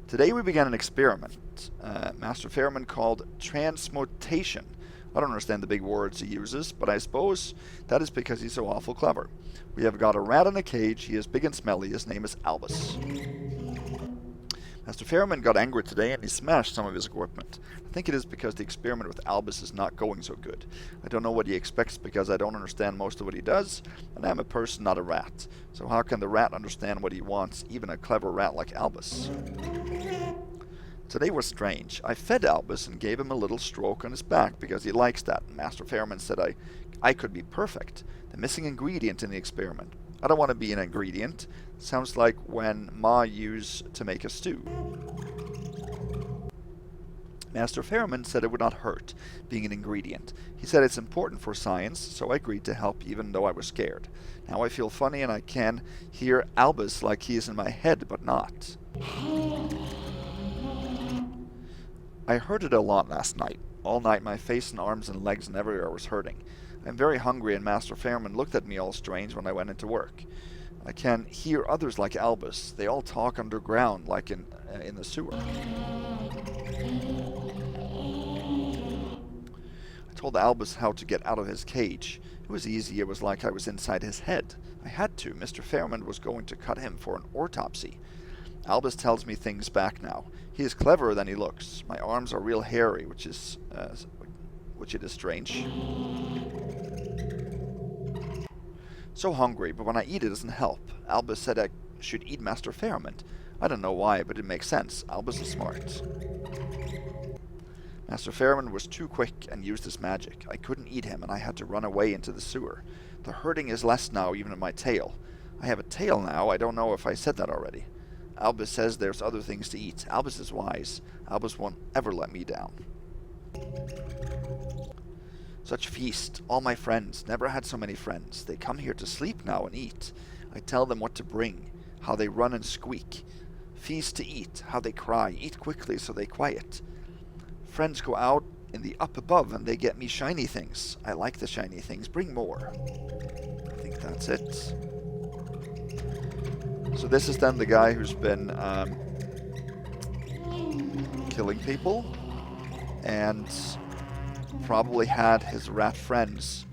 Today we began an experiment Master Faramund called transmutation. I don't understand the big words he uses, but I suppose that is because he's so awful clever. We have got a rat in a cage. He is big and smelly. His name is Albus. Master Faramund got angry today and he smashed some of his equipment. I think it is because the experiment with Albus is not going so good. I don't know what he expects because I don't understand most of what he does, and I'm a person, not a rat. So how can the rat understand what he wants, even a clever rat like Albus? Today was strange. I fed Albus and gave him a little stroke on his back because he likes that. Master Faramund said I could be perfect, the missing ingredient in the experiment. I don't want to be an ingredient. Sounds like when Ma used to make a stew. Master Faramund said it would not hurt being an ingredient. He said it's important for science, so I agreed to help even though I was scared. Now I feel funny and I can hear Albus like he is in my head, but not. I heard it a lot last night. All night my face and arms and legs and everywhere was hurting. I'm very hungry and Master Faramund looked at me all strange when I went into work. I can hear others like Albus. They all talk underground like in the sewer. I told Albus how to get out of his cage. It was easy. It was like I was inside his head. I had to. Mr. Faramund was going to cut him for an autopsy. Albus tells me things back now. He is cleverer than he looks. My arms are real hairy, which it is strange. So hungry, but when I eat it doesn't help. Albus said I should eat Master Faramund. I don't know why, but it makes sense. Albus is smart. Master Faramund was too quick and used his magic. I couldn't eat him, and I had to run away into the sewer. The hurting is less now, even in my tail. I have a tail now. I don't know if I said that already. Albus says there's other things to eat. Albus is wise. Albus won't ever let me down. Such feast. All my friends. Never had so many friends. They come here to sleep now and eat. I tell them what to bring. How they run and squeak. Feast to eat. How they cry. Eat quickly so they quiet. Friends go out in the up above and they get me shiny things. I like the shiny things. Bring more. I think that's it. So this is then the guy who's been killing people and probably had his rat friends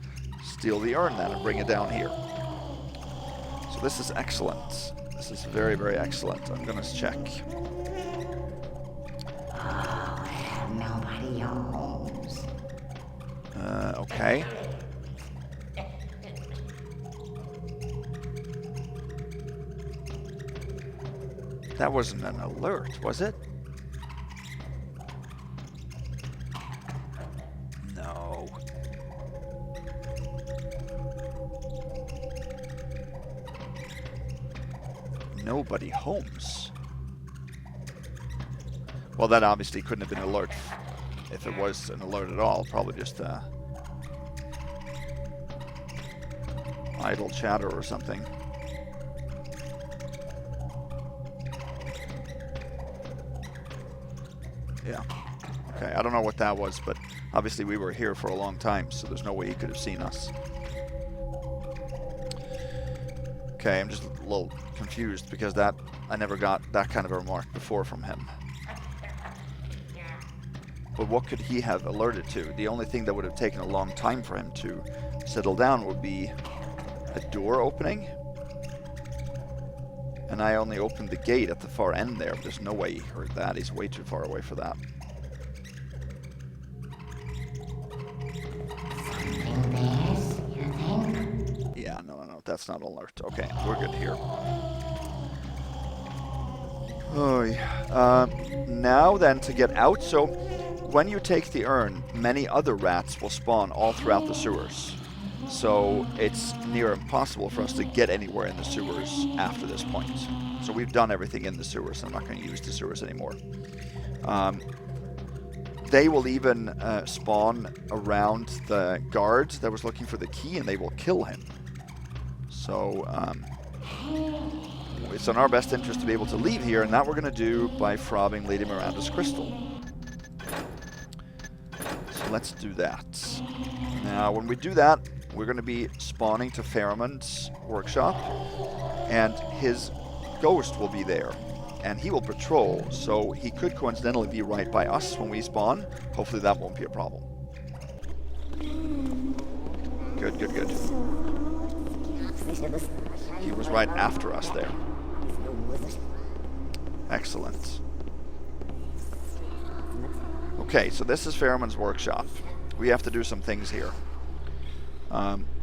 steal the urn then and bring it down here. So this is excellent. This is very, very excellent. I'm gonna check. Nobody homes. Okay. That wasn't an alert, was it? No. Nobody homes. Well, that obviously couldn't have been an alert. If it was an alert at all, probably just idle chatter or something. Yeah. Okay, I don't know what that was, but obviously we were here for a long time, so there's no way he could have seen us. Okay, I'm just a little confused because I never got that kind of a remark before from him. But what could he have alerted to? The only thing that would have taken a long time for him to settle down would be a door opening. And I only opened the gate at the far end there. There's no way he heard that. He's way too far away for that. Something this, you think? Yeah, no, that's not an alert. Okay, we're good here. Oh, yeah. Now then, to get out, so when you take the urn, many other rats will spawn all throughout the sewers. So it's near impossible for us to get anywhere in the sewers after this point. So we've done everything in the sewers. I'm not going to use the sewers anymore. They will even spawn around the guard that was looking for the key, and they will kill him. So it's in our best interest to be able to leave here, and that we're going to do by frabbing Lady Miranda's crystal. So let's do that. Now, when we do that, we're going to be spawning to Faramund's workshop, and his ghost will be there, and he will patrol, so he could coincidentally be right by us when we spawn. Hopefully that won't be a problem. Good, good, good. He was right after us there. Excellent. Okay, so this is Faramund's workshop. We have to do some things here.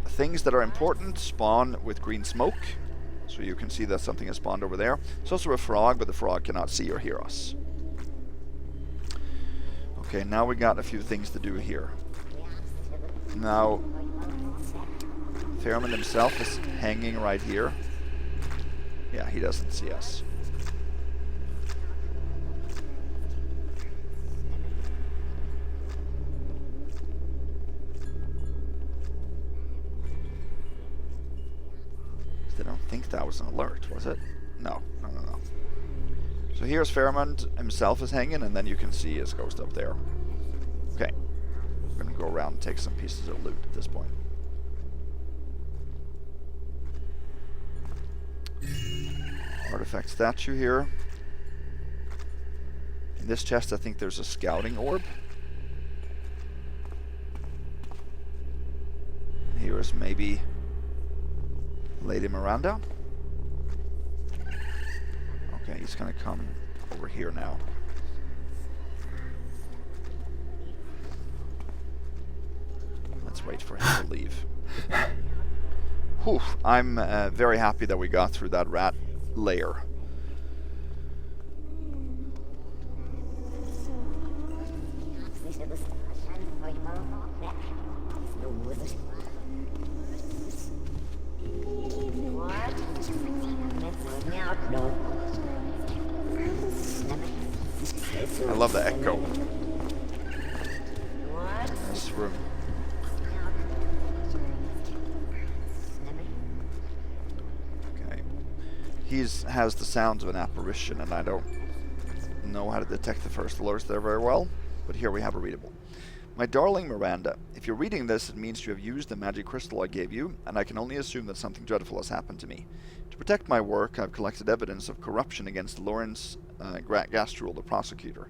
Things that are important spawn with green smoke. So you can see that something has spawned over there. It's also a frog, but the frog cannot see or hear us. Okay, now we got a few things to do here. Now, Faramund himself is hanging right here. Yeah, he doesn't see us. I don't think that was an alert, was it? No. So here's Faramund himself is hanging, and then you can see his ghost up there. Okay. We're going to go around and take some pieces of loot at this point. Artifact statue here. In this chest, I think there's a scouting orb. Here is maybe Lady Miranda. Okay, he's gonna come over here now. Let's wait for him to leave. Whew, I'm very happy that we got through that rat lair. I love the echo. This room. Okay. He has the sounds of an apparition, and I don't know how to detect the first alerts there very well, but here we have a readable. My darling Miranda, if you're reading this, it means you have used the magic crystal I gave you, and I can only assume that something dreadful has happened to me. To protect my work, I've collected evidence of corruption against Lawrence Gastrule, the prosecutor.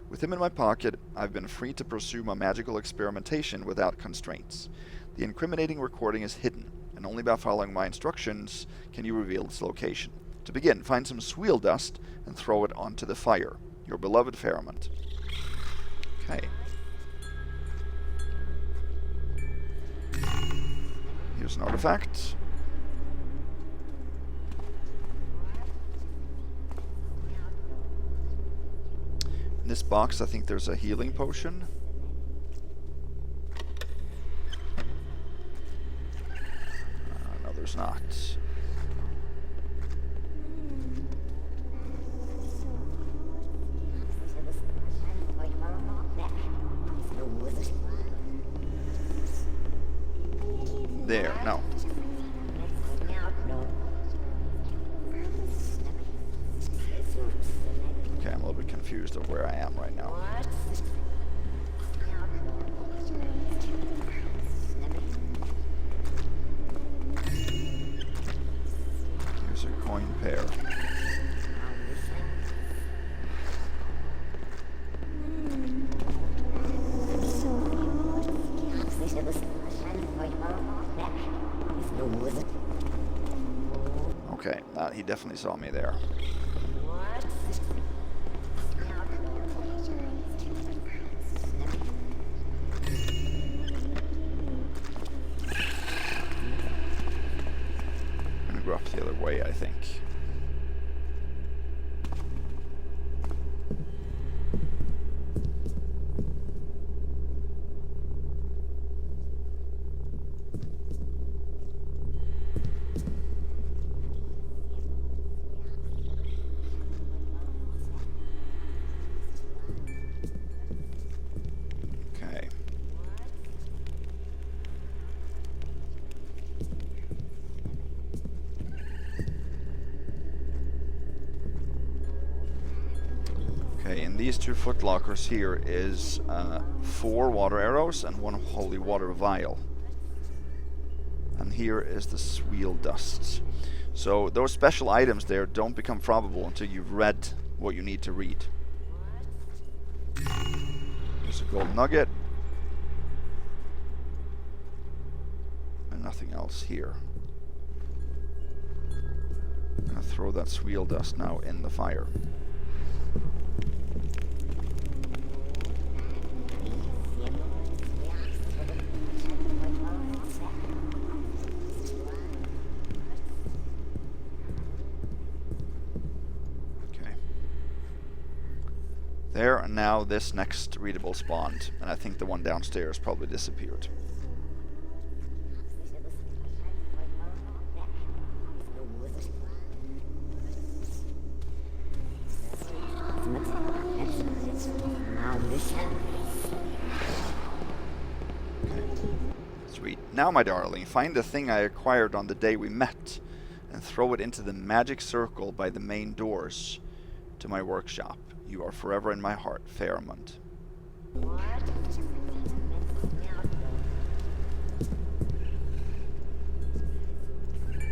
With him in my pocket, I've been free to pursue my magical experimentation without constraints. The incriminating recording is hidden, and only by following my instructions can you reveal its location. To begin, find some sweel dust and throw it onto the fire. Your beloved Faramund. Okay. Here's an artifact. In this box, I think there's a healing potion. No, there's not. There, no. Okay, I'm a little bit confused of where I am right now. Here's a coin pair. Okay, he definitely saw me there. I'm gonna go up the other way, I think. these 2 footlockers here is 4 water arrows and 1 holy water vial. And here is the Sweel Dust. So those special items there don't become probable until you've read what you need to read. There's a gold nugget. And nothing else here. I'm gonna throw that Sweel Dust now in the fire. There, and now this next readable spawned, and I think the one downstairs probably disappeared. Okay. Sweet. Now, my darling, find the thing I acquired on the day we met, and throw it into the magic circle by the main doors to my workshop. You are forever in my heart, Faramund.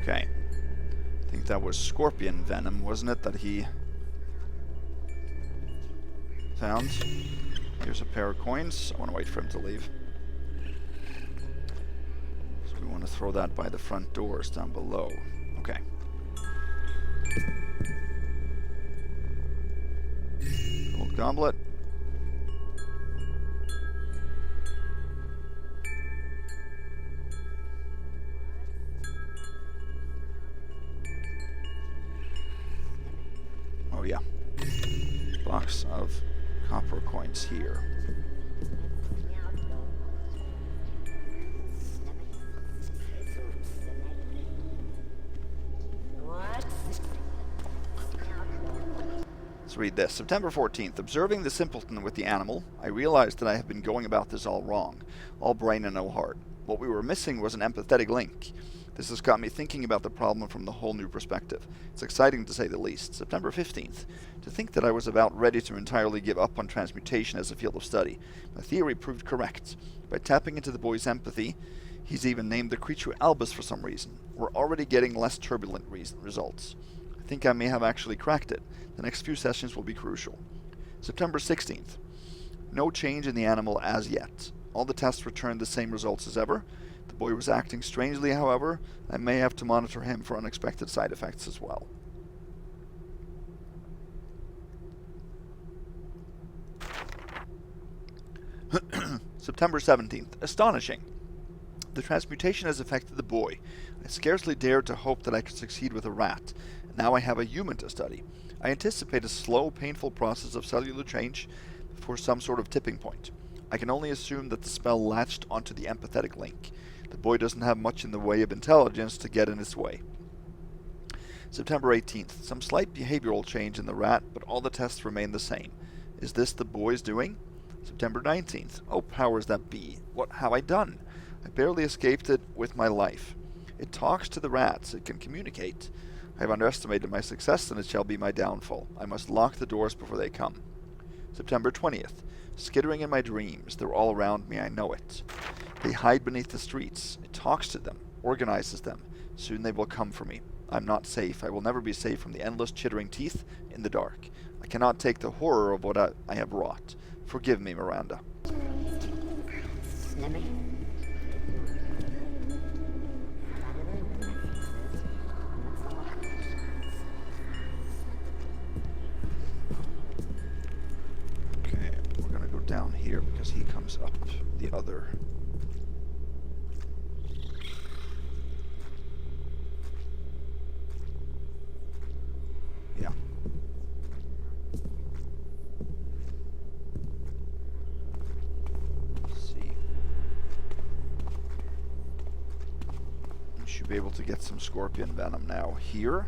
Okay. I think that was scorpion venom, wasn't it, that he found? Here's a pair of coins. I want to wait for him to leave. So we want to throw that by the front doors down below. Okay. Gold goblet. Oh yeah. Box of copper coins here. Let's read this. September 14th. Observing the simpleton with the animal, I realized that I have been going about this all wrong. All brain and no heart. What we were missing was an empathetic link. This has got me thinking about the problem from the whole new perspective. It's exciting to say the least. September 15th. To think that I was about ready to entirely give up on transmutation as a field of study. My theory proved correct. By tapping into the boy's empathy, he's even named the creature Albus for some reason. We're already getting less turbulent results. I think I may have actually cracked it. The next few sessions will be crucial. September 16th. No change in the animal as yet. All the tests returned the same results as ever. The boy was acting strangely, however. I may have to monitor him for unexpected side effects as well. September 17th. Astonishing. The transmutation has affected the boy. I scarcely dared to hope that I could succeed with a rat. Now I have a human to study. I anticipate a slow, painful process of cellular change before some sort of tipping point. I can only assume that the spell latched onto the empathetic link. The boy doesn't have much in the way of intelligence to get in its way. September 18th. Some slight behavioral change in the rat, but all the tests remain the same. Is this the boy's doing? September 19th. Oh, powers that be. What have I done? I barely escaped it with my life. It talks to the rats. It can communicate. I have underestimated my success, and it shall be my downfall. I must lock the doors before they come. September 20th. Skittering in my dreams. They're all around me, I know it. They hide beneath the streets. It talks to them, organizes them. Soon they will come for me. I'm not safe. I will never be safe from the endless chittering teeth in the dark. I cannot take the horror of what I have wrought. Forgive me, Miranda. Down here because he comes up the other. Yeah. Let's see. We should be able to get some scorpion venom now here.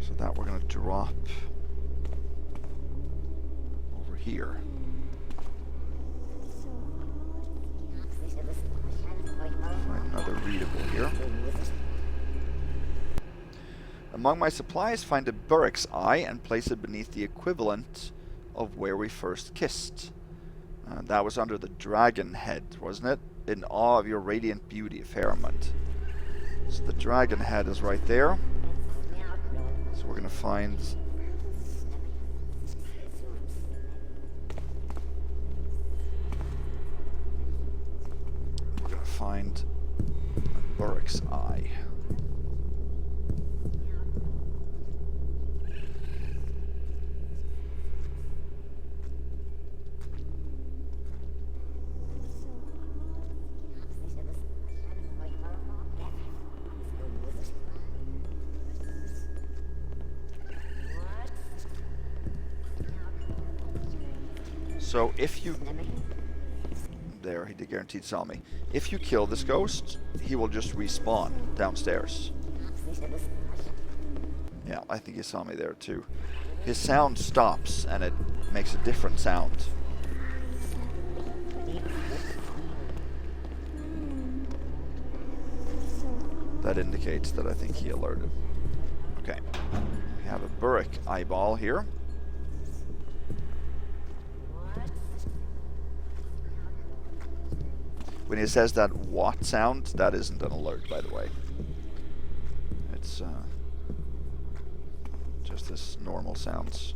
So that we're going to drop here. Find another readable here. Among my supplies, find a Burrick's eye and place it beneath the equivalent of where we first kissed. That was under the dragon head, wasn't it? In awe of your radiant beauty, Faramund. So the dragon head is right there. So we're gonna find... We're gonna find a Burrick's eye. So if you... There, he did guaranteed saw me. If you kill this ghost, he will just respawn downstairs. Yeah, I think he saw me there too. His sound stops and it makes a different sound. That indicates that I think he alerted. Okay. We have a Burrick eyeball here. When he says that what sound, that isn't an alert, by the way. It's just this normal sounds.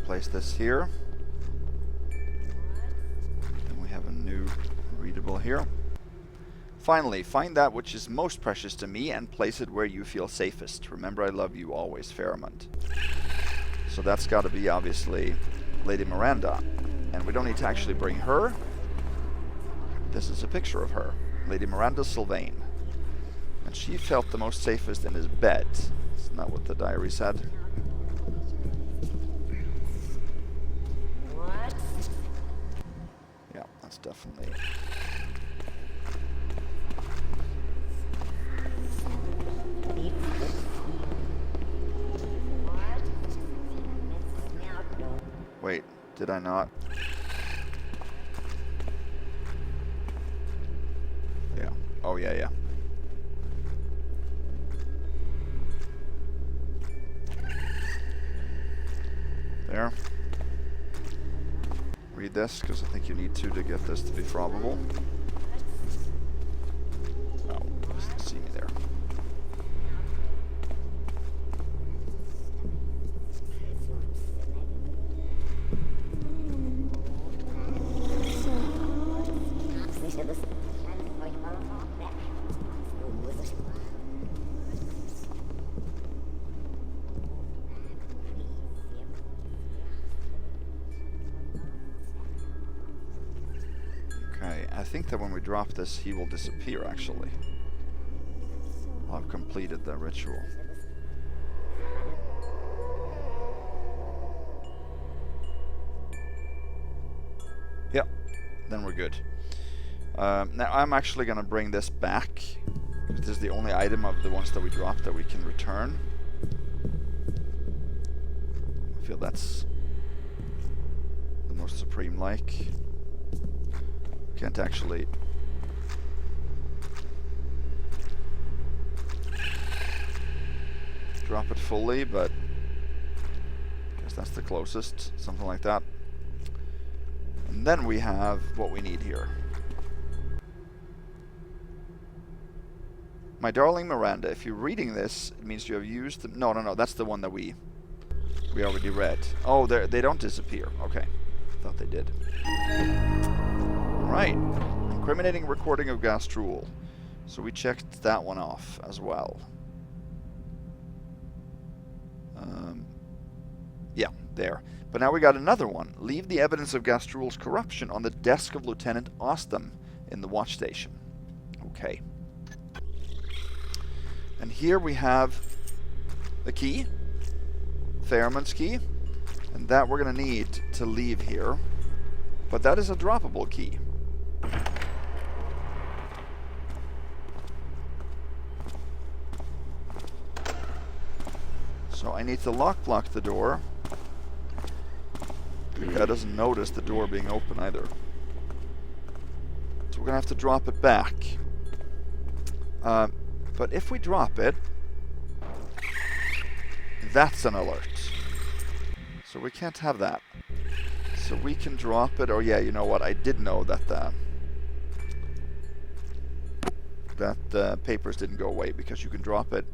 Place this here. Then we have a new readable here. Finally, find that which is most precious to me and place it where you feel safest. Remember, I love you always, Faramund. So that's got to be, obviously, Lady Miranda. And we don't need to actually bring her. This is a picture of her. Lady Miranda Sylvain. And she felt the most safest in his bed. Isn't that what the diary said? Definitely. Wait, did I not? Yeah. Oh, yeah. There. Read this, because I think you need to get this to be probable. Oh, doesn't see me there. I think that when we drop this, he will disappear, actually. I'll have completed the ritual. Yep, then we're good. Now, I'm actually going to bring this back, because this is the only item of the ones that we dropped that we can return. I feel that's the most supreme-like. Can't actually drop it fully, but I guess that's the closest, something like that. And then we have what we need here. My darling Miranda, if you're reading this, it means you have used... No, that's the one that we already read. Oh, they don't disappear. Okay, thought they did. Right, incriminating recording of Gastrule. So we checked that one off as well. Yeah, there. But now we got another one. Leave the evidence of Gastrule's corruption on the desk of Lieutenant Ostam in the watch station. Okay. And here we have the key, Faramund's key, and that we're going to need to leave here. But that is a droppable key. So I need to lock the door. The guy doesn't notice the door being open either. So we're going to have to drop it back. But if we drop it, that's an alert. So we can't have that. So we can drop it. Oh yeah, you know what? I did know that the papers didn't go away because you can drop it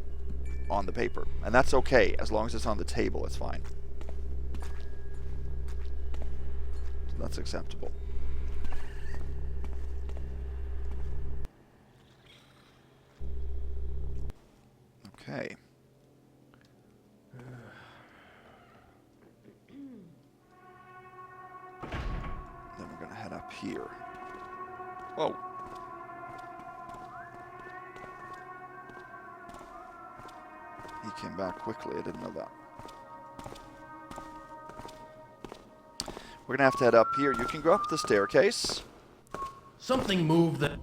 on the paper. And that's okay. As long as it's on the table, it's fine. So that's acceptable. Okay. Then we're going to head up here. Whoa. He came back quickly. I didn't know that. We're going to have to head up here. You can go up the staircase. Something moved that...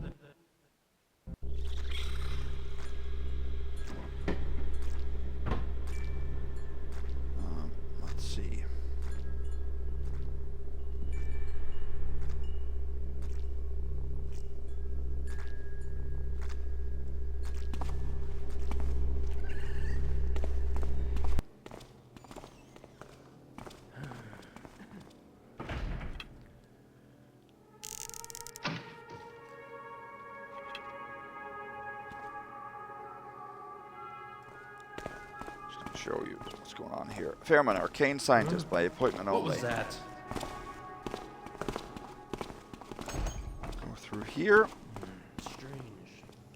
Let's see. Show you what's going on here. Faramund, arcane scientist by appointment only. What was that? Go through here. Strange.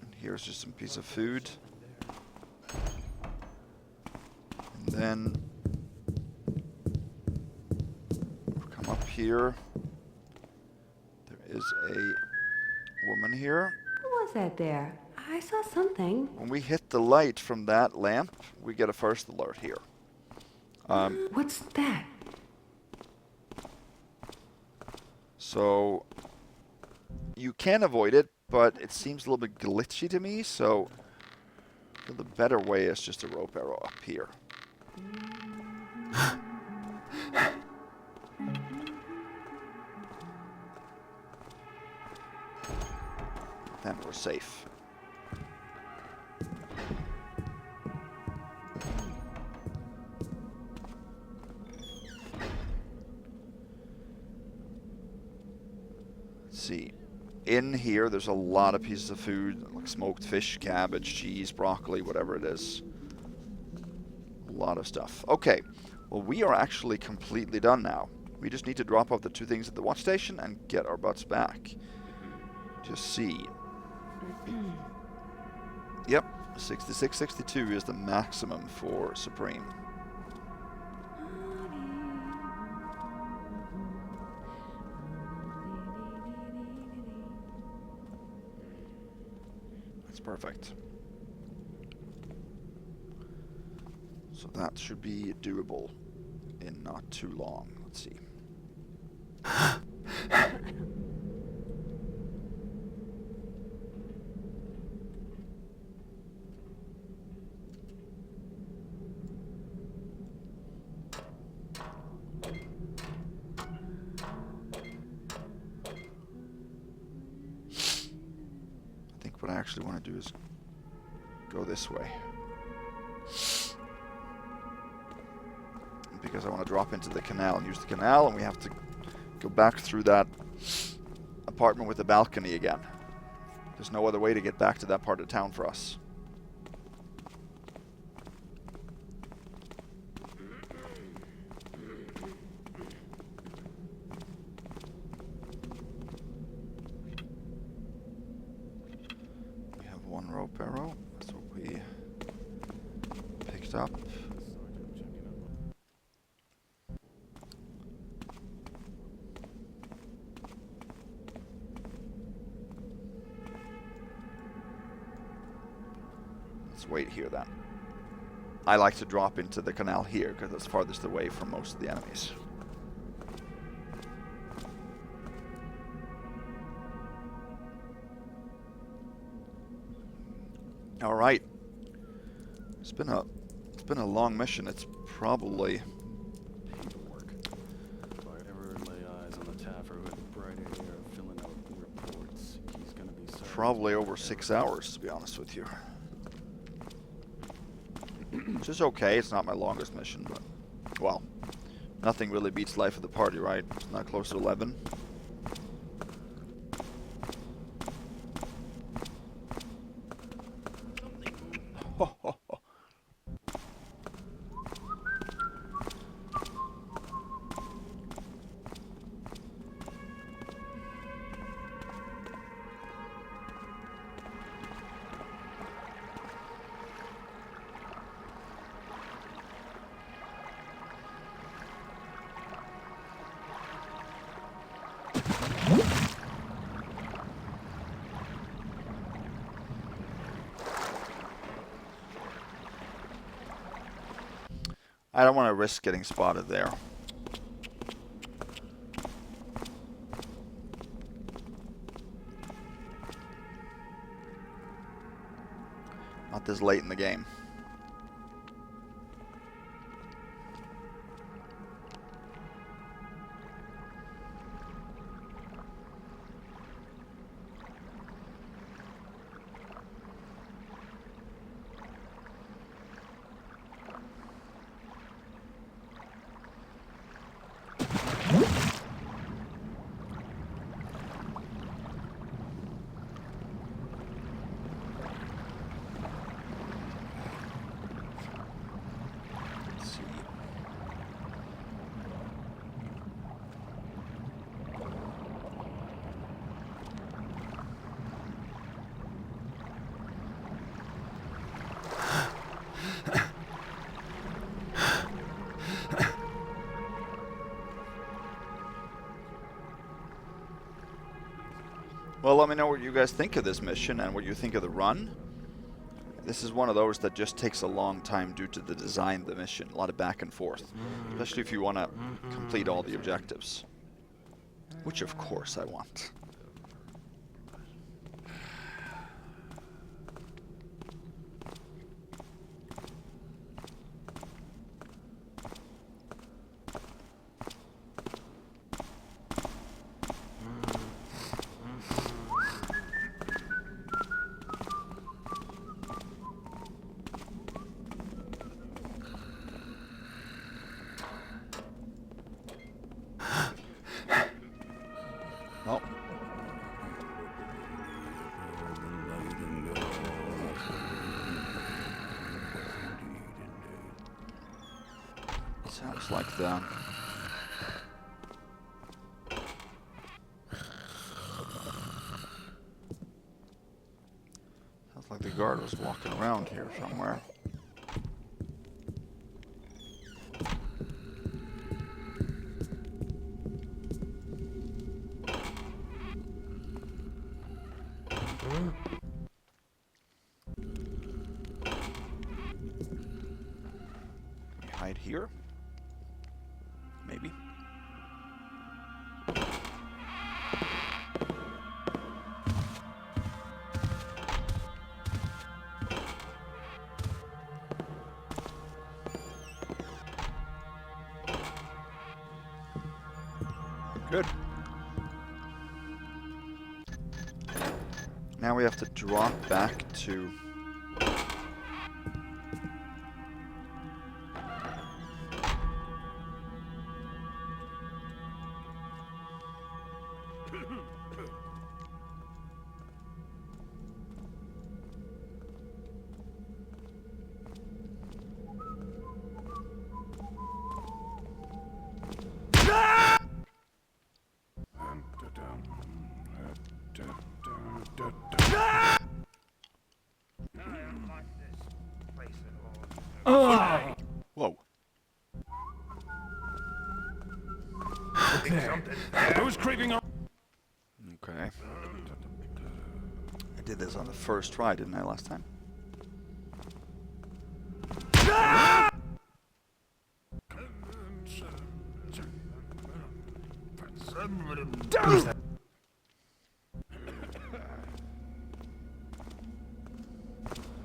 And here's just some piece of food. And then come up here. There is a woman here. Who was that there? I saw something. When we hit the light from that lamp, we get a first alert here. What's that? So you can avoid it, but it seems a little bit glitchy to me, so the better way is just a rope arrow up here. Then we're safe. See, in here there's a lot of pieces of food, like smoked fish, cabbage, cheese, broccoli, whatever it is. A lot of stuff. Okay, well we are actually completely done now. We just need to drop off the two things at the watch station and get our butts back. Just see. Yep, 66-62 is the maximum for Supreme. Perfect. So that should be doable in not too long. Let's see. What I actually want to do is go this way. Because I want to drop into the canal and use the canal, and we have to go back through that apartment with the balcony again. There's no other way to get back to that part of town for us. Rope arrow, that's what we picked up. Let's Let's wait here then. I like to drop into the canal here because it's farthest away from most of the enemies. All right. It's been a long mission. It's probably Paperwork. If I ever lay eyes on the Taffer with bright hair filling out reports, he's gonna be sorry. probably over 6 hours, to be honest with you. Which is okay. It's not my longest mission, but well, nothing really beats life of the party, right? It's not close to 11. I don't want to risk getting spotted there. Not this late in the game. Well, let me know what you guys think of this mission and what you think of the run. This is one of those that just takes a long time due to the design of the mission. A lot of back and forth, especially if you want to complete all the objectives. Which, of course, I want. Oh. Sounds like the... Sounds like the guard was walking around here somewhere. Hide here? Maybe. Good. Now we have to drop back to... Whoa. Who's creeping up? Okay. I did this on the first try, didn't I, last time?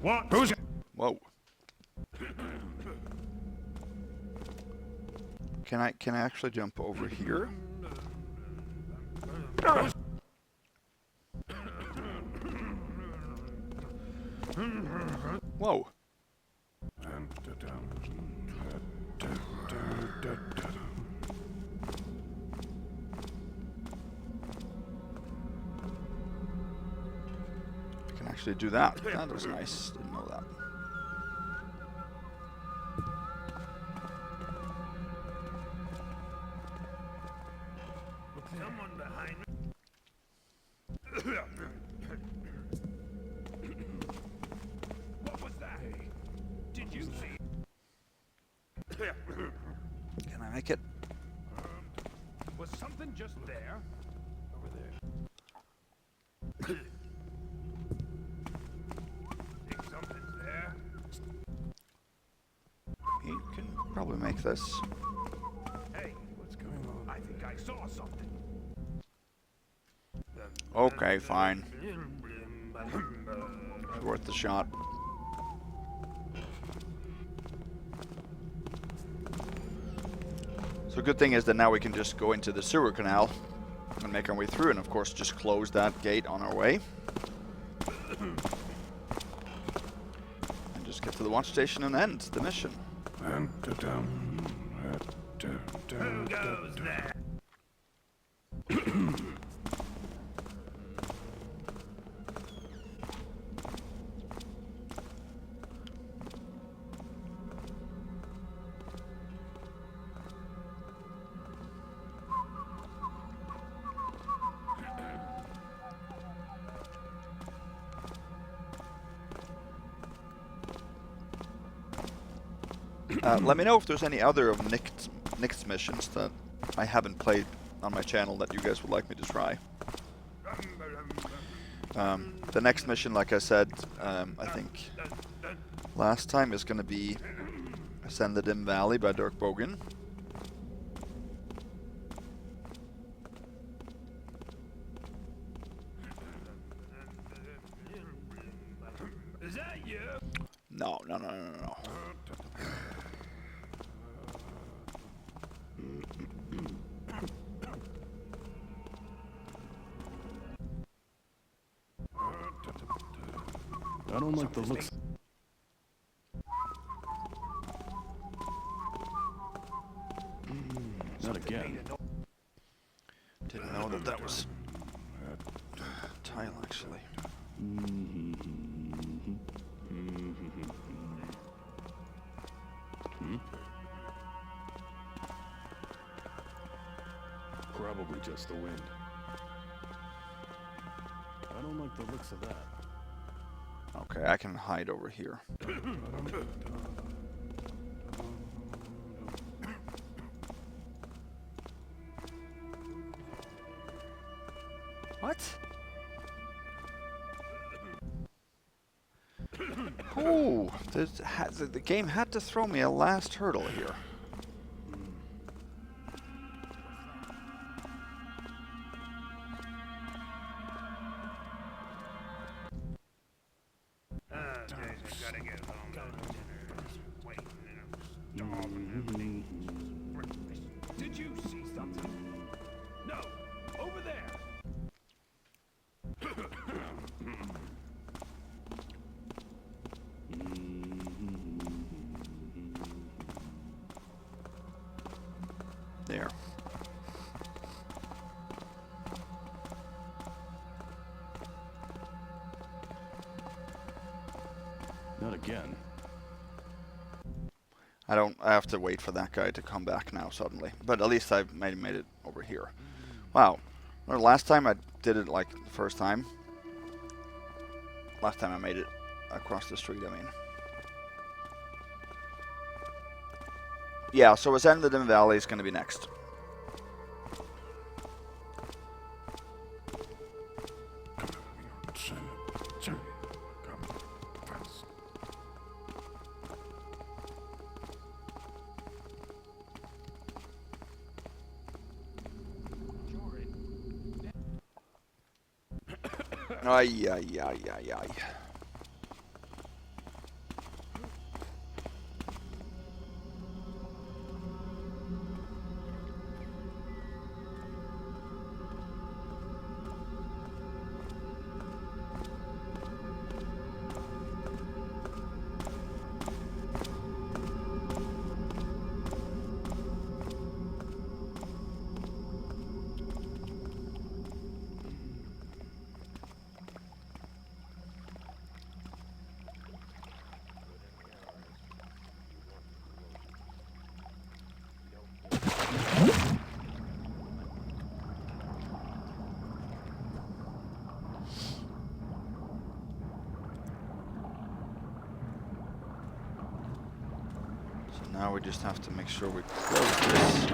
What? Who's... Whoa. Can I actually jump over here? Whoa. I can actually do that. That was nice. Didn't know that. Someone behind me. What was that? Did you see? Can I make it? Was something just there? Over there. Think something's there? You can probably make this. Hey, what's going on? I think I saw something. Okay, fine. It's worth the shot. So good thing is that now we can just go into the sewer canal and make our way through, and of course just close that gate on our way. And just get to the watch station and end the mission. Who goes there? Let me know if there's any other of Nick's missions that I haven't played on my channel that you guys would like me to try. The next mission, like I said, I think last time is going to be Ascend the Dim Valley by DirkBogan. Is that you? No. I don't like the looks. Not again. Didn't know that was tile, actually. Probably just the wind. I don't like the looks of that. Okay, I can hide over here. What? Oh, the game had to throw me a last hurdle here. Gotta get home. Dinner's waiting and I'm starving. Did you see something? No, over there. There. Not again. I have to wait for that guy to come back now suddenly. But at least I've made it over here. Wow. Well, last time I did it like the first time. Last time I made it across the street, I mean. Yeah, so Ascend the Dim Valley is going to be next. Ay, ay, ay, ay, ay. Now we just have to make sure we close this.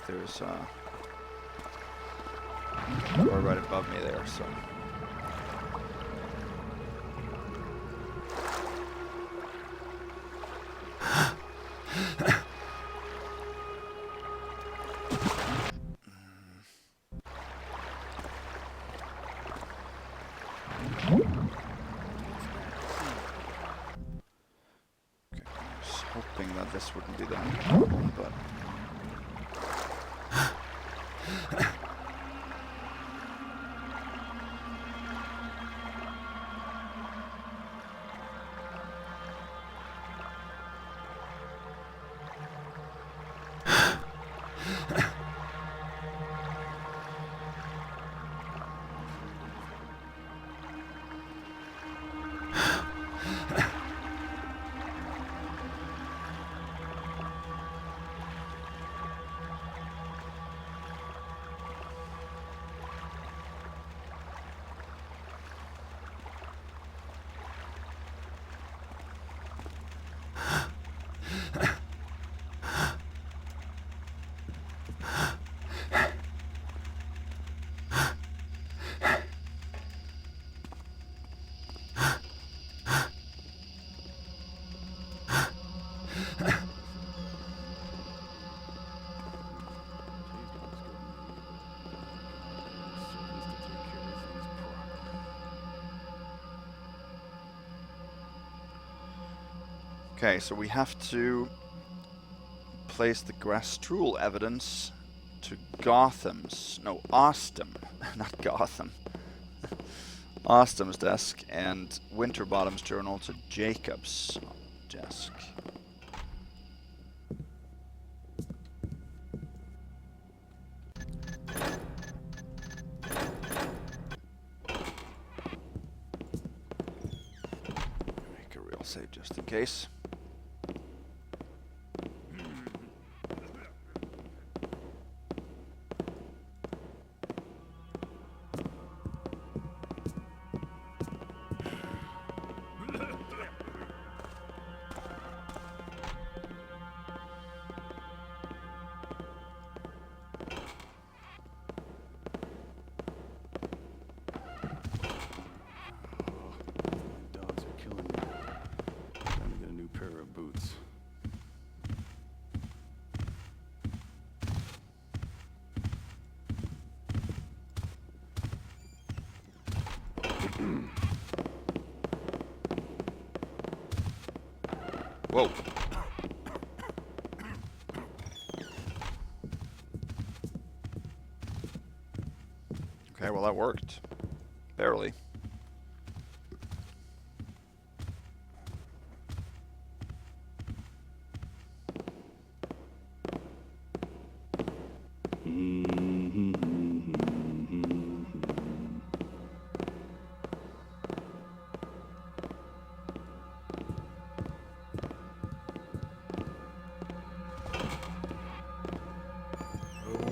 There's a door right above me there, so. Okay, I was hoping that this wouldn't be the problem, but. Okay, so we have to place the Gastrule evidence to Gotham's, no, Austin, not Gotham. Austin's desk, and Winterbottom's journal to Jacob's desk. Make a real save just in case. Whoa. Okay, well that worked. Barely.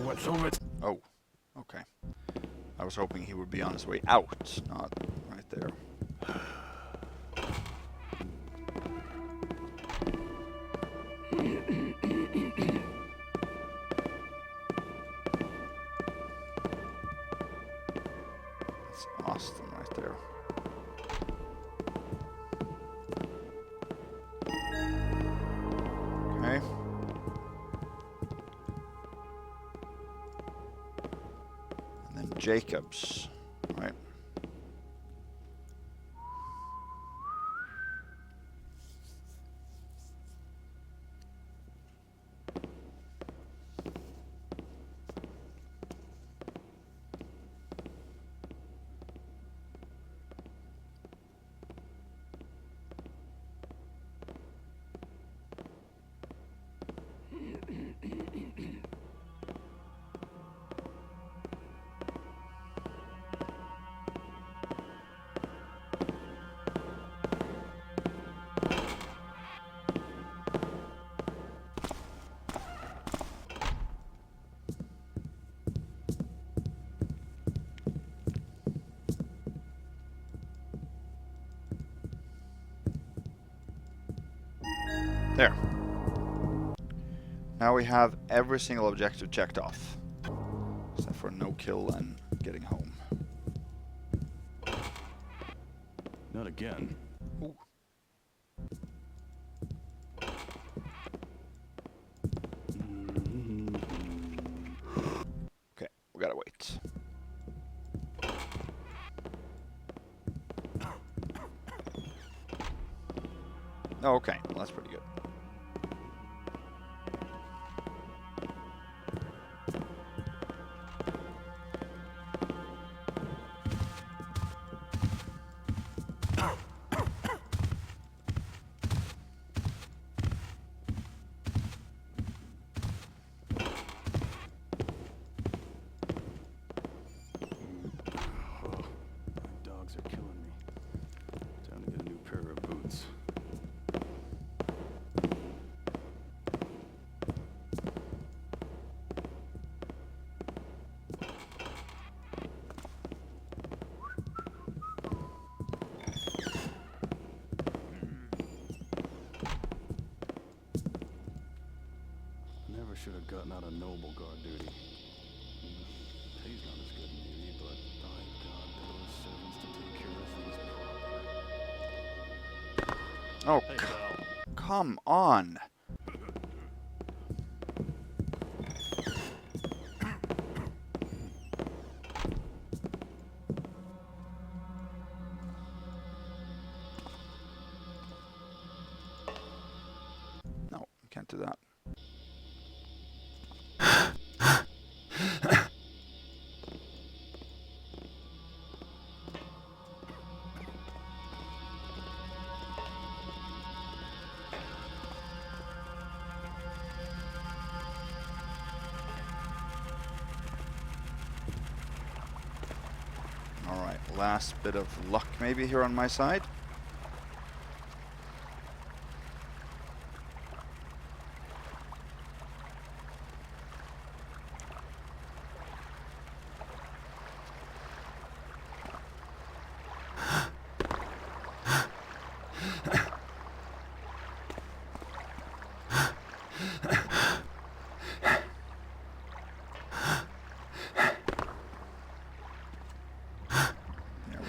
What's over? Oh, okay. I was hoping he would be on his way out, not right there. That's Austin right there. Okay. And then Jacobs, right? There. Now we have every single objective checked off. Except for no kill and getting home. Not again. Ooh. Okay, we gotta wait. Okay, well, that's pretty good. Should have gotten out of noble guard duty. Pay's not as good maybe, but by God, there were servants to take care of things properly. Oh, come on. No, can't do that. Alright, last bit of luck maybe here on my side.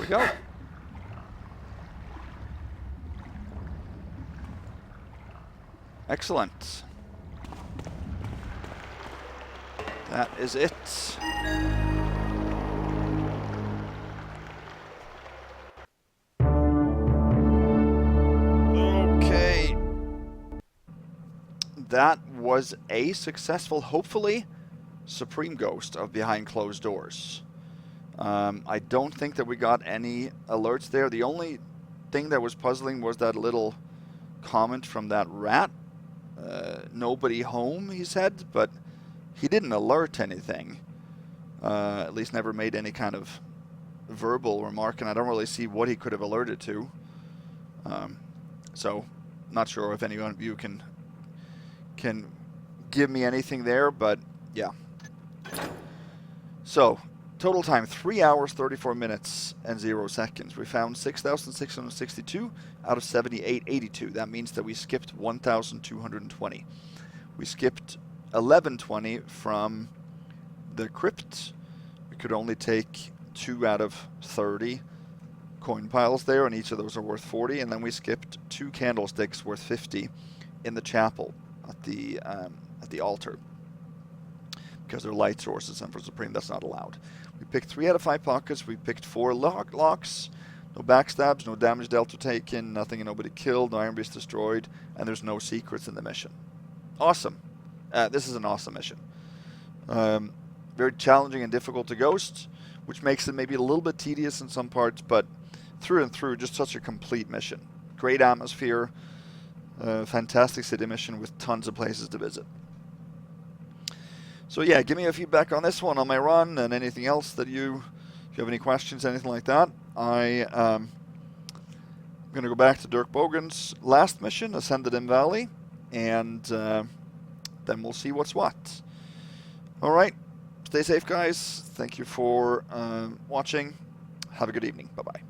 Go. Excellent. That is it. Okay. That was a successful, hopefully, Supreme Ghost of Behind Closed Doors. I don't think that we got any alerts there. The only thing that was puzzling was that little comment from that rat. Nobody home, he said, but he didn't alert anything. At least never made any kind of verbal remark, and I don't really see what he could have alerted to. So, not sure if anyone of you can give me anything there, but yeah. So, Total time, 3 hours, 34 minutes, and 0 seconds. We found 6,662 out of 7,882. That means that we skipped 1,220. We skipped 1120 from the crypt. We could only take 2 out of 30 coin piles there, and each of those are worth 40. And then we skipped 2 candlesticks worth 50 in the chapel at the altar, because they're light sources, and for Supreme that's not allowed. We picked 3 out of 5 pockets. We picked 4 locks. No backstabs, no damage dealt or taken, nothing and nobody killed, no Iron Beast destroyed, and there's no secrets in the mission. Awesome. This is an awesome mission. Very challenging and difficult to ghost, which makes it maybe a little bit tedious in some parts, but through and through, just such a complete mission. Great atmosphere, fantastic city mission with tons of places to visit. So yeah, give me a feedback on this one, on my run, and anything else that if you have any questions, anything like that. I'm going to go back to DirkBogan's last mission, Ascended in Valley, and then we'll see what's what. Alright, stay safe guys. Thank you for watching. Have a good evening. Bye-bye.